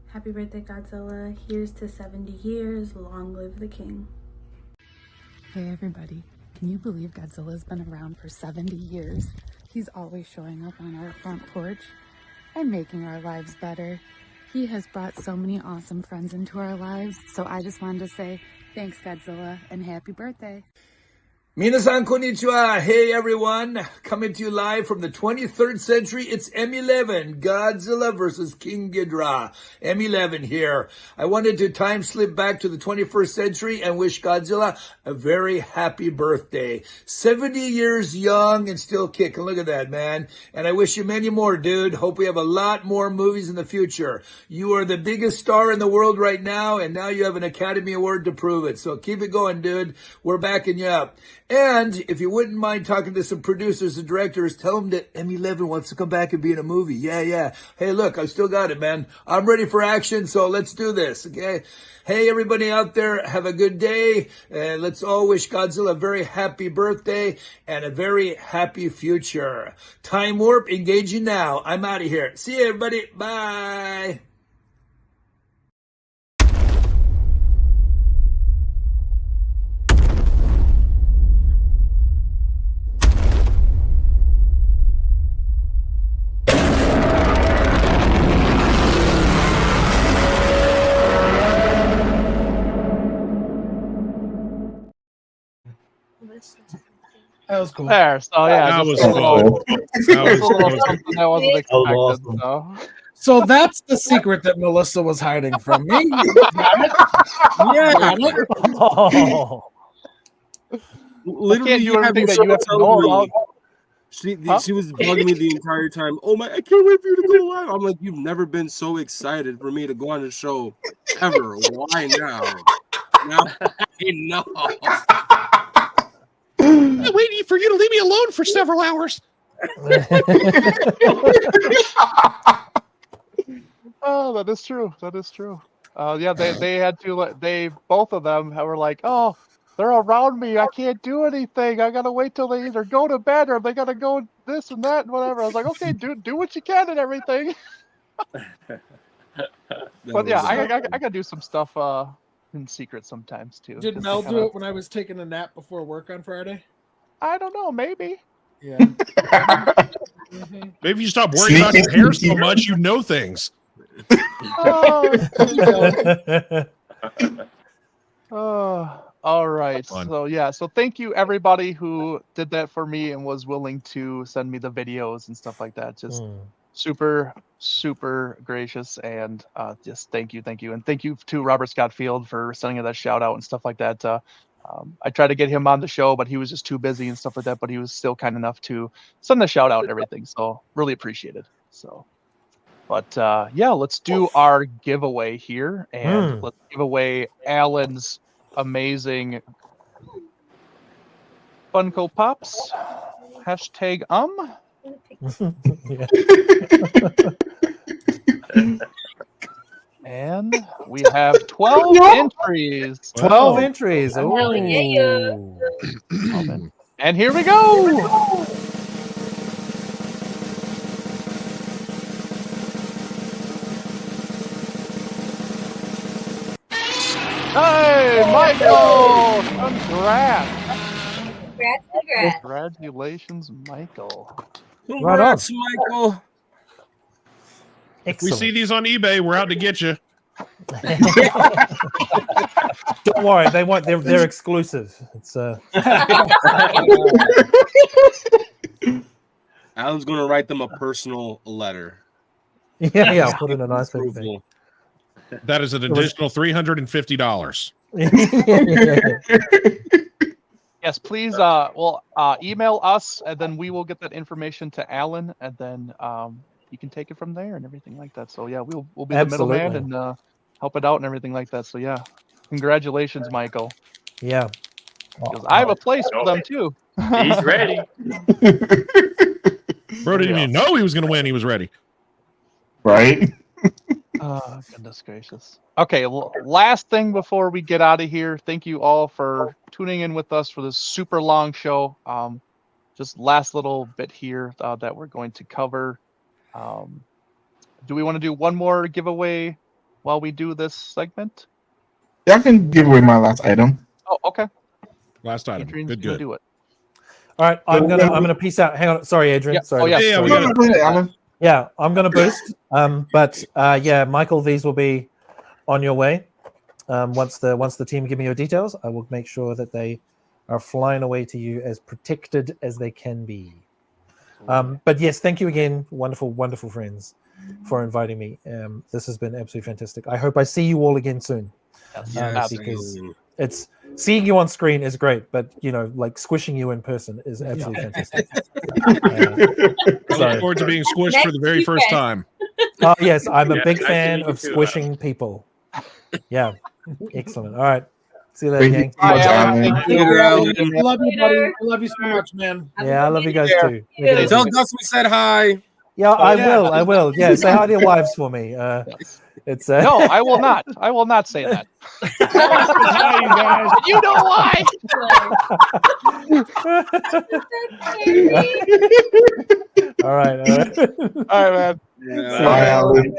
Happy birthday, Godzilla. Here's to 70 years. Long live the king. Hey, everybody. Can you believe Godzilla's been around for 70 years? He's always showing up on our front porch and making our lives better. He has brought so many awesome friends into our lives. So I just wanted to say thanks, Godzilla, and happy birthday. Minasan konnichiwa. Hey everyone, coming to you live from the 23rd century. It's M11, Godzilla versus King Ghidorah. M11 here. I wanted to time slip back to the 21st century and wish Godzilla a very happy birthday. 70 years young and still kicking. Look at that, man. And I wish you many more, dude. Hope we have a lot more movies in the future. You are the biggest star in the world right now, and now you have an Academy Award to prove it. So keep it going, dude. We're backing you up. And if you wouldn't mind talking to some producers and directors, tell them that M11 wants to come back and be in a movie. Yeah. Hey, look, I still got it, man. I'm ready for action, so let's do this, okay? Hey, everybody out there, have a good day. Let's all wish Godzilla a very happy birthday and a very happy future. Time Warp, engaging now. I'm out of here. See you, everybody. Bye. That was cool. There, so yeah, That just was a little- fun. just a little something I wasn't expecting. awesome. So. So that's the secret that Melissa was hiding from me. Yeah. Oh. I Literally, can't do you have everything been that you have to so know telling me. about. She was bugging me the entire time. Oh my! I can't wait for you to go live. I'm like, you've never been so excited for me to go on the show ever. Why now? Now I know. I'm waiting for you to leave me alone for several hours. Oh, that is true. That is true. Yeah, they had to. They both of them were like, oh, they're around me. I can't do anything. I gotta wait till they either go to bed or they gotta go this and that and whatever. I was like, okay, do what you can and everything. But yeah, I gotta do some stuff in secret sometimes too. Did just Mel to do kinda- it when I was taking a nap before work on Friday? I don't know. Maybe. Yeah. Maybe if you stop worrying about your hair so much, you know things. Oh. Oh. All right. Fun. So thank you everybody who did that for me and was willing to send me the videos and stuff like that. Just super, super gracious, and just thank you, and thank you to Robert Scott Field for sending that shout out and stuff like that. I tried to get him on the show, but he was just too busy and stuff like that. But he was still kind enough to send the shout out and everything. So really appreciated. So, but yeah, let's do our giveaway here, and let's give away Alan's amazing Funko Pops. Hashtag And we have 12 entries. 12 entries. Ooh. Hell yeah. And here we go. Hey, Michael! Congrats! Congratulations, Michael. Congrats, Michael. If we see these on eBay, we're out to get you. Don't worry, they won't. They're exclusive. It's Alan's gonna write them a personal letter. Yeah, I'll put in a nice big thing. That is an additional $350. Yes, please. Email us, and then we will get that information to Alan, and then you can take it from there and everything like that. So yeah, we'll be the middleman and help it out and everything like that. So yeah, congratulations, Michael. Yeah, because I have a place for them too. He's ready. Bro didn't even know he was going to win. He was ready. Right? Oh, goodness gracious. Okay, last thing before we get out of here. Thank you all for tuning in with us for this super long show. Just last little bit here that we're going to cover. Do we want to do one more giveaway while we do this segment? Yeah, I can give away my last item. Oh, okay. Last item. Adrian's Good. Do it. All right, I'm gonna peace out. Hang on, sorry, Adrian. Yeah. Sorry. Oh, yeah. Yeah, I'm gonna boost. But yeah, Michael, these will be on your way. Once the team give me your details, I will make sure that they are flying away to you as protected as they can be. But yes, thank you again, wonderful, wonderful friends, for inviting me. This has been absolutely fantastic. I hope I see you all again soon. Yes, because it's seeing you on screen is great, but like squishing you in person is absolutely fantastic. I look forward to being squished for the very first time. Oh yes, I'm a big nice fan to meet of you too, squishing people. Yeah, excellent. All right, see you later, gang. Love you, buddy. I love you so much, man. Yeah, I love you guys too. Tell Gus we said hi. Yeah, I will. Yeah, say hi to your wives for me. It's No, I will not. I will not say that. Hi, you guys. You know why? All right. All right, man. Bye, Alan.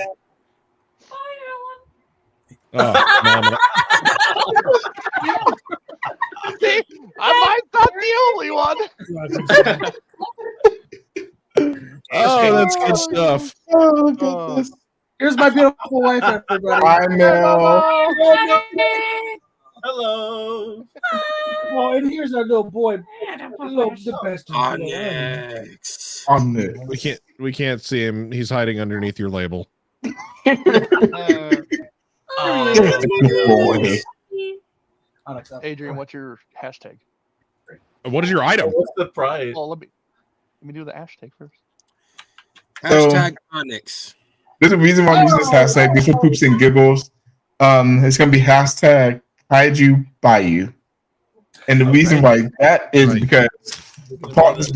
See, I'm not the only one. Oh, that's good stuff. Oh, goodness. Here's my beautiful wife, everybody. Bye, Mel. Hello. Oh, and here's our little boy. The best. We can't see him. He's hiding underneath your label. Adrian, what's your hashtag? What is your item? What's the prize? Well, let me do the hashtag first. Hashtag Onyx. There's a reason why I'm using this hashtag. This for poops and giggles. It's gonna be hashtag Kaiju Bayou. And the reason why that is because the part is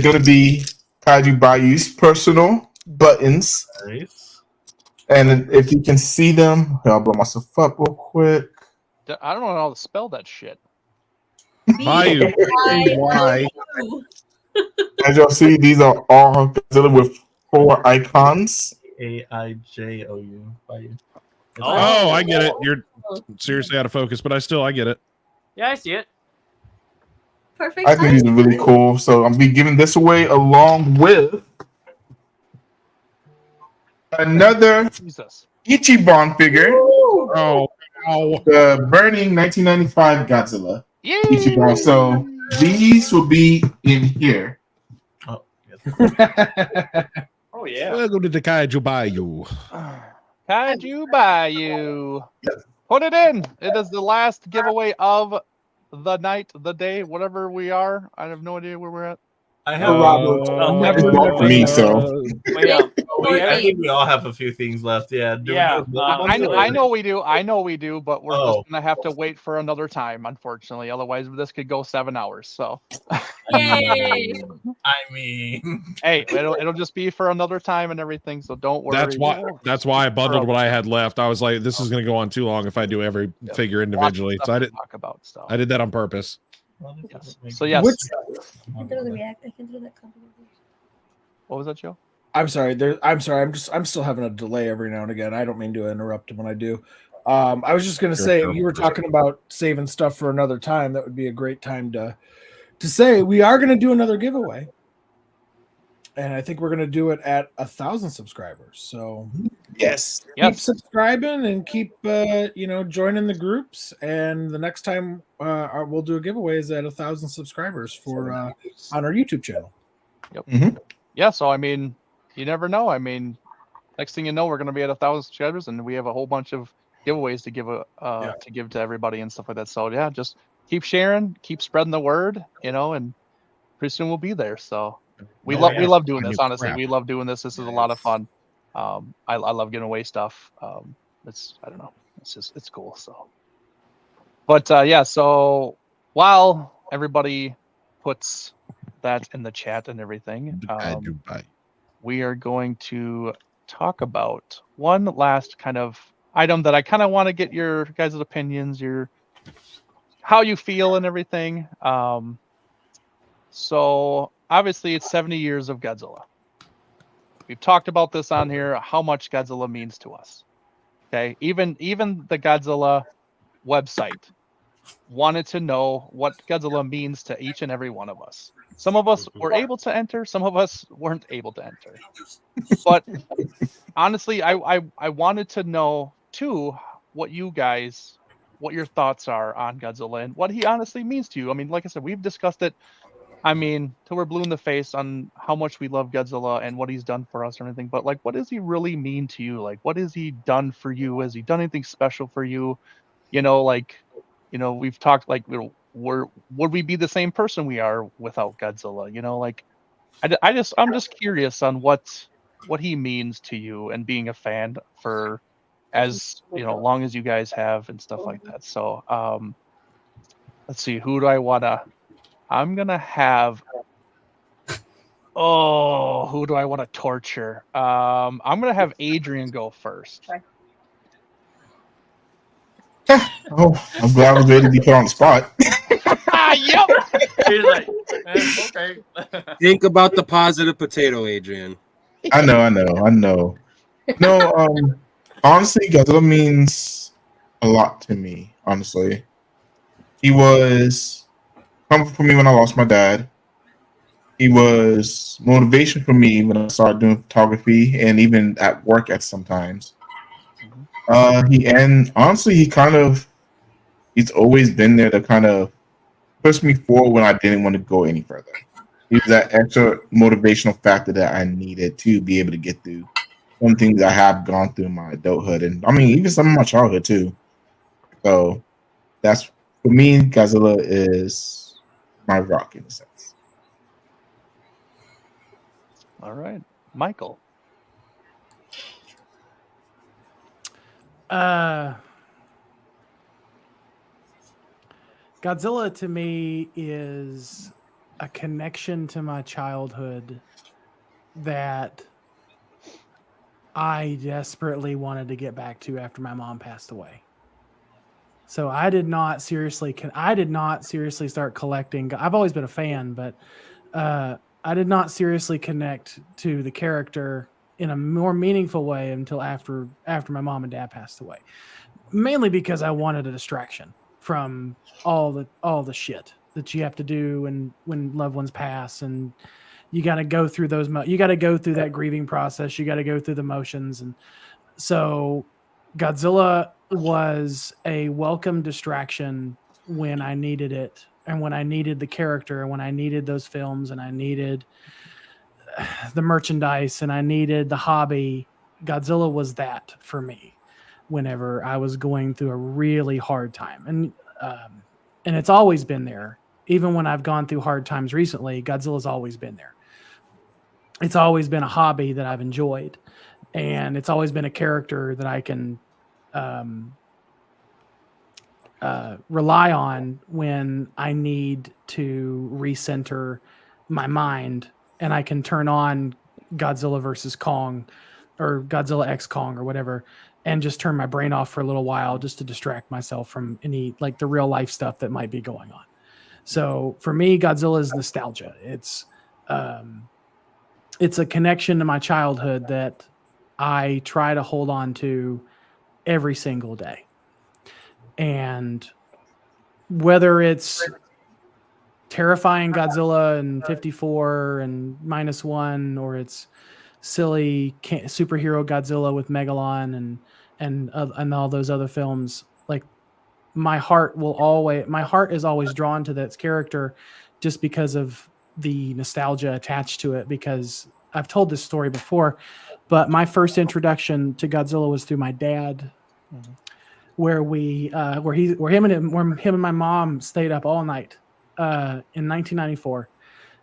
gonna be Kaiju Bayou's personal buttons. Nice. And if you can see them, I'll blow myself up real quick. I don't know how to spell that shit. Bayou. Why? As y'all see, these are all Godzilla with 4 icons. AIJOU. Bayou. Oh, I get it. You're seriously out of focus, but I get it. Yeah, I see it. Perfect. I think these are really cool. So I'm be giving this away along with another Jesus. Ichiban figure. Oh, the Burning 1995 Godzilla. Ichiban. So these will be in here. Oh yeah. Welcome to the Kaiju Bayou. Kaiju Bayou. Put it in. It is the last giveaway of the night, the day, whatever we are. I have no idea where we're at. I have Robert. It's both for me, so. I think we all have a few things left. Yeah. I know we do. I know we do, but we're just gonna have to wait for another time, unfortunately. Otherwise, this could go 7 hours. So. Yay! I mean, hey, it'll just be for another time and everything. So don't worry. That's why I bundled what I had left. I was like, this is going to go on too long if I do every figure individually. So I didn't talk about stuff. I did that on purpose. Yes. So yes. What was that, Joe? I'm sorry. I'm sorry. I'm still having a delay every now and again. I don't mean to interrupt when I do. I was just going to say, you were talking about saving stuff for another time. That would be a great time to say we are going to do another giveaway, and I think we're going to do it at 1,000 subscribers. So keep subscribing and keep joining the groups. And the next time we'll do a giveaway is at 1,000 subscribers for on our YouTube channel. Yep. Yeah. So I mean, you never know. I mean, next thing you know, we're going to be at 1,000 subscribers, and we have a whole bunch of giveaways to give to everybody and stuff like that. So yeah, just keep sharing, keep spreading the word, and pretty soon we'll be there. So we love doing this. Honestly, we love doing this. This is a lot of fun. I love giving away stuff. I don't know. It's cool. So, but yeah. So while everybody puts that in the chat and everything, we are going to talk about one last kind of item that I kind of want to get your guys' opinions, how you feel and everything. So obviously it's 70 years of Godzilla. We've talked about this on here, how much Godzilla means to us. Okay. Even the Godzilla website wanted to know what Godzilla means to each and every one of us. Some of us were able to enter, some of us weren't able to enter. But honestly, I wanted to know too what your thoughts are on Godzilla and what he honestly means to you. I mean, like I said, we've discussed it. I mean, till we're blue in the face on how much we love Godzilla and what he's done for us and everything. But like, what does he really mean to you? Like, what has he done for you? Has he done anything special for you? We've talked like, would we be the same person we are without Godzilla? Like, I'm just curious on what he means to you and being a fan for as long as you guys have and stuff like that. So let's see, who do I wanna? I'm gonna have. Oh, who do I want to torture? I'm gonna have Adrian go first. Oh, I'm glad I was ready to be put on the spot. Yep. He's like, okay. Think about the positive potato, Adrian. I know. No, honestly, Godzilla means a lot to me. Honestly, he was comfort for me when I lost my dad. He was motivation for me when I started doing photography and even at work at sometimes. He's always been there to kind of push me forward when I didn't want to go any further. He was that extra motivational factor that I needed to be able to get through some things I have gone through in my adulthood, and I mean even some of my childhood too. So that's for me. Godzilla is my rock in a sense. All right, Michael. Godzilla to me is a connection to my childhood that I desperately wanted to get back to after my mom passed away. So I did not seriously start collecting. I've always been a fan, but I did not seriously connect to the character in a more meaningful way until after my mom and dad passed away. Mainly because I wanted a distraction from all the shit that you have to do when loved ones pass, and you got to go through you got to go through that grieving process. You got to go through the motions, and so Godzilla was a welcome distraction when I needed it, and when I needed the character, and when I needed those films, and I needed the merchandise, and I needed the hobby. Godzilla was that for me whenever I was going through a really hard time, and it's always been there. Even when I've gone through hard times recently, Godzilla's always been there. It's always been a hobby that I've enjoyed, and it's always been a character that I can um, rely on when I need to recenter my mind, and I can turn on Godzilla versus Kong or Godzilla X Kong or whatever, and just turn my brain off for a little while just to distract myself from any like the real life stuff that might be going on. So for me, Godzilla is nostalgia. It's a connection to my childhood that I try to hold on to every single day. And whether it's terrifying Godzilla and 54 and -1, or it's silly superhero Godzilla with Megalon and all those other films, like my heart is always drawn to that character just because of the nostalgia attached to it. Because I've told this story before, but my first introduction to Godzilla was through my dad, where him and my mom stayed up all night in 1994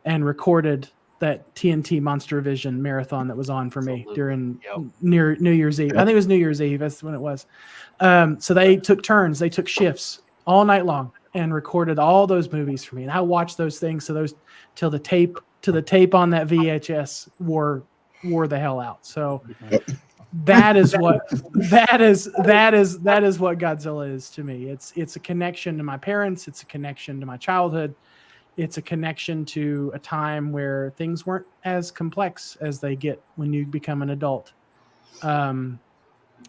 and recorded that TNT Monster Vision marathon that was on for me during near New Year's Eve. I think it was New Year's Eve. That's when it was. So they took turns. They took shifts all night long and recorded all those movies for me. And I watched those things till the tape on that VHS wore the hell out. So that is what Godzilla is to me. It's a connection to my parents. It's a connection to my childhood. It's a connection to a time where things weren't as complex as they get when you become an adult.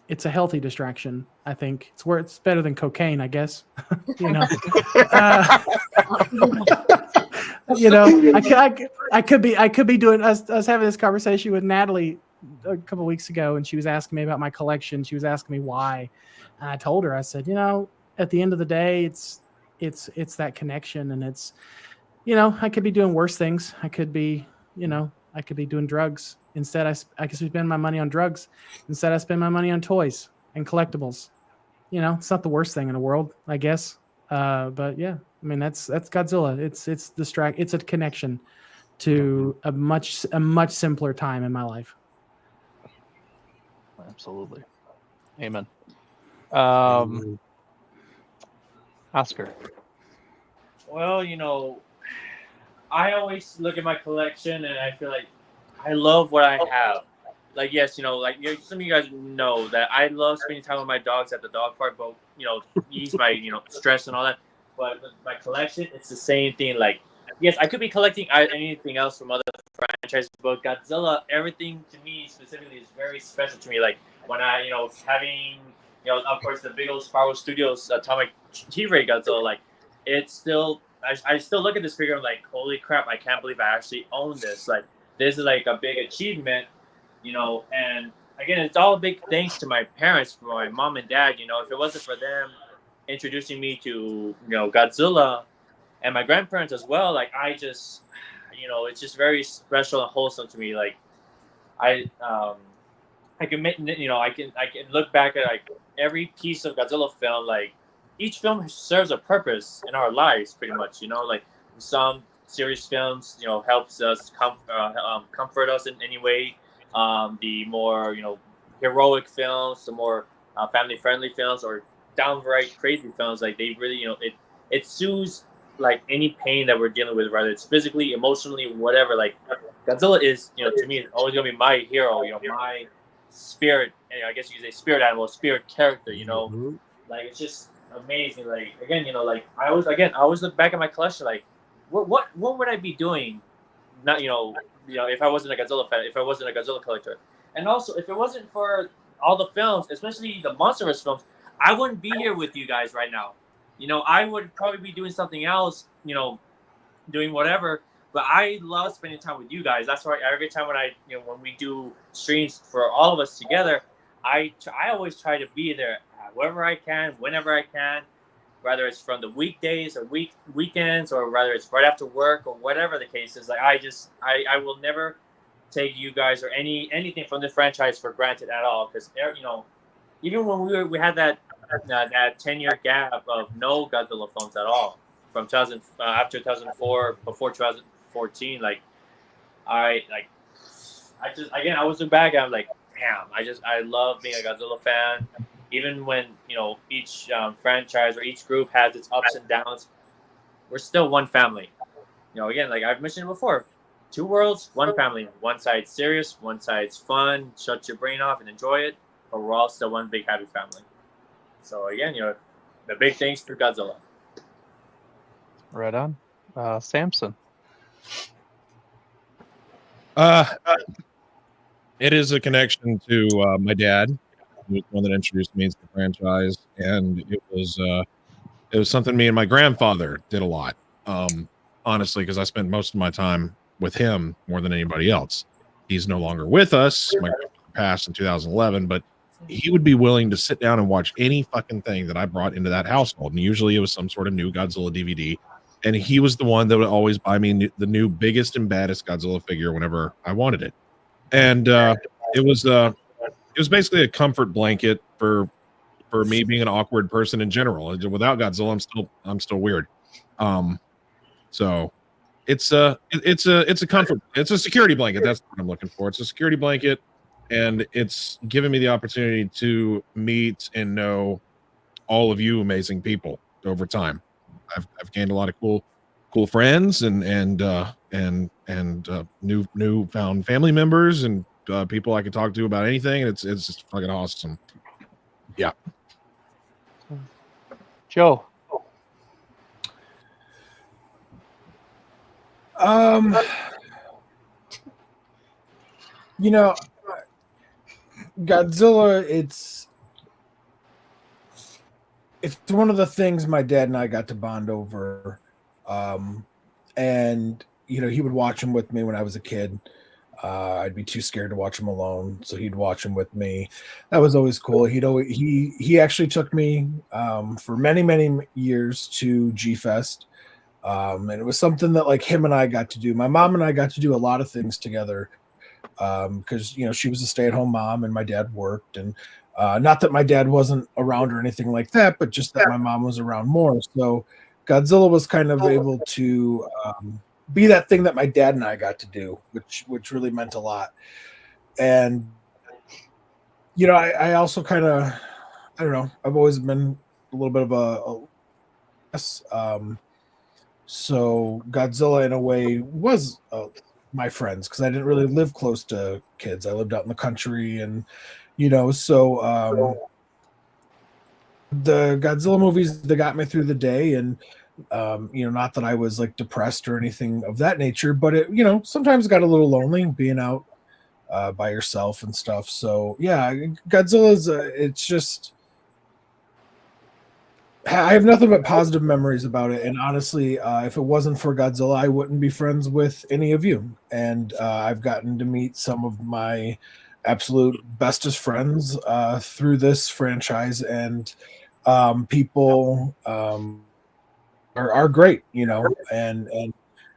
It's a healthy distraction. I think it's better than cocaine, I guess. You know, I could be doing. I was having this conversation with Natalie a couple weeks ago, and she was asking me about my collection. She was asking me why, and I told her, I said, at the end of the day, it's that connection, and it's, I could be doing worse things. I could be doing drugs. Instead, I could spend my money on drugs. Instead, I spend my money on toys and collectibles. It's not the worst thing in the world, I guess. But yeah, I mean, that's Godzilla. It's a connection to a much simpler time in my life. Absolutely. Amen. Oscar. Well, I always look at my collection and I feel like I love what I have. Like, yes, some of you guys know that I love spending time with my dogs at the dog park, but, ease my, stress and all that. But with my collection, it's the same thing. Like, yes, I could be collecting anything else from other franchises, but Godzilla, everything to me specifically is very special to me. Like, when I, having, of course, the big old Sparrow Studios Atomic T-Ray Godzilla, like, it's still, I still look at this figure and I'm like, holy crap, I can't believe I actually own this. Like, this is like a big achievement, and again, it's all a big thanks to my parents, for my mom and dad. If it wasn't for them introducing me to, Godzilla, and my grandparents as well, like, I just, it's just very special and wholesome to me. Like, I can make, I can look back at like every piece of Godzilla film. Like, each film serves a purpose in our lives, pretty much. Like, some serious films, helps us comfort us in any way. The more heroic films, the more family friendly films, or downright crazy films, like, they really it soothes like any pain that we're dealing with, whether it's physically, emotionally, whatever. Like, Godzilla is, to me, always gonna be my hero. My spirit, and I guess you could say spirit animal, spirit character. Like, it's just amazing. Like, again, like, I always look back at my collection, like, what would I be doing? Not if I wasn't a Godzilla fan, if I wasn't a Godzilla collector, and also if it wasn't for all the films, especially the MonsterVerse films, I wouldn't be here with you guys right now. I would probably be doing something else. Doing whatever. But I love spending time with you guys. That's why every time when when we do streams for all of us together, I always try to be there wherever I can, whenever I can, whether it's from the weekdays or weekends, or whether it's right after work or whatever the case is. Like I will never take you guys or anything from the franchise for granted at all, because even when we had that 10-year gap of no Godzilla films at all from 2000 after 2004 before 2014, I just again I was looking back and I'm like, damn, I love being a Godzilla fan. Even when each franchise or each group has its ups and downs, we're still one family. Again, like I've mentioned before, two worlds, one family. One side's serious, one side's fun, shut your brain off and enjoy it, but we're all still one big happy family. So again, the big things for Godzilla. Right on. Samson. It is a connection to my dad, who was the one that introduced me to the franchise, and it was something me and my grandfather did a lot. Honestly, because I spent most of my time with him more than anybody else. He's no longer with us. My grandfather passed in 2011, but he would be willing to sit down and watch any fucking thing that I brought into that household. And usually it was some sort of new Godzilla DVD. And he was the one that would always buy me the new biggest and baddest Godzilla figure whenever I wanted it. And it was basically a comfort blanket for me being an awkward person in general. Without Godzilla, I'm still weird. So it's a comfort, it's a security blanket. That's what I'm looking for. It's a security blanket, and it's given me the opportunity to meet and know all of you amazing people over time. I've gained a lot of cool friends and newfound family members and people I can talk to about anything, and it's just fucking awesome. Yeah. Joe. Godzilla, it's one of the things my dad and I got to bond over. And he would watch him with me when I was a kid. I'd be too scared to watch him alone, so he'd watch him with me. That was always cool. He actually took me for many years to G Fest, and it was something that like him and I got to do. My mom and I got to do a lot of things together because she was a stay-at-home mom and my dad worked, and not that my dad wasn't around or anything like that, but just that my mom was around more. So Godzilla was kind of able to be that thing that my dad and I got to do, which really meant a lot. And I also kind of, I don't know, I've always been a little bit of so Godzilla in a way was my friends, because I didn't really live close to kids. I lived out in the country, and so the Godzilla movies, they got me through the day. And not that I was like depressed or anything of that nature, but it sometimes got a little lonely being out by yourself and stuff. So yeah, Godzilla's it's just, I have nothing but positive memories about it. And honestly, if it wasn't for Godzilla, I wouldn't be friends with any of you. And I've gotten to meet some of my absolute bestest friends through this franchise, and people are great, and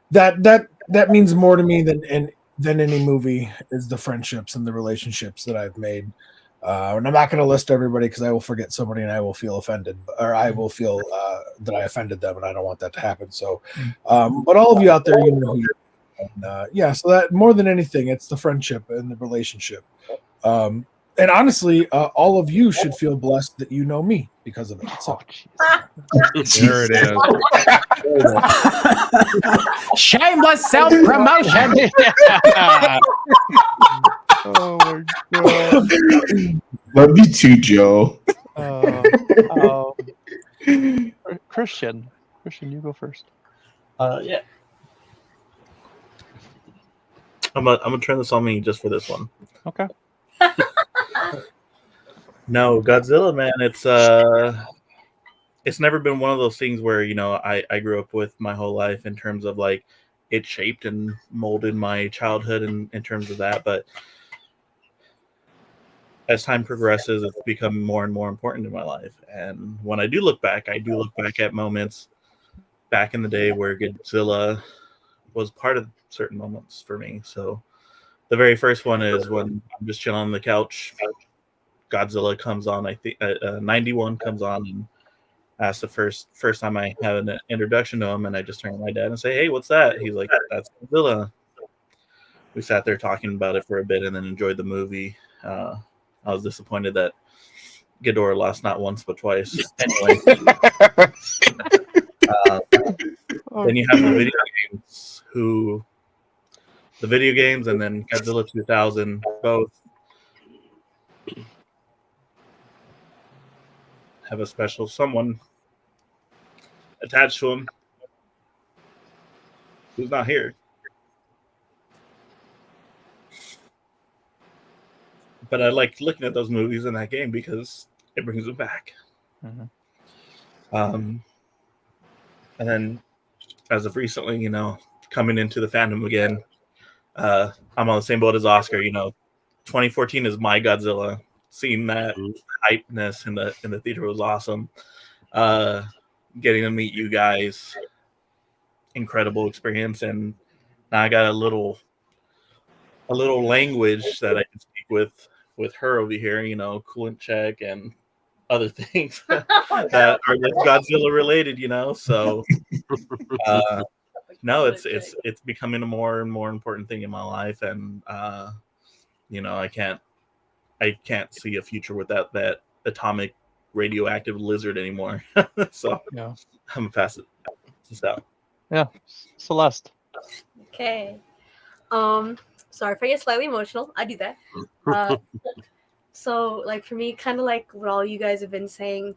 that means more to me than any movie, is the friendships and the relationships that I've made. And I'm not going to list everybody, because I will forget somebody and I will feel offended, or I will feel that I offended them, and I don't want that to happen. So, but all of you out there, you know who you are. And, yeah, so that more than anything, it's the friendship and the relationship. And honestly, all of you should feel blessed that you know me because of it. So. There it is. Shameless self-promotion. Oh my god. Love you too, Joe. Christian, you go first. Yeah. I'm gonna turn this on me just for this one. Okay. No, Godzilla, man, it's never been one of those things where I grew up with my whole life, in terms of like it shaped and molded my childhood in terms of that. But as time progresses, it's become more and more important in my life. And when I do look back, I do look back at moments back in the day where Godzilla was part of certain moments for me. So the very first one is when I'm just chilling on the couch. Godzilla comes on. I think 91 comes on, and that's the first time I had an introduction to him. And I just turned to my dad and say, "Hey, what's that?" He's like, "That's Godzilla." We sat there talking about it for a bit, and then enjoyed the movie. I was disappointed that Ghidorah lost not once but twice. Anyway, then you have the video games, the video games, and then Godzilla 2000 both have a special someone attached to him who's not here. But I like looking at those movies in that game because it brings them back. And then as of recently, coming into the fandom again, I'm on the same boat as Oscar. 2014 is my Godzilla. Seeing that hypeness in the theater was awesome. Getting to meet you guys, incredible experience, and now I got a little language that I can speak with her over here. Coolant check and other things that are Godzilla related. So no, it's becoming a more and more important thing in my life, and I can't see a future with that atomic radioactive lizard anymore. So yeah, I'm gonna pass it out. Yeah, Celeste. Okay. Sorry if I get slightly emotional. I do that. So, like, for me, kind of like what all you guys have been saying,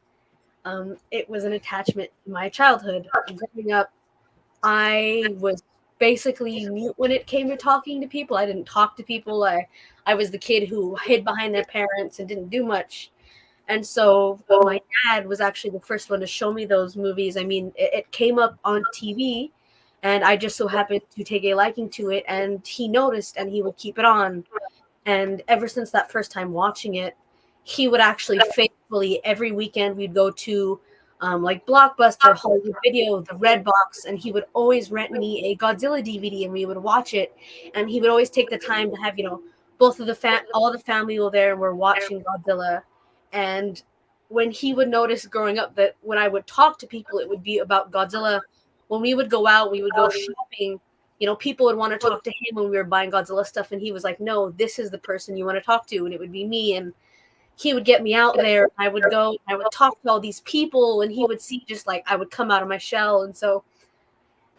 it was an attachment to my childhood. Growing up, I was basically mute when it came to talking to people. I didn't talk to people. I was the kid who hid behind their parents and didn't do much. And so my dad was actually the first one to show me those movies. I mean, it came up on TV, and I just so happened to take a liking to it, and he noticed, and he would keep it on. And ever since that first time watching it, he would actually faithfully, every weekend, we'd go to like Blockbuster, Hollywood Video, the Red Box, and he would always rent me a Godzilla DVD, and we would watch it. And he would always take the time to have, both of all the family were there, and we're watching Godzilla. And when he would notice growing up that when I would talk to people, it would be about Godzilla. When we would go out, we would go shopping, people would want to talk to him when we were buying Godzilla stuff. And he was like, "No, this is the person you want to talk to." And it would be me. And he would get me out there. I would go, I would talk to all these people, and he would see just like I would come out of my shell. And so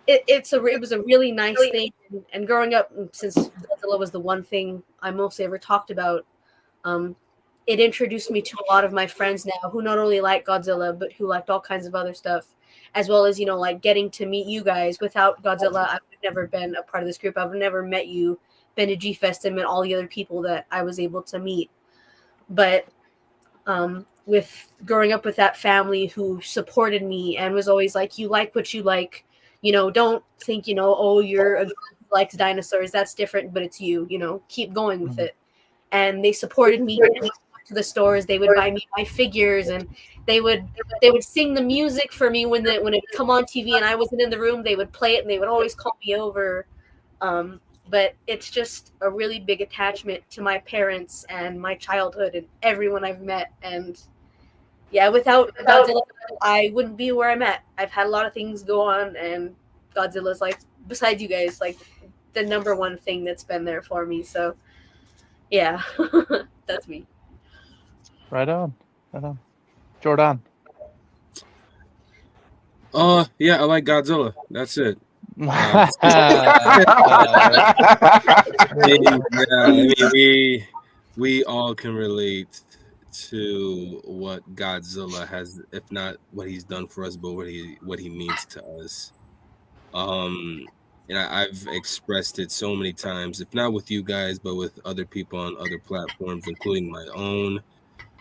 it was a really nice thing. And growing up, since Godzilla was the one thing I mostly ever talked about, it introduced me to a lot of my friends now who not only like Godzilla, but who liked all kinds of other stuff, as well as, like getting to meet you guys. Without Godzilla, I would have never been a part of this group. I would have never met you, been to G-Fest, and met all the other people that I was able to meet. But with growing up with that family who supported me and was always like, "You like what you like, don't think, oh, you're a girl who likes dinosaurs. That's different, but it's you, keep going with it." And they supported me to the stores. They would buy me my figures, and they would sing the music for me when it would come on TV and I wasn't in the room. They would play it, and they would always call me over. But it's just a really big attachment to my parents and my childhood and everyone I've met. And yeah, without Godzilla, I wouldn't be where I'm at. I've had a lot of things go on, and Godzilla's like, besides you guys, like the number one thing that's been there for me. So yeah, that's me. Right on. Jordan. Yeah, I like Godzilla. That's it. We all can relate to what Godzilla has, if not what he's done for us, but what he means to us. And I've expressed it so many times, if not with you guys, but with other people on other platforms, including my own,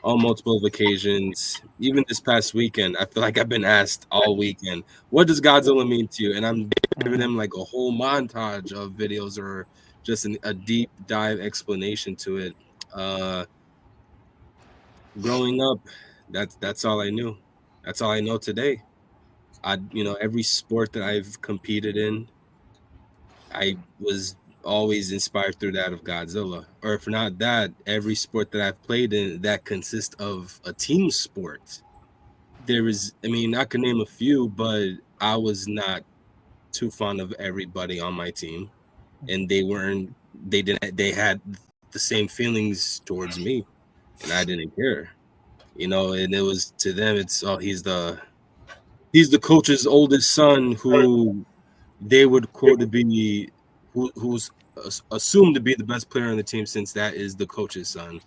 on multiple occasions. Even this past weekend, I feel like I've been asked all weekend, "What does Godzilla mean to you?" And I'm giving them like a whole montage of videos or just a deep dive explanation to it. growing up, that's all I knew. That's all I know today. Every sport that I've competed in, I was always inspired through that of Godzilla. Or if not that, every sport that I've played in that consists of a team sport. I could name a few, but I was not too fond of everybody on my team. And they had the same feelings towards me, and I didn't care. And it was to them, it's he's the coach's oldest son who they would quote to be who's assumed to be the best player on the team, since that is the coach's son.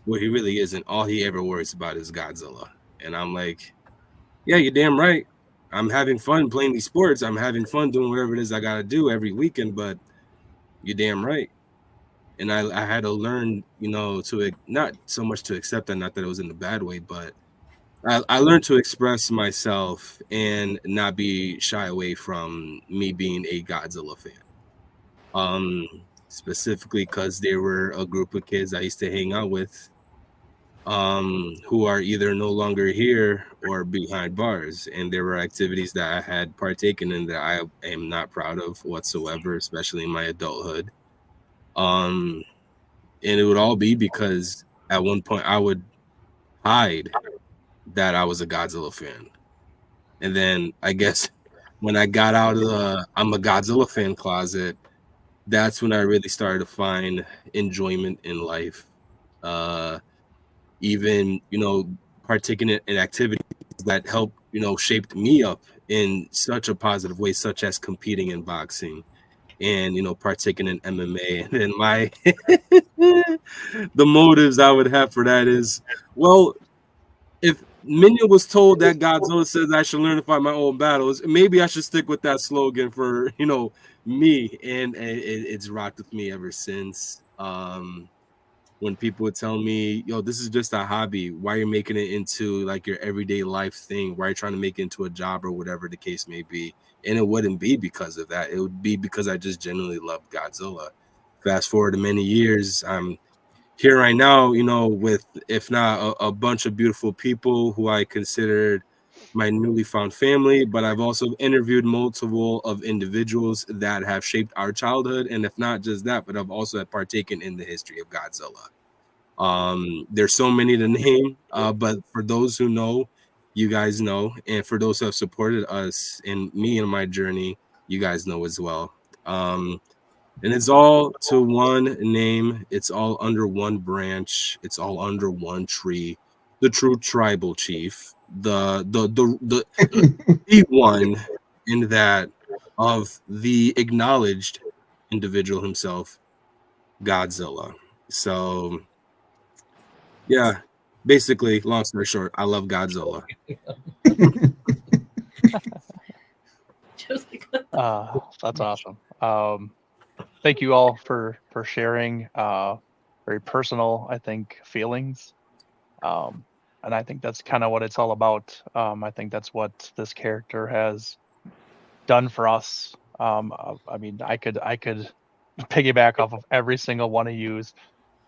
What he really isn't. All he ever worries about is Godzilla. And I'm like, yeah, you're damn right. I'm having fun playing these sports. I'm having fun doing whatever it is I gotta do every weekend, but you're damn right. And I had to learn, to not so much to accept that, not that it was in a bad way, but I learned to express myself and not be shy away from me being a Godzilla fan. Specifically because they were a group of kids I used to hang out with, who are either no longer here or behind bars. And there were activities that I had partaken in that I am not proud of whatsoever, especially in my adulthood. Um, and it would all be because at one point I would hide that I was a Godzilla fan. And then I guess when I got out of the I'm a Godzilla fan closet, that's when I really started to find enjoyment in life. Even, partaking in activities that helped, shaped me up in such a positive way, such as competing in boxing and, partaking in MMA. And then the motives I would have for that is, well, if Minion was told that Godzilla says I should learn to fight my own battles, maybe I should stick with that slogan for me, and it's rocked with me ever since. When people would tell me, "Yo, this is just a hobby. Why are you making it into like your everyday life thing? Why are you trying to make it into a job or whatever the case may be?" And it wouldn't be because of that. It would be because I just genuinely loved Godzilla. Fast forward to many years, I'm here right now, with if not a bunch of beautiful people who I considered my newly found family, but I've also interviewed multiple of individuals that have shaped our childhood, and if not just that, but I've also partaken in the history of Godzilla. There's so many to name, but for those who know, you guys know, and for those who have supported us and me in my journey, you guys know as well. And it's all to one name. It's all under one branch. It's all under one tree. The true tribal chief, the one in that of the acknowledged individual himself, Godzilla. So yeah, basically, long story short, I love Godzilla. That's awesome. Thank you all for sharing very personal, I think, feelings. And I think that's kind of what it's all about. I think that's what this character has done for us. I mean, I could piggyback off of every single one of you's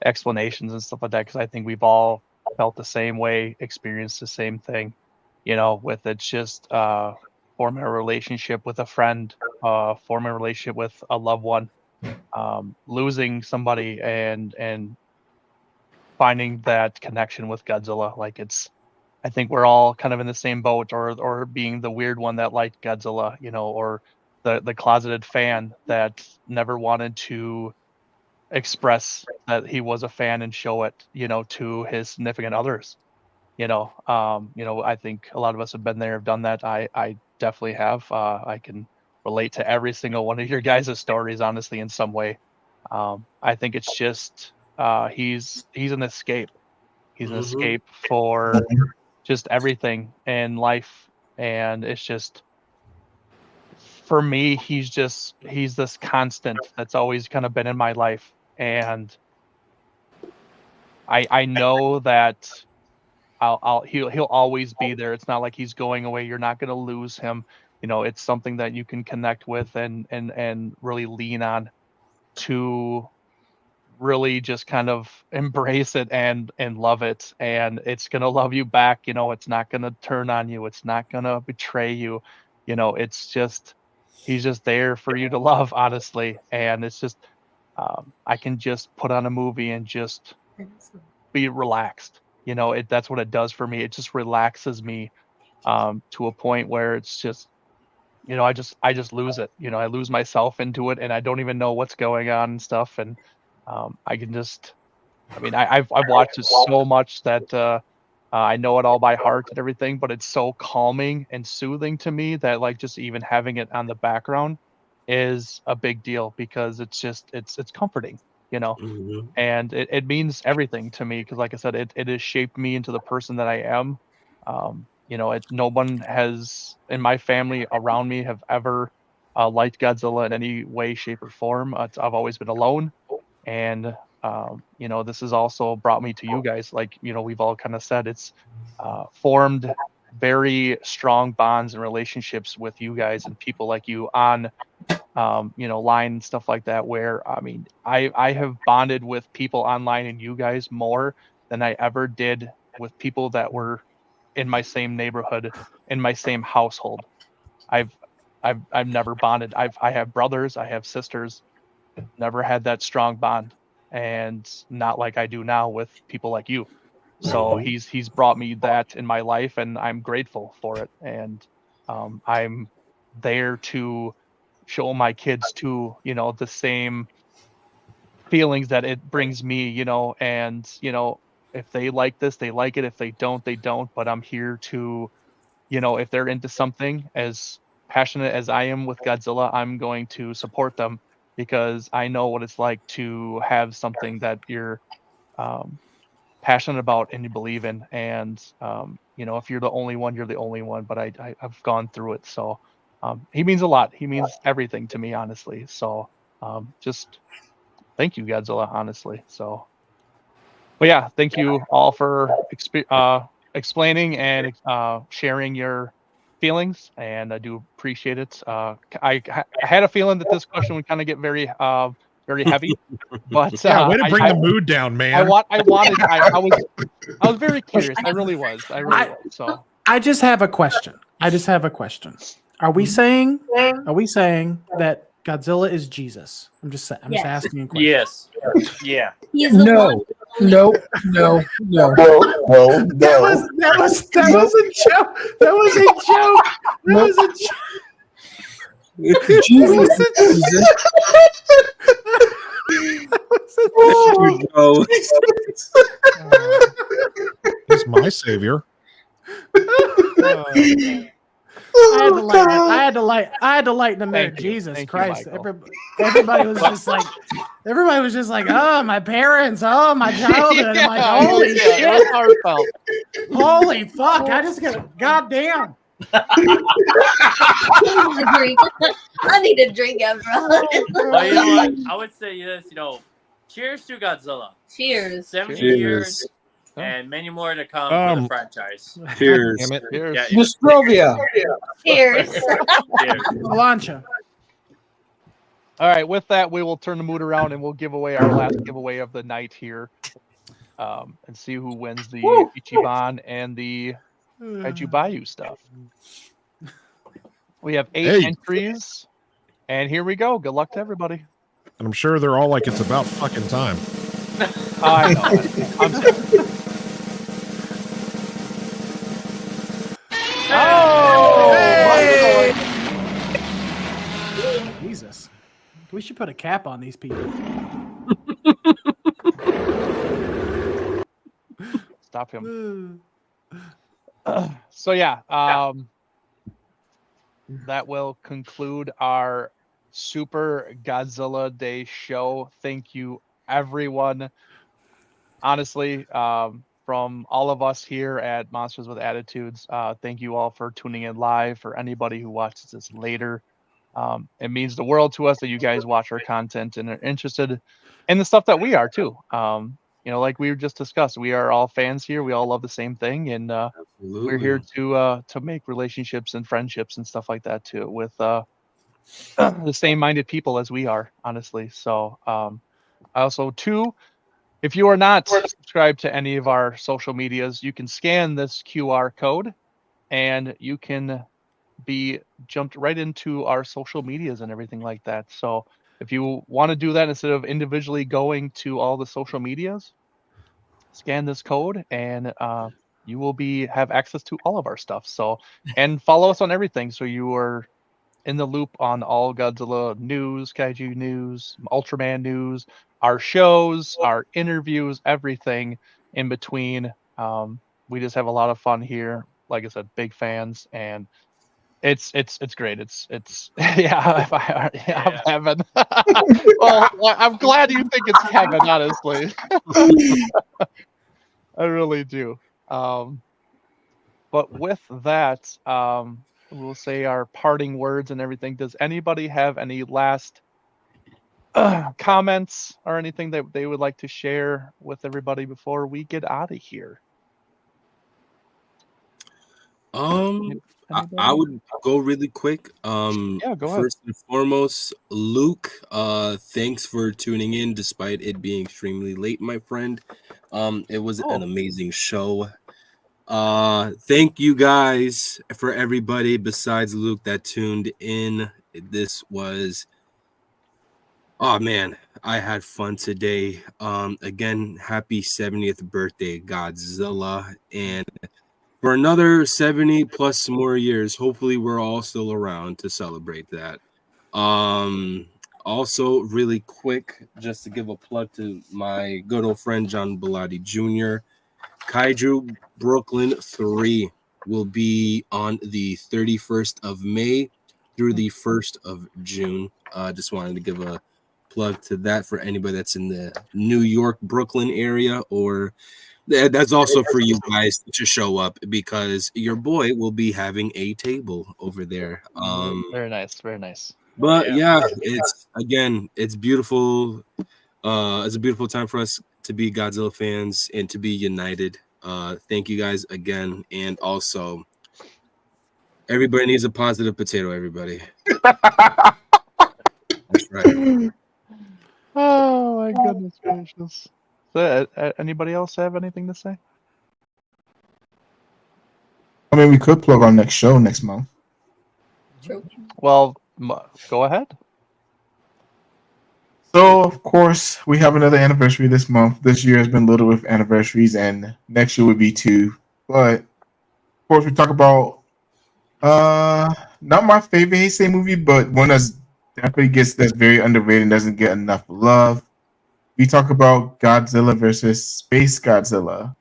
explanations and stuff like that, because I think we've all felt the same way, experienced the same thing. With it's just forming a relationship with a friend, forming a relationship with a loved one, losing somebody, and finding that connection with Godzilla. Like I think we're all kind of in the same boat, or being the weird one that liked Godzilla, or the closeted fan that never wanted to express that he was a fan and show it, to his significant others. I think a lot of us have been there, have done that. I definitely have. I can relate to every single one of your guys' stories, honestly, in some way. I think it's just he's an escape. He's an Mhm. escape for just everything in life, and it's just for me, he's this constant that's always kind of been in my life, and I know that he'll always be there. It's not like he's going away. You're not going to lose him. It's something that you can connect with and really lean on to really just kind of embrace it and love it, and it's gonna love you back. It's not gonna turn on you. It's not gonna betray you. It's just he's just there for you to love, honestly. And it's just I can just put on a movie and just be relaxed. That's what it does for me. It just relaxes me to a point where it's just I just lose it. I lose myself into it, and I don't even know what's going on and stuff. And I can just, I mean, I've watched it so much that I know it all by heart and everything. But it's so calming and soothing to me that like just even having it on the background is a big deal, because it's comforting, you know, Mhm. and it means everything to me, because like I said, it has shaped me into the person that I am. No one has in my family around me have ever liked Godzilla in any way, shape, or form. I've always been alone, and this has also brought me to you guys. Like we've all kind of said, it's formed very strong bonds and relationships with you guys and people like you on line and stuff like that, where I mean I have bonded with people online and you guys more than I ever did with people that were in my same neighborhood, in my same household. I've I've never bonded. I have brothers, I have sisters, never had that strong bond, and not like I do now with people like you. So he's brought me that in my life, and I'm grateful for it. And I'm there to show my kids too, the same feelings that it brings me, and if they like this, they like it. If they don't, they don't. But I'm here to, if they're into something as passionate as I am with Godzilla, I'm going to support them, because I know what it's like to have something that you're um, passionate about and you believe in. And if you're the only one, you're the only one. But I've gone through it, so he means a lot. He means everything to me, honestly. So just thank you, Godzilla, honestly. So, but yeah, thank you all for explaining and sharing your feelings, and I do appreciate it. I had a feeling that this question would kind of get very heavy, but Yeah, way to bring the mood down, man. I was very curious. I really was. I really was. So I just have a question. Are we saying that Godzilla is Jesus? I'm just Yes. asking a question. Yes. Yeah. He's the one. No. That was a joke. That was a joke. That was a joke. Jesus. He's my savior. I had to lighten the mood. Jesus Christ! Everybody was just like, oh, my parents, oh, my childhood. I'm like, holy shit! It was heartfelt. Holy fuck! I just got goddamn. I need a drink after all. But you know what? I would say this, cheers to Godzilla. Cheers. 70 Cheers. years and many more to come for the franchise. Cheers. Damn it. Cheers. Yeah, Nostrovia. Cheers. cheers. Lancha. All right, with that, we will turn the mood around and we'll give away our last giveaway of the night here, and see who wins the Ichiban and the Kaiju Bayou stuff. We have 8 entries, and here we go. Good luck to everybody. And I'm sure they're all like, it's about fucking time. I know. I'm sorry. Oh! Hey! Jesus. We should put a cap on these people. Stop him. So yeah, that will conclude our Super Godzilla Day show. Thank you, everyone. Honestly, from all of us here at Monsters with Attitudes, thank you all for tuning in live. For anybody who watches this later, it means the world to us that you guys watch our content and are interested in the stuff that we are too. Like we just discussed, we are all fans here. We all love the same thing, and we're here to make relationships and friendships and stuff like that too with the same-minded people as we are, honestly. So Also, two, if you are not subscribed to any of our social medias, you can scan this QR code and you can be jumped right into our social medias and everything like that. So if you want to do that instead of individually going to all the social medias, scan this code and you will have access to all of our stuff. So, and follow us on everything so you are in the loop on all Godzilla news, kaiju news, Ultraman news, our shows, our interviews, everything in between. We just have a lot of fun here. Like I said, big fans, and it's great. It's yeah, I'm heaven. Well, I'm glad you think it's heaven, honestly. I really do. But with that, we'll say our parting words and everything. Does anybody have any last comments or anything that they would like to share with everybody before we get out of here? I would go really quick. Yeah, go ahead. First and foremost, Luke, thanks for tuning in despite it being extremely late, my friend. It was an amazing show. Thank you guys for everybody besides Luke that tuned in. This was, oh man, I had fun today. Again, happy 70th birthday, Godzilla, and for another 70 plus more years, hopefully we're all still around to celebrate that. Also, really quick, just to give a plug to my good old friend John Bellotti Jr., Kaiju Brooklyn 3 will be on the 31st of May through the 1st of June. Just wanted to give a plug to that for anybody that's in the New York, Brooklyn area, or that's also for you guys to show up because your boy will be having a table over there. Very nice, very nice. But yeah, it's beautiful. It's a beautiful time for us to be Godzilla fans and to be united. Thank you guys again, and also everybody needs a positive potato. Everybody. That's right. Oh my goodness gracious. So, anybody else have anything to say? I mean, we could plug our next show next month. True. Well, go ahead. So, of course, we have another anniversary this month. This year has been little with anniversaries, and next year would be 2. But, of course, we talk about not my favorite Heisei movie, but one that's very underrated and doesn't get enough love. We talk about Godzilla versus Space Godzilla.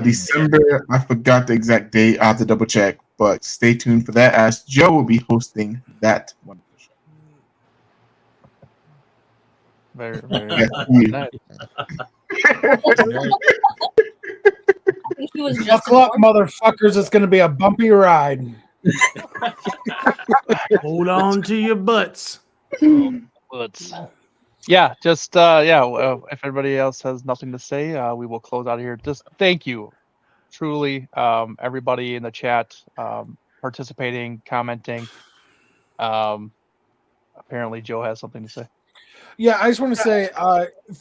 December, I forgot the exact date. I have to double check, but stay tuned for that as Joe will be hosting that one. Very, very Yes, nice. He was just Buckle up, motherfuckers. It's going to be a bumpy ride. Hold on to your butts. Butts. Yeah, just if everybody else has nothing to say, we will close out of here. Just thank you, truly, everybody in the chat, participating, commenting. Apparently, Joe has something to say. Yeah, I just want to say,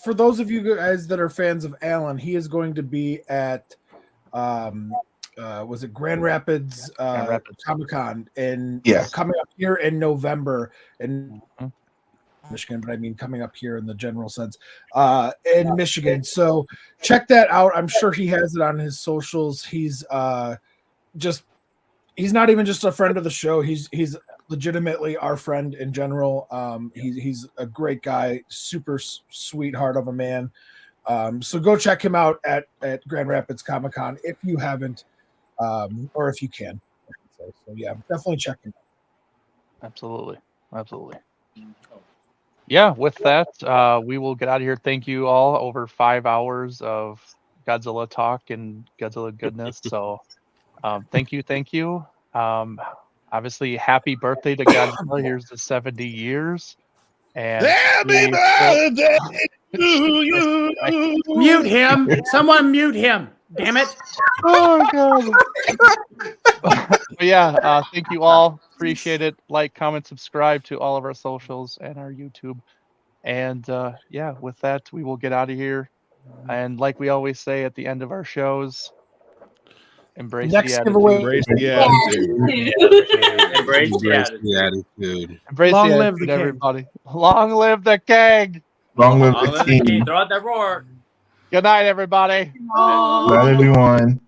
for those of you guys that are fans of Alan, he is going to be at, was it Grand Rapids, Comic-Con, and coming up here in November in Michigan, but I mean coming up here in the general sense, in Michigan. So check that out. I'm sure he has it on his socials. He's he's not even just a friend of the show. He's legitimately our friend in general. He's a great guy, super sweetheart of a man. So go check him out at Grand Rapids Comic-Con if you haven't, or if you can. So yeah, definitely check him out. Absolutely. Yeah, with that, we will get out of here. Thank you all. Over 5 hours of Godzilla talk and Godzilla goodness. So thank you. Obviously, happy birthday to Godzilla. Here's the 70 years. And Happy birthday to you. Mute him. Someone mute him. Damn it. Oh, God. But yeah, thank you all. Appreciate it. Like, comment, subscribe to all of our socials and our YouTube. And yeah, with that, we will get out of here. And like we always say at the end of our shows, embrace Next the giveaway. Embrace the attitude. attitude. Embrace the Embrace attitude. the attitude. Embrace Long the live attitude, the king. everybody. Long live the king. Long live Long the live the king. king. Throw out that roar. Good night, everybody. Night, everyone.